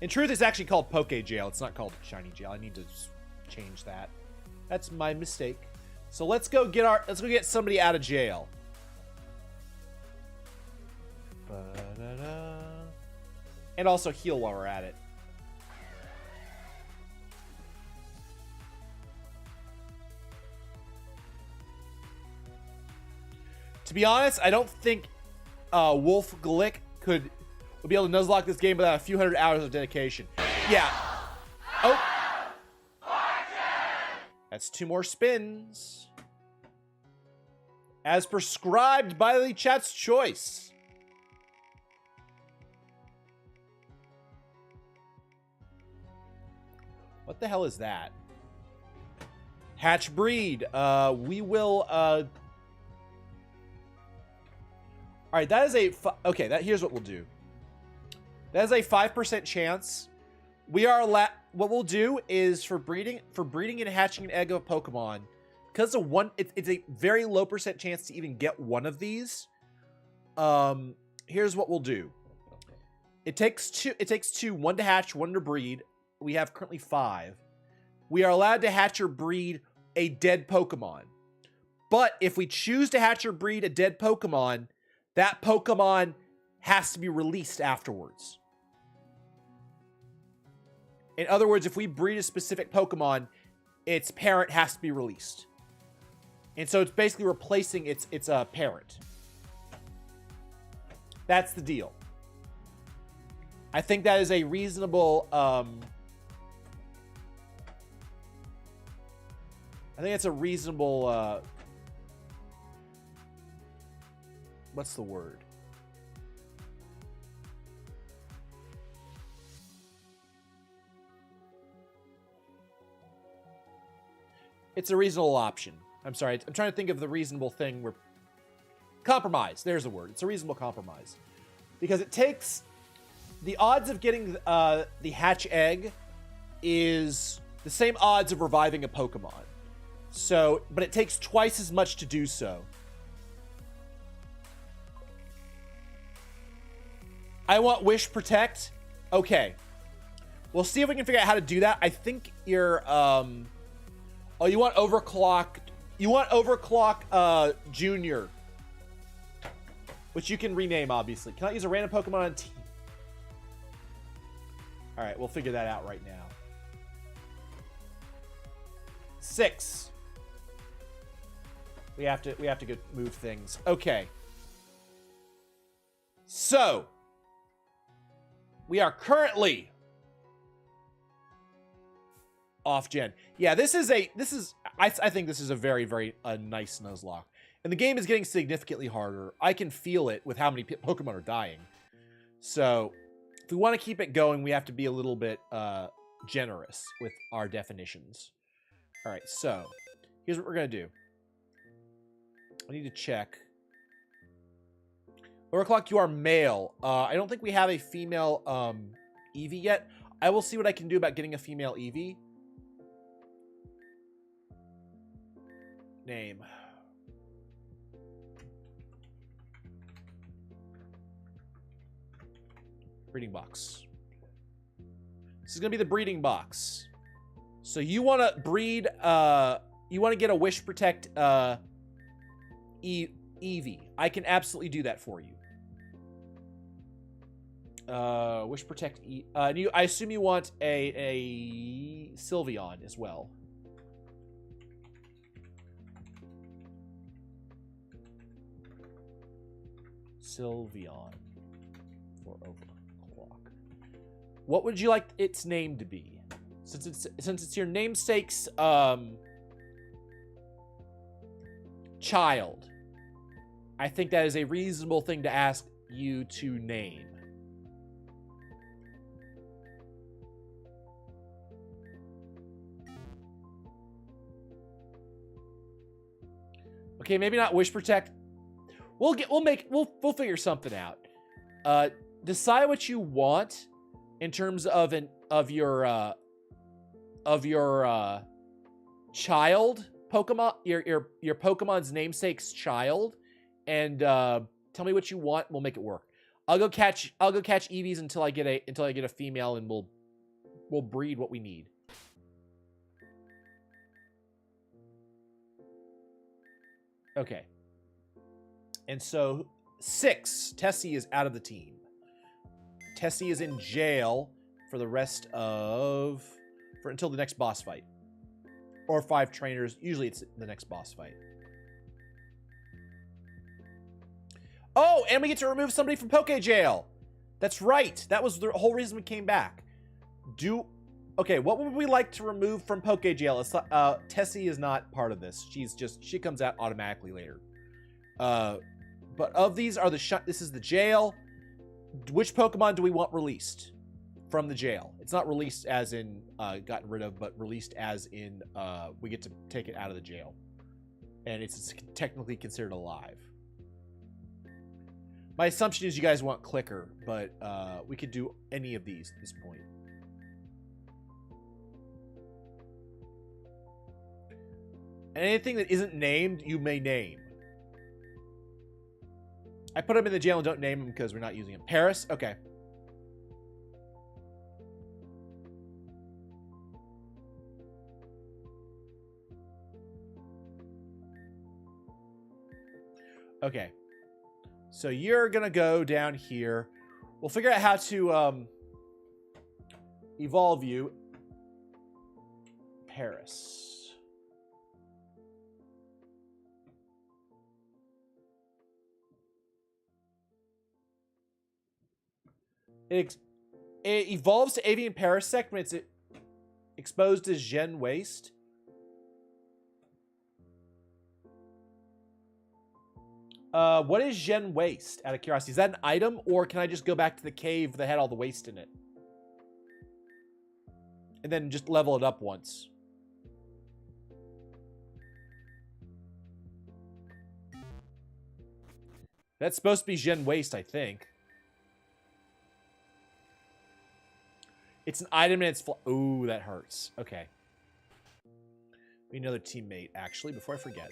In truth, it's actually called Poke Jail. It's not called Shiny Jail. I need to change that. That's my mistake. So let's go get somebody out of jail. Ba-da-da. And also heal while we're at it. To be honest, I don't think Wolf Glick would be able to Nuzlocke this game without a few hundred hours of dedication. Yeah. Oh. That's 2 more spins. As prescribed by the chat's choice. What the hell is that? Hatch breed. We will, all right, that is a, okay, here's what we'll do. That is a 5% chance. We are what we'll do is for breeding and hatching an egg of a Pokemon, because it's a very low percent chance to even get one of these. Here's what we'll do. It takes two, 1 to hatch, 1 to breed. We have currently 5. We are allowed to hatch or breed a dead Pokemon. But if we choose to hatch or breed a dead Pokemon, that Pokemon has to be released afterwards. In other words, if we breed a specific Pokemon, its parent has to be released. And so it's basically replacing its parent. That's the deal. I think that is a reasonable... I think it's a reasonable... what's the word? It's a reasonable option. I'm sorry. I'm trying to think of the reasonable thing. Compromise. There's a word. It's a reasonable compromise. Because it takes... The odds of getting the hatch egg is the same odds of reviving a Pokemon. So, but it takes twice as much to do so. I want Wish Protect. Okay. We'll see if we can figure out how to do that. I think you're... Oh, you want Overclock... You want Overclock Junior. Which you can rename, obviously. Cannot use a random Pokemon on team. Alright, we'll figure that out right now. 6. We have to go move things. Okay. So we are currently off gen. Yeah, I think this is a very, very nice Nuzlocke. And the game is getting significantly harder. I can feel it with how many Pokemon are dying. So if we want to keep it going, we have to be a little bit generous with our definitions. All right, so here's what we're going to do. I need to check. Overclock, you are male. I don't think we have a female Eevee yet. I will see what I can do about getting a female Eevee. Name. Breeding box. This is going to be the breeding box. So you want to breed, you want to get a Wish Protect Eevee. I can absolutely do that for you. Wish Protect I assume you want a Sylveon as well. Sylveon for Overclock. What would you like its name to be? Since it's your namesake's child, I think that is a reasonable thing to ask you to name. Okay, maybe not Wish Protect. We'll figure something out. Decide what you want in terms of your child Pokemon, your Pokemon's namesake's child, and tell me what you want. We'll make it work. I'll go catch Eevees until I get a female, and we'll breed what we need. Okay. And so 6, Tessie is out of the team. Tessie is in jail for the rest of until the next boss fight. Or 5 trainers. Usually it's the next boss fight. Oh, and we get to remove somebody from Poke Jail. That's right. That was the whole reason we came back. Okay, what would we like to remove from Poke Jail? Tessie is not part of this. She comes out automatically later. But of these are this is the jail. Which Pokemon do we want released from the jail? It's not released as in gotten rid of, but released as in we get to take it out of the jail. And it's technically considered alive. My assumption is you guys want Clicker, but we could do any of these at this point. And anything that isn't named, you may name. I put him in the jail and don't name him because we're not using him. Paris? Okay. Okay. So you're going to go down here. We'll figure out how to evolve you. Paris. It evolves to avian parasect when it's exposed to gen waste. What is gen waste, out of curiosity? Is that an item, or can I just go back to the cave that had all the waste in it? And then just level it up once. That's supposed to be gen waste, I think. It's an item and it's... Ooh, that hurts. Okay. We need another teammate, actually, before I forget.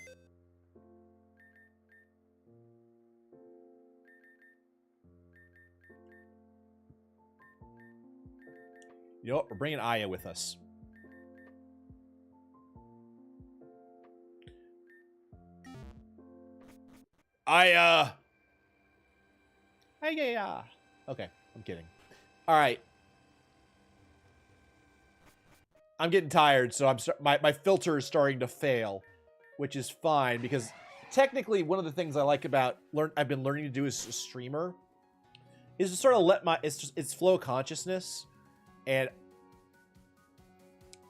You know what? We're bringing Aya with us. Aya! Aya! Okay, I'm kidding. Alright. I'm getting tired, so my filter is starting to fail, which is fine, because technically one of the things I like about I've been learning to do as a streamer is to sort of let it's flow consciousness. And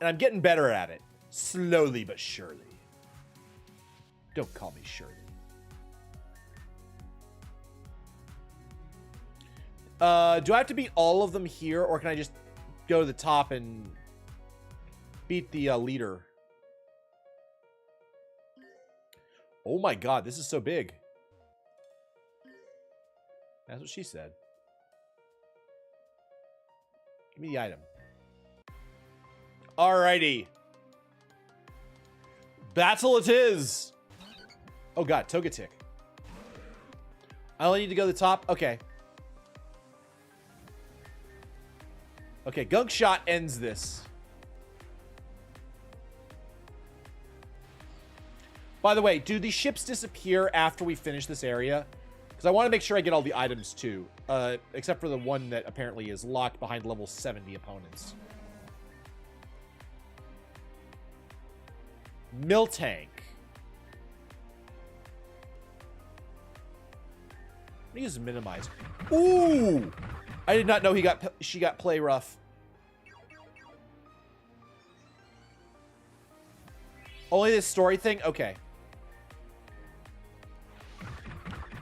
I'm getting better at it. Slowly but surely. Don't call me Shirley. Do I have to beat all of them here, or can I just go to the top and beat the leader? Oh my god, this is so big. That's what she said. Give me the item. Alrighty. Battle it is. Oh god, Togetic. I only need to go to the top. Okay. Okay, Gunk Shot ends this. By the way, do the ships disappear after we finish this area? Because I want to make sure I get all the items too. Except for the one that apparently is locked behind level 70 opponents. Miltank. I'm gonna use minimize. Ooh! I did not know she got play rough. Only this story thing? Okay.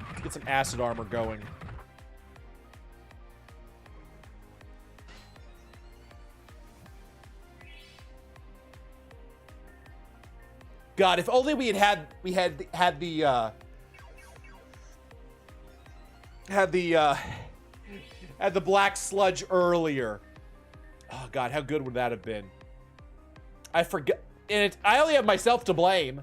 Let's get some acid armor going. God, if only we had the black sludge earlier. Oh god, how good would that have been? I forgot. And I only have myself to blame.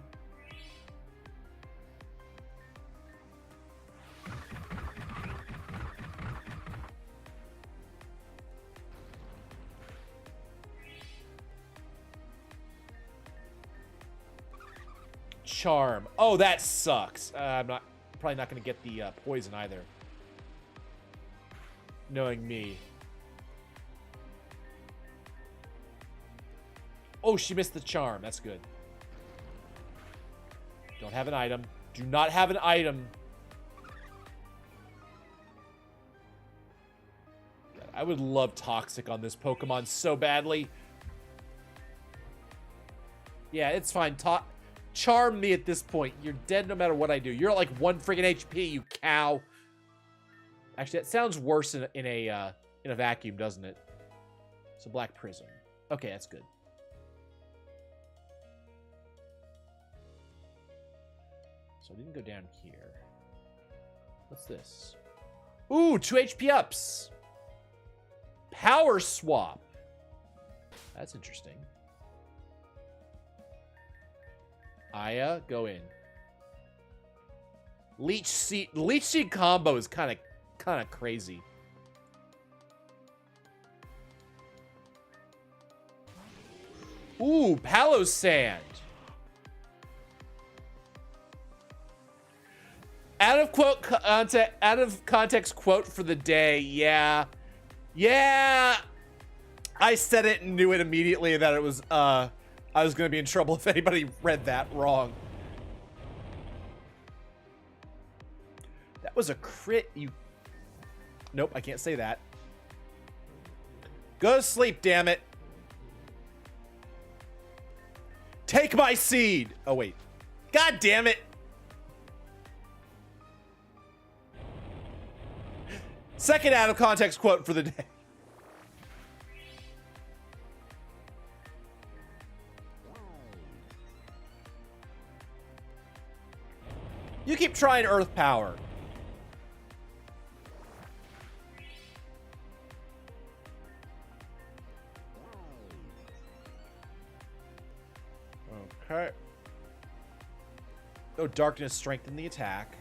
Charm. Oh, that sucks. I'm probably not going to get the poison either. Knowing me. Oh, she missed the charm. That's good. Don't have an item. Do not have an item. God, I would love Toxic on this Pokemon so badly. Yeah, it's fine. Charm me at this point. You're dead no matter what I do. You're at like 1 friggin' HP, you cow. Actually, that sounds worse in a vacuum, doesn't it? It's a Black Prism. Okay, that's good. So I didn't go down here. What's this? Ooh, 2 HP ups. Power swap. That's interesting. Aya, go in. Leech Seed combo is kind of crazy. Ooh, Palo Sand. Out of context quote for the day. Yeah. Yeah. I said it and knew it immediately that it was, I was going to be in trouble if anybody read that wrong. That was a crit, you... Nope, I can't say that. Go to sleep, damn it. Take my seed. Oh, wait. God damn it. Second out of context quote for the day. You keep trying Earth Power. Okay. Oh, darkness strengthen the attack.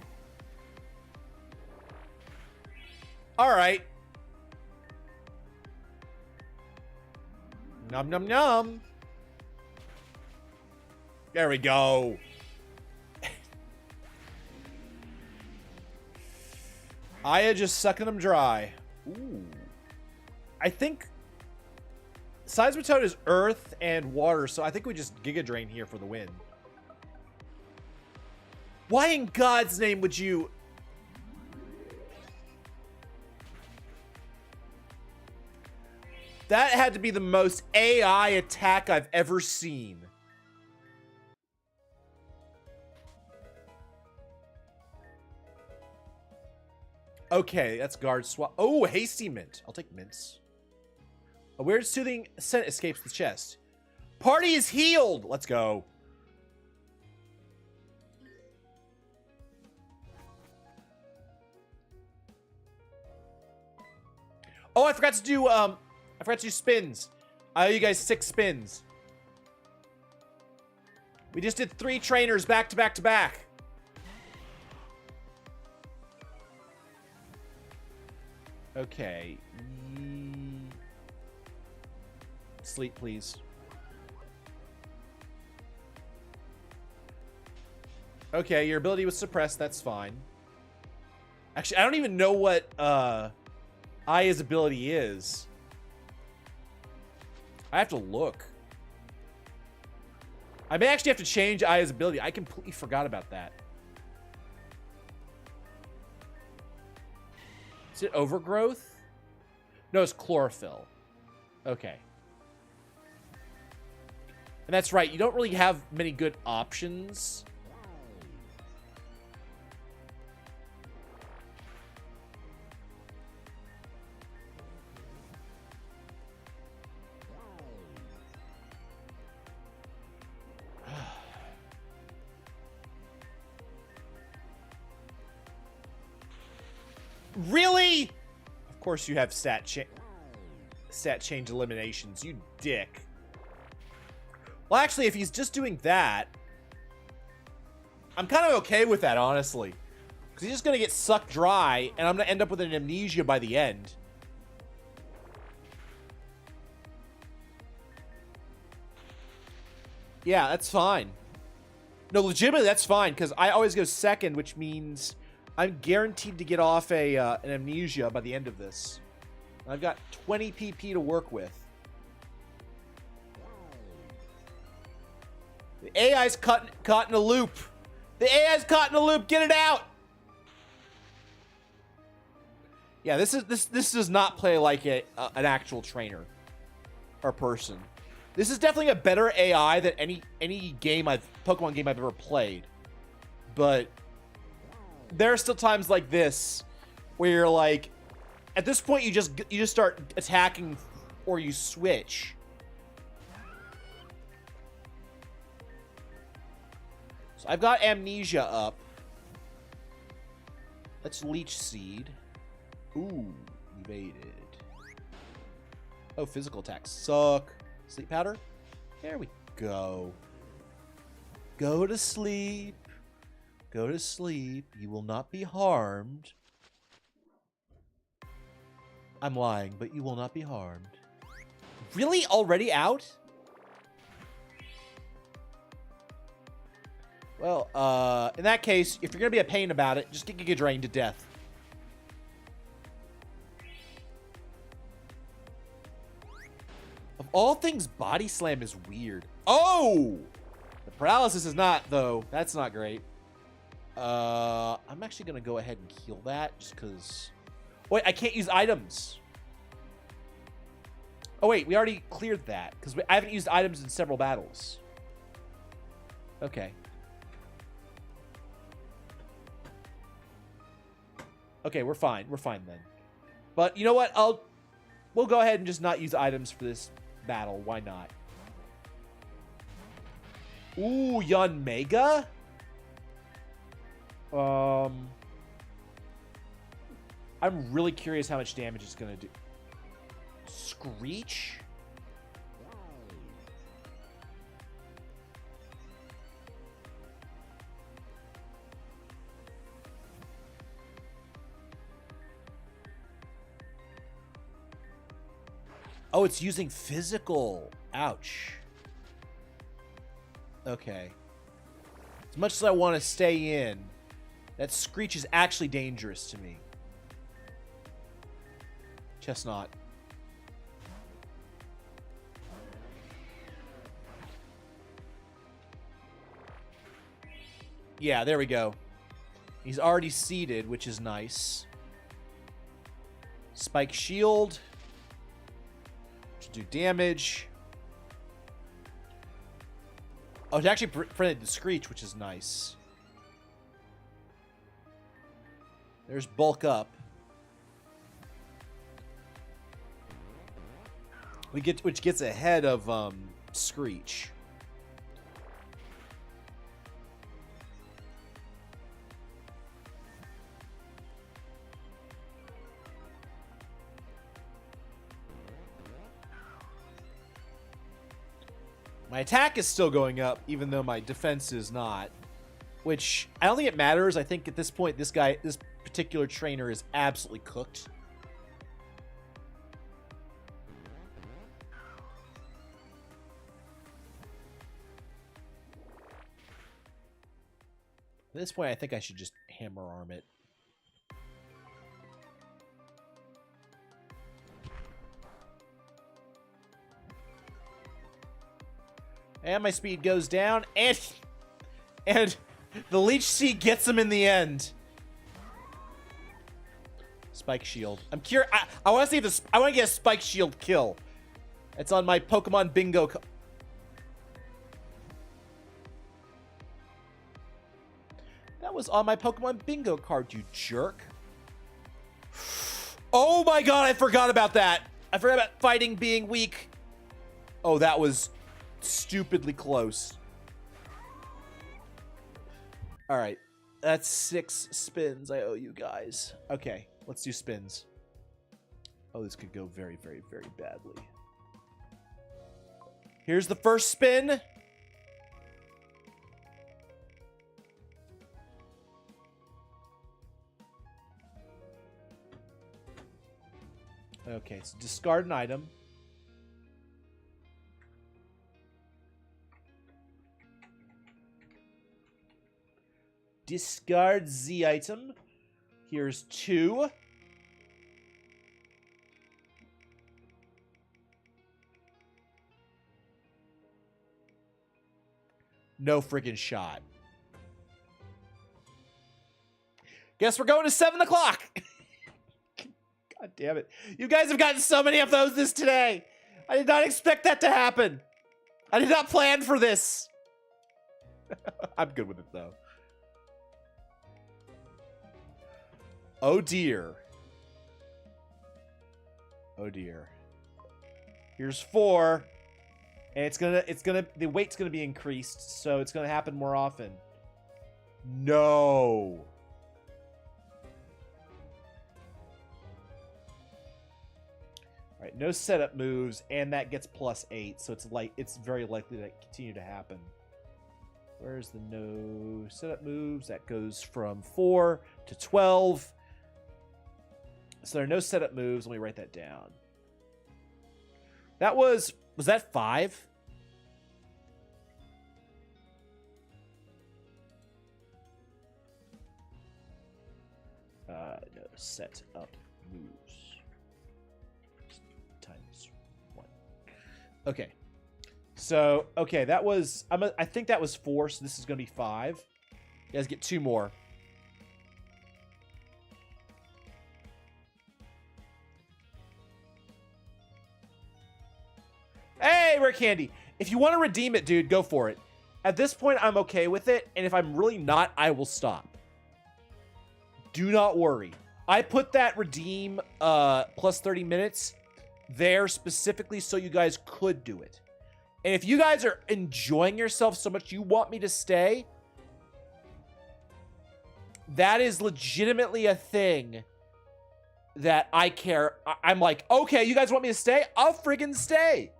All right. Num num num. There we go. Aya just sucking them dry. Ooh. I think Seismitoad is earth and water, so I think we just Giga Drain here for the win. Why in God's name would you... That had to be the most AI attack I've ever seen. Okay, that's guard swap. Oh, hasty mint. I'll take mints. A weird soothing scent escapes the chest. Party is healed. Let's go. Oh, I forgot to do spins. I owe you guys 6 spins. We just did 3 trainers back to back to back. Okay. Sleep, please. Okay, your ability was suppressed. That's fine. Actually, I don't even know what Aya's ability is. I have to look. I may actually have to change Aya's ability. I completely forgot about that. Is it overgrowth? No, it's chlorophyll. Okay. And that's right. You don't really have many good options. Really? Of course you have stat change eliminations, you dick. Well, actually, if he's just doing that, I'm kind of okay with that, honestly. Because he's just going to get sucked dry, and I'm going to end up with an amnesia by the end. Yeah, that's fine. No, legitimately, that's fine, because I always go second, which means I'm guaranteed to get off an amnesia by the end of this. I've got 20 PP to work with. The AI's caught in a loop. The AI's caught in a loop. Get it out. Yeah, this does not play like an actual trainer or person. This is definitely a better AI than any Pokemon game I've ever played. But there are still times like this where you're like, at this point you just start attacking or you switch. So I've got amnesia up. Let's leech seed. Ooh, evaded. Oh, physical attacks suck. Sleep powder? There we go. Go to sleep. Go to sleep. You will not be harmed. I'm lying, but you will not be harmed. Really? Already out? Well, in that case, if you're going to be a pain about it, just get Giga Drained to death. Of all things, Body Slam is weird. Oh! The Paralysis is not, though. That's not great. I'm actually going to go ahead and heal that, just because... Wait, I can't use items. Oh, wait, we already cleared that, because I haven't used items in several battles. Okay. Okay, we're fine. We're fine then. But you know what? We'll go ahead and just not use items for this battle. Why not? Ooh, Yon Mega? I'm really curious how much damage it's gonna do. Screech? Oh, it's using physical. Ouch. Okay. As much as I want to stay in, that Screech is actually dangerous to me. Chestnut. Yeah, there we go. He's already seated, which is nice. Spike Shield. To do damage. Oh, it actually printed the Screech, which is nice. There's Bulk Up. Which gets ahead of Screech. My attack is still going up, even though my defense is not. Which, I don't think it matters. I think at this point, this particular trainer is absolutely cooked. At this point, I think I should just hammer arm it. And my speed goes down, and the Leech Seed gets him in the end. Spike Shield. I'm curious. I want to see this. I want to get a Spike Shield kill. It's on my Pokemon Bingo. That was on my Pokemon Bingo card, you jerk. Oh my god, I forgot about that. I forgot about fighting being weak. Oh, that was stupidly close. All right. That's 6 spins I owe you guys. Okay, let's do spins. Oh, this could go very, very, very badly. Here's the first spin. Okay, so discard an item. Discard the item. Here's 2. No friggin' shot. Guess we're going to 7 o'clock. God damn it. You guys have gotten so many of those today. I did not expect that to happen. I did not plan for this. I'm good with it, though. Oh dear. Oh dear. Here's 4. And the weight's gonna be increased, so it's gonna happen more often. No. Alright, no setup moves, and that gets +8, so it's very likely to continue to happen. Where's the no setup moves? That goes from 4 to 12. So there are no setup moves. Let me write that down. That was that 5? set up moves. Times 1. Okay. So, okay, that was... I think that was 4, so this is going to be 5. You guys get 2 more. Hey, Rare Candy. If you want to redeem it, dude, go for it. At this point, I'm okay with it, and if I'm really not, I will stop. Do not worry. I put that redeem plus 30 minutes there specifically so you guys could do it. And if you guys are enjoying yourself so much you want me to stay, that is legitimately a thing that I care. I'm like, okay, you guys want me to stay? I'll friggin' stay.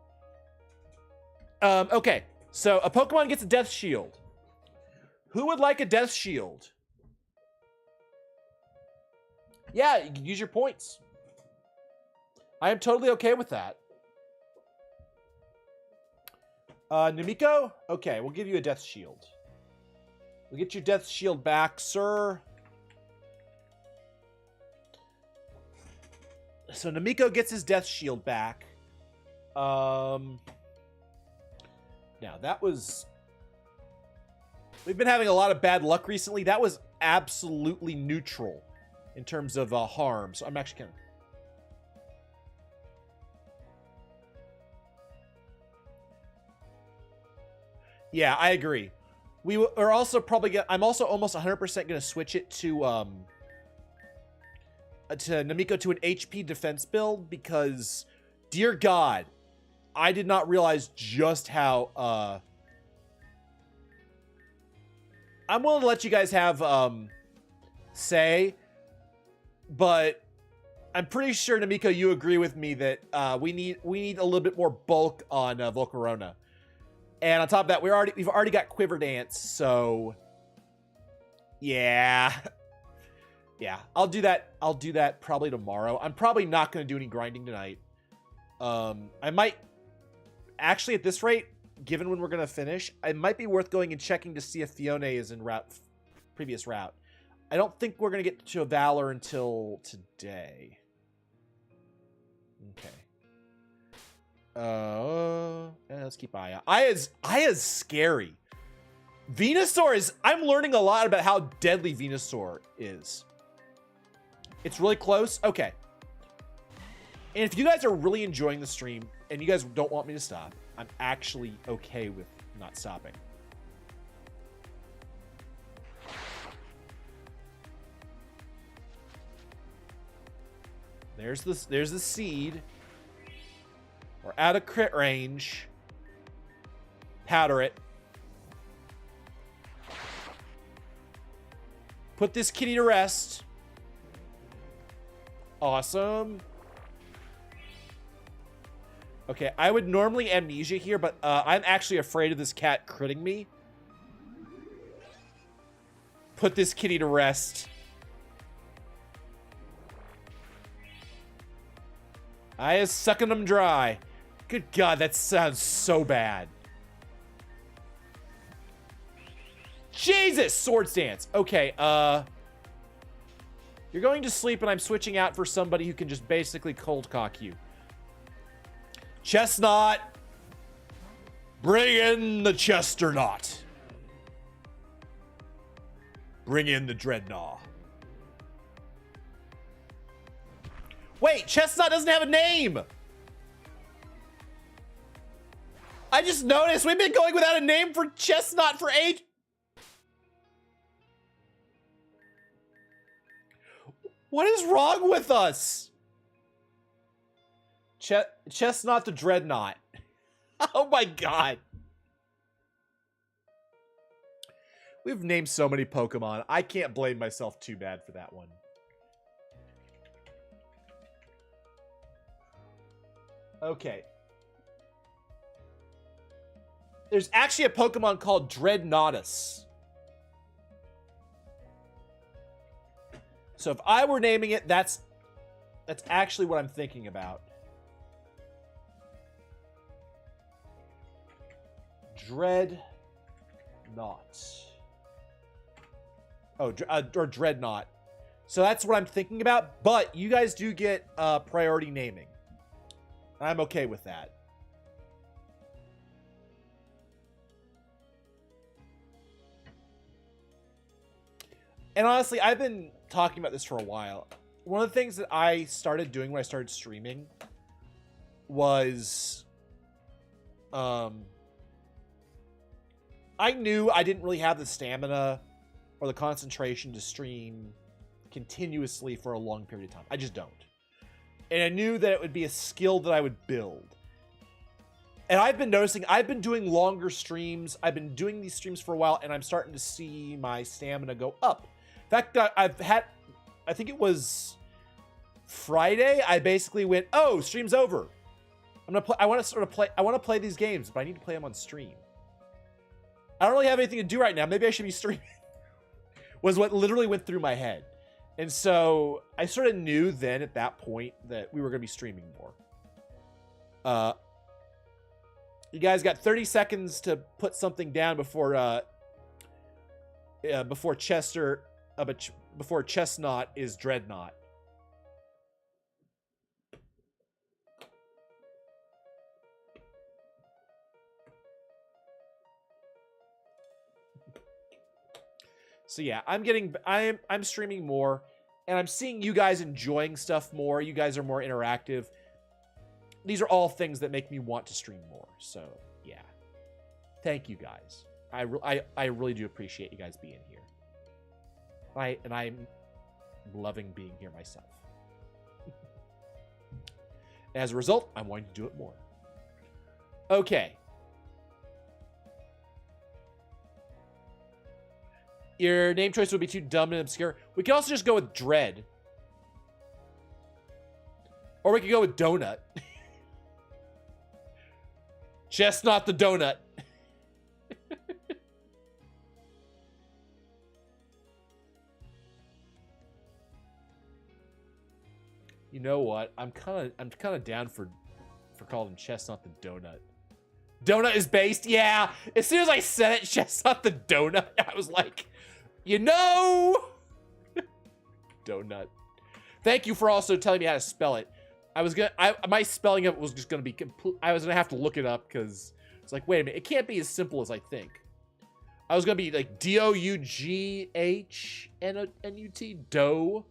Okay, so a Pokemon gets a Death Shield. Who would like a Death Shield? Yeah, you can use your points. I am totally okay with that. Numiko? Okay, we'll give you a Death Shield. We'll get your Death Shield back, sir. So Numiko gets his Death Shield back. Now, that was... We've been having a lot of bad luck recently. That was absolutely neutral in terms of harm. So I'm actually kind of... Yeah, I agree. We are also probably gonna... I'm also almost 100% going to switch it to Numiko to an HP defense build because, dear God, I did not realize just how... I'm willing to let you guys have say, but I'm pretty sure, Numiko, you agree with me that we need a little bit more bulk on Volcarona. And on top of that, we've already got Quiver Dance, so yeah. Yeah, I'll do that. I'll do that probably tomorrow. I'm probably not going to do any grinding tonight. I might actually, at this rate, given when we're going to finish, it might be worth going and checking to see if Fiona is in previous route. I don't think we're going to get to a Valor until today. Okay. Let's keep Aya. Aya's scary. Venusaur is... I'm learning a lot about how deadly Venusaur is. It's really close. Okay. And if you guys are really enjoying the stream and you guys don't want me to stop, I'm actually okay with not stopping. There's the seed. We're out of crit range. Powder it. Put this kitty to rest. Awesome. Okay, I would normally amnesia here, but I'm actually afraid of this cat critting me. Put this kitty to rest. I is sucking them dry. Good God, that sounds so bad. Jesus! Swords Dance. Okay, you're going to sleep and I'm switching out for somebody who can just basically cold cock you. Chestnut! Bring in the Chesterknot. Bring in the Dreadnought. Wait, Chestnut doesn't have a name! I just noticed we've been going without a name for Chestnut for age... What is wrong with us? Chestnut the Dreadnought. Oh my God. We've named so many Pokemon. I can't blame myself too bad for that one. Okay. There's actually a Pokemon called Dreadnoughtus. So if I were naming it, that's actually what I'm thinking about. Dreadnought. Oh, or Dreadnought. So that's what I'm thinking about. But you guys do get priority naming. I'm okay with that. And honestly, I've been talking about this for a while. One of the things that I started doing when I started streaming was I knew I didn't really have the stamina or the concentration to stream continuously for a long period of time. I just don't. And I knew that it would be a skill that I would build. And I've been noticing, I've been doing longer streams. I've been doing these streams for a while, and I'm starting to see my stamina go up. In fact, I've had, I think it was Friday, I basically went, oh, stream's over. I'm gonna play, I want to play these games, but I need to play them on stream. I don't really have anything to do right now. Maybe I should be streaming. Was what literally went through my head. And so I sort of knew then at that point that we were going to be streaming more. You guys got 30 seconds to put something down before before Chestnut is Dreadnought. So yeah, I'm streaming more, and I'm seeing you guys enjoying stuff more. You guys are more interactive. These are all things that make me want to stream more. So yeah, thank you guys. I really do appreciate you guys being here. I'm loving being here myself. As a result, I'm wanting to do it more. Okay. Your name choice would be too dumb and obscure. We could also just go with Dread. Or we could go with Donut. Chestnut the Donut. You know what? I'm kind of down for calling Chestnut the Donut. Donut is based? Yeah. As soon as I said it, Chestnut the Donut, I was like, you know, Donut. Thank you for also telling me how to spell it. My spelling of it was just gonna be I was gonna have to look it up because it's like, wait a minute, it can't be as simple as I think. I was gonna be like D-O-U-G-H-N-U-T, dough.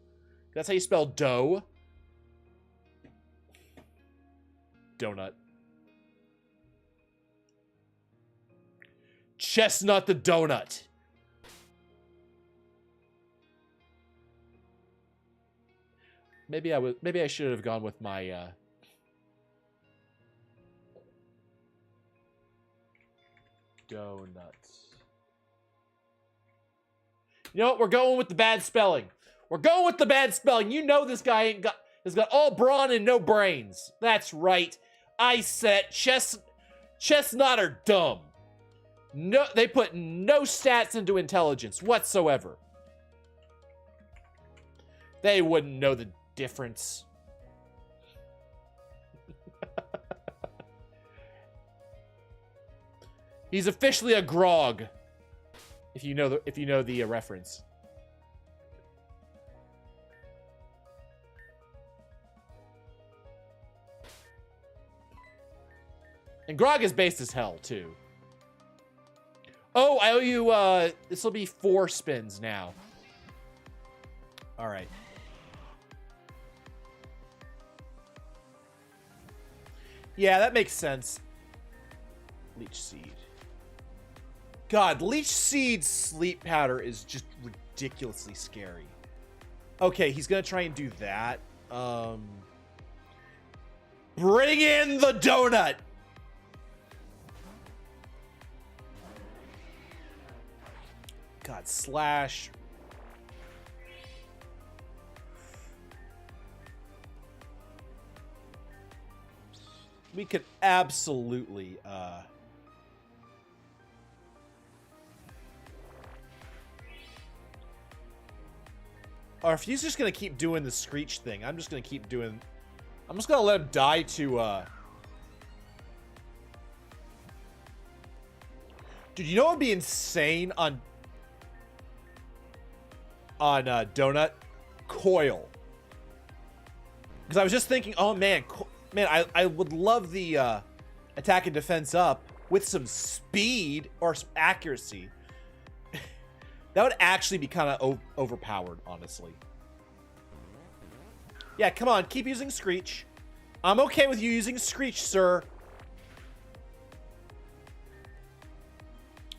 That's how you spell dough. Donut. Chestnut the Donut. Maybe I should have gone with my donuts. You know what? We're going with the bad spelling. We're going with the bad spelling. You know this guy has got all brawn and no brains. That's right. I said chestnut are dumb. No, they put no stats into intelligence whatsoever. They wouldn't know the difference. He's officially a grog. If you know the reference. And grog is based as hell too. Oh, I owe you this will be 4 spins now. All right. Yeah, that makes sense. Leech Seed. God, Leech Seed sleep powder is just ridiculously scary. Okay, he's gonna try and do that. Bring in the donut! God, slash. We could absolutely, or if he's just gonna keep doing the screech thing, I'm just gonna keep doing, I'm just gonna let him die to, dude, you know what would be insane on Donut? coil. Because I was just thinking, oh man, I would love the attack and defense up with some speed or some accuracy. That would actually be kind of overpowered, honestly. Yeah, come on, keep using Screech. I'm okay with you using Screech, sir.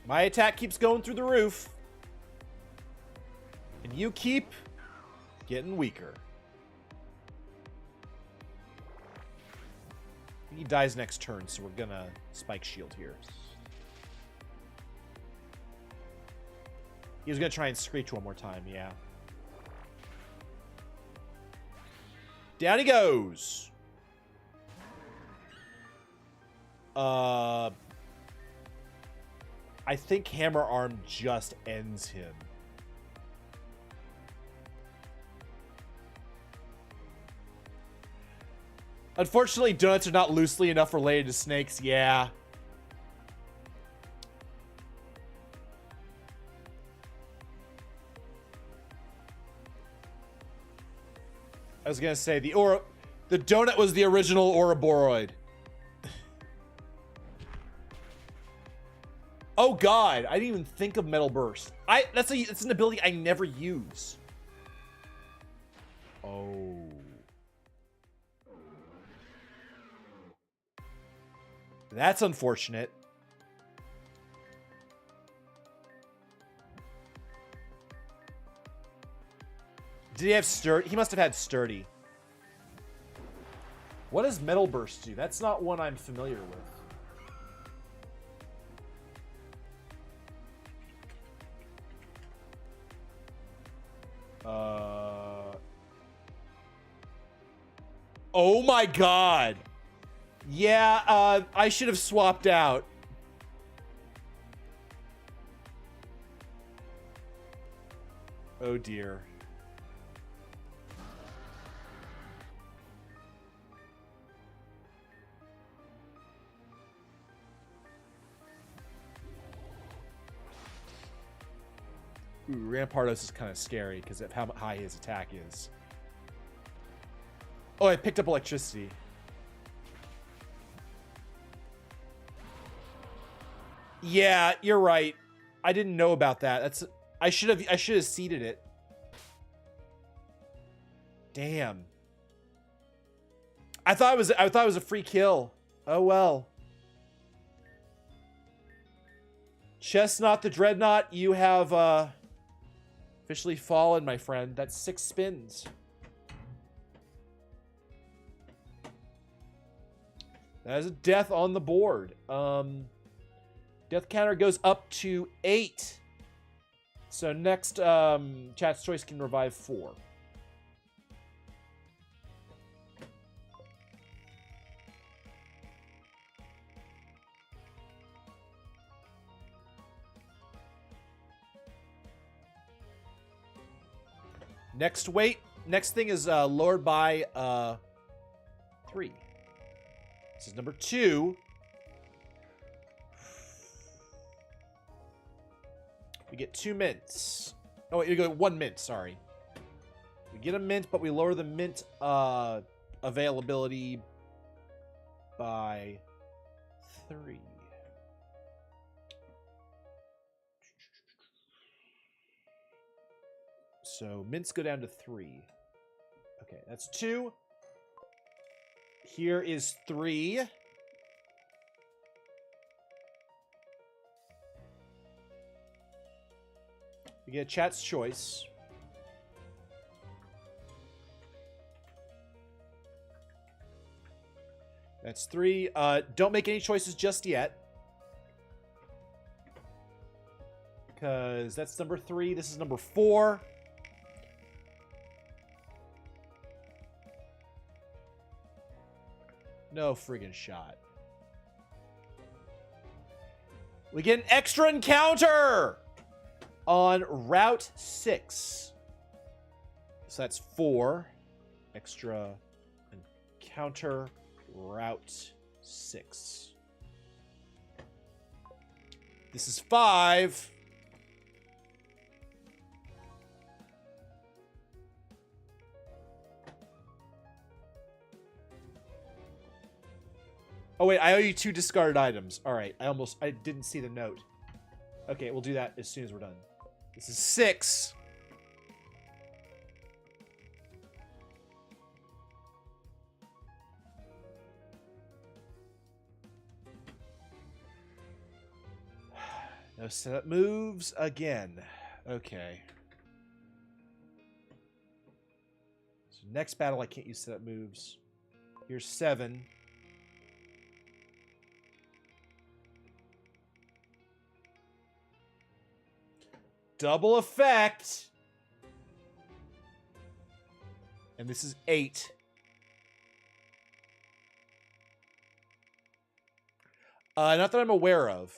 My attack keeps going through the roof. And you keep getting weaker. He dies next turn, so we're gonna Spike Shield here. He was gonna try and Screech one more time, yeah. Down he goes. I think Hammer Arm just ends him. Unfortunately, donuts are not loosely enough related to snakes. Yeah. I was gonna say the donut was the original Ouroboros. Oh God, I didn't even think of Metal Burst. It's an ability I never use. Oh. That's unfortunate. Did he have sturdy? He must have had sturdy. What does Metal Burst do? That's not one I'm familiar with. Oh my God. Yeah, I should have swapped out. Oh dear. Ooh, Rampardos is kind of scary because of how high his attack is. Oh, I picked up electricity. Yeah, you're right. I didn't know about that. I should have seeded it. Damn. I thought it was a free kill. Oh well. Chestnut the Dreadnought, you have officially fallen, my friend. That's 6 spins. That is a death on the board. Death counter goes up to 8. So next, Chat's Choice can revive 4. Next thing is lowered by 3. This is number 2. We get 2 mints. Oh, wait, we go 1 mint, sorry. We get a mint, but we lower the mint availability by 3. So mints go down to 3. Okay, that's 2. Here is 3. We get Chat's Choice. That's 3. Don't make any choices just yet. Because that's number 3. This is number 4. No friggin' shot. We get an extra encounter on Route 6. So that's 4. Extra encounter, Route 6. This is 5. Oh, wait, I owe you 2 discarded items. All right, I didn't see the note. Okay, we'll do that as soon as we're done. This is 6. No setup moves again. Okay. So next battle, I can't use setup moves. Here's 7. Double effect. And this is 8. Not that I'm aware of.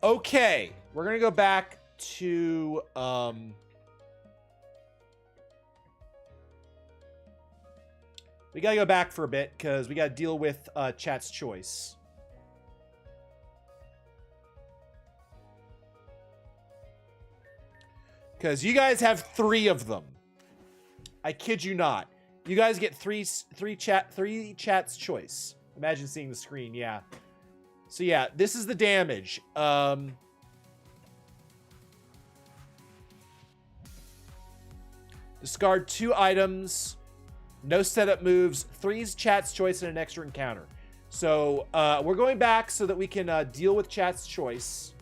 Okay, we're gonna go back to we gotta go back for a bit because we gotta deal with chat's choice. Because you guys have 3 of them. I kid you not. You guys get three chat's choice. Imagine seeing the screen, yeah. So yeah, this is the damage. Discard 2 items, no setup moves, 3's chat's choice, and an extra encounter. So we're going back so that we can deal with chat's choice.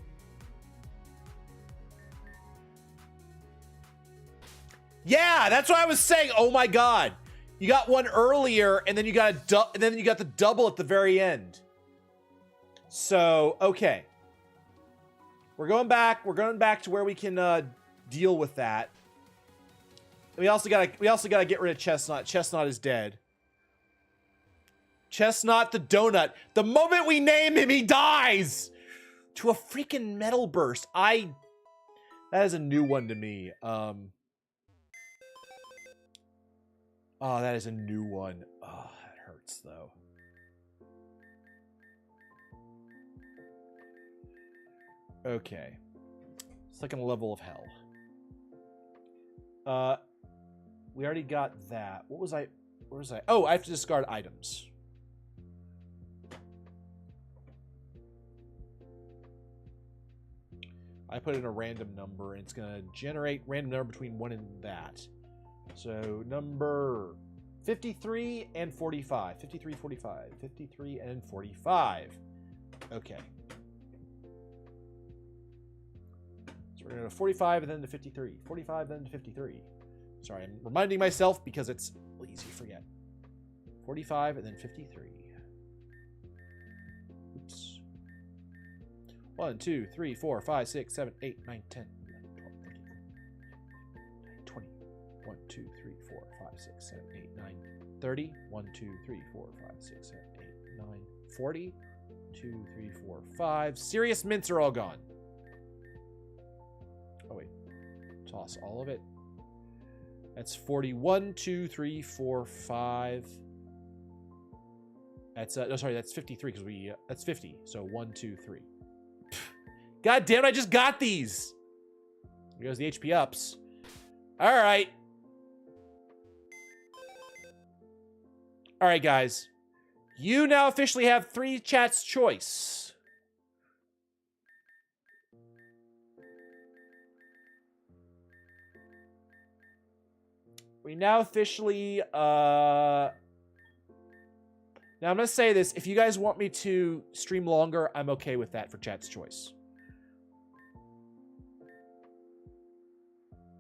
Yeah, that's what I was saying. Oh my god, you got one earlier, and then you got the double at the very end. So okay, we're going back. We're going back to where we can deal with that. We also gotta get rid of Chestnut. Chestnut is dead. Chestnut the donut. The moment we name him, he dies to a freaking metal burst. That is a new one to me. Oh, that is a new one. Oh, that hurts though. Okay. Second level of hell. We already got that. Where was I? Oh, I have to discard items. I put in a random number, and it's going to generate random number between 1 and that. So number 53 and 45. 53, 45. 53 and 45. Okay. So we're going to go 45 and then to 53. 45 then to 53. Sorry, I'm reminding myself because it's easy to forget. 45 and then 53. Oops. 1, 2, 3, 4, 5, 6, 7, 8, 9, 10, 11, 12, 13, 14, 20. 1, 2, 3, 4, 5, 6, 7, 8, 9, 30. 1, 2, 3, 4, 5, 6, 7, 8, 9, 40. 2, 3, 4, 5. Serious mints are all gone. Oh, wait. Toss all of it. That's 41, 2, 3, 4, 5. That's no, sorry, that's 53 because that's 50. So 1, 2, 3. God damn it, I just got these. Here goes the HP ups. All right. All right, guys. You now officially have 3 chat's choice. We now officially, now I'm going to say this. If you guys want me to stream longer, I'm okay with that for chat's choice.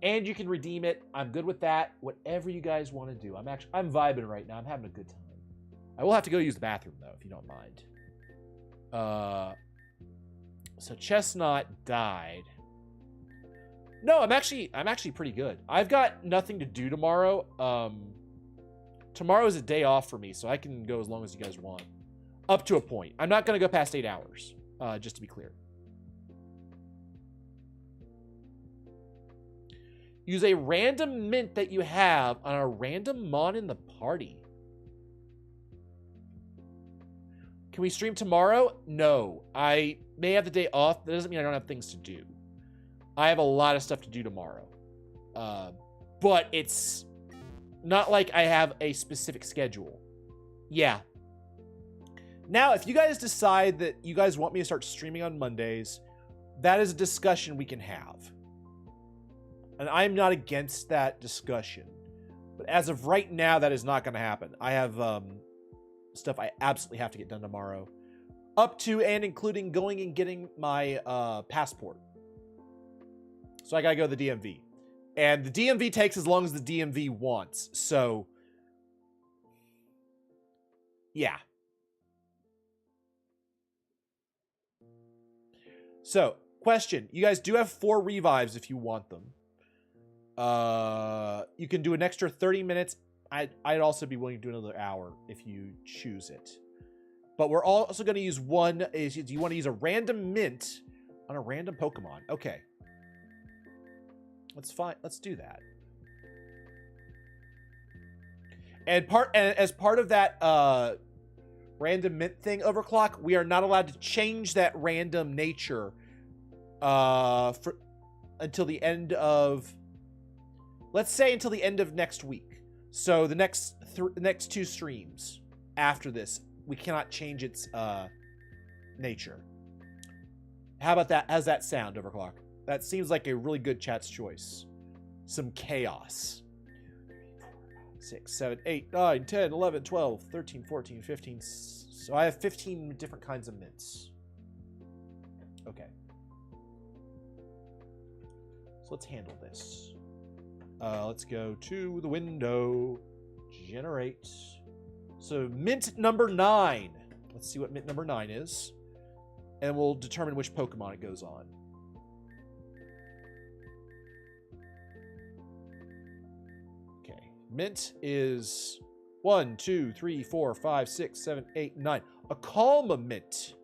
And you can redeem it. I'm good with that. Whatever you guys want to do. I'm vibing right now. I'm having a good time. I will have to go use the bathroom though, if you don't mind. So Chestnut died. No, I'm actually pretty good. I've got nothing to do tomorrow. Tomorrow is a day off for me, so I can go as long as you guys want. Up to a point. I'm not going to go past 8 hours, just to be clear. Use a random mint that you have on a random mon in the party. Can we stream tomorrow? No. I may have the day off. That doesn't mean I don't have things to do. I have a lot of stuff to do tomorrow. But it's Not like I have a specific schedule. Yeah. Now, if you guys decide that you guys want me to start streaming on Mondays, that is a discussion we can have. And I'm not against that discussion. But as of right now, that is not going to happen. I have stuff I absolutely have to get done tomorrow. Up to and including going and getting my passport. So I got to go to the DMV. And the DMV takes as long as the DMV wants. So, yeah. So, question. You guys do have 4 revives if you want them. You can do an extra 30 minutes. I'd also be willing to do another hour if you choose it. But we're also going to use one. Do you want to use a random mint on a random Pokemon? Okay. Let's fine. Let's do that. And as part of that random mint thing, Overclock, we are not allowed to change that random nature until the end of, let's say, until the end of next week. So the next 2 streams after this, we cannot change its nature. How about that? How's that sound, Overclock? That seems like a really good chat's choice. Some chaos. 6, 7, 8, 9, 10, 11, 12, 13, 14, 15. So I have 15 different kinds of mints. Okay. So let's handle this. Let's go to the window. Generate. So mint number 9. Let's see what mint number 9 is. And we'll determine which Pokemon it goes on. Mint is 1, 2, 3, 4, 5, 6, 7, 8, 9. A Calma mint.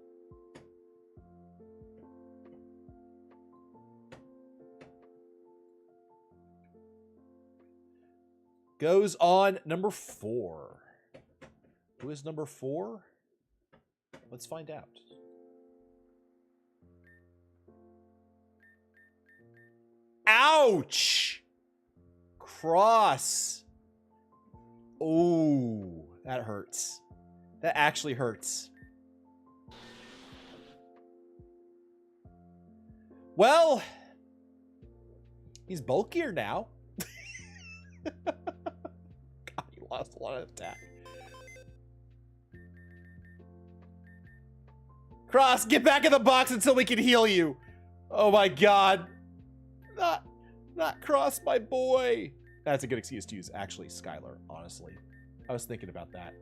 Goes on number 4. Who is number 4? Let's find out. Ouch! Cross. Oh, that hurts. That actually hurts. Well, he's bulkier now. God, he lost a lot of attack. Cross, get back in the box until we can heal you. Oh my God. Not Cross, my boy. That's a good excuse to use, actually, Skylar, honestly. I was thinking about that.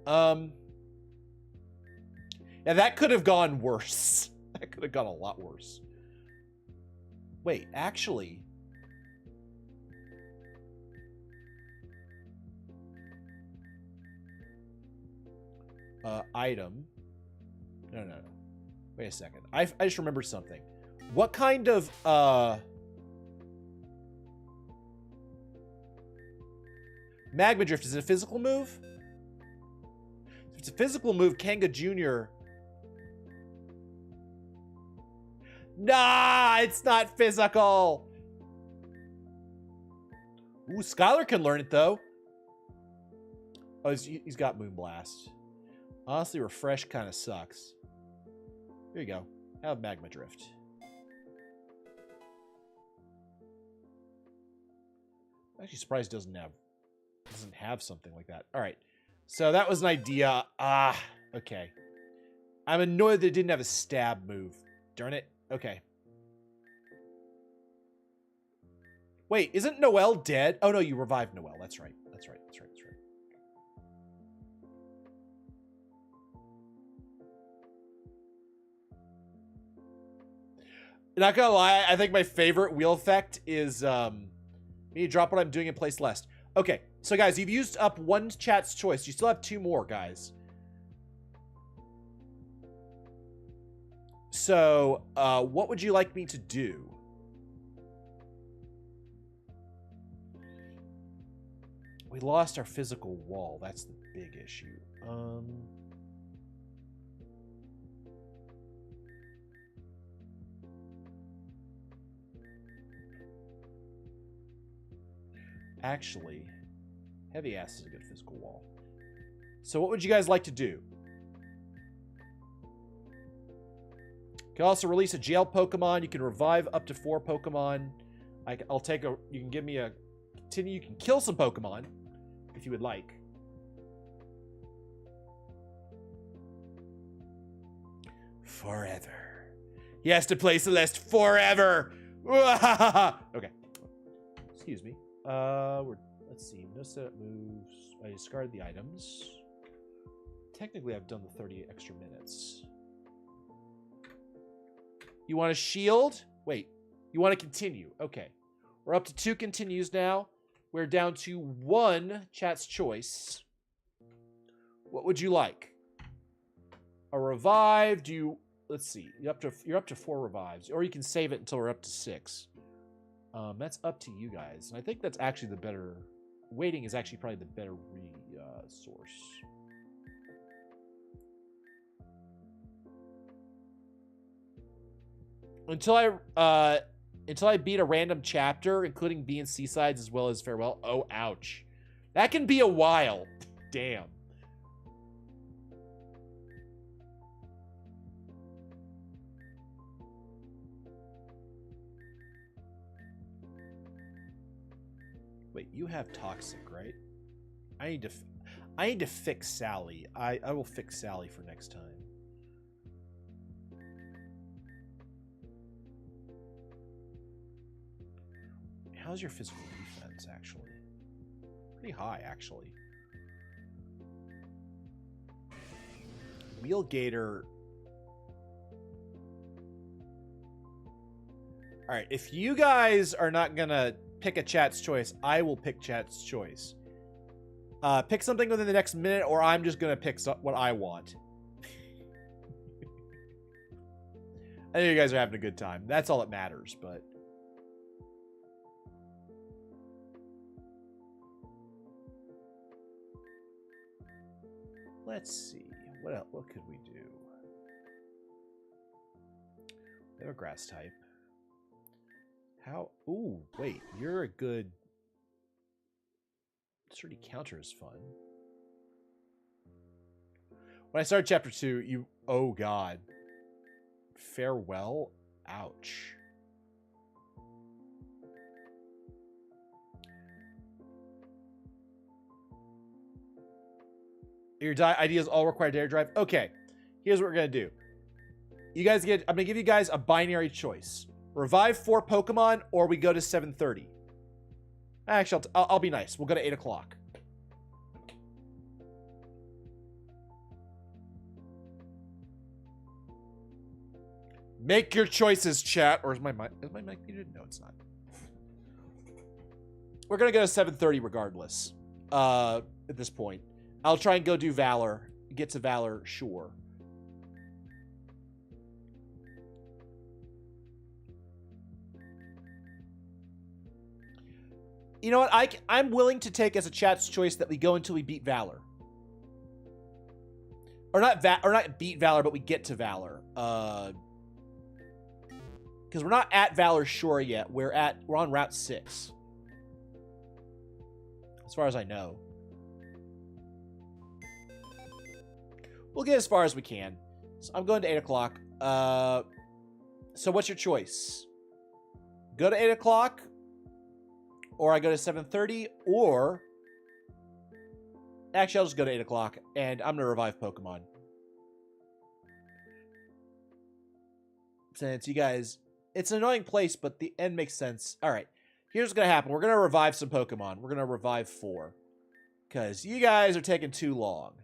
Yeah, that could have gone worse. That could have gone a lot worse. Wait, actually. Item. No. Wait a second. I just remembered something. What kind of, Magma Drift, is it a physical move? If it's a physical move, Kanga Jr. Nah, it's not physical. Ooh, Skylar can learn it, though. Oh, he's got Moonblast. Honestly, Refresh kind of sucks. Here you go. Have Magma Drift. I'm actually surprised it doesn't have something like that. All right. So that was an idea. Okay. I'm annoyed that it didn't have a stab move. Darn it. Okay. Wait, isn't Noelle dead? Oh, no, you revived Noelle. That's right. That's right. Not gonna lie, I think my favorite wheel effect is me drop what I'm doing and place less. Okay, so guys, you've used up one chat's choice. You still have 2 more, guys. So, what would you like me to do? We lost our physical wall. That's the big issue. Actually, Heavy ass is a good physical wall. So what would you guys like to do? You can also release a jail Pokemon. You can revive up to 4 Pokemon. I'll take a... You can give me a... Continue. You can kill some Pokemon if you would like. Forever. He has to play Celeste forever. Okay. Excuse me. Let's see. No setup moves. I discarded the items. Technically, I've done the 30 extra minutes. You want a shield? Wait. You want to continue? Okay. We're up to 2 continues now. We're down to 1 chat's choice. What would you like? A revive? Do you... Let's see. You're up to 4 revives, or you can save it until we're up to 6. That's up to you guys, and I think that's actually the better. Waiting is actually probably the better resource. Until I beat a random chapter, including B and C sides as well as farewell. Oh, ouch! That can be a while. Damn. Wait, you have toxic, right? I need to fix Sally. I will fix Sally for next time. How's your physical defense, actually? Pretty high, actually. Wheel Gator. Alright, if you guys are not gonna pick a chat's choice, I will pick chat's choice. Pick something within the next minute, or I'm just gonna pick what I want. I know you guys are having a good time. That's all that matters, but... Let's see. What else? What could we do? We have a grass type. How? Ooh, wait. You're a good... Sturdy counter is fun. When I started chapter 2, you... Oh, God. Farewell? Ouch. Your ideas all require data drive? Okay. Here's what we're going to do. You guys get... I'm going to give you guys a binary choice. Revive 4 Pokemon, or we go to 7:30. Actually, I'll be nice. We'll go to 8 o'clock. Make your choices, chat. Or is my mic muted? No, it's not. We're going to go to 7:30 regardless. At this point. I'll try and go do Valor. Get to Valor, sure. You know what? I'm willing to take as a chat's choice that we go until we beat Valor. Or not beat Valor, but we get to Valor. Because we're not at Valor Shore yet. We're on Route 6. As far as I know. We'll get as far as we can. So I'm going to 8 o'clock. So what's your choice? Go to 8 o'clock? Or I go to 7:30? Or... Actually, I'll just go to 8 o'clock. And I'm going to revive Pokemon. Since you guys... It's an annoying place, but the end makes sense. Alright. Here's what's going to happen. We're going to revive some Pokemon. We're going to revive 4. Because you guys are taking too long.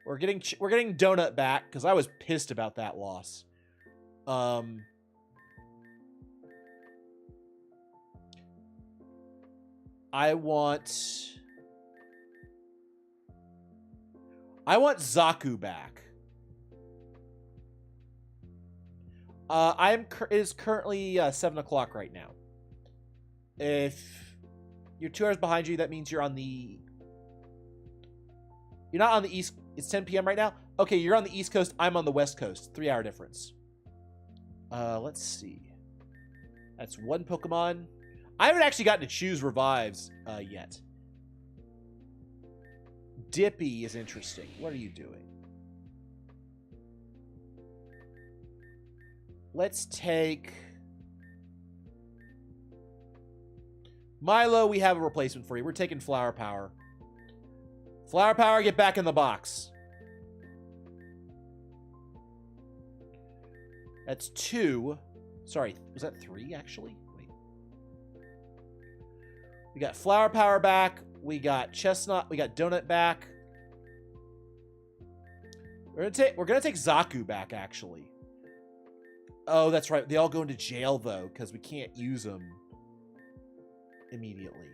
We're getting Donut back, because I was pissed about that loss. I want Zaku back. It is currently 7 o'clock right now. If you're 2 hours behind you, that means you're on the... You're not on the East... It's 10 p.m. right now? Okay, you're on the East Coast. I'm on the West Coast. 3-hour difference. Let's see. That's 1 Pokemon. I haven't actually gotten to choose revives yet. Dippy is interesting. What are you doing? Let's take... Milo, we have a replacement for you. We're taking Flower Power. Flower Power, get back in the box. That's 2. Sorry, was that 3, actually? Wait. We got Flower Power back. We got Chestnut. We got Donut back. We're gonna take Zaku back, actually. Oh, that's right. They all go into jail, though, because we can't use them immediately.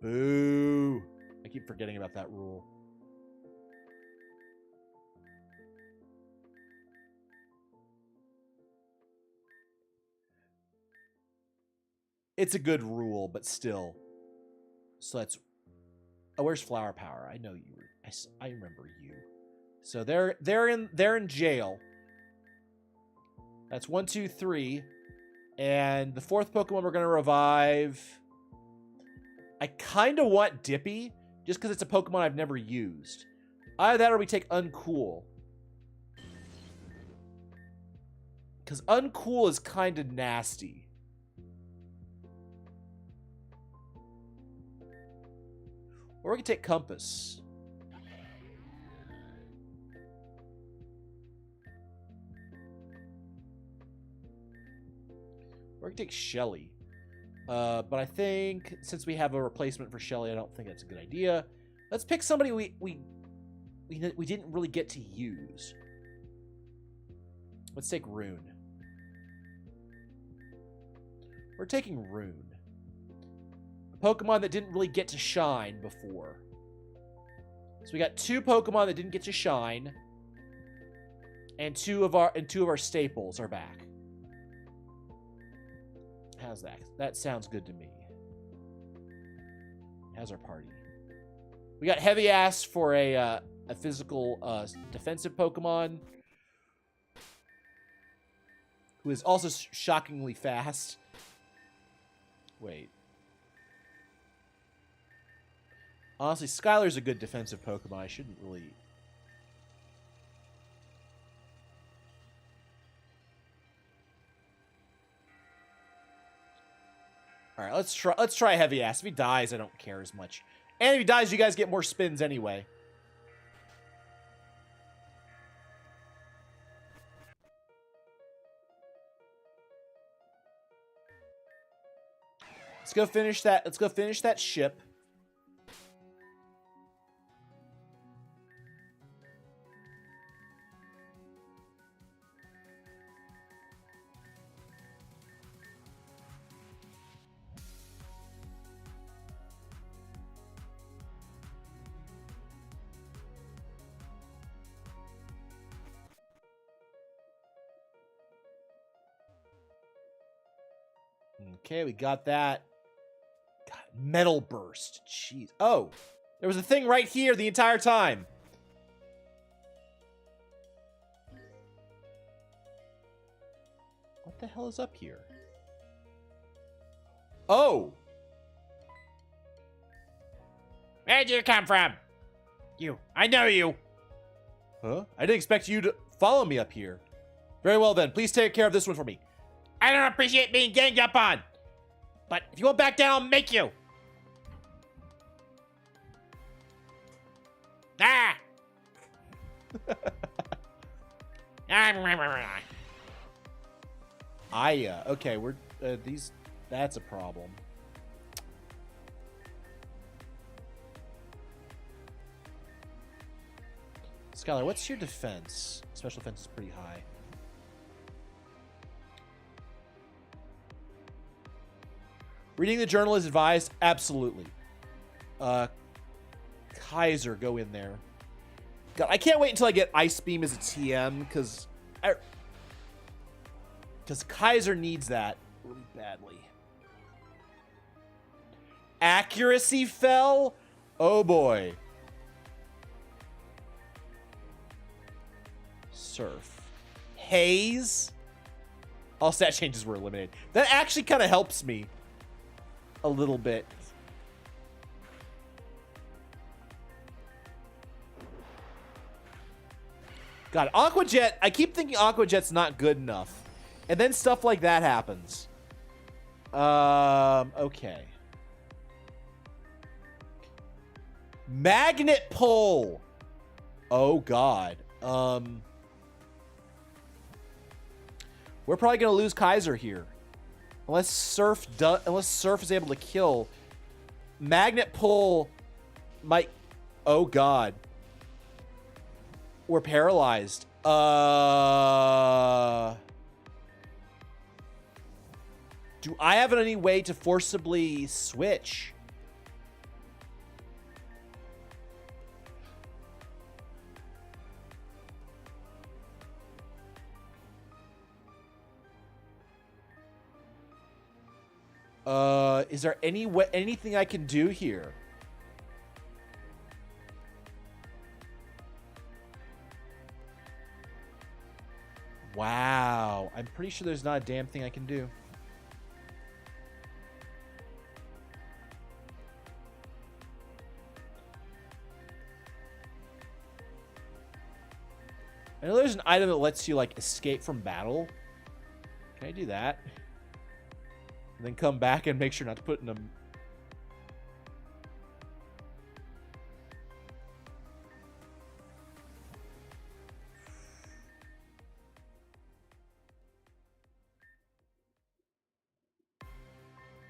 Boo. I keep forgetting about that rule. It's a good rule, but still. So that's... Oh, where's Flower Power? I know you were... I remember you. So they're in jail. That's 1, 2, 3. And the 4th Pokemon we're gonna revive... I kind of want Dippy, just because it's a Pokemon I've never used. Either that or we take Uncool. Because Uncool is kind of nasty. Or we can take Compass. Or we can take Shelly. But I think since we have a replacement for Shelly, I don't think that's a good idea. Let's pick somebody we didn't really get to use. Let's take Rune. We're taking Rune. A Pokemon that didn't really get to shine before. So we got 2 Pokemon that didn't get to shine. And two of our staples are back. How's that? That sounds good to me. How's our party? We got Heavy Ass for a physical defensive Pokemon. Who is also shockingly fast. Wait. Honestly, Skylar's a good defensive Pokemon. I shouldn't really... Alright, let's try Heavy Ass. If he dies, I don't care as much. And if he dies, you guys get more spins anyway. Let's go finish that. Let's go finish that ship. Okay, we got that. God, Metal Burst. Jeez. Oh, there was a thing right here the entire time. What the hell is up here? Oh. Where'd you come from? You. I know you. Huh? I didn't expect you to follow me up here. Very well then. Please take care of this one for me. I don't appreciate being ganged up on. But if you won't back down, I'll make you. Ah! Okay, we're, that's a problem. Skylar, what's your defense? Special defense is pretty high. Reading the journal is advised? Absolutely. Kaiser, go in there. God, I can't wait until I get Ice Beam as a TM, because Kaiser needs that really badly. Accuracy fell? Oh boy. Surf. Haze? All stat changes were eliminated. That actually kind of helps me a little bit. God, Aqua Jet. I keep thinking Aqua Jet's not good enough. And then stuff like that happens. Okay. Magnet Pull. Oh, God. We're probably going to lose Kaiser here. Unless Surf is able to kill. Magnet Pull might... Oh, God. We're paralyzed. Do I have any way to forcibly switch? Is there anything I can do here? Wow. I'm pretty sure there's not a damn thing I can do. I know there's an item that lets you, like, escape from battle. Can I do that? And then come back and make sure not to put in them.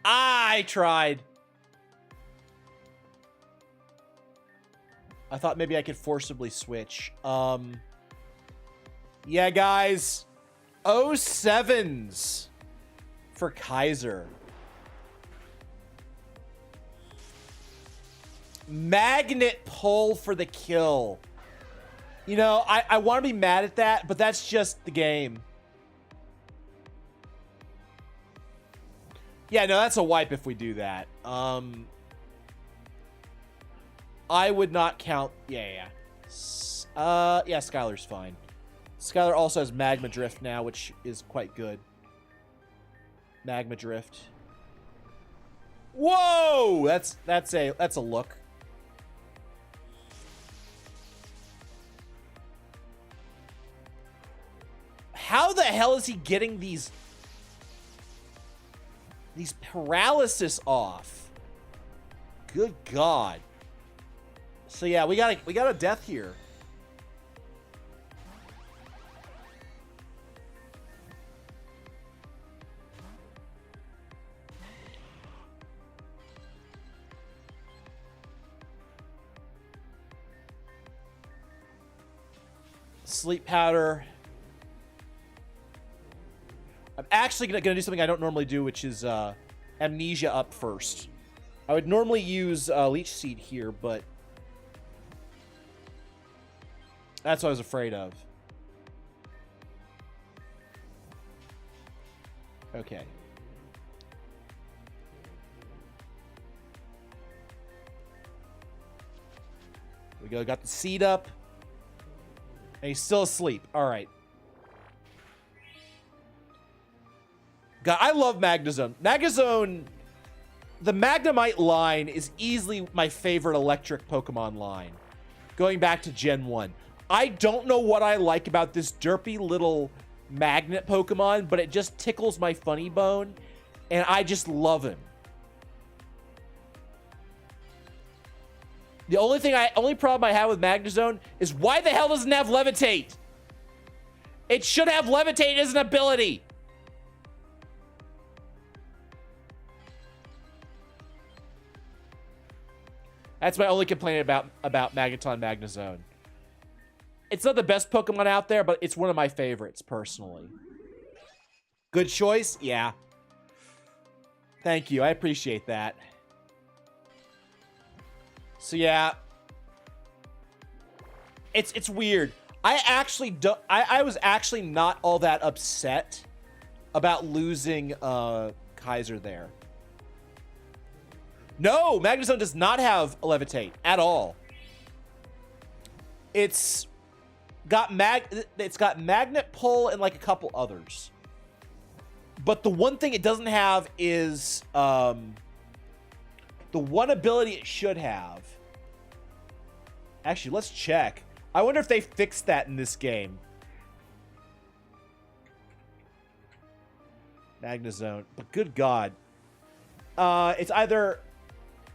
I tried. I thought maybe I could forcibly switch. Yeah, guys. 07s for Kaiser. Magnet Pull for the kill. You know, I want to be mad at that, but that's just the game. Yeah, no, that's a wipe if we do that. I would not count... Yeah. Yeah, Skylar's fine. Skylar also has Magma Drift now, which is quite good. Magma Drift. Whoa! That's a look. How the hell is he getting these paralysis off? Good God. So yeah, we got a death here. Sleep powder. I'm actually gonna do something I don't normally do, which is amnesia up first. I would normally use leech seed here, but that's what I was afraid of. Okay. We go. Got the seed up. And he's still asleep. All right. God, I love Magnezone. Magnezone, the Magnemite line is easily my favorite electric Pokemon line. Going back to Gen 1. I don't know what I like about this derpy little magnet Pokemon, but it just tickles my funny bone, and I just love him. The only problem I have with Magnezone is why the hell doesn't it have Levitate? It should have Levitate as an ability. That's my only complaint about Magneton Magnezone. It's not the best Pokemon out there, but it's one of my favorites, personally. Good choice? Yeah. Thank you. I appreciate that. So yeah, it's weird. I was actually not all that upset about losing Kaiser there. No, Magnezone does not have Levitate at all. It's got Magnet Pull and like a couple others. But the one thing it doesn't have is the one ability it should have. Actually, let's check. I wonder if they fixed that in this game. Magnezone. But good God. It's either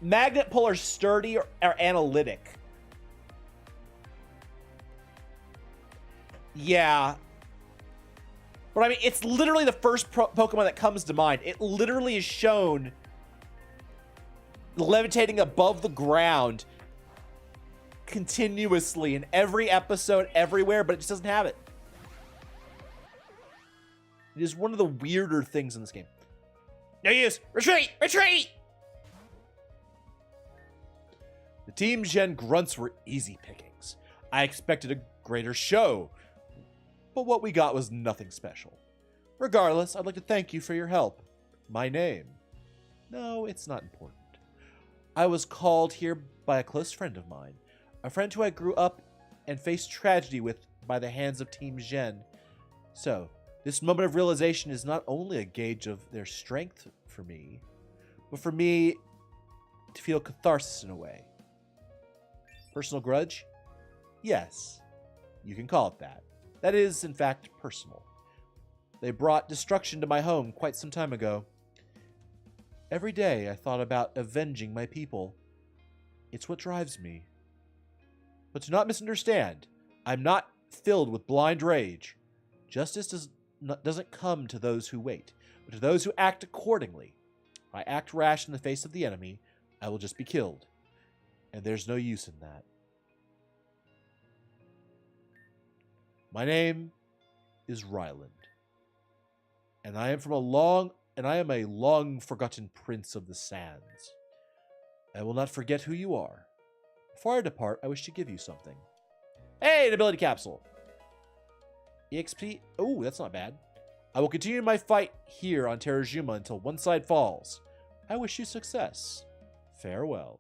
magnet pull or sturdy or analytic. Yeah. But I mean, it's literally the first Pokemon that comes to mind. It literally is shown levitating above the ground continuously in every episode, everywhere, but it just doesn't have it. It is one of the weirder things in this game. No use! Retreat! Retreat! The Team Gen grunts were easy pickings. I expected a greater show, but what we got was nothing special. Regardless, I'd like to thank you for your help. My name? No, it's not important. I was called here by a close friend of mine, a friend who I grew up and faced tragedy with by the hands of Team Gen. So, this moment of realization is not only a gauge of their strength for me, but for me to feel catharsis in a way. Personal grudge? Yes, you can call it that. That is, in fact, personal. They brought destruction to my home quite some time ago. Every day I thought about avenging my people. It's what drives me. But do not misunderstand. I'm not filled with blind rage. Justice doesn't come to those who wait, but to those who act accordingly. If I act rash in the face of the enemy, I will just be killed. And there's no use in that. My name is Ryland. And I am a long forgotten prince of the sands. I will not forget who you are. Before I depart, I wish to give you something. Hey, an ability capsule. EXP. Oh, that's not bad. I will continue my fight here on Terrazuma until one side falls. I wish you success. Farewell.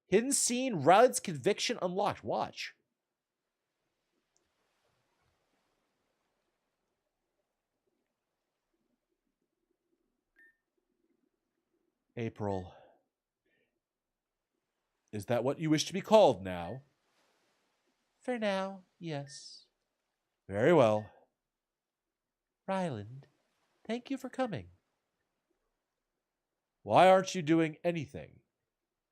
Hidden scene, Ryland's conviction unlocked. Watch. April. Is that what you wish to be called now? For now, yes. Very well. Ryland, thank you for coming. Why aren't you doing anything?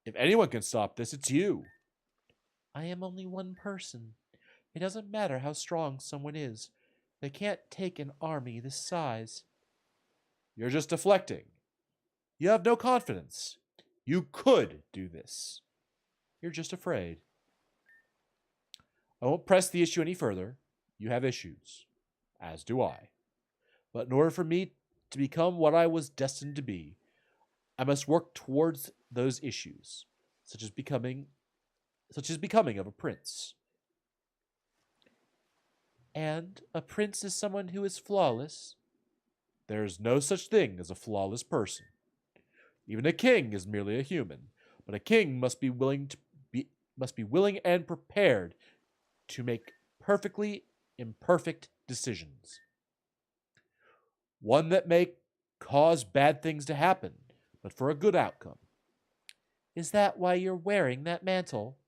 If anyone can stop this, it's you. I am only one person. It doesn't matter how strong someone is. They can't take an army this size. You're just deflecting. You have no confidence. You could do this. You're just afraid. I won't press the issue any further. You have issues, as do I. But in order for me to become what I was destined to be, I must work towards those issues, such as becoming of a prince. And a prince is someone who is flawless. There is no such thing as a flawless person. Even a king is merely a human, but a king must be willing and prepared to make perfectly imperfect decisions. One that may cause bad things to happen, but for a good outcome. Is that why you're wearing that mantle?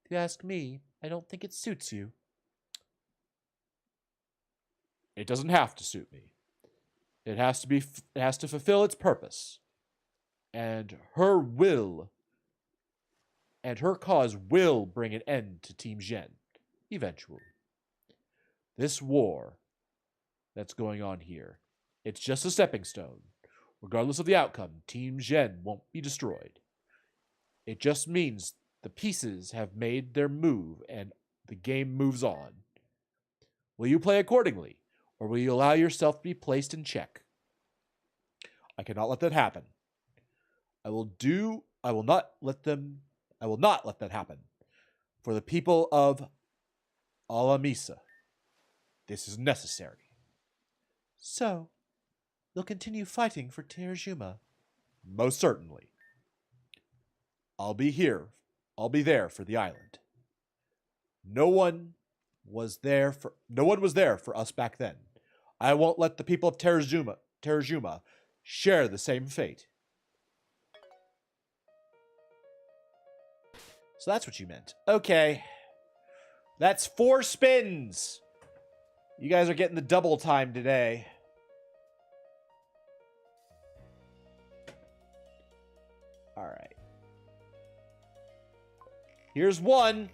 If you ask me, I don't think it suits you. It doesn't have to suit me. It has to fulfill its purpose. And her cause will bring an end to Team Gen, eventually. This war that's going on here, it's just a stepping stone. Regardless of the outcome, Team Gen won't be destroyed. It just means the pieces have made their move and the game moves on. Will you play accordingly, or will you allow yourself to be placed in check? I cannot let that happen. I will not let that happen. For the people of Alamisa, this is necessary. So, you'll continue fighting for Terrazuma? Most certainly. I'll be there for the island. No one was there for us back then. I won't let the people of Terrazuma share the same fate. So that's what you meant. Okay. That's 4 spins. You guys are getting the double time today. All right. Here's one.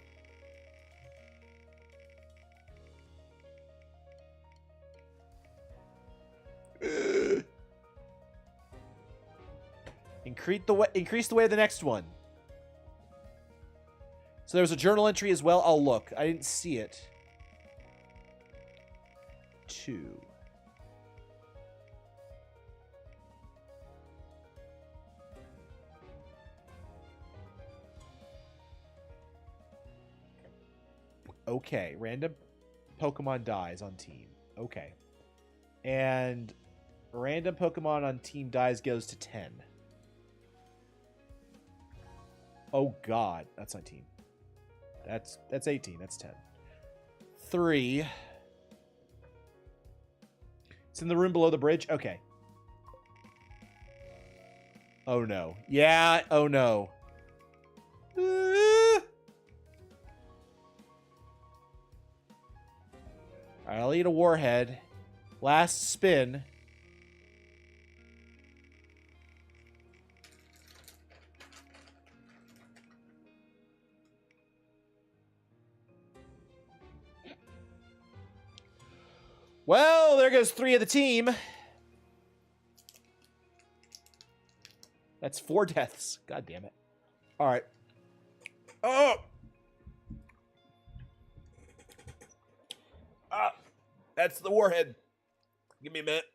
Increase the way of the next one. So there's a journal entry as well. I'll look. I didn't see it. 2. Okay, random Pokemon dies on team. Okay. And random Pokemon on team dies goes to 10. Oh god, that's on team. That's 18, that's 10. 3. It's in the room below the bridge? Okay. Oh no. Yeah, oh no. Alright, I'll eat a warhead. Last spin. Well, there goes 3 of the team. That's 4 deaths. God damn it. All right. Oh! Ah! That's the warhead. Give me a minute.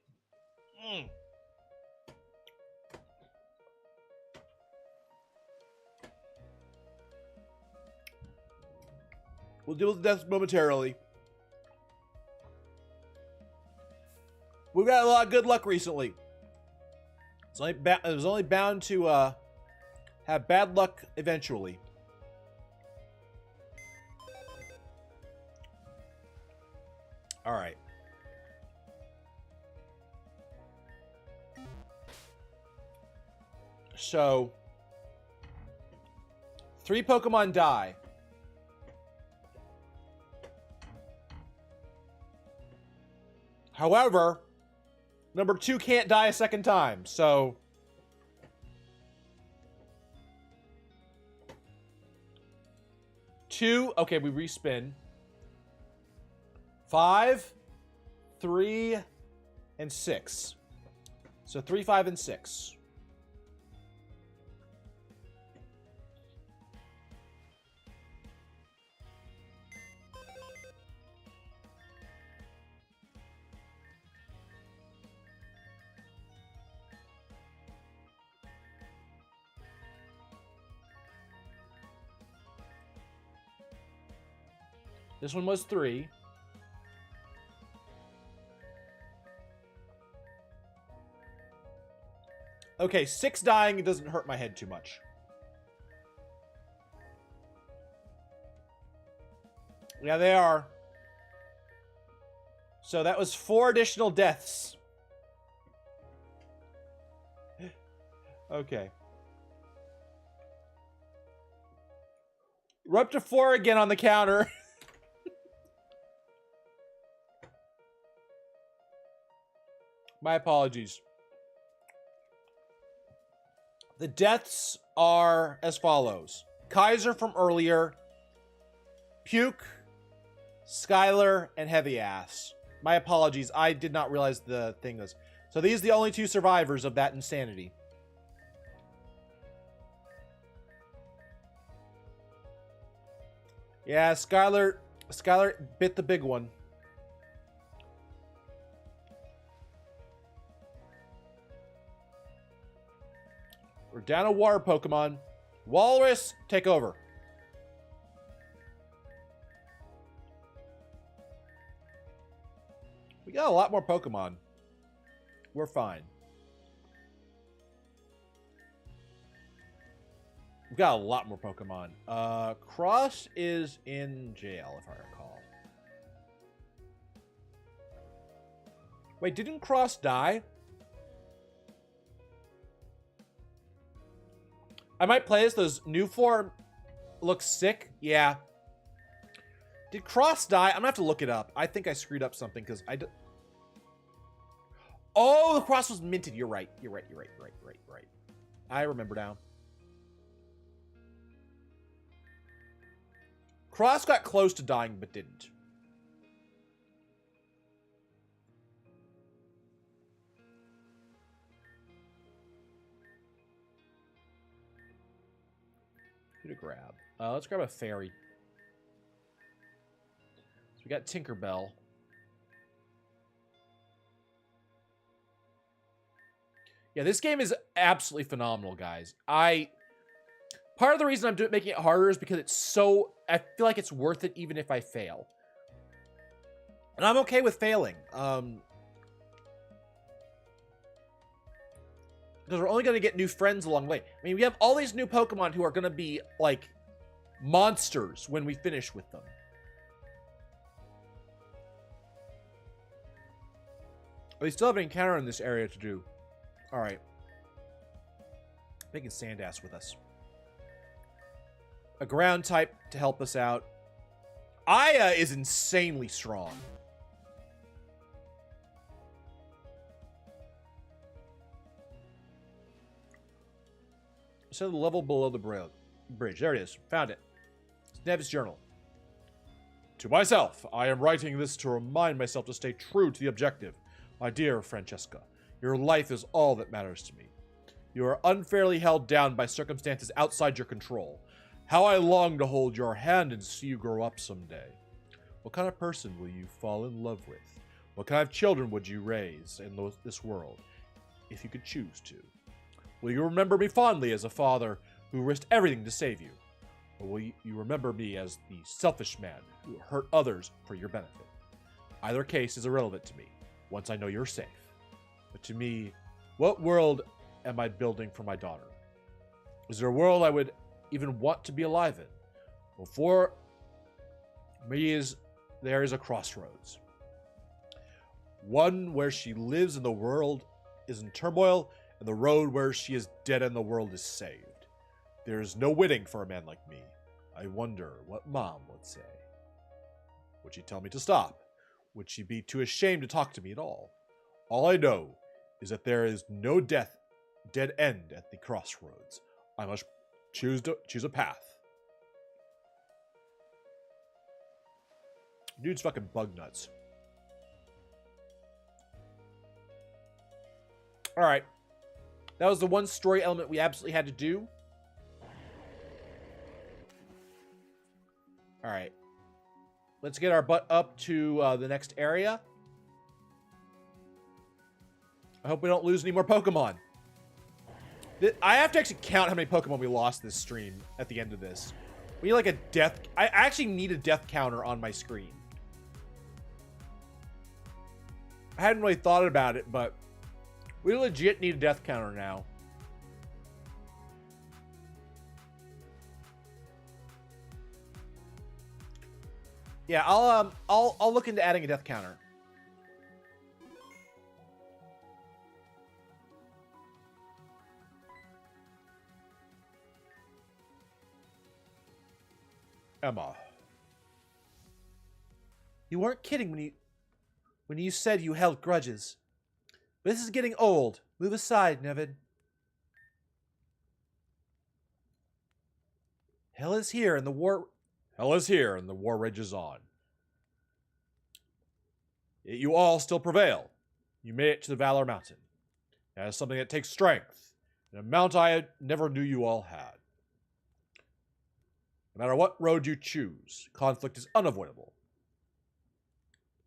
We'll deal with the deaths momentarily. We've got a lot of good luck recently. It was only bound to have bad luck eventually. All right. So, 3 Pokemon die. However, number 2 can't die a second time, so... Two, okay, we respin. 5, 3, and 6. So 3, 5, and 6. This one was 3. Okay, 6 dying, it doesn't hurt my head too much. Yeah, they are. So that was 4 additional deaths. Okay. We're up to 4 again on the counter. My apologies. The deaths are as follows. Kaiser from earlier, Puke, Skylar, and Heavy Ass. My apologies. I did not realize the thing was. So these are the only 2 survivors of that insanity. Yeah, Skylar bit the big one. We're down a water Pokemon. Walrus, take over. We got a lot more Pokemon. We're fine. We've got a lot more Pokemon. Cross is in jail, if I recall. Wait, didn't Cross die? I might play as those new form looks sick. Yeah. Did Cross die? I'm gonna have to look it up. I think I screwed up something because Oh, the Cross was minted. You're right. You're right. You're right. You're right. You're right. You're right. I remember now. Cross got close to dying, but didn't. Who to grab? Let's grab a fairy. So we got Tinkerbell. Yeah, this game is absolutely phenomenal, guys. Part of the reason I'm making it harder is because it's so... I feel like it's worth it even if I fail. And I'm okay with failing. Because we're only going to get new friends along the way. I mean, we have all these new Pokemon who are going to be, like, monsters when we finish with them. We still have an encounter in this area to do. Alright. Making Sandass with us. A ground type to help us out. Aya is insanely strong. So the level below the bridge. There it is. Found it. It's Nev's journal. To myself, I am writing this to remind myself to stay true to the objective. My dear Francesca, your life is all that matters to me. You are unfairly held down by circumstances outside your control. How I long to hold your hand and see you grow up someday. What kind of person will you fall in love with? What kind of children would you raise in this world, if you could choose to? Will you remember me fondly as a father who risked everything to save you? Or will you remember me as the selfish man who hurt others for your benefit? Either case is irrelevant to me, once I know you're safe. But to me, what world am I building for my daughter? Is there a world I would even want to be alive in? Before me there is a crossroads. One where she lives and the world is in turmoil, and the road where she is dead and the world is saved. There is no winning for a man like me. I wonder what Mom would say. Would she tell me to stop? Would she be too ashamed to talk to me at all? All I know is that there is no dead end at the crossroads. I must choose a path. Dude's fucking bug nuts. Alright. That was the one story element we absolutely had to do. Alright. Let's get our butt up to the next area. I hope we don't lose any more Pokemon. I have to actually count how many Pokemon we lost this stream at the end of this. We need like a death... I actually need a death counter on my screen. I hadn't really thought about it, but we legit need a death counter now. Yeah, I'll look into adding a death counter. Emma. You weren't kidding when you said you held grudges. But this is getting old. Move aside, Nevin. Hell is here and the war rages on. Yet you all still prevail. You made it to the Valor Mountain. That is something that takes strength, an amount I never knew you all had. No matter what road you choose, conflict is unavoidable.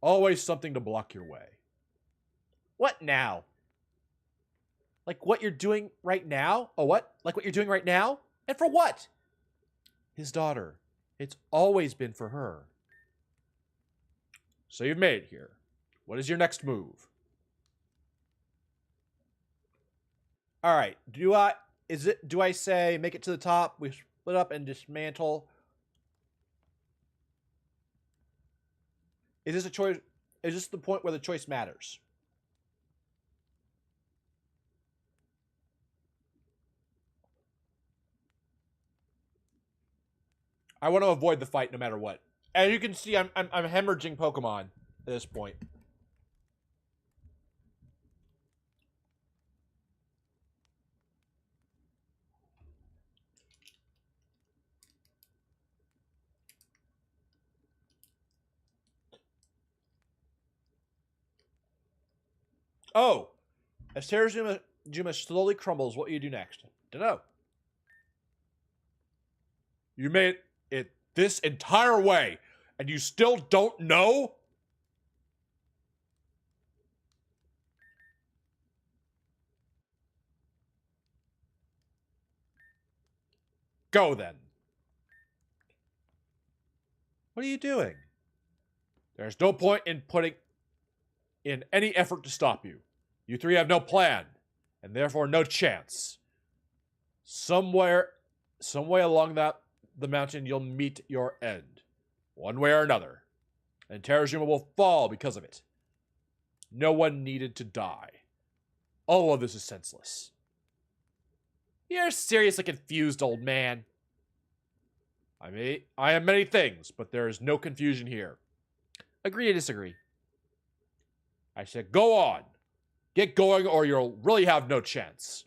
Always something to block your way. What now? Like what you're doing right now? Oh, what? Like what you're doing right now? And for what? His daughter. It's always been for her. So you've made it here. What is your next move? All right. Do I say make it to the top? We split up and dismantle. Is this a choice? Is this the point where the choice matters? I want to avoid the fight no matter what. As you can see, I'm hemorrhaging Pokemon at this point. Oh, as Terrazuma slowly crumbles, what you do next? Dunno. You made it this entire way, and you still don't know? Go then. What are you doing? There's no point in putting in any effort to stop you. You three have no plan, and therefore no chance. Some way along the mountain, you'll meet your end. One way or another. And Terrazuma will fall because of it. No one needed to die. All of this is senseless. You're seriously confused, old man. I am many things, but there is no confusion here. Agree to disagree. I said, go on. Get going or you'll really have no chance.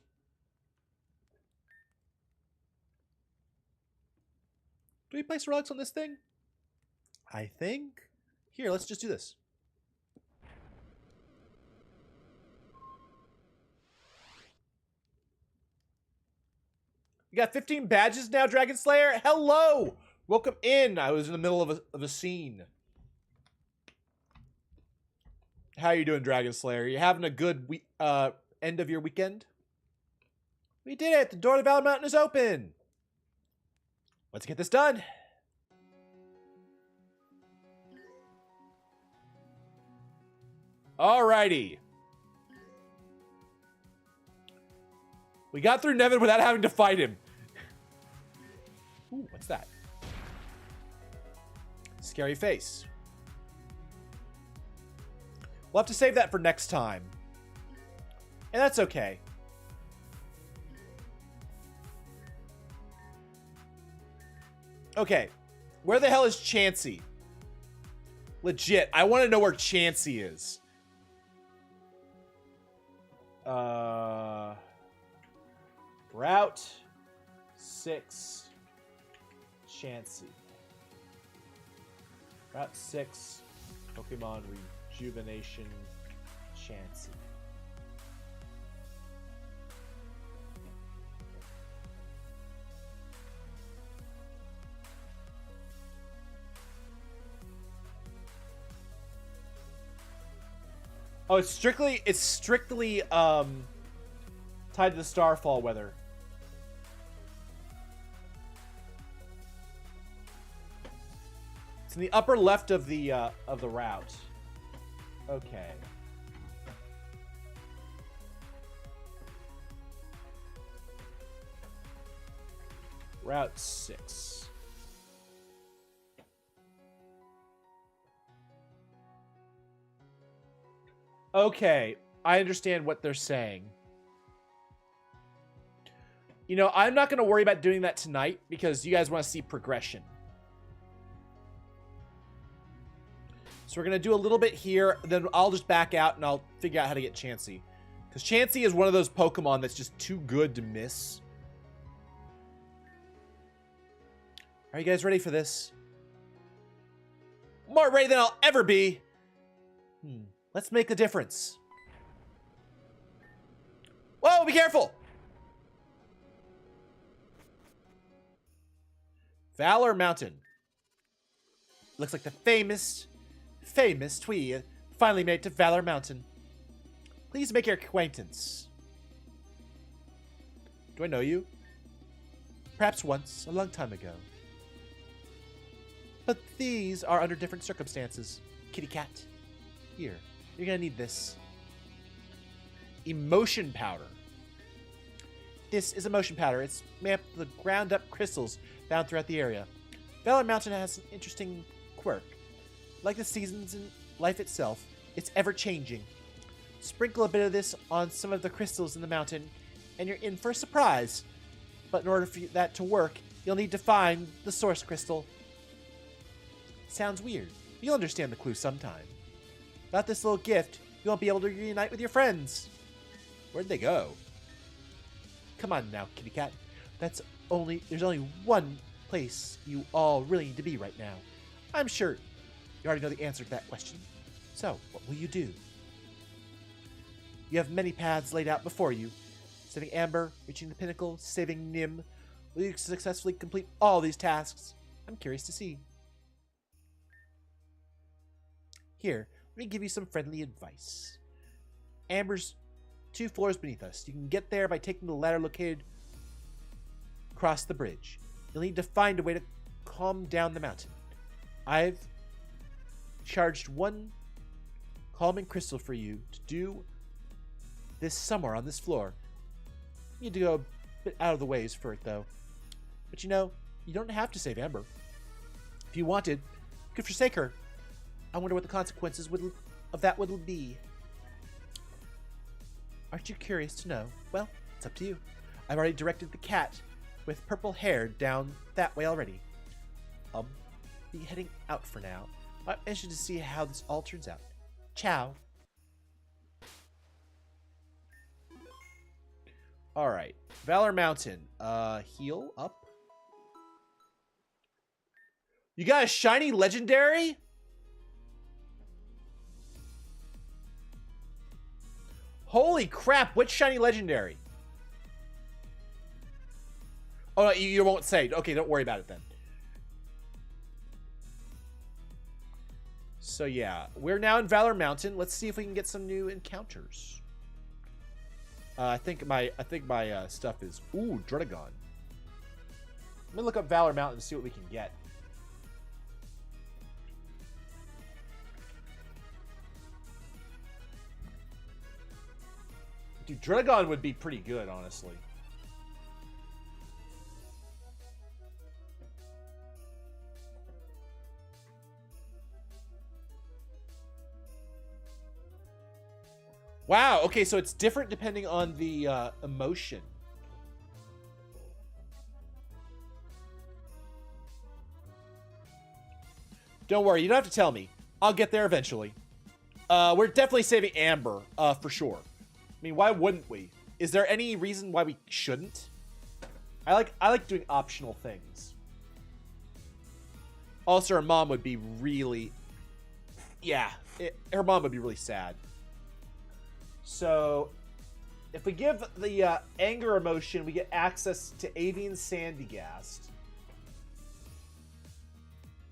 Do we place relics on this thing? I think. Here, let's just do this. You got 15 badges now, Dragon Slayer? Hello! Welcome in. I was in the middle of a scene. How you doing, Dragon Slayer? You having a good end of your weekend? We did it! The door to Valor Mountain is open! Let's get this done. Alrighty. We got through Nevin without having to fight him. Ooh, what's that? Scary face. We'll have to save that for next time. And that's okay. Okay. Where the hell is Chansey? Legit, I want to know where Chansey is. Route 6, Chansey. Route 6, Pokemon Rejuvenation, Chansey. Oh, it's strictly tied to the starfall weather. It's in the upper left of the route. Okay. Route 6. Okay, I understand what they're saying. You know, I'm not going to worry about doing that tonight because you guys want to see progression. So we're going to do a little bit here, then I'll just back out and I'll figure out how to get Chansey. Because Chansey is one of those Pokemon that's just too good to miss. Are you guys ready for this? More ready than I'll ever be. Let's make a difference. Whoa, be careful! Valor Mountain. Looks like the famous Twee finally made it to Valor Mountain. Please make your acquaintance. Do I know you? Perhaps once, a long time ago. But these are under different circumstances. Kitty cat. Here, you're gonna need this. Emotion powder. This is emotion powder. It's made up of the ground up crystals found throughout the area. Valor Mountain has an interesting quirk. Like the seasons and life itself, it's ever-changing. Sprinkle a bit of this on some of the crystals in the mountain, and you're in for a surprise. But in order for that to work, you'll need to find the source crystal. Sounds weird. You'll understand the clue sometime. Without this little gift, you won't be able to reunite with your friends. Where'd they go? Come on now, kitty cat. There's only one place you all really need to be right now. I'm sure you already know the answer to that question. So, what will you do? You have many paths laid out before you. Saving Amber, reaching the pinnacle, saving Nim. Will you successfully complete all these tasks? I'm curious to see. Here, let me give you some friendly advice. Amber's 2 floors beneath us. You can get there by taking the ladder located across the bridge. You'll need to find a way to calm down the mountain. I've charged 1 calming crystal for you to do this somewhere on this floor. You need to go a bit out of the ways for it, though. But you know, you don't have to save Amber. If you wanted, you could forsake her. I wonder what the consequences of that would be. Aren't you curious to know? Well, it's up to you. I've already directed the cat with purple hair down that way already. I'll be heading out for now. I'm interested to see how this all turns out. Ciao. Alright. Valor Mountain. Heal up. You got a shiny legendary? Holy crap, which shiny legendary? Oh, no, you won't say. Okay, don't worry about it then. So yeah, we're now in Valor Mountain. Let's see if we can get some new encounters. I think my stuff is Dredagon. Let me look up Valor Mountain and see what we can get. Dude, Dredagon would be pretty good, honestly. Wow, okay, so it's different depending on the emotion. Don't worry, you don't have to tell me. I'll get there eventually. We're definitely saving Amber, for sure. I mean, why wouldn't we? Is there any reason why we shouldn't? I like doing optional things. Also, her mom would be really... Yeah, her mom would be really sad. So, if we give the anger emotion, we get access to Avian Sandygast.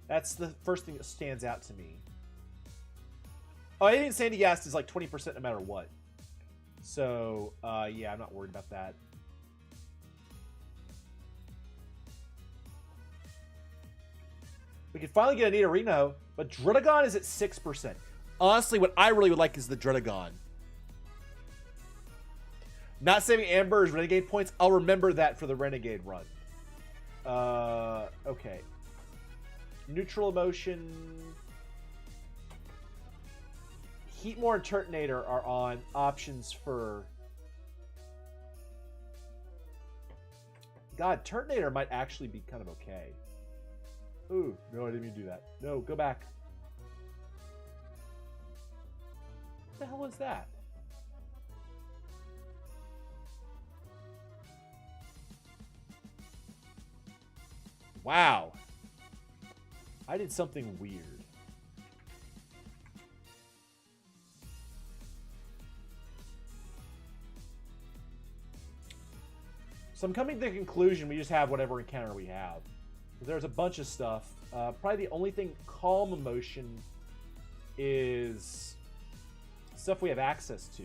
That's the first thing that stands out to me. Oh, Avian Sandygast is like 20% no matter what. So, yeah, I'm not worried about that. We can finally get a Nidorino, but Dredagon is at 6%. Honestly, what I really would like is the Dredagon. Not saving Amber's Renegade points. I'll remember that for the Renegade run. Okay. Neutral emotion. Heatmore and Turtonator are on options for... God, Turtonator might actually be kind of okay. Ooh, no, I didn't mean to do that. No, go back. What the hell was that? Wow. I did something weird. So I'm coming to the conclusion we just have whatever encounter we have. There's a bunch of stuff. Probably the only thing calm emotion is stuff we have access to.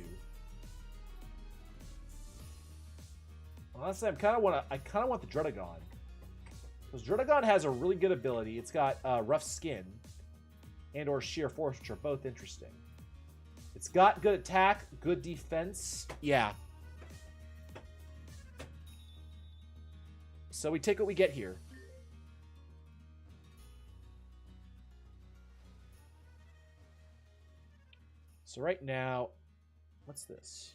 Honestly, I kind of want the Dredagon. Because Dredagon has a really good ability. It's got rough skin and or sheer force, which are both interesting. It's got good attack, good defense. Yeah. So we take what we get here. So right now, what's this?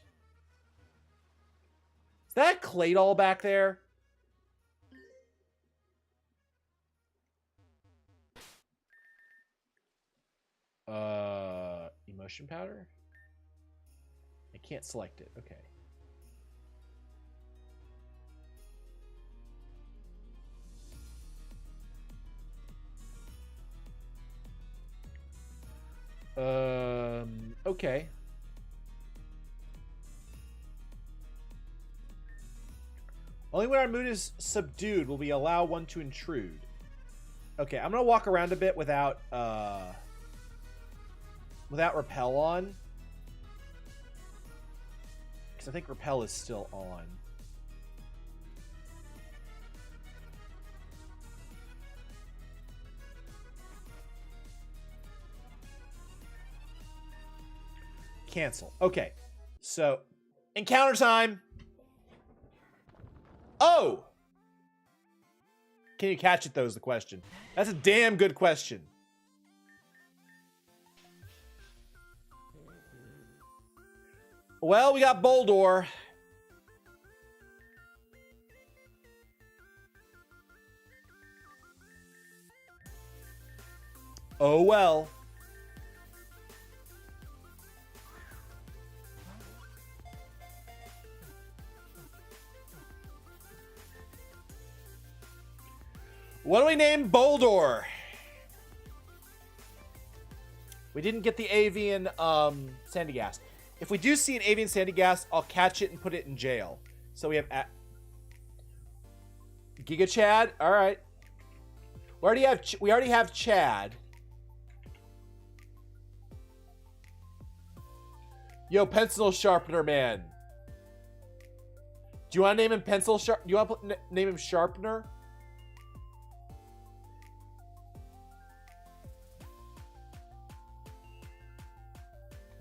Is that a Claydol back there? Mushroom powder? I can't select it. Okay. Okay. Only when our mood is subdued will we allow one to intrude. Okay, I'm gonna walk around a bit without repel on. Because I think repel is still on. Cancel. Okay. So, encounter time. Oh! Can you catch it, though, is the question. That's a damn good question. Well, we got Boldor. Oh, well. What do we name Boldor? We didn't get the avian Sandygast. If we do see an avian Sandygast, I'll catch it and put it in jail. So we have Giga Chad. All right. We already have Chad. Yo, pencil sharpener man. Do you want to name him pencil sharp? Do you want to name him Sharpener?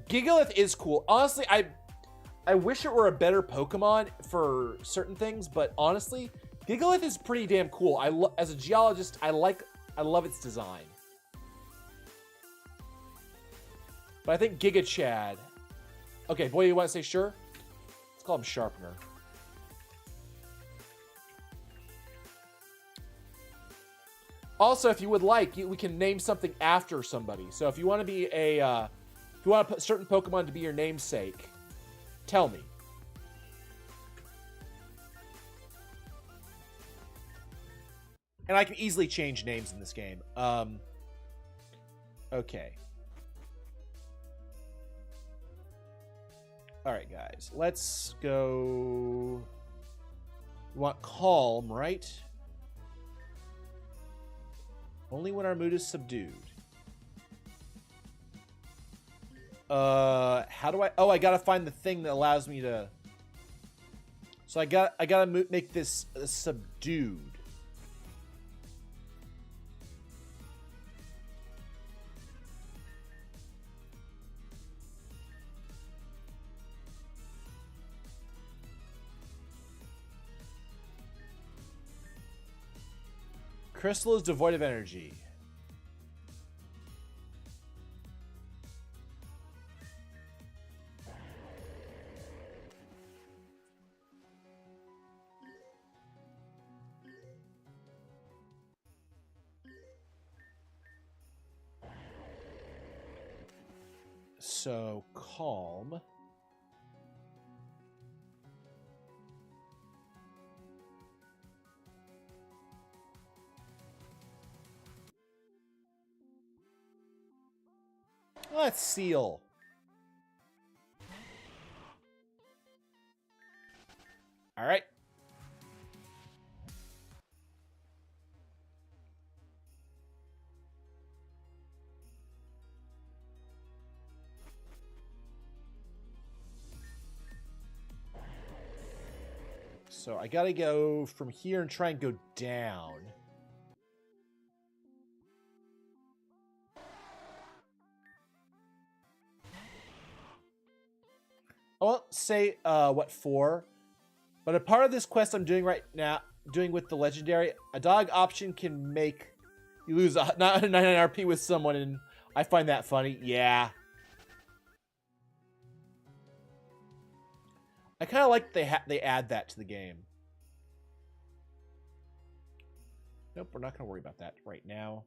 Gigalith is cool. Honestly, I wish it were a better Pokemon for certain things, but honestly, Gigalith is pretty damn cool. As a geologist, I love its design. But I think Giga Chad. Okay, boy, you want to say sure? Let's call him Sharpener. Also, if you would like, we can name something after somebody. So if you want to be a, if you want to put certain Pokemon to be your namesake, tell me. And I can easily change names in this game. Okay. All right, guys. Let's go. We want calm, right? Only when our mood is subdued. How do I... Oh, I gotta find the thing that allows me to... So I gotta make this subdued. Crystal is devoid of energy. So, calm. Let's seal. All right. So I gotta go from here and try and go down. I won't say what for, but a part of this quest I'm doing right now, with the legendary, a dog option can make you lose a 99 RP with someone, and I find that funny. Yeah. I kind of like they add that to the game. Nope, we're not going to worry about that right now.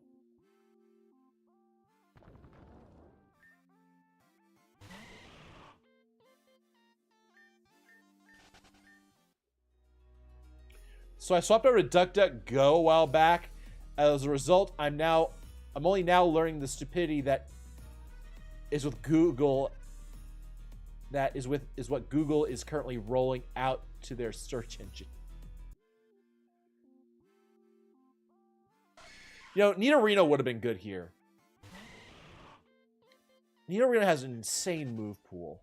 So I swapped over to DuckDuckGo a while back. As a result, I'm only now learning the stupidity that is with Google. That is what Google is currently rolling out to their search engine. You know, Nidorino would have been good here. Nidorino has an insane move pool.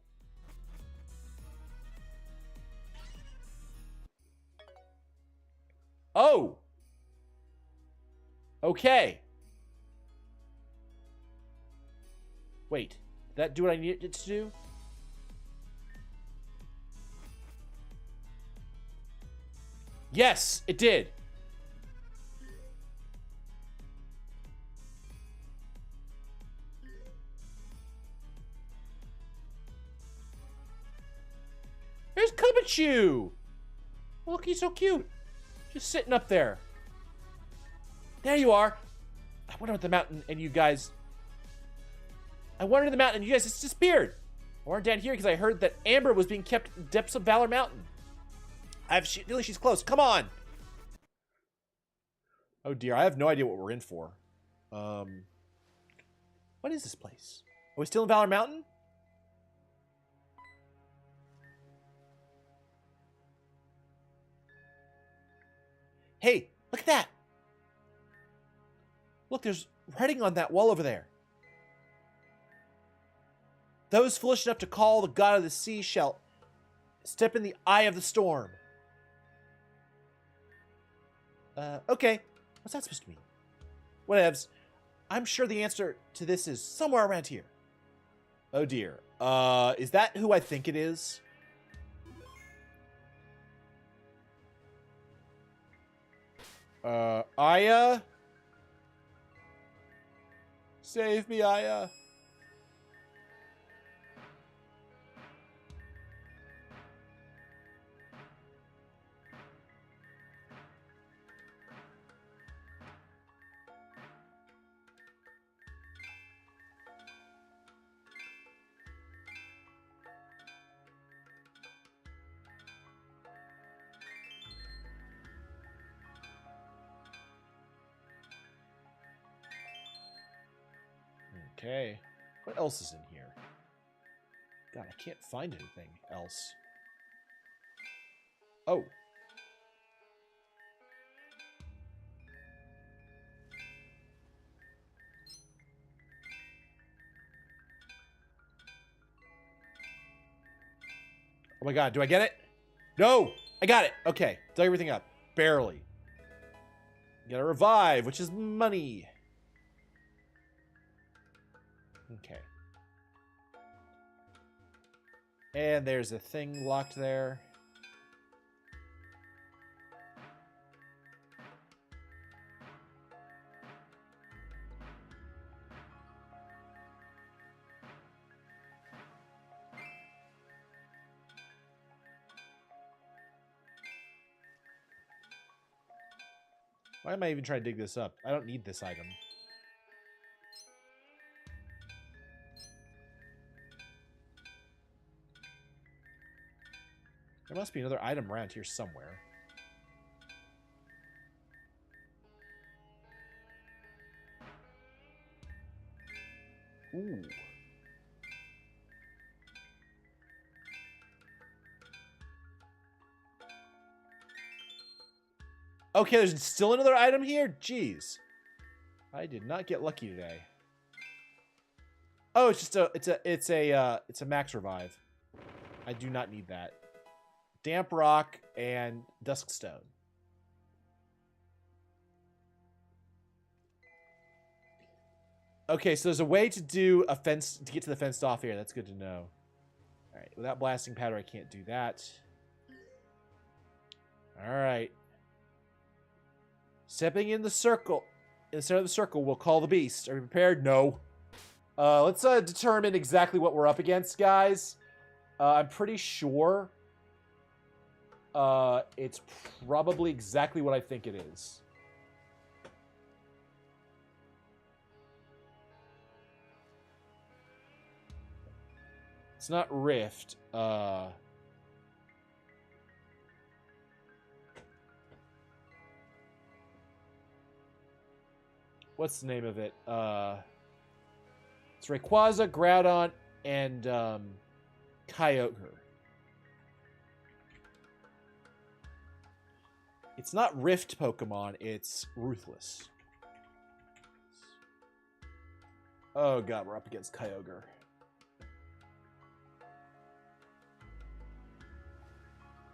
Oh! Okay. Wait, did that do what I needed it to do? Yes, it did. There's Kubichu! Look, he's so cute. Just sitting up there. There you are. I went up the mountain and you guys... I wandered the mountain and you guys just disappeared. I wandered down here because I heard that Amber was being kept in the depths of Valor Mountain. Nearly she's close. Come on. Oh dear, I have no idea what we're in for. What is this place? Are we still in Valor Mountain? Hey, look at that. Look, there's writing on that wall over there. Those foolish enough to call the god of the sea shall step in the eye of the storm. Okay. What's that supposed to mean? Whatevs. I'm sure the answer to this is somewhere around here. Oh dear. Is that who I think it is? Aya? Save me, Aya. Okay. What else is in here? God, I can't find anything else. Oh. Oh my god, do I get it? No! I got it! Okay, dug everything up. Barely. Gotta revive, which is money. Okay. And there's a thing locked there. Why am I even trying to dig this up? I don't need this item. There must be another item around here somewhere. Ooh. Okay, there's still another item here? Jeez. I did not get lucky today. Oh, it's just it's a max revive. I do not need that. Damp rock and dusk stone. Okay, so there's a way to do a fence to get to the fenced off area. That's good to know. All right, without blasting powder, I can't do that. All right. Stepping in the circle, in the center of the circle, we'll call the beast. Are you prepared? No. Let's determine exactly what we're up against, guys. I'm pretty sure it's probably exactly what I think it is. It's not Rift. what's the name of it? It's Rayquaza, Groudon, and Kyogre. It's not Rift Pokemon, it's Ruthless. Oh god, we're up against Kyogre.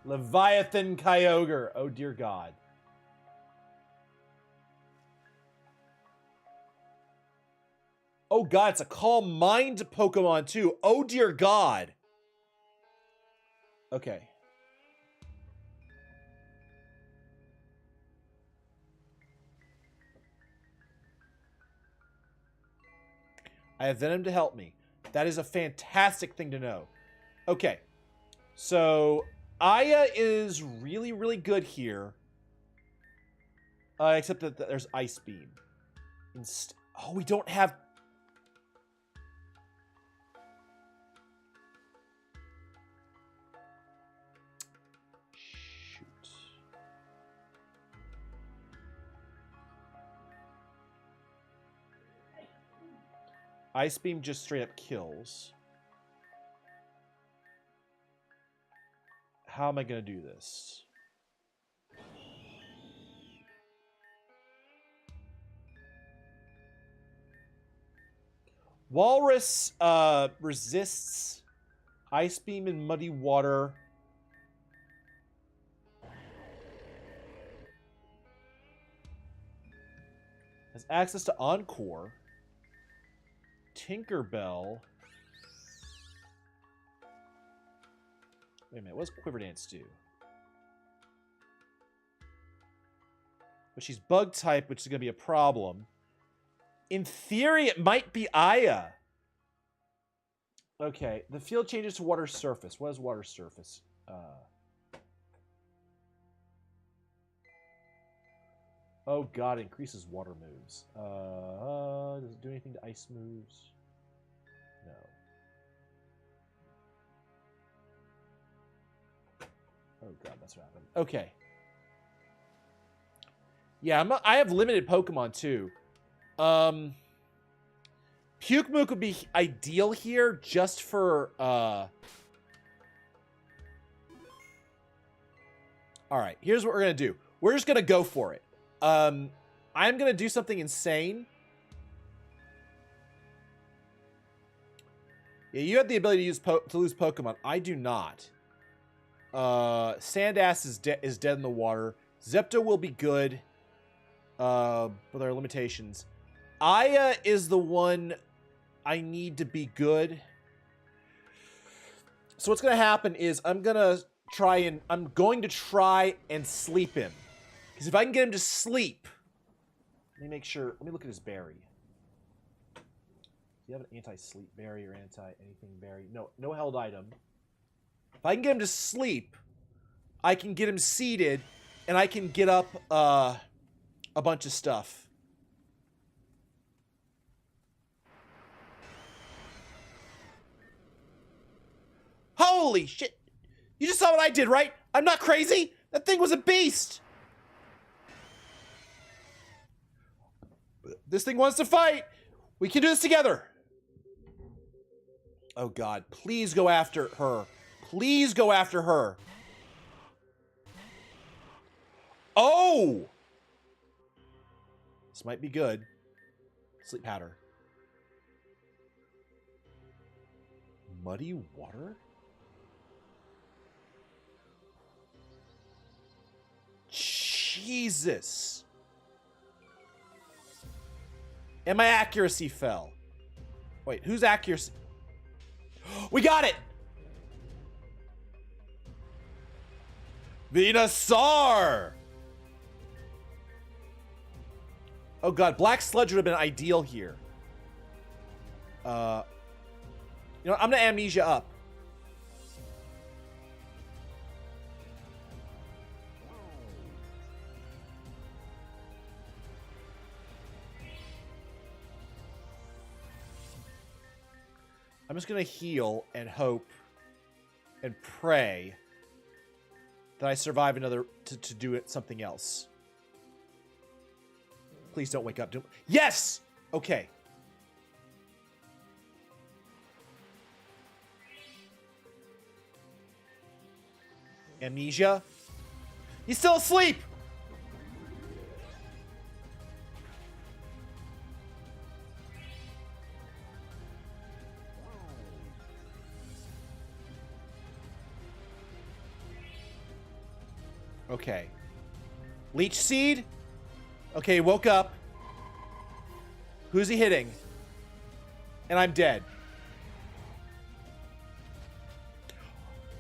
Leviathan Kyogre. Oh dear god. Oh god, it's a Calm Mind Pokemon too. Oh dear god. Okay. I have Venom to help me. That is a fantastic thing to know. Okay. So, Aya is really, really good here. Except that there's Ice Beam. Oh, we don't have... Shoot. Ice Beam just straight up kills. How am I going to do this? Walrus resists Ice Beam and Muddy Water. Has access to Encore. Tinkerbell. Wait a minute, what does Quiver Dance do? But she's bug type, which is going to be a problem. In theory, it might be Aya. Okay, the field changes to water surface. What is water surface? Oh god, it increases water moves. Does it do anything to ice moves? No. Oh god, that's what happened. Okay. Yeah, I have limited Pokemon too. Puke Mook would be ideal here just for Alright, here's what we're gonna do. We're just gonna go for it. I'm gonna do something insane. Yeah, you have the ability to use to lose Pokemon. I do not. Sandass is dead in the water. Zepto will be good. With our limitations. Aya is the one I need to be good. So what's gonna happen is I'm going to try and sleep him. Because if I can get him to sleep, let me make sure. Let me look at his berry. Do you have an anti-sleep berry or anti-anything berry? No, no held item. If I can get him to sleep, I can get him seated, and I can get up a bunch of stuff. Holy shit! You just saw what I did, right? I'm not crazy. That thing was a beast. This thing wants to fight. We can do this together. Oh god, please go after her. Please go after her. Oh! This might be good. Sleep powder. Muddy water? Jesus. And my accuracy fell. Wait, whose accuracy? We got it! Venusaur! Oh god, Black Sludge would have been ideal here. You know, I'm gonna Amnesia up. I'm just gonna heal and hope and pray that I survive another to do it something else. Please don't wake up. Yes! Okay. Amnesia? He's still asleep! Okay. Leech Seed? Okay, woke up. Who's he hitting? And I'm dead.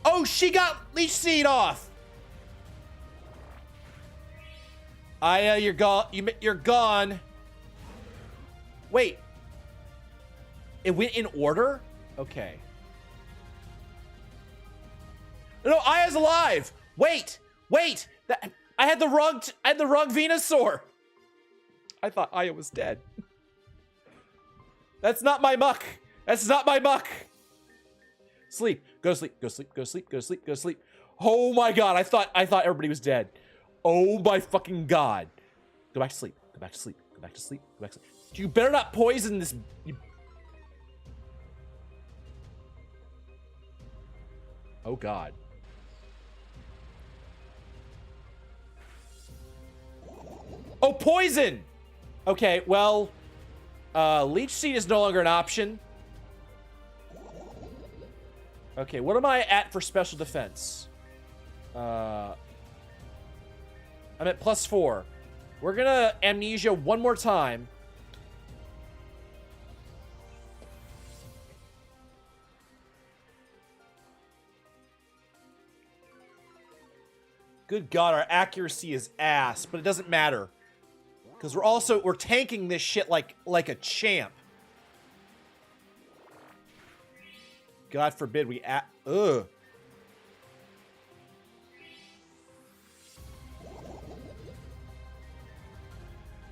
Oh, she got Leech Seed off! Aya, you're gone. You're gone. Wait. It went in order? Okay. No, Aya's alive! Wait! Wait! I had the wrong Venusaur! I thought Aya was dead. That's not my muck! That's not my muck! Sleep. Go to sleep. Go to sleep. Go to sleep. Go to sleep. Go to sleep. Oh my god, I thought everybody was dead. Oh my fucking god. Go back to sleep. Go back to sleep. Go back to sleep. Go back to sleep. You better not poison this. Oh god. Oh, poison! Okay, well, Leech Seed is no longer an option. Okay, what am I at for special defense? I'm at +4. We're gonna Amnesia one more time. Good god, our accuracy is ass, but it doesn't matter. Because we're tanking this shit like a champ. God forbid we ugh.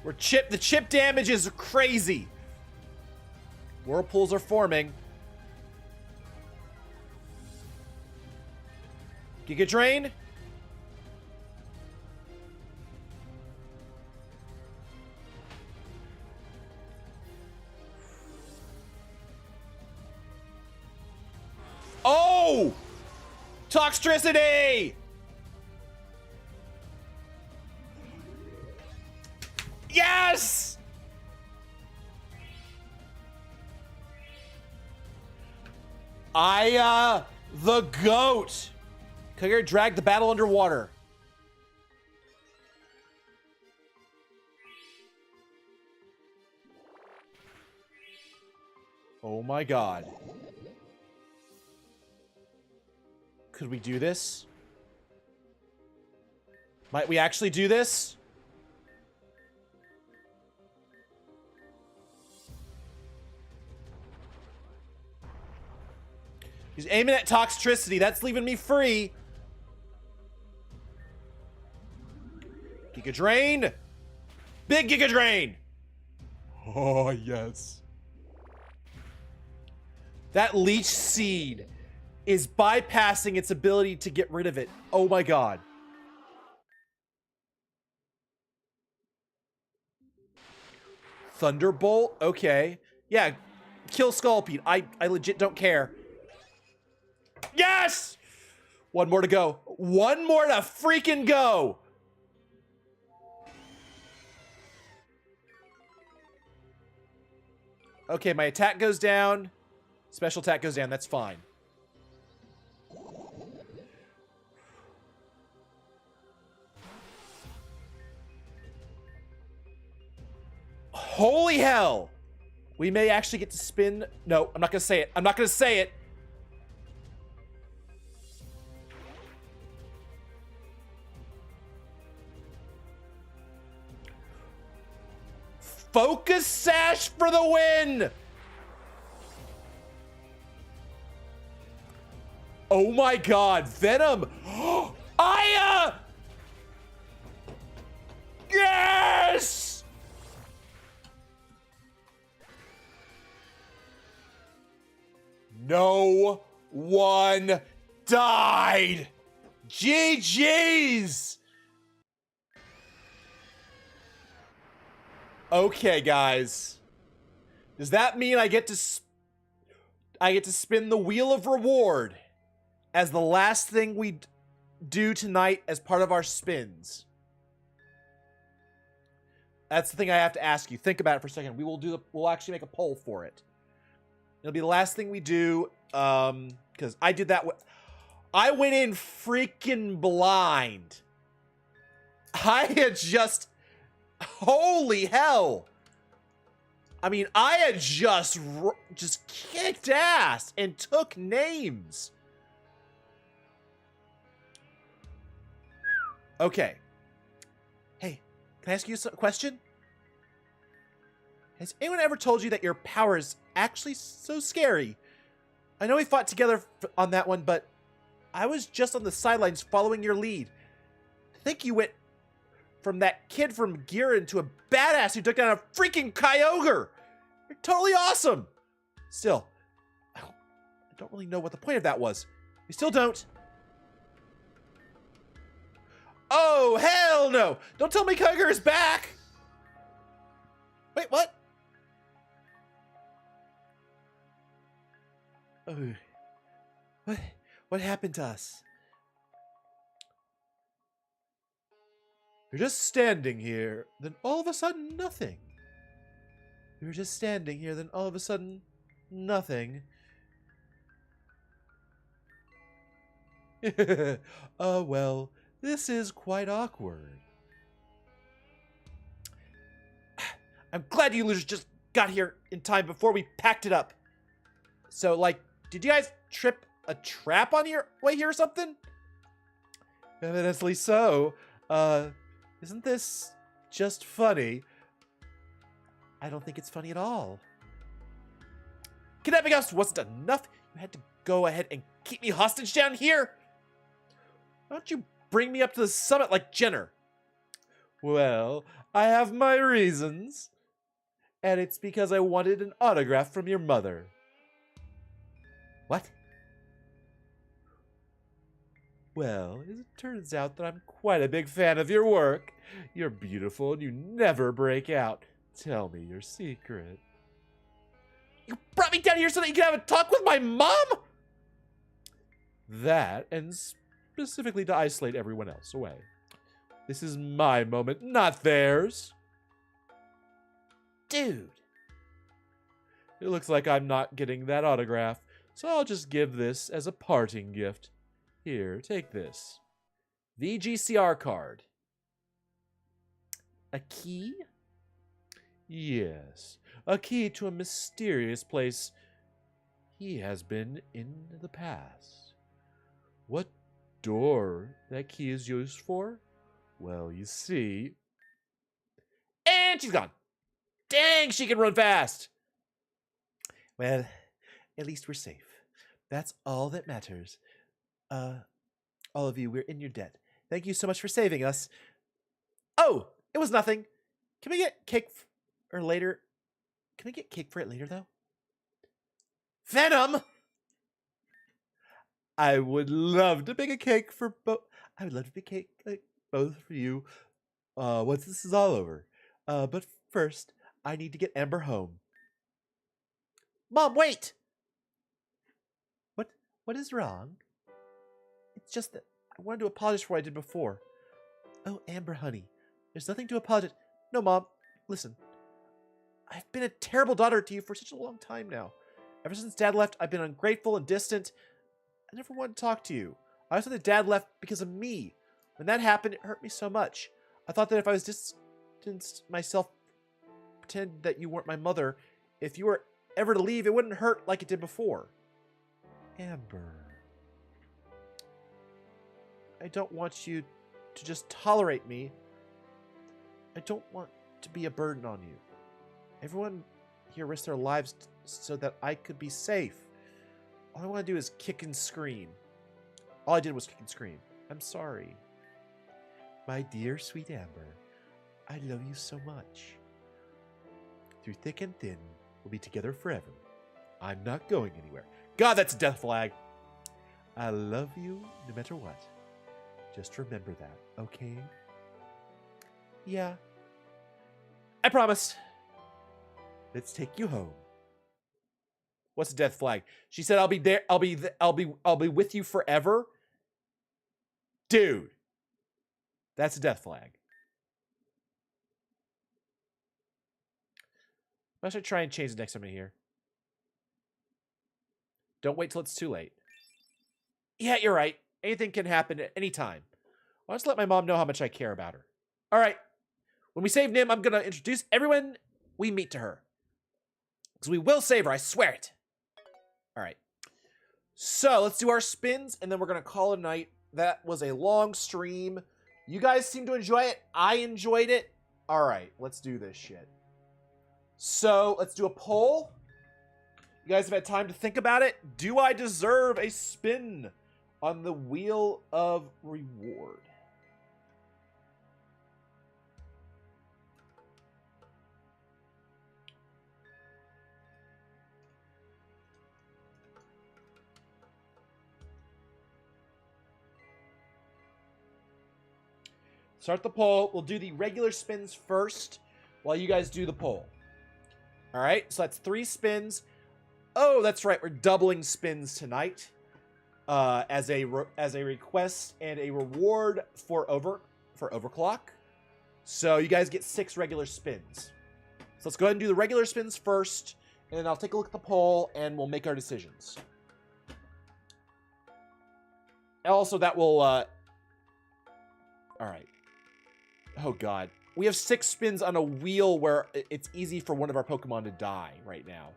The chip damage is crazy. Whirlpools are forming. Giga Drain. Oh! Toxtricity! Yes! The GOAT! Cougar dragged the battle underwater. Oh my god. Could we do this? Might we actually do this? He's aiming at Toxtricity. That's leaving me free. Giga Drain. Big Giga Drain. Oh, yes. That Leech Seed is bypassing its ability to get rid of it. Oh my god. Thunderbolt? Okay. Yeah, kill Sculpey. I legit don't care. Yes! One more to go. One more to freaking go. Okay, my attack goes down. Special attack goes down. That's fine. Holy hell! We may actually get to spin. No, I'm not gonna say it. I'm not gonna say it. Focus Sash for the win! Oh my god, Venom! Aya! Yes! No one died! GG's! Okay, guys. Does that mean I get to spin the wheel of reward as the last thing we do tonight as part of our spins? That's the thing I have to ask you. Think about it for a second. We'll actually make a poll for it. It'll be the last thing we do, because I did that. I went in freaking blind. I had just, holy hell. I mean, I had just kicked ass and took names. Okay. Hey, can I ask you a question? Has anyone ever told you that your power is actually so scary? I know we fought together on that one, but I was just on the sidelines following your lead. I think you went from that kid from Girin to a badass who took down a freaking Kyogre. You're totally awesome. Still, I don't really know what the point of that was. You still don't. Oh, hell no. Don't tell me Kyogre is back. Wait, what? Oh, what happened to us? You're just standing here, then all of a sudden, nothing. We were just standing here, then all of a sudden, nothing. Oh, well, this is quite awkward. I'm glad you losers just got here in time before we packed it up. So, like, did you guys trip a trap on your way here or something? Evidently so. Isn't this just funny? I don't think it's funny at all. Kidnapping us wasn't enough. You had to go ahead and keep me hostage down here. Why don't you bring me up to the summit like Jenner? Well, I have my reasons. And it's because I wanted an autograph from your mother. What? Well, it turns out that I'm quite a big fan of your work. You're beautiful and you never break out. Tell me your secret. You brought me down here so that you could have a talk with my mom? That, and specifically to isolate everyone else away. This is my moment, not theirs. Dude. It looks like I'm not getting that autograph, so I'll just give this as a parting gift. Here, take this. VGCR card. A key? Yes, a key to a mysterious place he has been in the past. What door that key is used for? Well, you see... And she's gone. Dang, she can run fast. Well, at least we're safe. That's all that matters. All of you, we're in your debt. Thank you so much for saving us. Oh, it was nothing. Can we get cake or later? Can we get cake for it later, though? Venom! I would love to bake a cake for both. I would love to bake cake like both for you. Once this is all over. But first, I need to get Amber home. Mom, wait! What is wrong? It's just that I wanted to apologize for what I did before. Oh, Amber, honey. There's nothing to apologize. No, Mom. Listen. I've been a terrible daughter to you for such a long time now. Ever since Dad left, I've been ungrateful and distant. I never wanted to talk to you. I also thought Dad left because of me. When that happened, it hurt me so much. I thought that if I was distanced myself, pretend that you weren't my mother, if you were ever to leave, it wouldn't hurt like it did before. Amber. I don't want you to just tolerate me. I don't want to be a burden on you. Everyone here risked their lives so that I could be safe. All I want to do is kick and scream. All I did was kick and scream. I'm sorry. My dear sweet Amber, I love you so much. Through thick and thin, we'll be together forever. I'm not going anywhere. God, that's a death flag. I love you no matter what. Just remember that, okay? Yeah. I promise. Let's take you home. What's the death flag? She said, "I'll be there. I'll be with you forever." Dude, that's a death flag. I should try and change the next time I'm here. Don't wait till it's too late. Yeah, you're right. Anything can happen at any time. I'll just let my mom know how much I care about her. All right. When we save Nim, I'm going to introduce everyone we meet to her. Because we will save her, I swear it. All right. So let's do our spins, and then we're going to call it a night. That was a long stream. You guys seem to enjoy it. I enjoyed it. All right, let's do this shit. So let's do a poll. You guys have had time to think about it. Do I deserve a spin on the Wheel of Reward? Start the poll. We'll do the regular spins first while you guys do the poll. All right, so that's 3 spins. Oh, that's right. We're doubling spins tonight as a request and a reward for overclock. So you guys get 6 regular spins. So let's go ahead and do the regular spins first, and then I'll take a look at the poll and we'll make our decisions. Also, that will... all right. Oh, God. We have 6 spins on a wheel where it's easy for one of our Pokemon to die right now.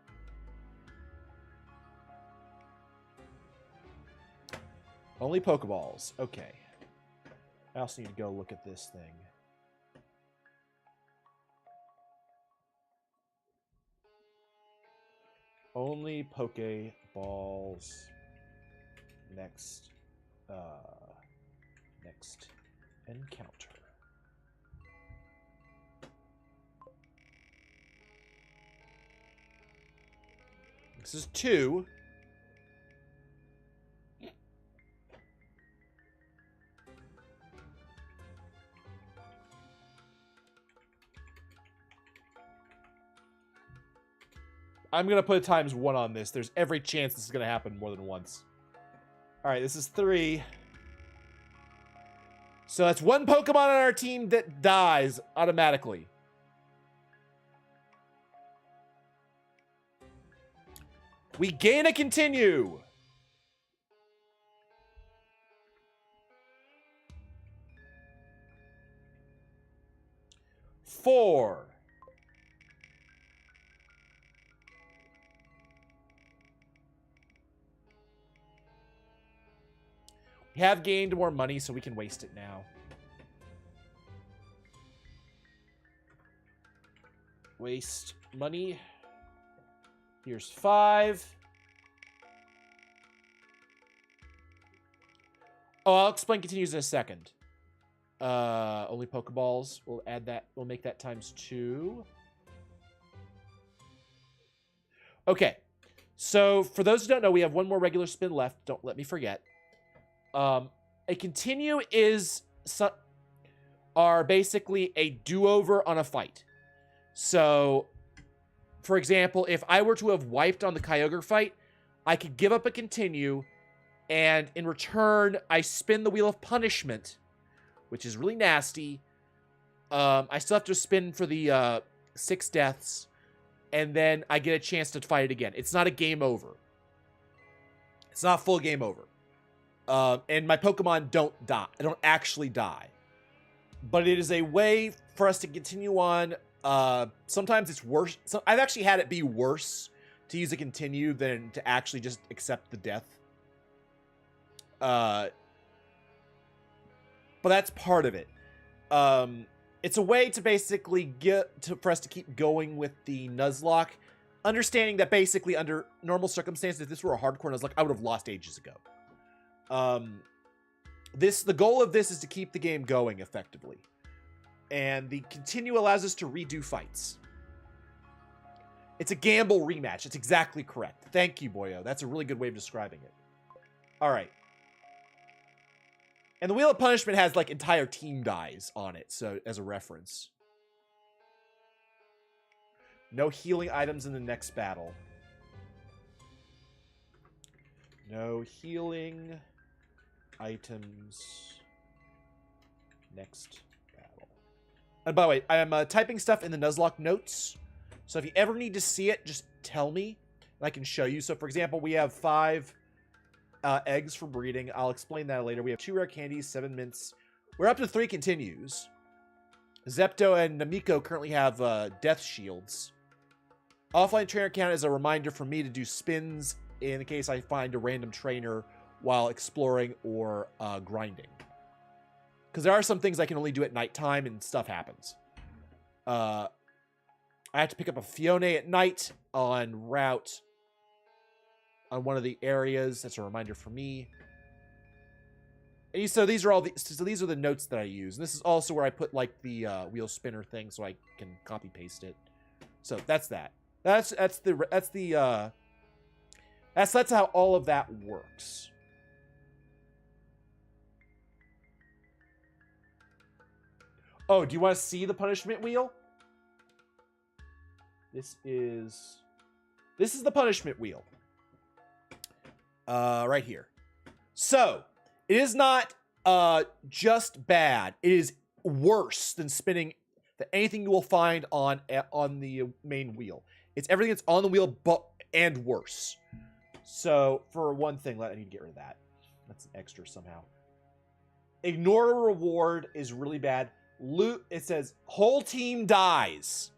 Only Pokeballs. Okay. I also need to go look at this thing. Only Pokeballs. Next. Next encounter. This is 2. I'm going to put a ×1 on this. There's every chance this is going to happen more than once. All right, this is 3. So that's 1 Pokemon on our team that dies automatically. We gain a continue. 4. We have gained more money, so we can waste it now. Waste money. Here's 5. Oh, I'll explain continues in a second. Only Pokeballs. We'll add that. We'll make that ×2. Okay. So, for those who don't know, we have 1 more regular spin left. Don't let me forget. A continue are basically a do-over on a fight. So, for example, if I were to have wiped on the Kyogre fight, I could give up a continue, and in return, I spin the Wheel of Punishment, which is really nasty. I still have to spin for the 6 deaths, and then I get a chance to fight it again. It's not a game over. It's not full game over. And my Pokemon don't die. I don't actually die. But it is a way for us to continue on. Sometimes it's worse. So I've actually had it be worse to use a continue than to actually just accept the death. But that's part of it. It's a way to basically for us to keep going with the Nuzlocke, understanding that basically under normal circumstances, if this were a hardcore Nuzlocke, I would have lost ages ago. The goal of this is to keep the game going effectively. And the continue allows us to redo fights. It's a gamble rematch. It's exactly correct. Thank you, Boyo. That's a really good way of describing it. All right. And the Wheel of Punishment has like entire team dies on it, so as a reference. No healing items in the next battle. No healing items next battle. And by the way, I am typing stuff in the Nuzlocke notes. So if you ever need to see it, just tell me and I can show you. So for example, we have 5 eggs for breeding. I'll explain that later. We have 2 rare candies, 7 mints. We're up to 3 continues. Zepto and Namiko currently have death shields. Offline trainer count is a reminder for me to do spins in case I find a random trainer while exploring or grinding. Because there are some things I can only do at nighttime and stuff happens. I have to pick up a Fiona at night on route on one of the areas. That's a reminder for me. And so these are all these are the notes that I use. And this is also where I put like the wheel spinner thing so I can copy paste it. So that's that. That's how all of that works. Oh, do you want to see the punishment wheel? This is the punishment wheel. Right here. So, it is not just bad. It is worse than spinning anything you will find on the main wheel. It's everything that's on the wheel and worse. So, for one thing, I need to get rid of that. That's an extra somehow. Ignore a reward is really bad. It says, whole team dies.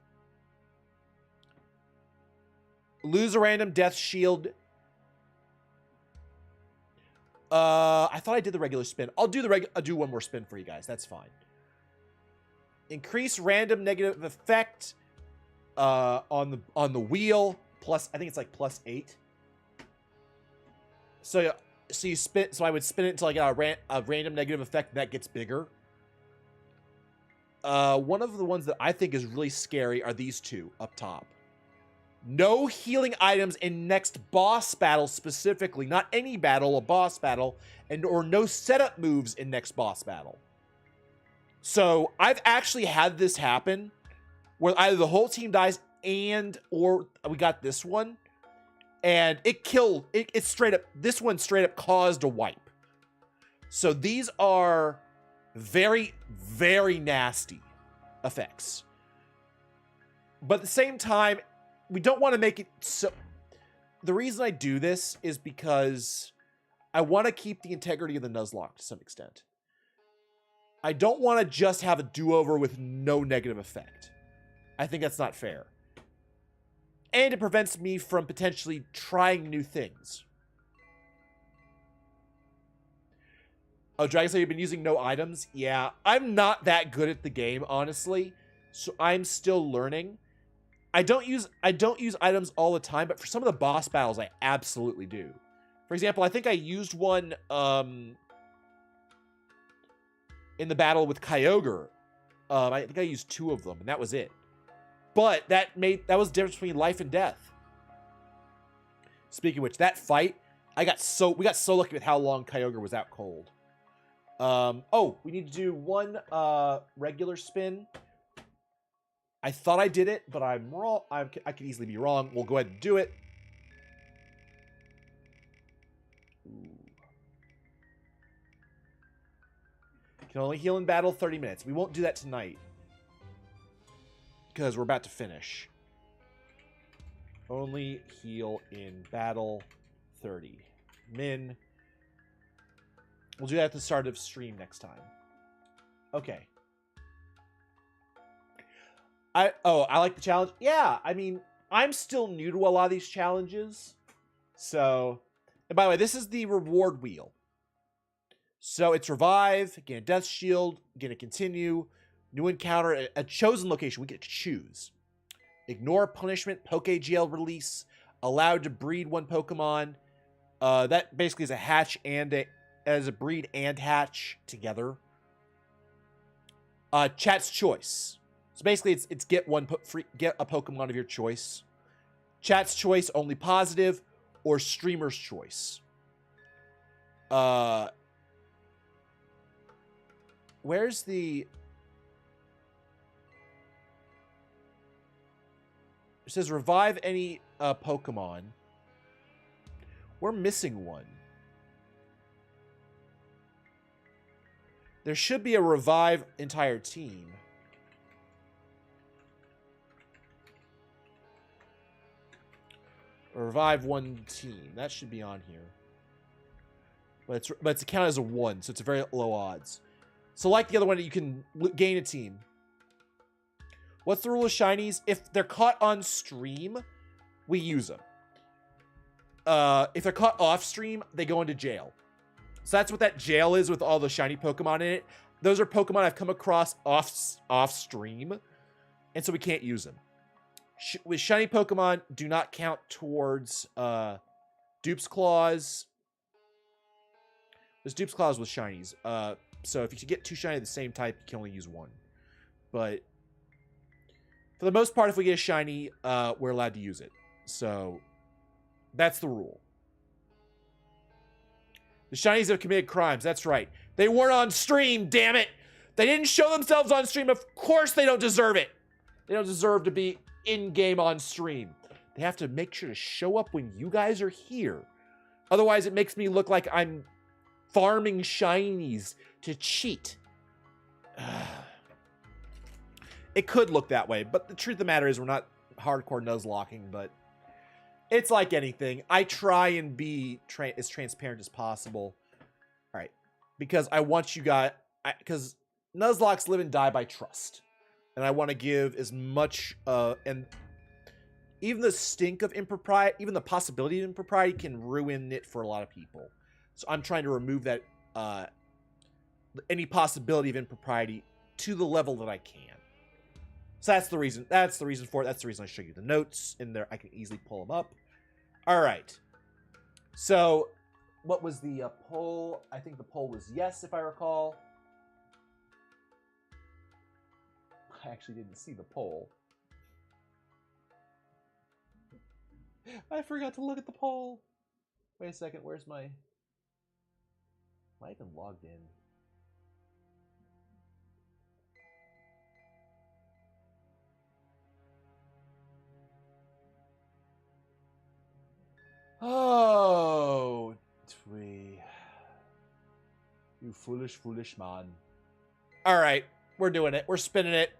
Lose a random death shield. I thought I did the regular spin. I'll do one more spin for you guys. That's fine. Increase random negative effect on the wheel. Plus, I think it's like +8. So you spin. So I would spin it until I get a random negative effect that gets bigger. One of the ones that I think is really scary are these 2 up top. No healing items in next boss battle specifically. Not any battle, a boss battle. Or no setup moves in next boss battle. So, I've actually had this happen. Where either the whole team dies or we got this one. And it killed. It straight up. This one straight up caused a wipe. So, these are very, very nasty effects. But at the same time, we don't want to make it so... The reason I do this is because I want to keep the integrity of the Nuzlocke to some extent. I don't want to just have a do-over with no negative effect. I think that's not fair. And it prevents me from potentially trying new things. Oh, Dragon said you've been using no items? Yeah, I'm not that good at the game, honestly. So I'm still learning. I don't use items all the time, but for some of the boss battles, I absolutely do. For example, I think I used one in the battle with Kyogre. I think I used 2 of them, and that was it. But that was the difference between life and death. Speaking of which, that fight, we got so lucky with how long Kyogre was out cold. Oh, we need to do one regular spin. I thought I did it, but I'm wrong. I could easily be wrong. We'll go ahead and do it. Can only heal in battle 30 minutes. We won't do that tonight. Because we're about to finish. Only heal in battle 30. Min. We'll do that at the start of stream next time. Okay. I like the challenge. Yeah, I mean, I'm still new to a lot of these challenges. So, and by the way, this is the reward wheel. So it's revive, gain a death shield, gain a continue, new encounter, a chosen location. We get to choose. Ignore punishment, Pokegl release, allowed to breed 1 Pokemon. That basically is a hatch and as a breed and hatch together. Chat's choice. So basically, it's get a Pokemon of your choice. Chat's choice only positive, or streamer's choice. Where's the? It says revive any Pokemon. We're missing one. There should be a revive entire team. Or revive one team. That should be on here. But it's counted as a 1, so it's a very low odds. So like the other one, you can gain a team. What's the rule of shinies? If they're caught on stream, we use them. If they're caught off stream, they go into jail. So that's what that jail is with all the shiny Pokemon in it. Those are Pokemon I've come across off stream, and so we can't use them. With shiny Pokemon, do not count towards Dupes Clause. There's Dupes Clause with shinies. So if you get 2 shiny of the same type, you can only use 1. But for the most part, if we get a shiny, we're allowed to use it. So that's the rule. The shinies have committed crimes. That's right. They weren't on stream, damn it. They didn't show themselves on stream. Of course they don't deserve it. They don't deserve to be in-game on stream. They have to make sure to show up when you guys are here. Otherwise, it makes me look like I'm farming shinies to cheat. It could look that way, but the truth of the matter is we're not hardcore nuzlocking, but it's like anything. I try and be as transparent as possible. All right. Because I want you guys... Because Nuzlocks live and die by trust. And I want to give as much... and even the stink of impropriety, even the possibility of impropriety can ruin it for a lot of people. So I'm trying to remove that... any possibility of impropriety to the level that I can. So that's the reason. That's the reason for it. That's the reason I show you the notes in there. I can easily pull them up. All right. So, what was the poll? I think the poll was yes, if I recall. I actually didn't see the poll. I forgot to look at the poll. Wait a second. Where's my... Am I even logged in? Oh, you foolish man. All right, we're doing it. We're spinning it.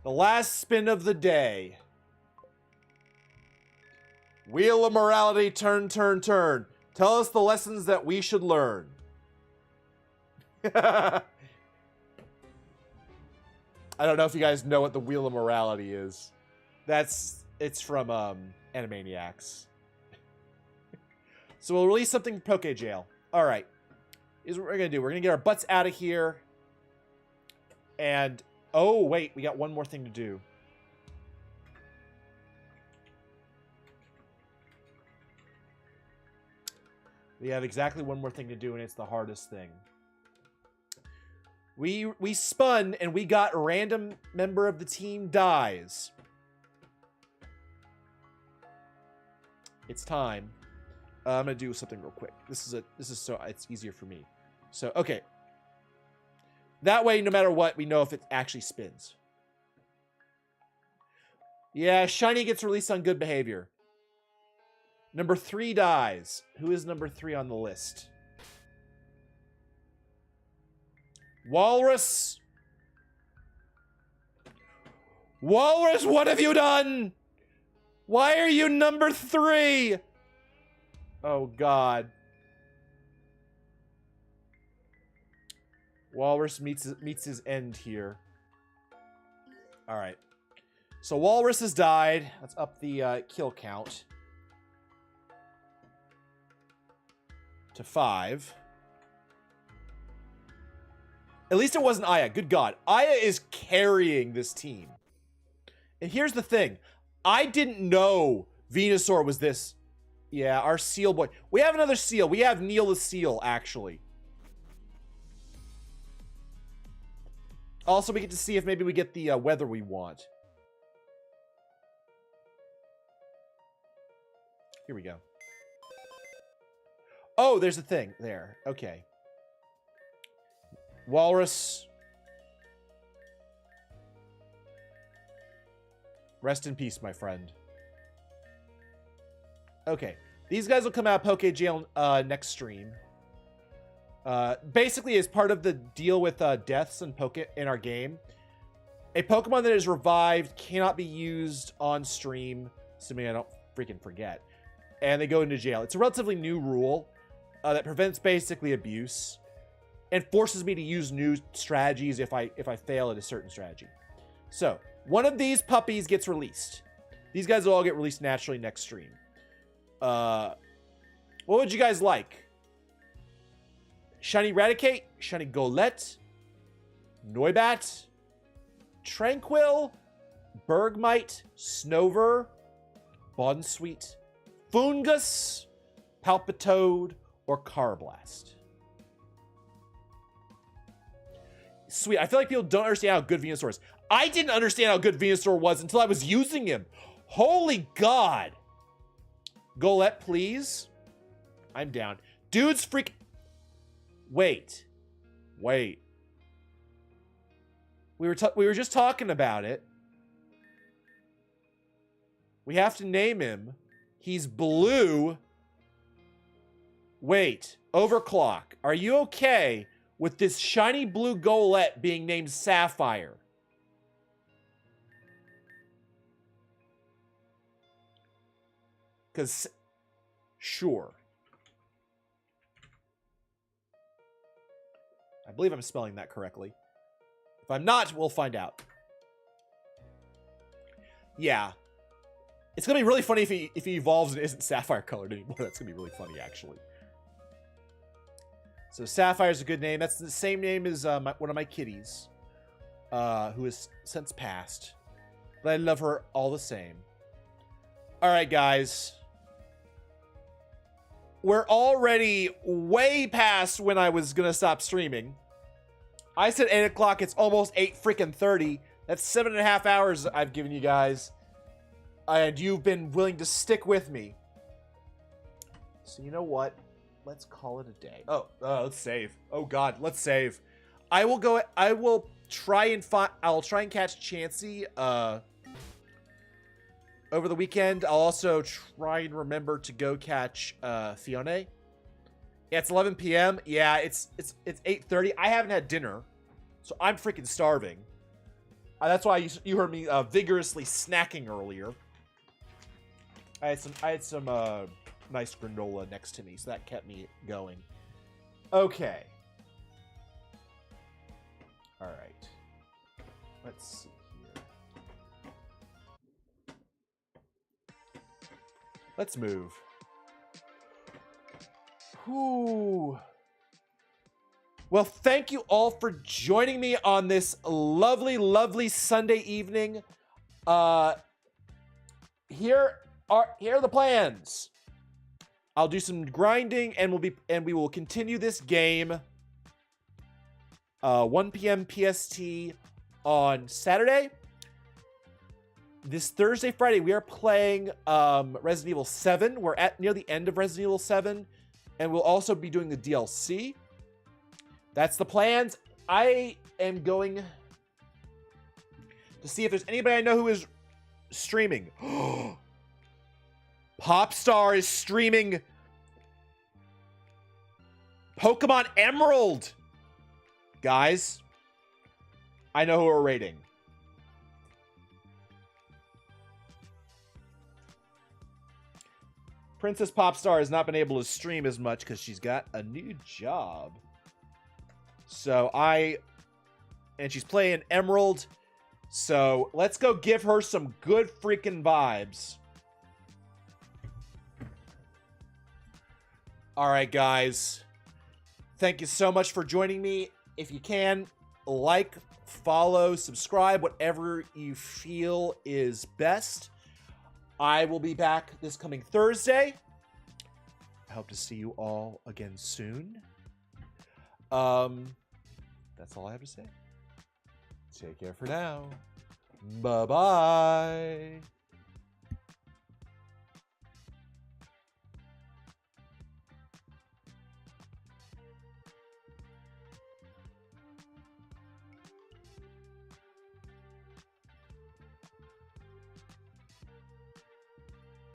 The last spin of the day. Wheel of morality, turn, turn, turn. Tell us the lessons that we should learn. I don't know if you guys know what the Wheel of Morality is. It's from Animaniacs. So we'll release something from Poke Jail. All right. Here's what we're going to do. We're going to get our butts out of here. And, oh, wait. We got one more thing to do. We have exactly one more thing to do, and it's the hardest thing. We spun, and we got a random member of the team dies. It's time. I'm gonna do something real quick. This is so it's easier for me. So okay. That way, no matter what, we know if it actually spins. Yeah, shiny gets released on good behavior. Number 3 dies. Who is number 3 on the list? Walrus. Walrus, what have you done? Why are you number 3? Oh, God. Walrus meets his end here. All right. So Walrus has died. Let's up the kill count to 5. At least it wasn't Aya. Good God. Aya is carrying this team. And here's the thing. I didn't know Venusaur was this. Yeah, our seal boy. We have another seal. We have Neil the Seal, actually. Also, we get to see if maybe we get the weather we want. Here we go. Oh, there's a thing there. Okay. Walrus. Rest in peace, my friend. Okay. These guys will come out of Poke Jail next stream. Basically, as part of the deal with deaths in our game, a Pokemon that is revived cannot be used on stream, assuming I don't freaking forget. And they go into jail. It's a relatively new rule that prevents basically abuse and forces me to use new strategies if I fail at a certain strategy. So, one of these puppies gets released. These guys will all get released naturally next stream. What would you guys like? Shiny Raticate, Shiny Golett, Noibat, Tranquil, Bergmite, Snover, Bonsweet, Fungus, Palpitoad, or Carblast? Sweet. I feel like people don't understand how good Venusaur is. I didn't understand how good Venusaur was until I was using him. Holy God. Golett, please. I'm down. Dude's freak... Wait. We were just talking about it. We have to name him. He's blue. Wait. Overclock. Are you okay with this shiny blue Golett being named Sapphire? Because... Sure. I believe I'm spelling that correctly. If I'm not, we'll find out. Yeah. It's going to be really funny if he evolves and isn't sapphire colored anymore. That's going to be really funny, actually. So Sapphire's a good name. That's the same name as one of my kitties, who has since passed. But I love her all the same. All right, guys. We're already way past when I was going to stop streaming. I said 8 o'clock. It's almost 8:30. That's 7.5 hours I've given you guys. And you've been willing to stick with me. So you know what? Let's call it a day. Oh, let's save. Oh God, let's save. I'll try and catch Chansey over the weekend. I'll also try and remember to go catch Fiona. Yeah, it's 11 p.m. Yeah, it's 8:30. I haven't had dinner, so I'm freaking starving. That's why you heard me vigorously snacking earlier. I had some nice granola next to me, so that kept me going. Okay. All right. Let's see here. Let's move. Whew. Well, thank you all for joining me on this lovely, lovely Sunday evening. Here are the plans. I'll do some grinding, and we will continue this game 1 p.m. PST on Saturday. This Thursday, Friday, we are playing Resident Evil 7. We're near the end of Resident Evil 7, and we'll also be doing the DLC. That's the plans. I am going to see if there's anybody I know who is streaming. Popstar is streaming Pokemon Emerald. Guys, I know who we're rating. Princess Popstar has not been able to stream as much because she's got a new job. So and she's playing Emerald. So let's go give her some good freaking vibes. All right, guys. Thank you so much for joining me. If you can, like, follow, subscribe, whatever you feel is best. I will be back this coming Thursday. I hope to see you all again soon. That's all I have to say. Take care for now. Bye-bye.